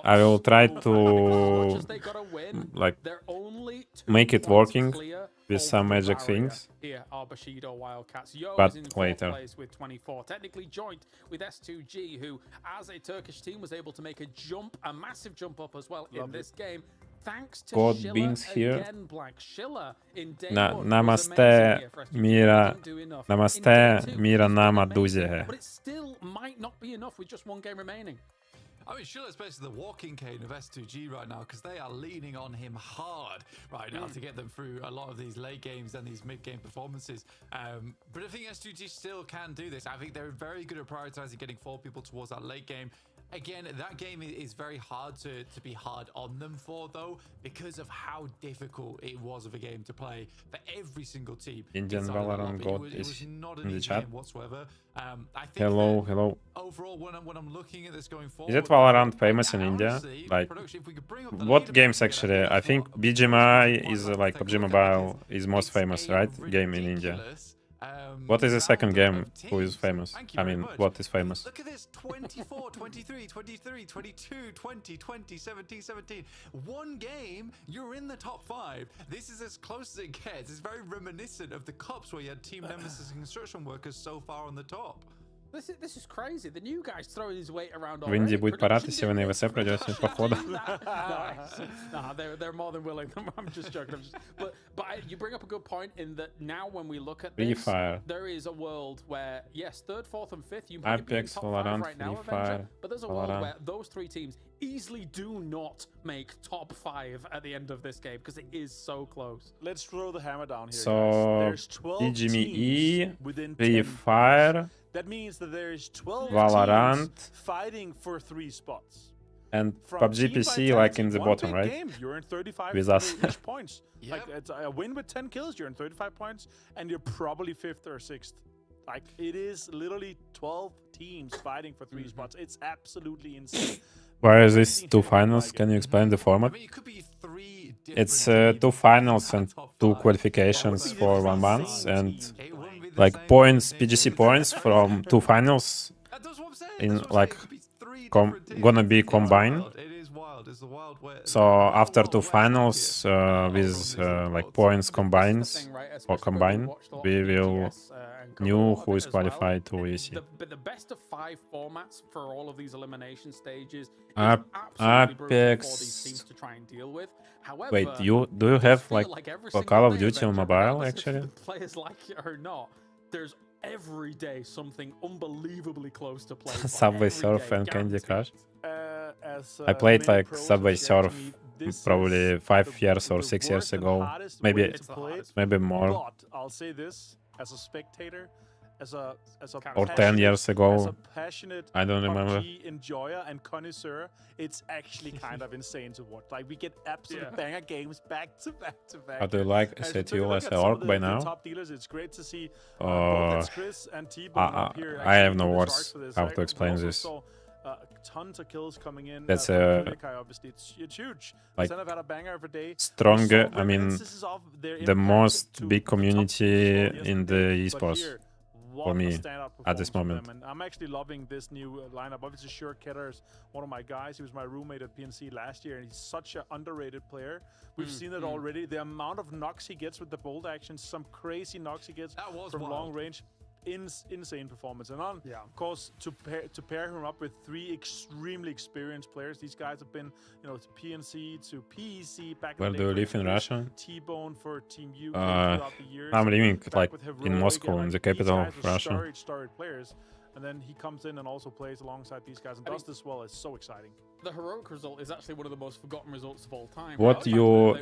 I will try to like make it working with some magic things. But later. With 24, technically joint with S8UL, who, as a Turkish team, was able to make a jump, a massive jump up as well in this game. Thanks to God Schiller beings here. again, Black. Schiller in day Namaste, Mira. Namaste, Mira Nama Duzie. But it still might not be enough with just 1 game remaining. I mean, Schiller's basically the walking cane of S8UL right now because they are leaning on him hard right now to get them through a lot of these late games and these mid-game performances. But I think S8UL still can do this. I think they're very good at prioritizing getting 4 people towards that late game. Again, that game is very hard to be hard on them for, though, because of how difficult it was of a game to play for every single team. Indian Valorant God is in the chat. whatsoever. I think Hello. overall, when I'm looking at this going forward, Is it Valorant famous in India? Like, what games actually? I think BGMI is like PUBG Mobile is most famous, right? Game in India. What is the second game who is famous? I mean, what is famous? Look at this, 24, 23, 23, 22, 20, 20, 17, 17. 1 game, you're in the top 5. This is as close as it gets. It's very reminiscent of the Cups where you had Team Nemesis and Construction Workers so far on the top. This is crazy. The new guys throwing his weight around. В Индии будет парад, если вы на ИВС пройдете, походу. Nah, they're more than willing. I'm just joking. But you bring up a good point in that now when we look at this, there is a world where, yes, 3rd, 4th, and 5th, you might be in top 5 right now, Avenger, but there's a world where those 3 teams easily do not make top 5 at the end of this game because it is so close. Let's throw the hammer down here. So, There's 12 BGME, within Free 10. Fire, That means that there is 12 Valorant, teams fighting for 3 spots. and From PUBG team by PC 10 like in the one bottom, big right? Game, you're in 35 With us. points. Like it's a win with 10 kills, you're in 35 points, and you're probably 5th or 6th. Like it is literally 12 teams fighting for 3 spots. It's absolutely insane. Why is this 2 finals? Can you explain the format? I mean, it could be 3 It's 2 finals and 2 qualifications for 1 month, and like points, PGC points from 2 finals in like gonna be combined. So after 2 finals with like points combines or combine, we will knew who is qualified to EC. But the best of 5 formats for all of these elimination stages is Apex. absolutely brutal for these teams to try and deal with. However, Wait, do you have like every for single Call of day, Duty on Avenger, mobile regardless if actually? the players like it or not, there's every day something unbelievably close to play. for. Subway Every Surf day, and Candy Crush. As, I played many like pros Subway have said to Surf me, this probably is 5 years or the 6 years worst and ago, hardest maybe way to play it. maybe more, But I'll say this as a spectator, as a or 10 passionate- years as ago. a passionate I don't remember. PUBG enjoyer and connoisseur, it's actually kind of insane to watch. Like we get absolute banger games back to back to back. How do you like And if you take a S8UL look as at an some org of by the now? top dealers, it's great to see both Chris and T-Bone up here. I have actually no doing words charts for this. how Like, to explain we also this. saw, tons of kills coming in. That's from a Kulikai, obviously it's huge. like Zen have had a banger every day. stronger. So I mean, reminiscences of their the impact most to big top community people in the yesterday. But esports here, for what a me standout at this performance from moment. them. And I'm actually loving this new lineup. Obviously, Sure Ketter is one of my guys. He was my roommate at PNC last year, and he's such an underrated player. We've seen it already. The amount of knocks he gets with the bolt actions, some crazy knocks he gets from long range. insane performance. And on, of course, to pair him up with 3 extremely experienced players. These guys have been, you know, to PNC to PEC back. Where do you live in Russia? T-Bone for Team UK throughout the years. I'm living like with in Heroic, Moscow, and, in the like, capital these of guys are Russia. storied players. And then he comes in and also plays alongside these guys and does this well. It's so exciting. The heroic result is actually one of the most forgotten results of all time. What your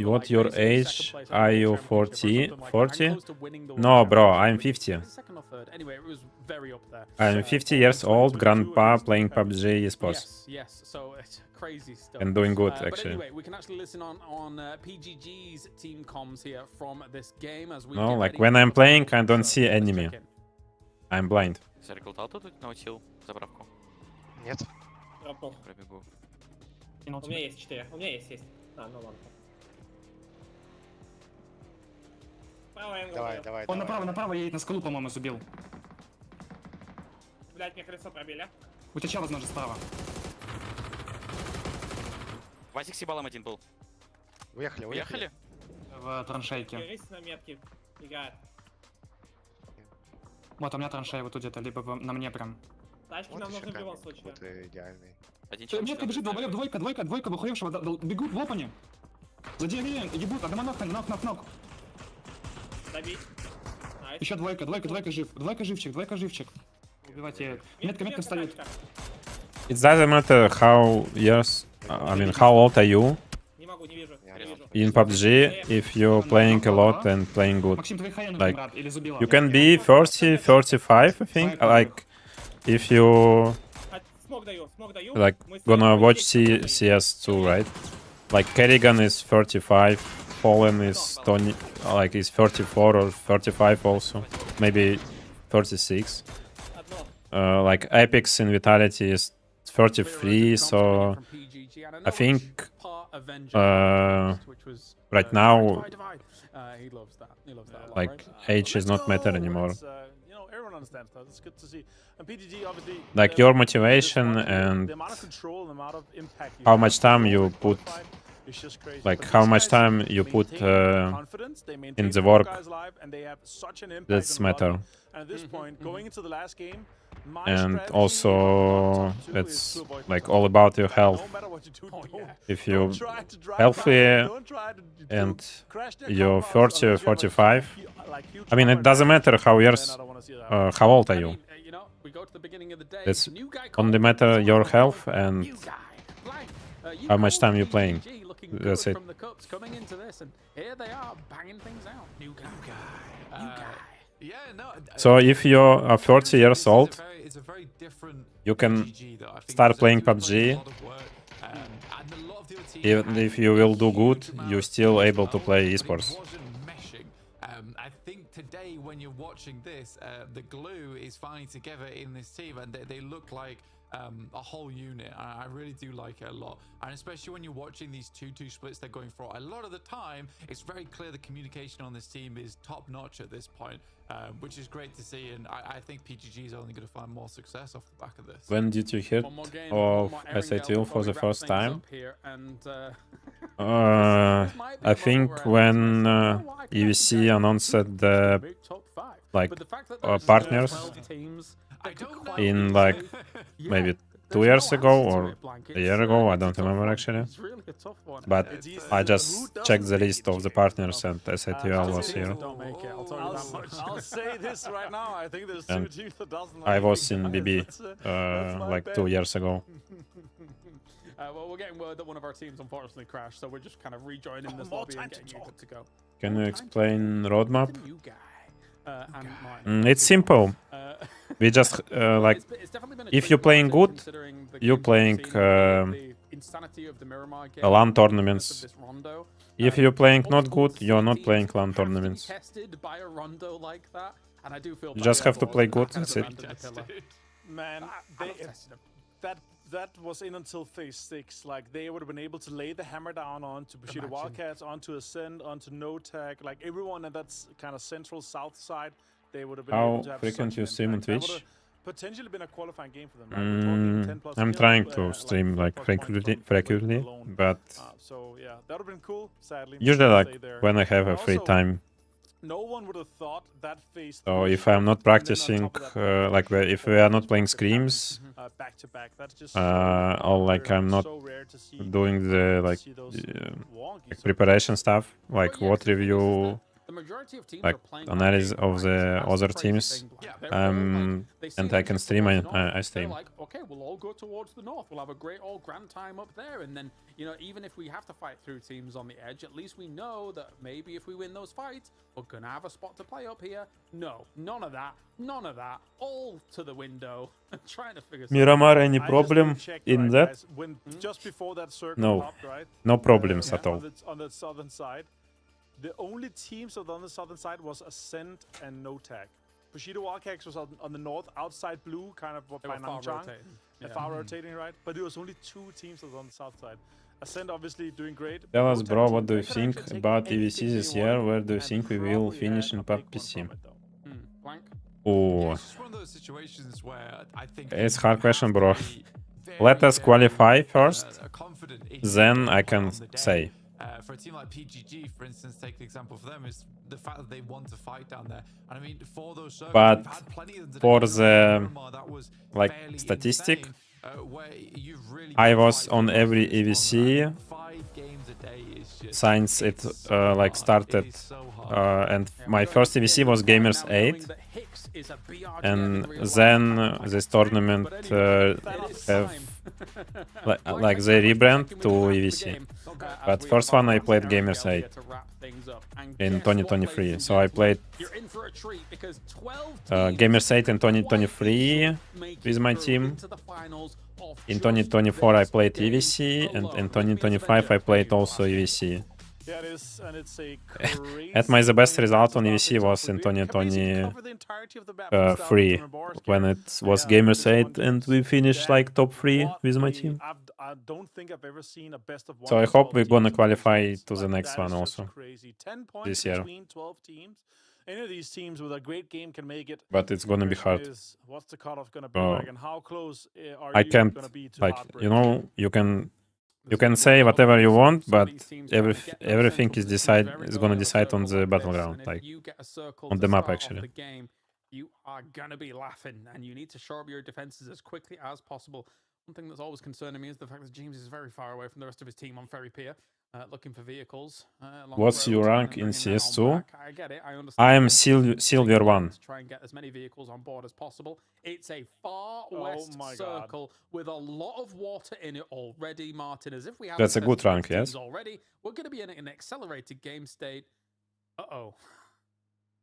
age? Are you 40? 40? No, bro, I'm 50. Second or third. Anyway, it was very up there. I'm 50 years old, grandpa, playing PUBG esports. Yes. So it's crazy stuff. And doing good, But actually. anyway, we can actually listen on PGG's team comms here from this game as we. No, like when I'm playing, I don't see enemy. I'm blind. Зарекрутал тут на USDT заправку? Нет. Пробегу. У меня есть 4. У меня есть. А, ну ладно. Давай. Он направо едет на скалу, по-моему, забил. Блять, мне колесо пробили. У тебя возможно справа. Васик с ебалом один был. Уехали? В траншейке. Берись на метки. Играет. Вот, у меня траншея вот тут где-то, либо на мне прям. Тачки нам нужны в любом случае. Вот идеальный. Один Метка бежит, долбоёб, двойка выхуевшего, бегут в лопане. За деревьям, ебут, одного нок. Добить. Найс. Еще двойка жив, двойка живчик. Убивайте. Метка встает. It doesn't matter how years, I mean, how old are you Не могу, не вижу. in PUBG if you're playing a lot and playing good. Максим, твои хай Like, брат, или забила? you can be 30, 35, I think. Like, if you Смог даю. like gonna watch CS2, right? Like Kerrigan is 35, Fallen is Tony, like is 34 or 35 also, maybe 36. Like Epic's in Vitality is 33, so I think right now like age is not matter anymore. You know, everyone understands that. It's good to see. And PGG obviously, Like your motivation and the amount of control, the amount of impact you how have much time you in put, it's just crazy. like But how these much guys time you put maintain confidence, they maintain in the their work. guys live, and they have such an impact That's on the matter. lobby. And at this point, going into the last game, my And strategy also on top 2 is it's to avoid like control. all about your health. No matter what you do, If don't you try to drive healthy by, don't try to and crash their you're compounds 30 or unless you have, 45, like, huge I mean, it power doesn't advantage, matter how then years, I don't wanna see that. how old are you. You know, we go to the beginning of the day. It's New guy only called matter your Pulsar. health and New guy. Blank. how much time you're PGG playing. looking That's good it. From the cups coming into this, and here they are banging things out. New guy. Yeah, no. So if you are 30 years old, it's a very different you can PGG that I think start is playing actually putting PUBG. a lot of work, and a lot of the other teams Even had if you will do good, you're still able to play but it esports. wasn't meshing. I think today when you're watching this, the glue is finally together in this team, and they look like a whole unit. I really do like it a lot, and especially when you're watching these 2-2 splits they're going for. A lot of the time, it's very clear the communication on this team is top notch at this point, which is great to see. And I think PGG is only going to find more success off the back of this. When did you hear One more game, of one more Erangel S8UL before for we the wrap first things time? up here, and, I think when EVC announced the big top 5. like But the fact that there's partners 12 teams that could quite in easily- like Yeah, maybe there's 2 years no ago answer to or it, Blank. a year It's, ago, I it's a don't tough remember one. actually. It's really a tough one. But It's easy. I Who just doesn't checked the make list it, of the GK? partners and S8UL was I'll here. Don't make it, I'll tell you that much. I'll say this right now. I think there's 2 And teams that doesn't. I like was big in guys. BB That's my like bet. 2 years ago. Well, we're getting word that one of our teams unfortunately crashed, so we're just kind of rejoining this lobby and getting you good to go. Can you explain roadmap? The new guy. And mine. It's simple. We just like It's definitely been a if tricky you're playing project good, considering the you're games we've playing seen, the insanity of the Miramar game, LAN of tournaments. this rondo. If you're playing not Multiple good, you're not teams playing LAN have to be tournaments. tested by a rondo like that, and I do feel You bad just have to for play that good, kind of that's it. abandoned pillar. Man, I love testing them. that was in until phase 6. Like they would have been able to lay the hammer down onto Bushido Wildcats, onto Ascend, onto No Tag, like everyone and that's kind of central south side. They would have been How able to have frequent such you an stream on impact. That Twitch? would've potentially been a qualifying game for them. Right? We're talking 10 plus I'm kills, trying to like stream 4 like plus points frequently, alone. but So yeah, that would have been cool. Sadly, usually stay like there. when I have a And free also, time. no one would have thought that phase. So if I'm not practicing, like if we are not playing scrims, Back to back, that's just or like I'm not doing the like preparation stuff, like what review, like analysis of the other teams, and I can stream, I stream. Like, okay, we'll all go towards the north. We'll have a great all grand time up there, and then, you know, even if we have to fight through teams on the edge, at least we know that maybe if we win those fights, we're gonna have a spot to play up here. No, none of that, none of that. All to the window, trying to figure. Miramar, any problem in that? When just before that circle No, popped, right? no problems at all. On the southern side, the only teams on the southern side was Ascent and No Tag. Bushido Wildcats was on the north, outside blue, kind of by Nangchang. Far rotating, right? But there was only 2 teams that was on the south side. Ascent obviously doing great. Tell us, bro, what do you think about EVC this year? Where do you think we will finish in PUBG PC? Oh, it's a hard question, bro. Let us qualify first, then I can say. For a team like PGG, for instance, take the example for them, is the fact that they want to fight down there. And I mean, for those circles, but had plenty of them for today. the like statistic, Really I was on every EVC 5 games a day is just since it like started, and my first EVC was Gamers 8, and then this tournament have like they rebrand to EVC. But first one I played Gamers 8 in 2023, so I played Gamers 8 in 2023 with my team. In 2024 I played EVC, and in 2025 I played also EVC. Yeah, it is, and it's a At my the best result on EVC was in 2023 when it was Gamers 8 and we finished like top 3 with my team. I don't think I've ever seen a best of 1. So I hope we're gonna qualify to the next one also this year. 12 teams. Any of these teams with a great game can make it. But it's gonna be hard. What's the cutoff gonna be like, and how close are I you can't, gonna be to like, heartbreak? you know, you can say whatever you want, but everything is gonna decide on the battleground, like on the map actually. You are gonna be laughing, and you need to shore up your defenses as quickly as possible. One thing that's always concerning me is the fact that James is very far away from the rest of his team on Ferry Pier, looking for vehicles. What's your rank in CS2? I get it. I understand. I am Silver 1. To try and get as many vehicles on board as possible. It's a far west circle with a lot of water in it already, Martin. As if we have That's a good rank, yes. Already, we're going to be in an accelerated game state.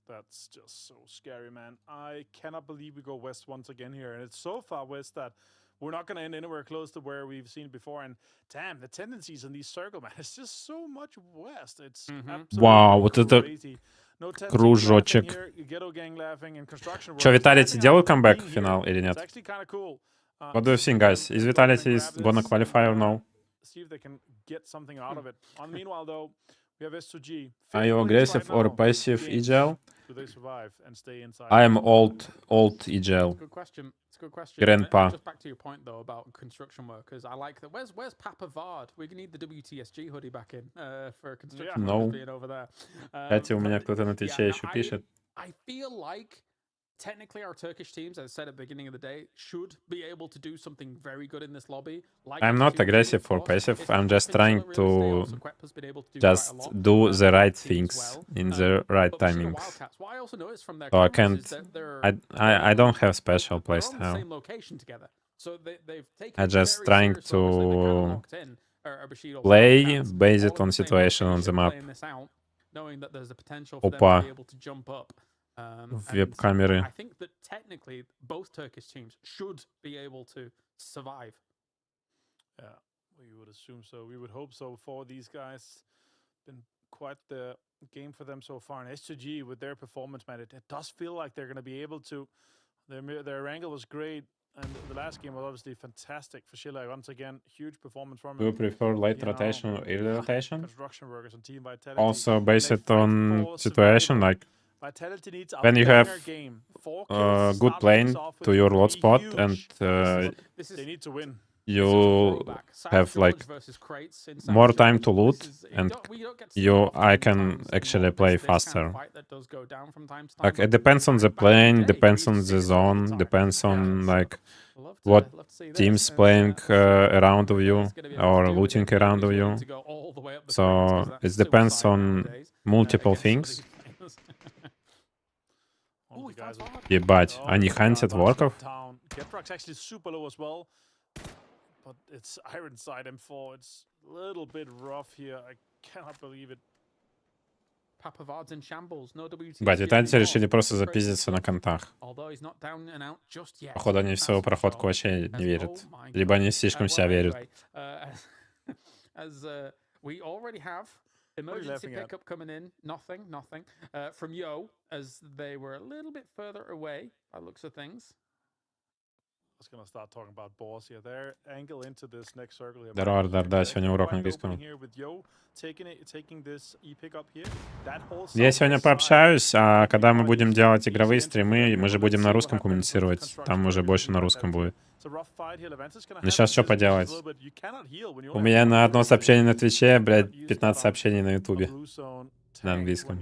That's just so scary, man. I cannot believe we go west once again here, and it's so far west that we're not going to end anywhere close to where we've seen it before. And damn, the tendencies in these circles, man, it's just so much west. It's Вау, вот это кружочек. Чё, Vitality делают камбэк в финал или нет? What do you think, guys? Is Vitality gonna qualify or no? See if they can get something out of it. Meanwhile, though, we have S8UL. Are you aggressive or passive EGL? Do they survive and stay inside? I am old EGL. Good question. It's a good question. Grandpa. Just back to your point though about construction workers. I like that. Where's Papa Vard? We need the WTSG hoodie back in for construction workers being over there. Кстати, у меня кто-то на Твиче еще пишет. I feel like technically our Turkish teams, as I said at the beginning of the day, should be able to do something very good in this lobby. Like I'm not aggressive or passive. I'm just trying to just do the right things in the right timings. So I can't. I don't have special playstyle. I just trying to play based on situation on the map. Опа. Веб-камеры. I think that technically both Turkish teams should be able to survive. Yeah, we would assume so. We would hope so for these guys. Been quite the game for them so far. And S8UL with their performance, man, it does feel like they're going to be able to. Their angle was great, and the last game was obviously fantastic for Chile. Once again, huge performance from Do you prefer late rotation or early rotation? Construction workers and Team Vitality. Also based on situation, like when you have good plane to your lot spot and they need to win. you have like more time to loot, and I can actually play faster. Like it depends on the plane, depends on the zone, depends on like what teams playing around of you or looting around of you. So it depends on multiple things. Ебать, они хантят ворков? Getrock's actually super low as well. But it's Iron Side M4. It's a little bit rough here. I cannot believe it. Papavard's in shambles. No WT. Бать, итальянцы решили просто запиздиться на контах. Походу, они в свою проходку вообще не верят. Либо они слишком себя верят. We already have emergency pickup coming in. Nothing. From Yo, as they were a little bit further away by looks of things. I was gonna start talking about balls here. Their angle into this next circle here. Да, сегодня урок английского. Я сегодня пообщаюсь, а когда мы будем делать игровые стримы, мы же будем на русском коммуницировать. Там уже больше на русском будет. Ну сейчас что поделать? У меня на одно сообщение на Твиче, блядь, 15 сообщений на Ютубе. На английском.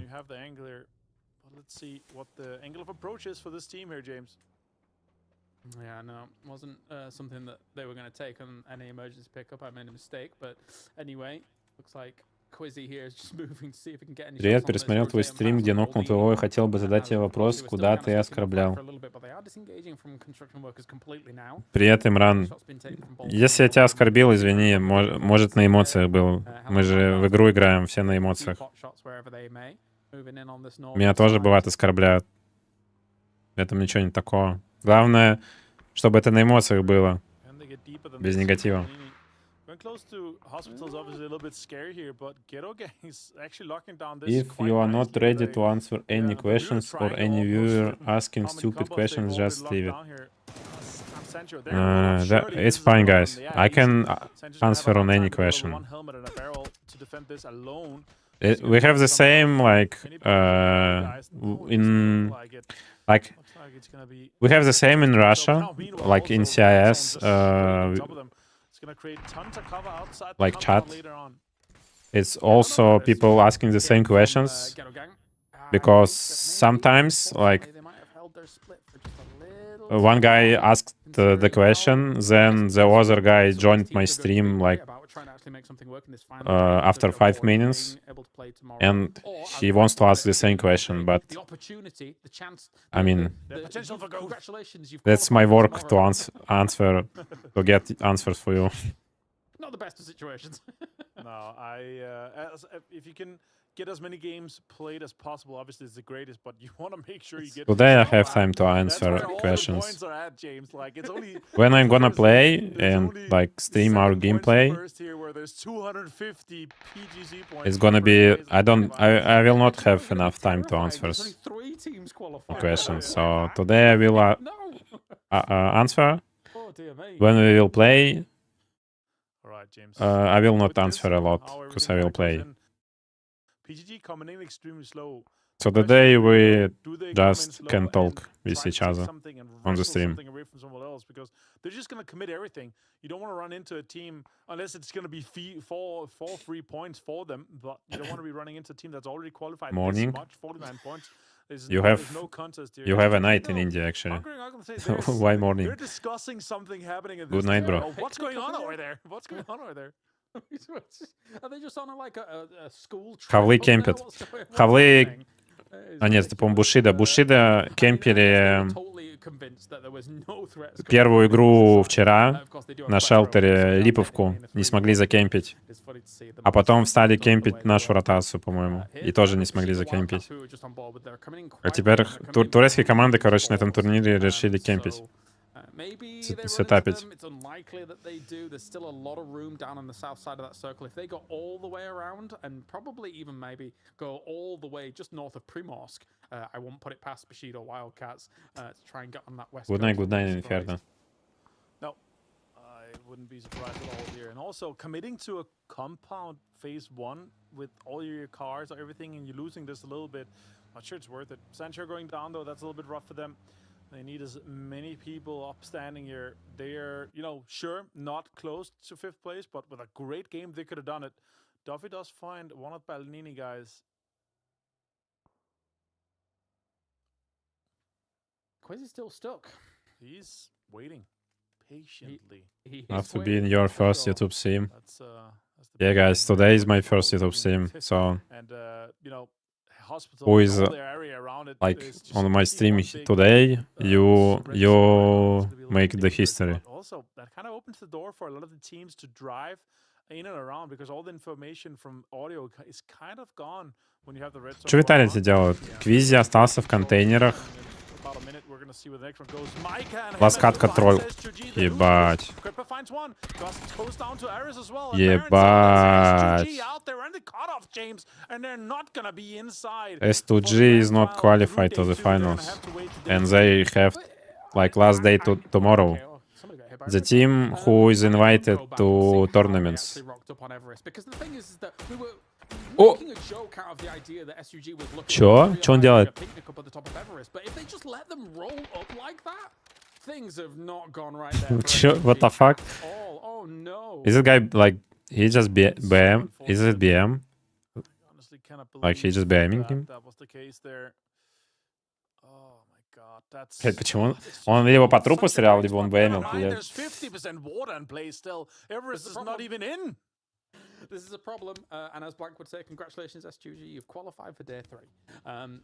Yeah, no, wasn't something that they were going to take on any emergency pickup. I made a mistake, but anyway, looks like Quizzy here is just moving to see if he can get any. Привет, пересмотрел твой стрим, где нокнул твоего, и хотел бы задать тебе вопрос, куда ты оскорблял. Привет, Имран. Если я тебя оскорбил, извини, может на эмоциях был. Мы же в игру играем, все на эмоциях. Меня тоже бывает оскорбляют. В этом ничего нет такого. Главное, чтобы это на эмоциях было, без негатива. If you are not ready to answer any questions or any viewer asking stupid questions, just leave it. It's fine, guys. I can answer on any question. We have the same, like, we have the same in Russia, like in CIS, like chat. It's also people asking the same questions, because sometimes, like, one guy asked the question, then the other guy joined my stream, like, after 5 minutes, and he wants to ask the same question, but I mean, that's my work to answer, to get answers for you. Not the best of situations. No, if you can get as many games played as possible, obviously it's the greatest, but you want to make sure you get... Today I have time to answer questions. Points are at, James. Like, it's only when I'm gonna play and like stream our gameplay, it's gonna be... I will not have enough time to answer questions. So today I will answer. When we will play, I will not answer a lot, because I will play. PGG coming in extremely slow. So today we just can talk with each other on the stream. Because they're just going to commit everything. You don't want to run into a team unless it's going to be 4 free points for them. But you don't want to be running into a team that's already qualified. Morning. Much, 49 points. You have a night in India, actually. Why morning? They're discussing something happening. Good night, bro. What's going on over there? What's going on over there? Are they just on like a school trip? Хавлы кемпят. Хавлы... А нет, это, по-моему, Бушида. Бушида кемпили первую игру вчера на шелтере Липовку. Не смогли закемпить. А потом встали кемпить нашу ротацию, по-моему. И тоже не смогли закемпить. А теперь турецкие команды, короче, на этом турнире решили кемпить. Сетапить. It's unlikely that they do. There's still a lot of room down on the south side of that circle. If they go all the way around and probably even maybe go all the way just north of Primorsk, I won't put it past Bushido Wildcats to try and get on that west. Good night, Inferno. No, I wouldn't be surprised at all here. And also committing to a compound phase 1 with all your cars or everything, and you're losing this a little bit. Not sure it's worth it. Sancho going down though, that's a little bit rough for them. They need as many people upstanding here. They are, you know, sure, not close to 5th place, but with a great game, they could have done it. Duffy does find one of Balnini guys. Quiz is still stuck. He's waiting patiently. He Have is to be in waiting your for first sure. YouTube stream. That's the Yeah, big guys, thing. today is my first Always YouTube stream. been- So And you know, hospital Who and is, all the area around it like is just on gonna my be stream one big, today, spread you right now. It's gonna be a little make bit the dangerous, history. but also that kind of opens the door for a lot of the teams to drive in and around because all the information from audio is kind of gone when you have the red zone Что going виталити on. делают? Квизи остался в контейнерах. About a minute, we're gonna see where the next one goes. Micah and Ласкатка Hayate тролль. finds S8UL. The Ебать. losers. Cripper finds one. Goes down to Aris as well. And Baron's Ебать. S8UL out there in the cutoff, James, and they're not gonna be inside. S2G is not qualified to the finals, and they have like last day to tomorrow. The team who is invited to tournaments. О! Чё? Чё он делает? Чё? What the fuck? Is it guy like he just BM? Is it BM? Like he just BMing him? That was the case there. Oh my god, that's Блядь, почему он либо по трупу стрелял, либо он BMил, блядь. There's 50% water in play still. Everest is not even in. This is a problem, and as Blank would say, congratulations, S8UL, you've qualified for day 3.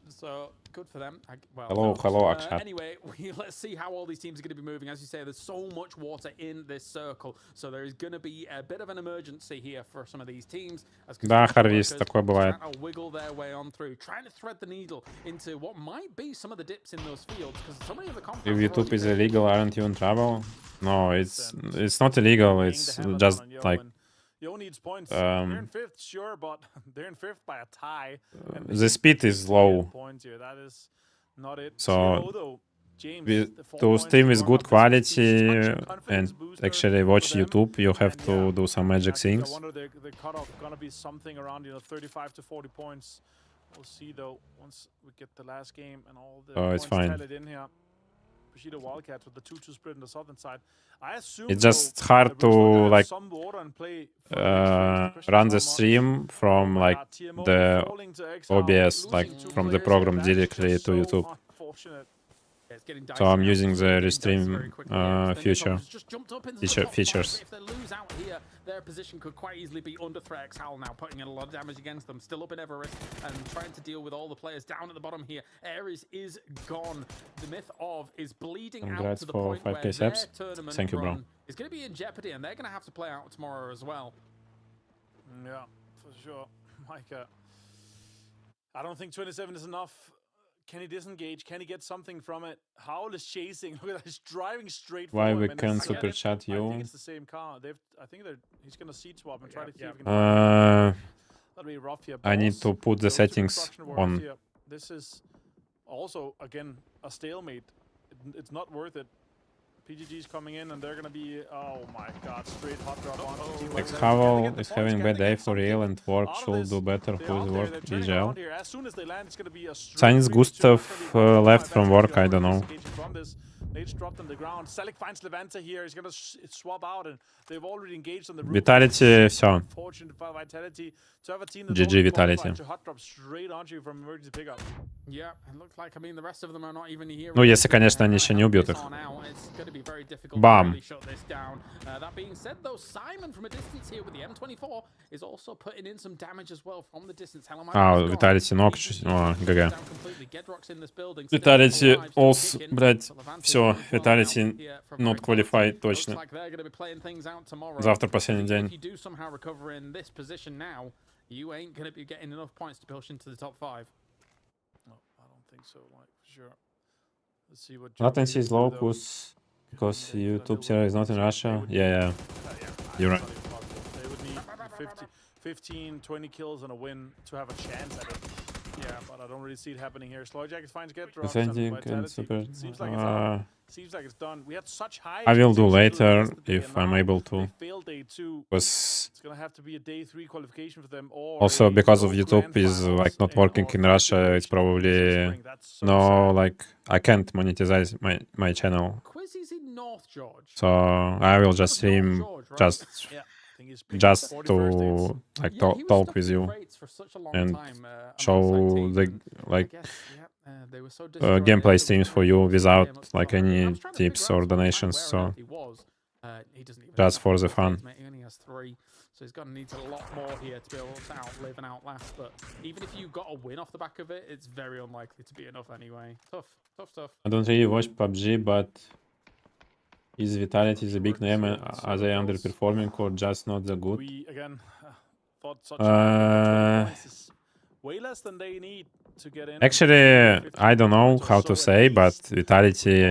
So good for them. Hello, Akshat. Anyway, let's see how all these teams are going to be moving. As you say, there's so much water in this circle, so there is going to be a bit of an emergency here for some of these teams. Да, Харвист, такое бывает. Trying to wiggle their way on through, trying to thread the needle into what might be some of the dips in those fields, because so many of the compounds. If YouTube is illegal, aren't you in trouble? No, it's not illegal. It's just like. Yo needs points. They're in 5th, sure, but they're in 5th by a tie. The speed is low. Points here. That is not it. So to stream with good quality and actually watch YouTube, you have to do some magic things. I wonder the cutoff gonna be something around 35 to 40 points. We'll see though once we get the last game and all the It's points fine. tallied in here. Bushido Wildcats with the 2-2 split on the southern side. I assume It's just hard to like some water and play run the stream from like the OBS, like from the program directly to YouTube. So I'm using the restream features. If they lose out here, their position could quite easily be under threat. XHAL now putting in a lot of damage against them. Still up in Everest and trying to deal with all the players down at the bottom here. Ares is gone. The myth of is bleeding out Congrats to the for point where 5K their subs. tournament Thank you, bro. run is going to be in jeopardy, and they're going to have to play out tomorrow as well. Yeah, for sure. Micah. I don't think 27 is enough. Can he disengage? Can he get something from it? Howl is chasing. Look at that. He's driving straight Why for we him. and can it's- super chat I think you? it's the same car. I think he's going to seat swap and try to see if he can That'll be rough here. I need Balls to put the goes to settings Construction Wars on. here. This is also, again, a stalemate. It's not worth it. PGG's coming in and they're gonna be, oh my god, straight hot drop on. XHavel is having bad day for real and work should do better. Who's work? EGL. As soon as they land, it's gonna be a Since Gustav left from work, I don't know. Nate's dropped on the ground. Selic finds Levanta here. He's gonna swap out, and they've already engaged on the roof. Vitality, все. Fortunate for Vitality to have a team that's GG already Vitality. qualified to hot drop straight onto you from emergency pickup. Yeah, it looks like, I mean, the rest of them are not even here. Ну, если, конечно, они еще не убьют их. It's going to be very difficult Bam. to really shut this down. That being said, though, Simon from a distance here with the M24 is also putting in some damage as well from the distance. Vitality ног чуть... О, ГГ. Vitality also, блядь, все, Vitality not qualify, точно. Завтра последний день. If you do somehow recover in this position now, you ain't going to be getting enough points to push into the top 5. No, I don't think so, like, for sure. Let's see what Latency is low because YouTube server is not in Russia. Yeah. You're right. They would need 15, 20 kills and a win to have a chance at it. Yeah, but I don't really see it happening here. Slow Jacket finds get drops Ascending and and Vitality. super. Seems like it's done. Seems like it's done. We had such high I will do expectations for them later yesterday, if and I'm now able they to. failed day 2. Because It's gonna have to be a day 3 qualification for them, or also a because of no YouTube grand is finals like not working or in third Russia, it's generation for them this probably spring. That's so no sad. like I can't monetize my channel. Quiz is in North George. So I will just That was North stream George, right? just Yeah, I think he's picked just 41st to like Yeah, he was talk stuck with in you crates for such a long and time, show alongside team, the and I like guess, yeah, they were so disjointed gameplay that we streams couldn't for really you force the without game up to like the high level. I any was trying to tips figure out or some of the time donations. where on So earth he was. He doesn't even just have for the full fun. kills, mate. He only has 3, so he's going to need a lot more here to be able to outlive and outlast. But even if you got a win off the back of it, it's very unlikely to be enough anyway. Tough stuff. I don't really watch PUBG, but is Vitality the big name? Are they underperforming or just not that good? We again thought such a high 20 points is way less than they need to get in. Actually, 15 I don't know points or how so to at say, but least. Vitality,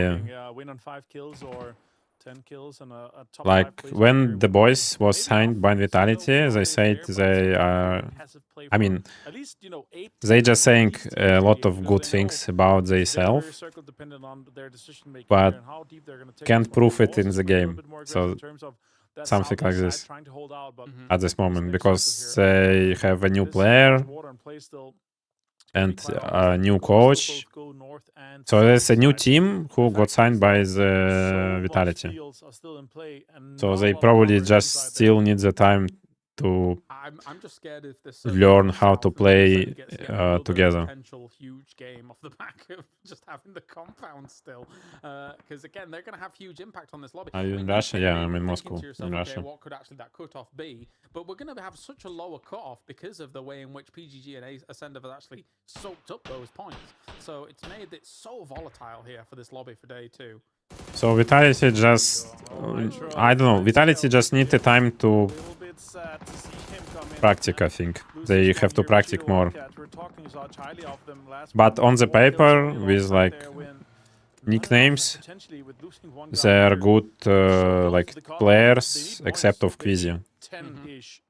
Win on 5 kills or 10 kills and a top 5 like placement when here the would boys be was maybe signed enough. by So Vitality, no they is said there, but it's they a are. very passive play I for mean, at least 8 they just at saying least a lot here, of because good they know things about it's very, themselves, very circle dependent on their decision making but here and how deep they're going to take can't this one. prove it Boss in has the been a little game. bit more aggressive in So terms of that something like southeast side this trying to hold out, but at this at least moment their because circle here they have a new it is player much water and play still. It's gonna be and quite a obvious. new They could also coach. both go north and So there's a south new side. team who The got fact signed is by that the so much Vitality. fields are still in play and So not a they lot of probably power just inside there. still need the time to I'm just scared if this learn how to play together. Potential huge game off the back of just having the compound still, because again they're going to have huge impact on this lobby. Are you I in mean, Russia? you Yeah, may I'm be in thinking Moscow. to yourself, In okay, Russia. what could actually that cutoff be? But we're going to have such a lower cutoff because of the way in which PGG and Ascend have actually soaked up those points. So it's made it so volatile here for this lobby for day 2. So Vitality just, I don't know, Vitality just need the time to A little bit sad to see him come in practice, I and think. lose They this have one to here. practice Cheeto more. Wildcat, we're talking such highly of them last But week. on the 4 kills paper, only with alongside like their win. Not enough, nicknames, and potentially with losing one they guy are here, good so close like to the cutoff. players, They need except points. of They need Quizzy. 10-ish.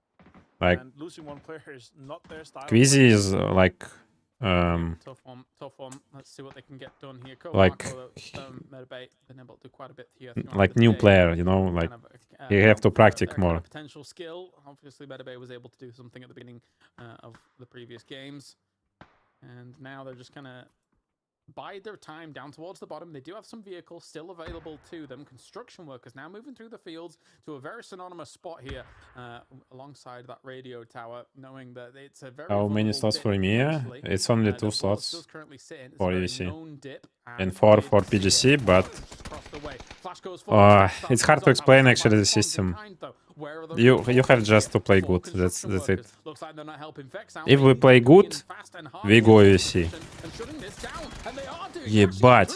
Like And losing one player is not their style of Quizzy play. is like Tough one. Let's see what they can get done here. like Metabate been able to do quite a bit here. like new player, you know, like you have to practice more. Potential skill. Obviously, Metabate was able to do something at the beginning of the previous games, and now they're just gonna bide their time down towards the bottom. They do have some vehicles still available to them. Construction workers now moving through the fields to a very synonymous spot here alongside that radio tower, knowing that it's a very How many slots for EMEA? It's only 2 slots for EVC and 4 for PGC, but it's hard to explain actually the system. You have just to play good. That's it. If we play good, we go EVC. Ебать.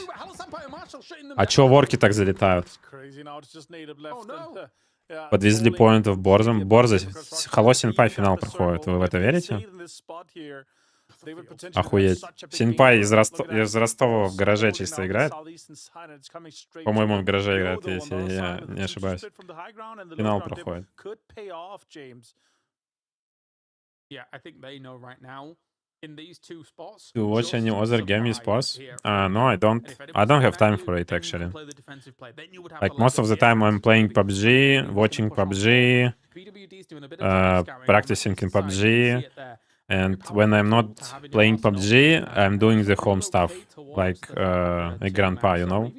А чё ворки так залетают? Под везли point of Борзом. Борза, Hello Синпай финал проходит. Вы в это верите? Охуеть. Синпай из Ростова в гараже чисто играет. По-моему, он в гараже играет, если я не ошибаюсь. Финал проходит. To watch any other game sports? No, I don't. I don't have time for it actually. Like most of the time, I'm playing PUBG, watching PUBG, practicing in PUBG, and when I'm not playing PUBG, I'm doing the home stuff, like a grandpa, you know.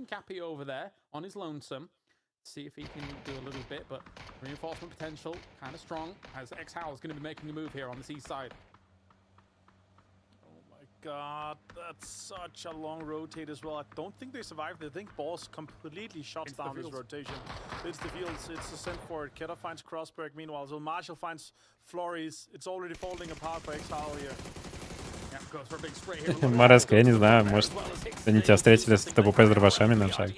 See if he can do a little bit, but reinforcement potential kind of strong as X-Howl is going to be making a move here on the east side. God, that's such a long rotate as well. I don't think they survived. I think Boss completely shuts down this rotation. It's the fields. It's a send for it. Keta finds Crossberg meanwhile. So Marshall finds Flores. It's already falling apart for X-Howl here. Мареска, я не знаю, может, они тебя встретили с ТПП с дробашами на шаг.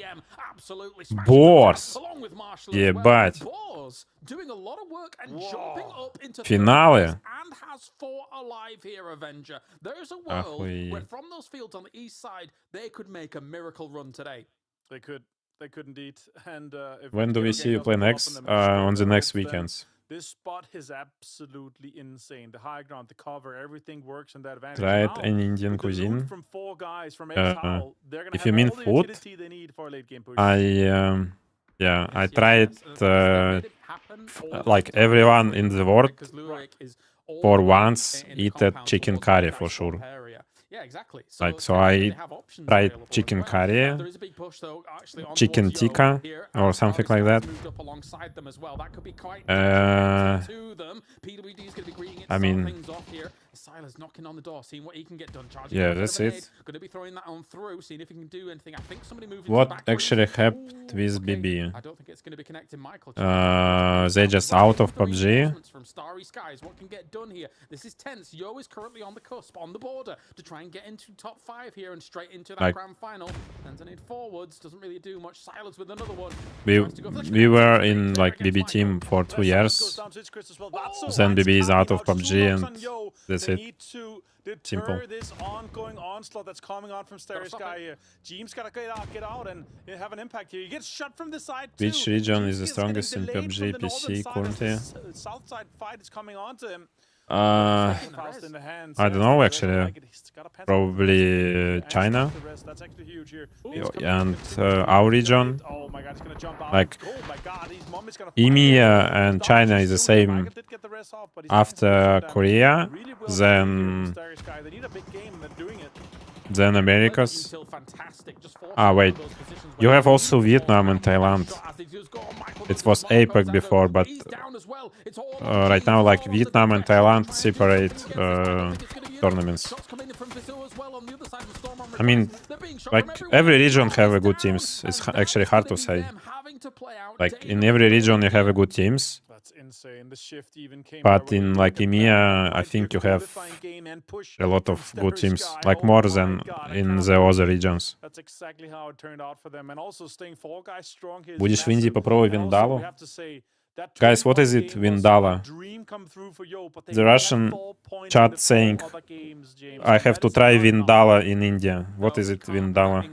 Борс! Ебать! Финалы! Охуеть. They could indeed. And When do we see you play next? On the next weekends. This spot is absolutely insane. The high ground, the cover, everything works in that advantage. Tried Now, an Indian with the loot cuisine. from 4 guys from S8UL, they're gonna If have you mean all the food, utility they need for a late game push. I tried like everyone in the world for once eat a chicken curry for sure. Yeah, exactly. Like, so I tried chicken curry, chicken tikka, or something like that. I mean, Silas knocking on the door, seeing what he can get done. Charging yeah, that's it. Going to be throwing that on through, seeing if he can do anything. I think somebody moved What actually happened with BB? I don't think it's going to be connecting Michael. They just out of PUBG. From Starry Skies. What can get done here? This is tense. Yo is currently on the cusp, on the border, to try and get into top 5 here and straight into that grand final. Sends it forwards. Doesn't really do much. Silas with another one. We were in like BB team for 2 years. Then BB is out of PUBG and that's it. Simple. This ongoing onslaught that's coming on from Starry Sky here. Jeem's gotta get out and have an impact here. He gets shot from the side too. Which region is the strongest in PUBG PC currently? South side fight is coming on to him. I don't know actually. Probably China. And our region, like EMEA and China is the same. After Korea, then Americas. Ah, wait. You have also Vietnam and Thailand. It was APEC before, but right now, like Vietnam and Thailand separate tournaments. I mean, like every region have a good teams. It's actually hard to say. Like in every region you have a good teams. But in like EMEA, I think you have a lot of good teams, like more than in the other regions. Будешь в Индии попробуй Виндалу? Guys, what is it, Vindala? The Russian chat saying I have to try Vindala in India. What is it, Vindala?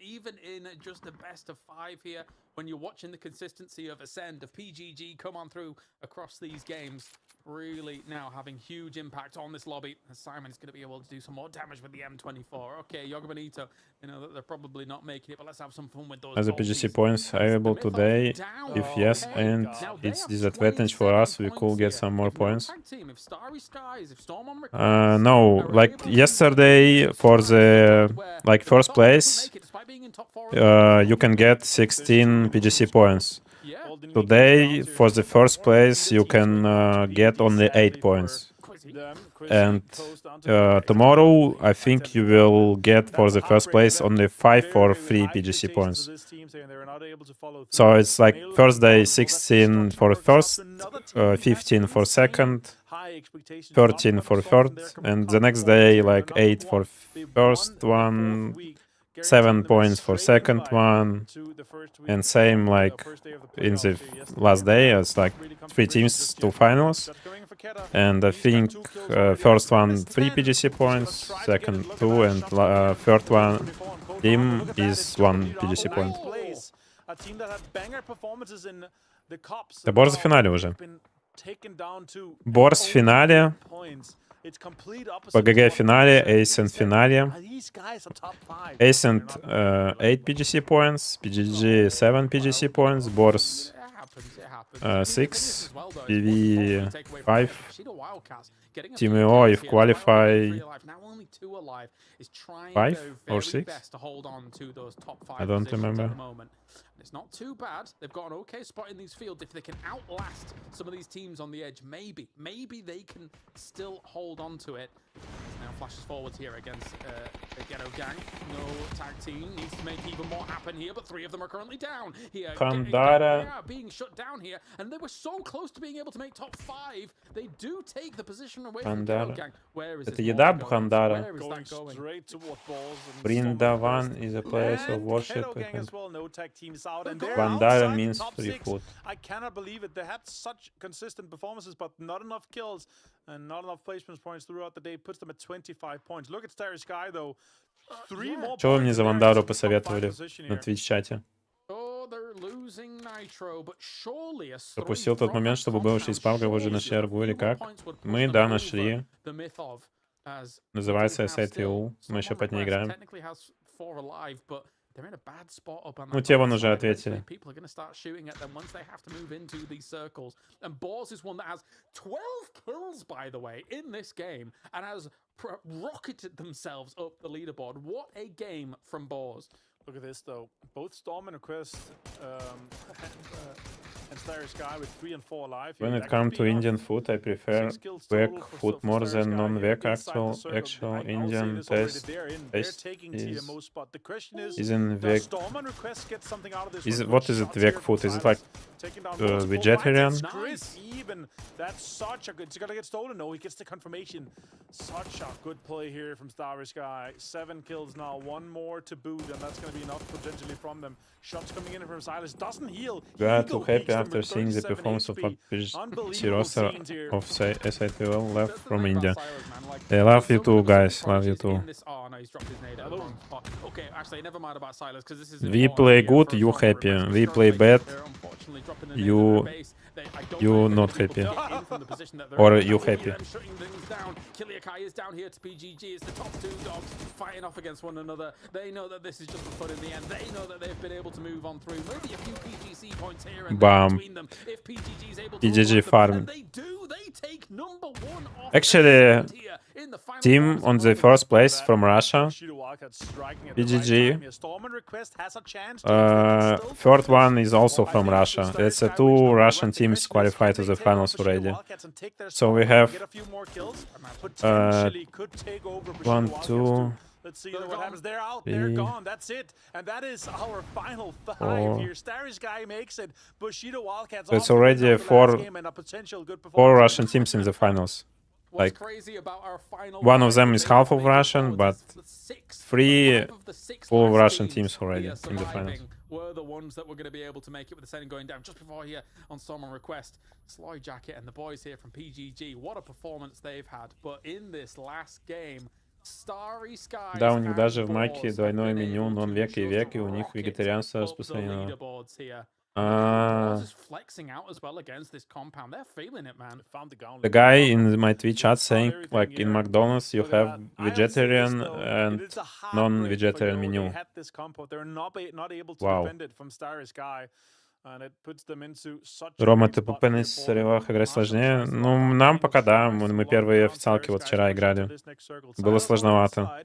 Even in just the best of 5 here, when you're watching the consistency of Ascend, of PGG come on through across these games, really now having huge impact on this lobby. Simon's going to be able to do some more damage with the M24. Okay, Yoga Benito, you know, they're probably not making it, but let's have some fun with those. Are the PGC points available today? If yes, and it's disadvantage for us, we could get some more points. No, like yesterday for the like first place, you can get 16 PGC points. Today, for the first place, you can get only 8 points. And tomorrow, I think you will get for the first place only 5 or 3 PGC points. So it's like first day 16 for first, 15 for second, 13 for third, and the next day like 8 for first one, 7 points for second one, and same like in the last day, it's like 3 teams to finals. And I think first one 3 PGC points, second 2, and third one team is 1 PGC point. Борс в финале уже. Борс в финале. PGG в финале, Ascent в финале. Ascent 8 PGC points, PGG 7 PGC points, Борс 6, PV 5. Team EO if qualify 5 or 6. I don't remember. It's not too bad. They've got an okay spot in these fields. If they can outlast some of these teams on the edge, maybe they can still hold on to it. Now flashes forwards here against the Ghetto Gang. No tag team needs to make even more happen here, but 3 of them are currently down here. Kandara being shut down here, and they were so close to being able to make top 5. They do take the position away from Ghetto Gang. Where is это еда Бхандара. Where is that going? Brindavan is a place of worship. Bandara means free food. I cannot believe it. They had such consistent performances, but not enough kills and not enough placement points throughout the day. Puts them at 25 points. Look at Starry Sky though. 3 more. Что вы мне за Вандару посоветовали на Twitch-чате? Пропустил тот момент, чтобы было 6 палк, вы уже нашли аргу или как? Мы, да, нашли. Называется S8UL. Мы еще под ней играем. Ну, те вон уже ответили. People are going to start shooting at them once they have to move into these circles. And Boars is one that has 12 kills, by the way, in this game, and has rocketed themselves up the leaderboard. What a game from Boars. Look at this, though. Both Storm and Request and Starry Sky with 3 and 4 alive. When it comes to Indian food, I prefer veg food more than non-veg. Actual Indian taste isn't veg. What is it veg food? Is it like vegetarian? That's such a good. He's gonna get stolen. No, he gets the confirmation. Such a good play here from Starry Sky. 7 kills now, 1 more to boot, and that's gonna be enough potentially from them. Shots coming in from Silas. Doesn't heal. Got too happy after seeing the performance of PG roster of S8UL left from India. I love you too, guys. Love you too. We play good, you happy. We play bad, you not happy. Or you happy. Kiliakai is down here to PGG. It's the top 2 dogs fighting off against one another. They know that this is just a fun in the end. They know that they've been able to move on through. Maybe a few PGC points here and there between them. If PGG is able to PGG farm. they do. They take number 1 off. Actually, team on the first place from Russia, PGG. Third one is also from Russia. It's 2 Russian teams qualified to the finals already. So we have 1, 2. Let's see what happens. They're out. They're gone. That's it. And that is our final 5 here. Starry Sky makes it. Bushido Wildcats. It's already 4 Russian teams in the finals. Like, one of them is half of Russian, but 3 full Russian teams already in the finals. Were the ones that were going to be able to make it with the Sens going down just before here on Storm on Request. Sloy Jacket and the boys here from PGG. What a performance they've had. But in this last game, Starry Skies. Да, у них даже в маке двойное меню, нон-век и век, и у них вегетарианство распространено. The guy in my Twitch chat saying, like, in McDonald's you have vegetarian and non-vegetarian menu. Wow. Рома, ты по на серверах играть сложнее? Ну, нам пока да. Мы первые официалки вот вчера играли. Было сложновато.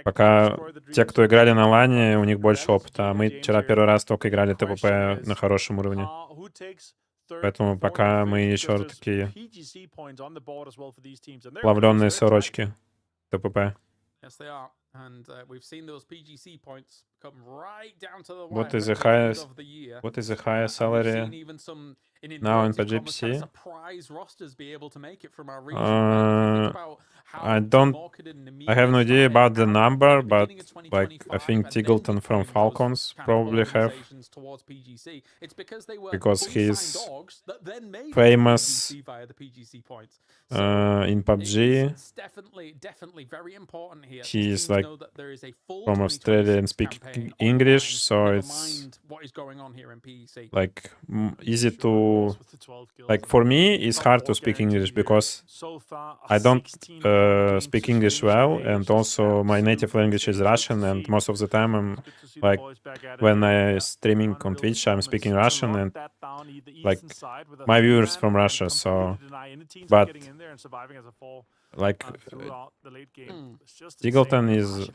Пока те, кто играли на лане, у них больше опыта. А мы вчера первый раз только играли ТПП на хорошем уровне. Поэтому пока мы еще такие плавленные сорочки ТПП. What is the highest salary now in PUBG PC? I have no idea about the number, but like I think Tigleton from Falcons probably have, because he's famous in PUBG. He's like from Australia and speaking English, so it's like easy to, like, for me it's hard to speak English because I don't speak English well, and also my native language is Russian, and most of the time I'm like, when I streaming on Twitch I'm speaking Russian, and like my viewers from Russia, so but like Tigleton is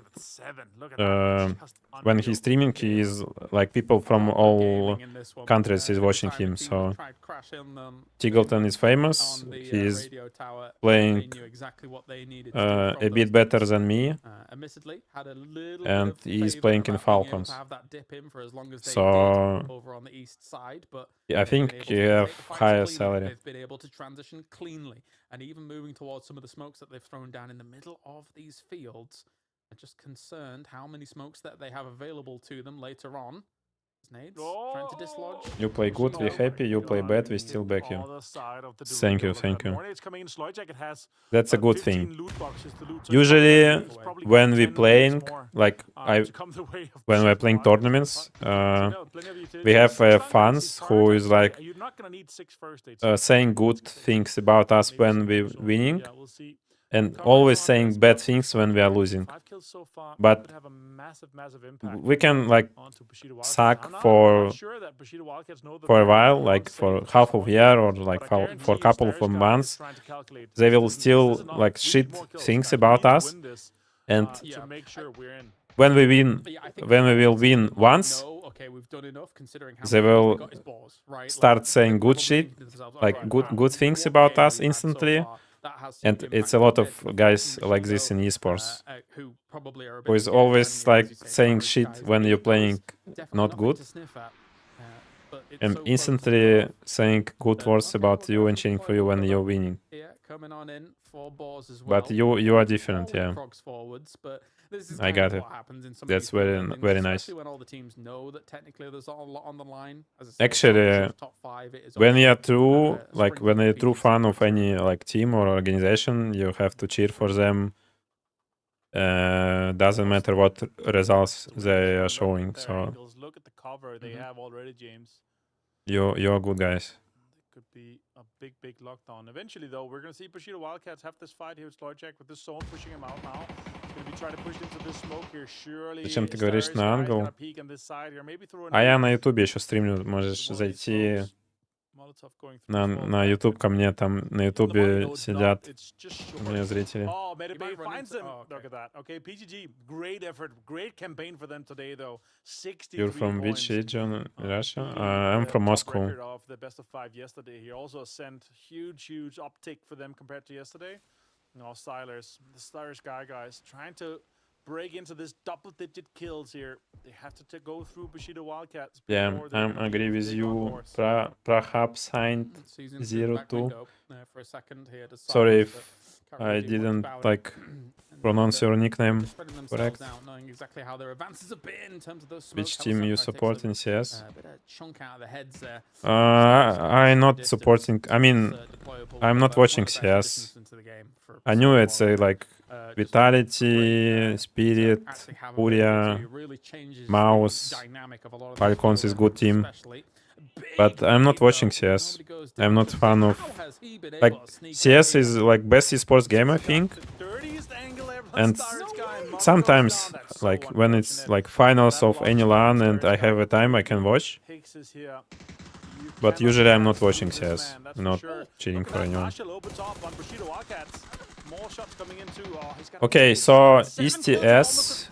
when he's streaming, he is like people from all countries is watching him, so Tigleton is famous. He is playing a bit better than me, and he is playing in Falcons, so I think he have higher salary. And even moving towards some of the smokes that they've thrown down in the middle of these fields. I'm just concerned how many smokes that they have available to them later on. Nades, trying to dislodge. You play good, we happy. You play bad, we still back you. Thank you, thank you. That's a good thing. Usually, when we playing, like when we're playing tournaments, we have fans who is like saying good things about us when we're winning, and always saying bad things when we are losing. But we can like suck for a while, like for half of a year or like for a couple of months. They will still like shit things about us, and when we win, when we will win once, they will start saying good shit, like good things about us instantly. And it's a lot of guys like this in esports, who is always like saying shit when you're playing not good, and instantly saying good words about you and cheering for you when you're winning. But you are different, yeah. I got it. That's very nice. Actually, when you're true, like when you're a true fan of any like team or organization, you have to cheer for them. Doesn't matter what results they are showing. So you're good guys. Could be a big lockdown. Eventually, though, we're going to see Bushido Wildcats have this fight here with Slojak with this zone pushing him out now. He's going to be trying to push into this smoke here. Surely. Зачем ты говоришь на англ? А я на ютубе еще стримлю. Можешь зайти на YouTube ко мне. Там на ютубе сидят у меня зрители. You're from which region, Russia? I'm from Moscow. The best of 5 yesterday. He also sent huge uptick for them compared to yesterday. Now Stylers, the Stylers guys, trying to break into this double-digit kills here. They have to go through Bushido Wildcats. Yeah, I agree with you. Perhaps signed 0-2. Sorry if I didn't like pronounce your nickname correct. Which team you support in CS? I'm not supporting. I mean, I'm not watching CS. I knew it's a like Vitality, Spirit, Furia, Mouse, Falcons is good team. But I'm not watching CS. I'm not fan of like CS is like best esports game, I think. And sometimes like when it's like finals of any LAN and I have a time I can watch. But usually I'm not watching CS. I'm not cheering for anyone. Okay, so ESTS,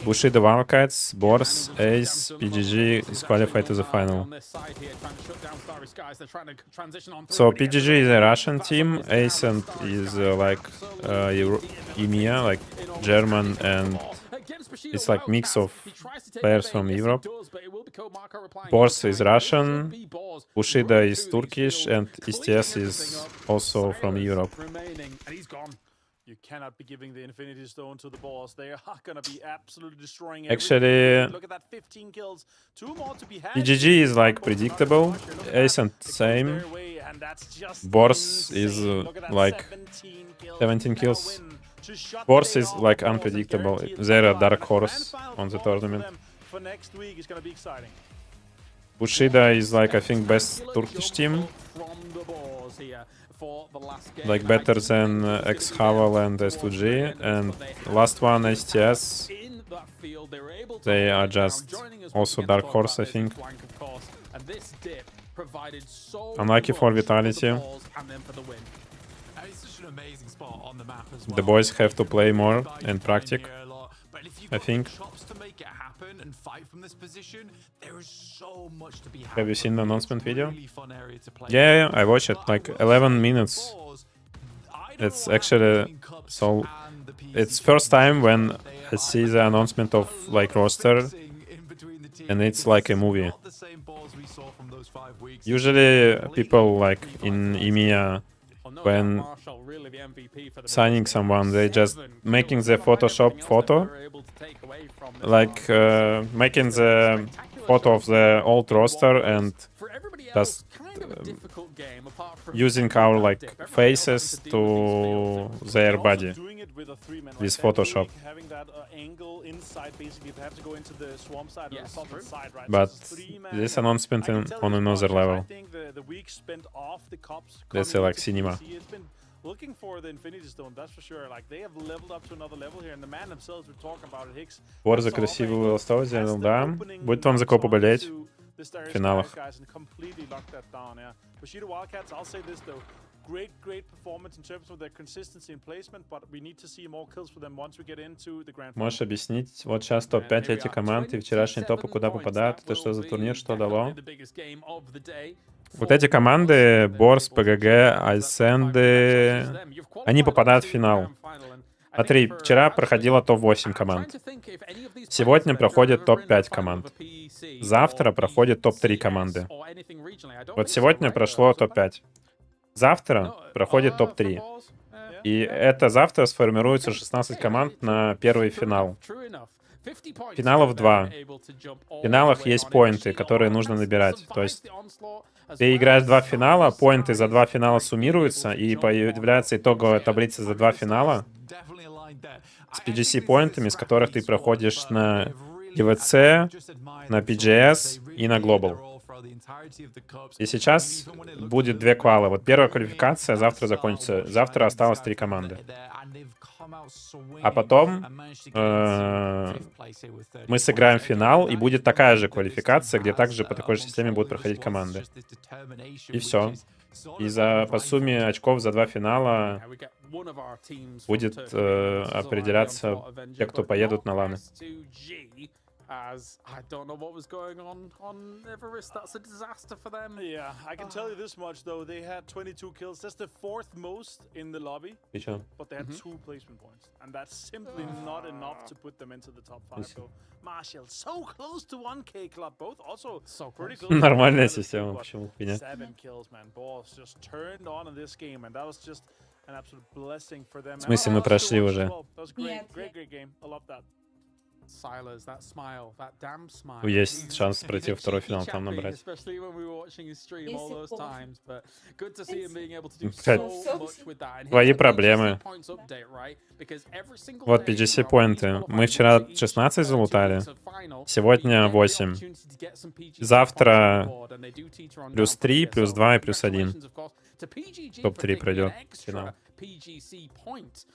Bushido Wildcats, Bors, Ace, PGG is qualified to the final. So PGG is a Russian team, Ace is like EMEA, like German, and it's like mix of players from Europe. Bors is Russian, Bushido is Turkish, and ESTS is also from Europe. You cannot be giving the Infinity Stone to the boss. They are going to be absolutely destroying Actually, look at that 15 kills. 2 more to be had. PGG is like predictable. Ace and same. Bors is like 17 kills. Bors is like unpredictable. They're a dark horse on the tournament. For next week is going to be exciting. Bushido is like I think best Turkish team. Like better than X-Havel and S8UL, and last one STS. They are just also dark horse, I think. Unlucky for Vitality. The boys have to play more and practice, I think. Have you seen the announcement video? Yeah, I watched it, like 11 minutes. It's actually so. It's first time when I see the announcement of like roster, and it's like a movie. Usually people like in EMEA when signing someone, they just making the Photoshop photo, like making the photo of the old roster and just using our like faces to their body with Photoshop. But this announcement on another level. That's like cinema. Looking for the Infinity Stone, that's for sure. Like they have leveled up to another level here, and the man themselves were talking about it. Hicks. Борза красиво выластал, сделал, да. Будет вам за копу болеть в финалах. Можешь объяснить, вот сейчас топ-5 эти команды, вчерашние топы куда попадают? Это что за турнир, что дало? Вот эти команды, Борс, ПГГ, Айсенды, они попадают в финал. Смотри, вчера проходило топ-8 команд. Сегодня проходит топ-5 команд. Завтра проходит топ-3 команды. Вот сегодня прошло топ-5. Завтра проходит топ-3. И это завтра сформируется 16 команд на первый финал. Финалов 2. В финалах есть поинты, которые нужно набирать. То есть ты играешь 2 финала, поинты за 2 финала суммируются, и появляется итоговая таблица за 2 финала с PGC поинтами, с которых ты проходишь на EVC, на PGS и на Global. И сейчас будет 2 квала. Вот первая квалификация завтра закончится. Завтра осталось 3 команды. А потом мы сыграем финал, и будет такая же квалификация, где также по такой же системе будут проходить команды. И все. И по сумме очков за 2 финала будет определяться те, кто поедут на ланы. As I don't know what was going on Everest. That's a disaster for them. Yeah, I can tell you this much though. They had 22 kills. That's the 4th most in the lobby. But they had 2 placement points, and that's simply not enough to put them into the top 5. So Marshall, so close to 1K club. Both also pretty close. Нормальная система, почему хуйня? 7 kills, man. Boss just turned on in this game, and that was just an absolute blessing for them. В смысле, мы прошли уже? That was great game. I love that. Silas, that smile, that damn smile. Есть шанс пройти во второй финал, там набрать. Especially when we were watching his stream all those times, but good to see him being able to do so much with that. Твои проблемы. Вот PGC поинты. Мы вчера 16 залутали, сегодня 8. Завтра плюс 3, плюс 2 и плюс 1. Топ-3 пройдет финал. PGC point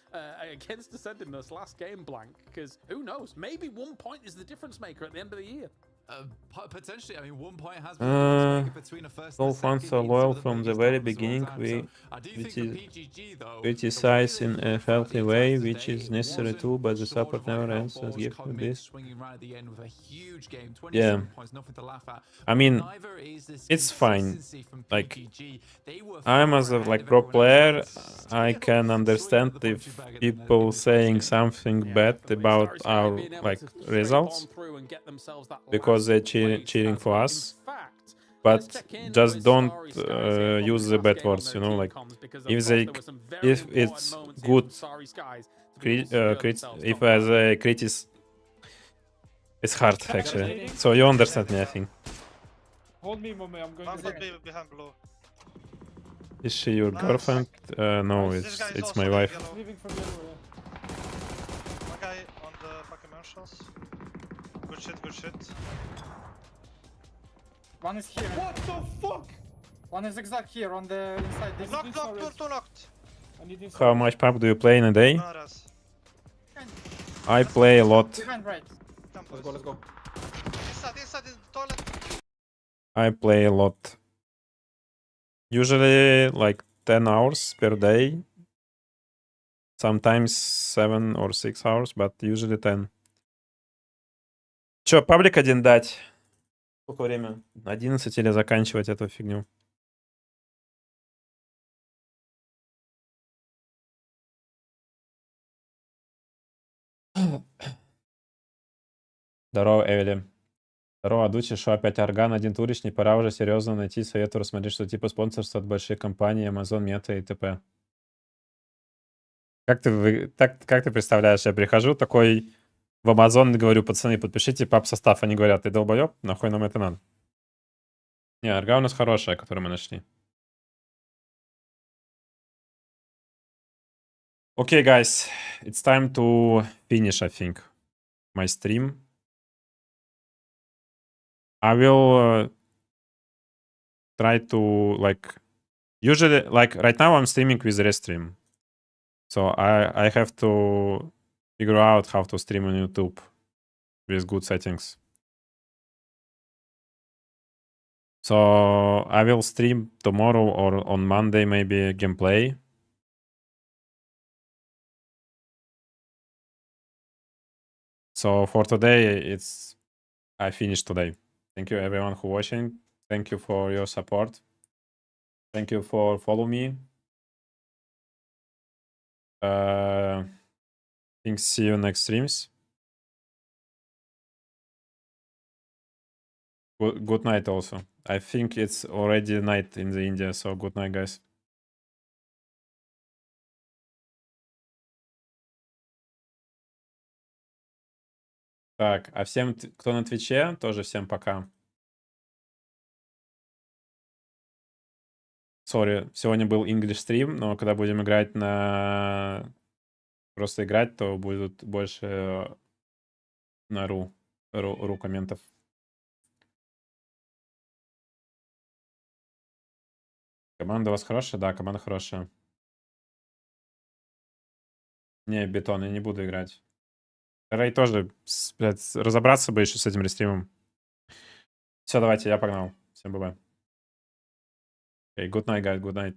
against Ascendedness last game, Blank, because who knows, maybe 1 point is the difference maker at the end of the year. Potentially, I mean, 1 point has been between a first all fans are loyal from the very beginning. We criticize in a healthy way, which is necessary too, but the support never ends. Let's give them this. Yeah, I mean, it's fine. Like, I'm as a like pro player, I can understand if people saying something bad about our like results because they're cheering for us, but just don't use the bad words, you know, like if it's good if as a critic, it's hard actually, so you understand me, I think. Hold me, mommy, I'm going to behind blue. Is she your girlfriend? No, it's my wife. leaving from the other way. One guy on the fucking commercials. Good shit. One is here. What the fuck? One is exact here on the inside. This Knocked, two knocked. How much pub do you play in a day? I play a lot. Behind right. Let's go. Inside in the toilet. I play a lot. Usually like 10 hours per day. Sometimes 7 or 6 hours, but usually 10. Чё, паблик один дать? Сколько время? 11 или заканчивать эту фигню? Здорово, Эвели. Здорово, Адучи, что опять орган, один турич, не пора уже серьезно найти совету, рассмотреть, что типа спонсорство от больших компаний, Amazon, Meta и т.п. как ты представляешь, я прихожу такой в Amazon и говорю, пацаны, подпишите пап состав. Они говорят, ты долбоеб, нахуй нам это надо? Не, арга у нас хорошая, которую мы нашли. Okay, guys, it's time to finish, I think, my stream. I will try to, like, usually, like, right now I'm streaming with Restream. So I have to figure out how to stream on YouTube with good settings. So I will stream tomorrow or on Monday, maybe gameplay. So for today, I finished today. Thank you everyone who watching. Thank you for your support. Thank you for follow me. Think see you next streams. Good night also. I think it's already night in the India, so good night, guys. Так, а всем, кто на Твиче, тоже всем пока. Сори, сегодня был English стрим, но когда будем играть просто играть, то будет больше на ру комментов. Команда у вас хорошая? Да, команда хорошая. Не, бетон, я не буду играть. Рэй тоже, блядь, разобраться бы еще с этим рестримом. Все, давайте, я погнал. Всем бай-бай. Okay, good night, guys, good night.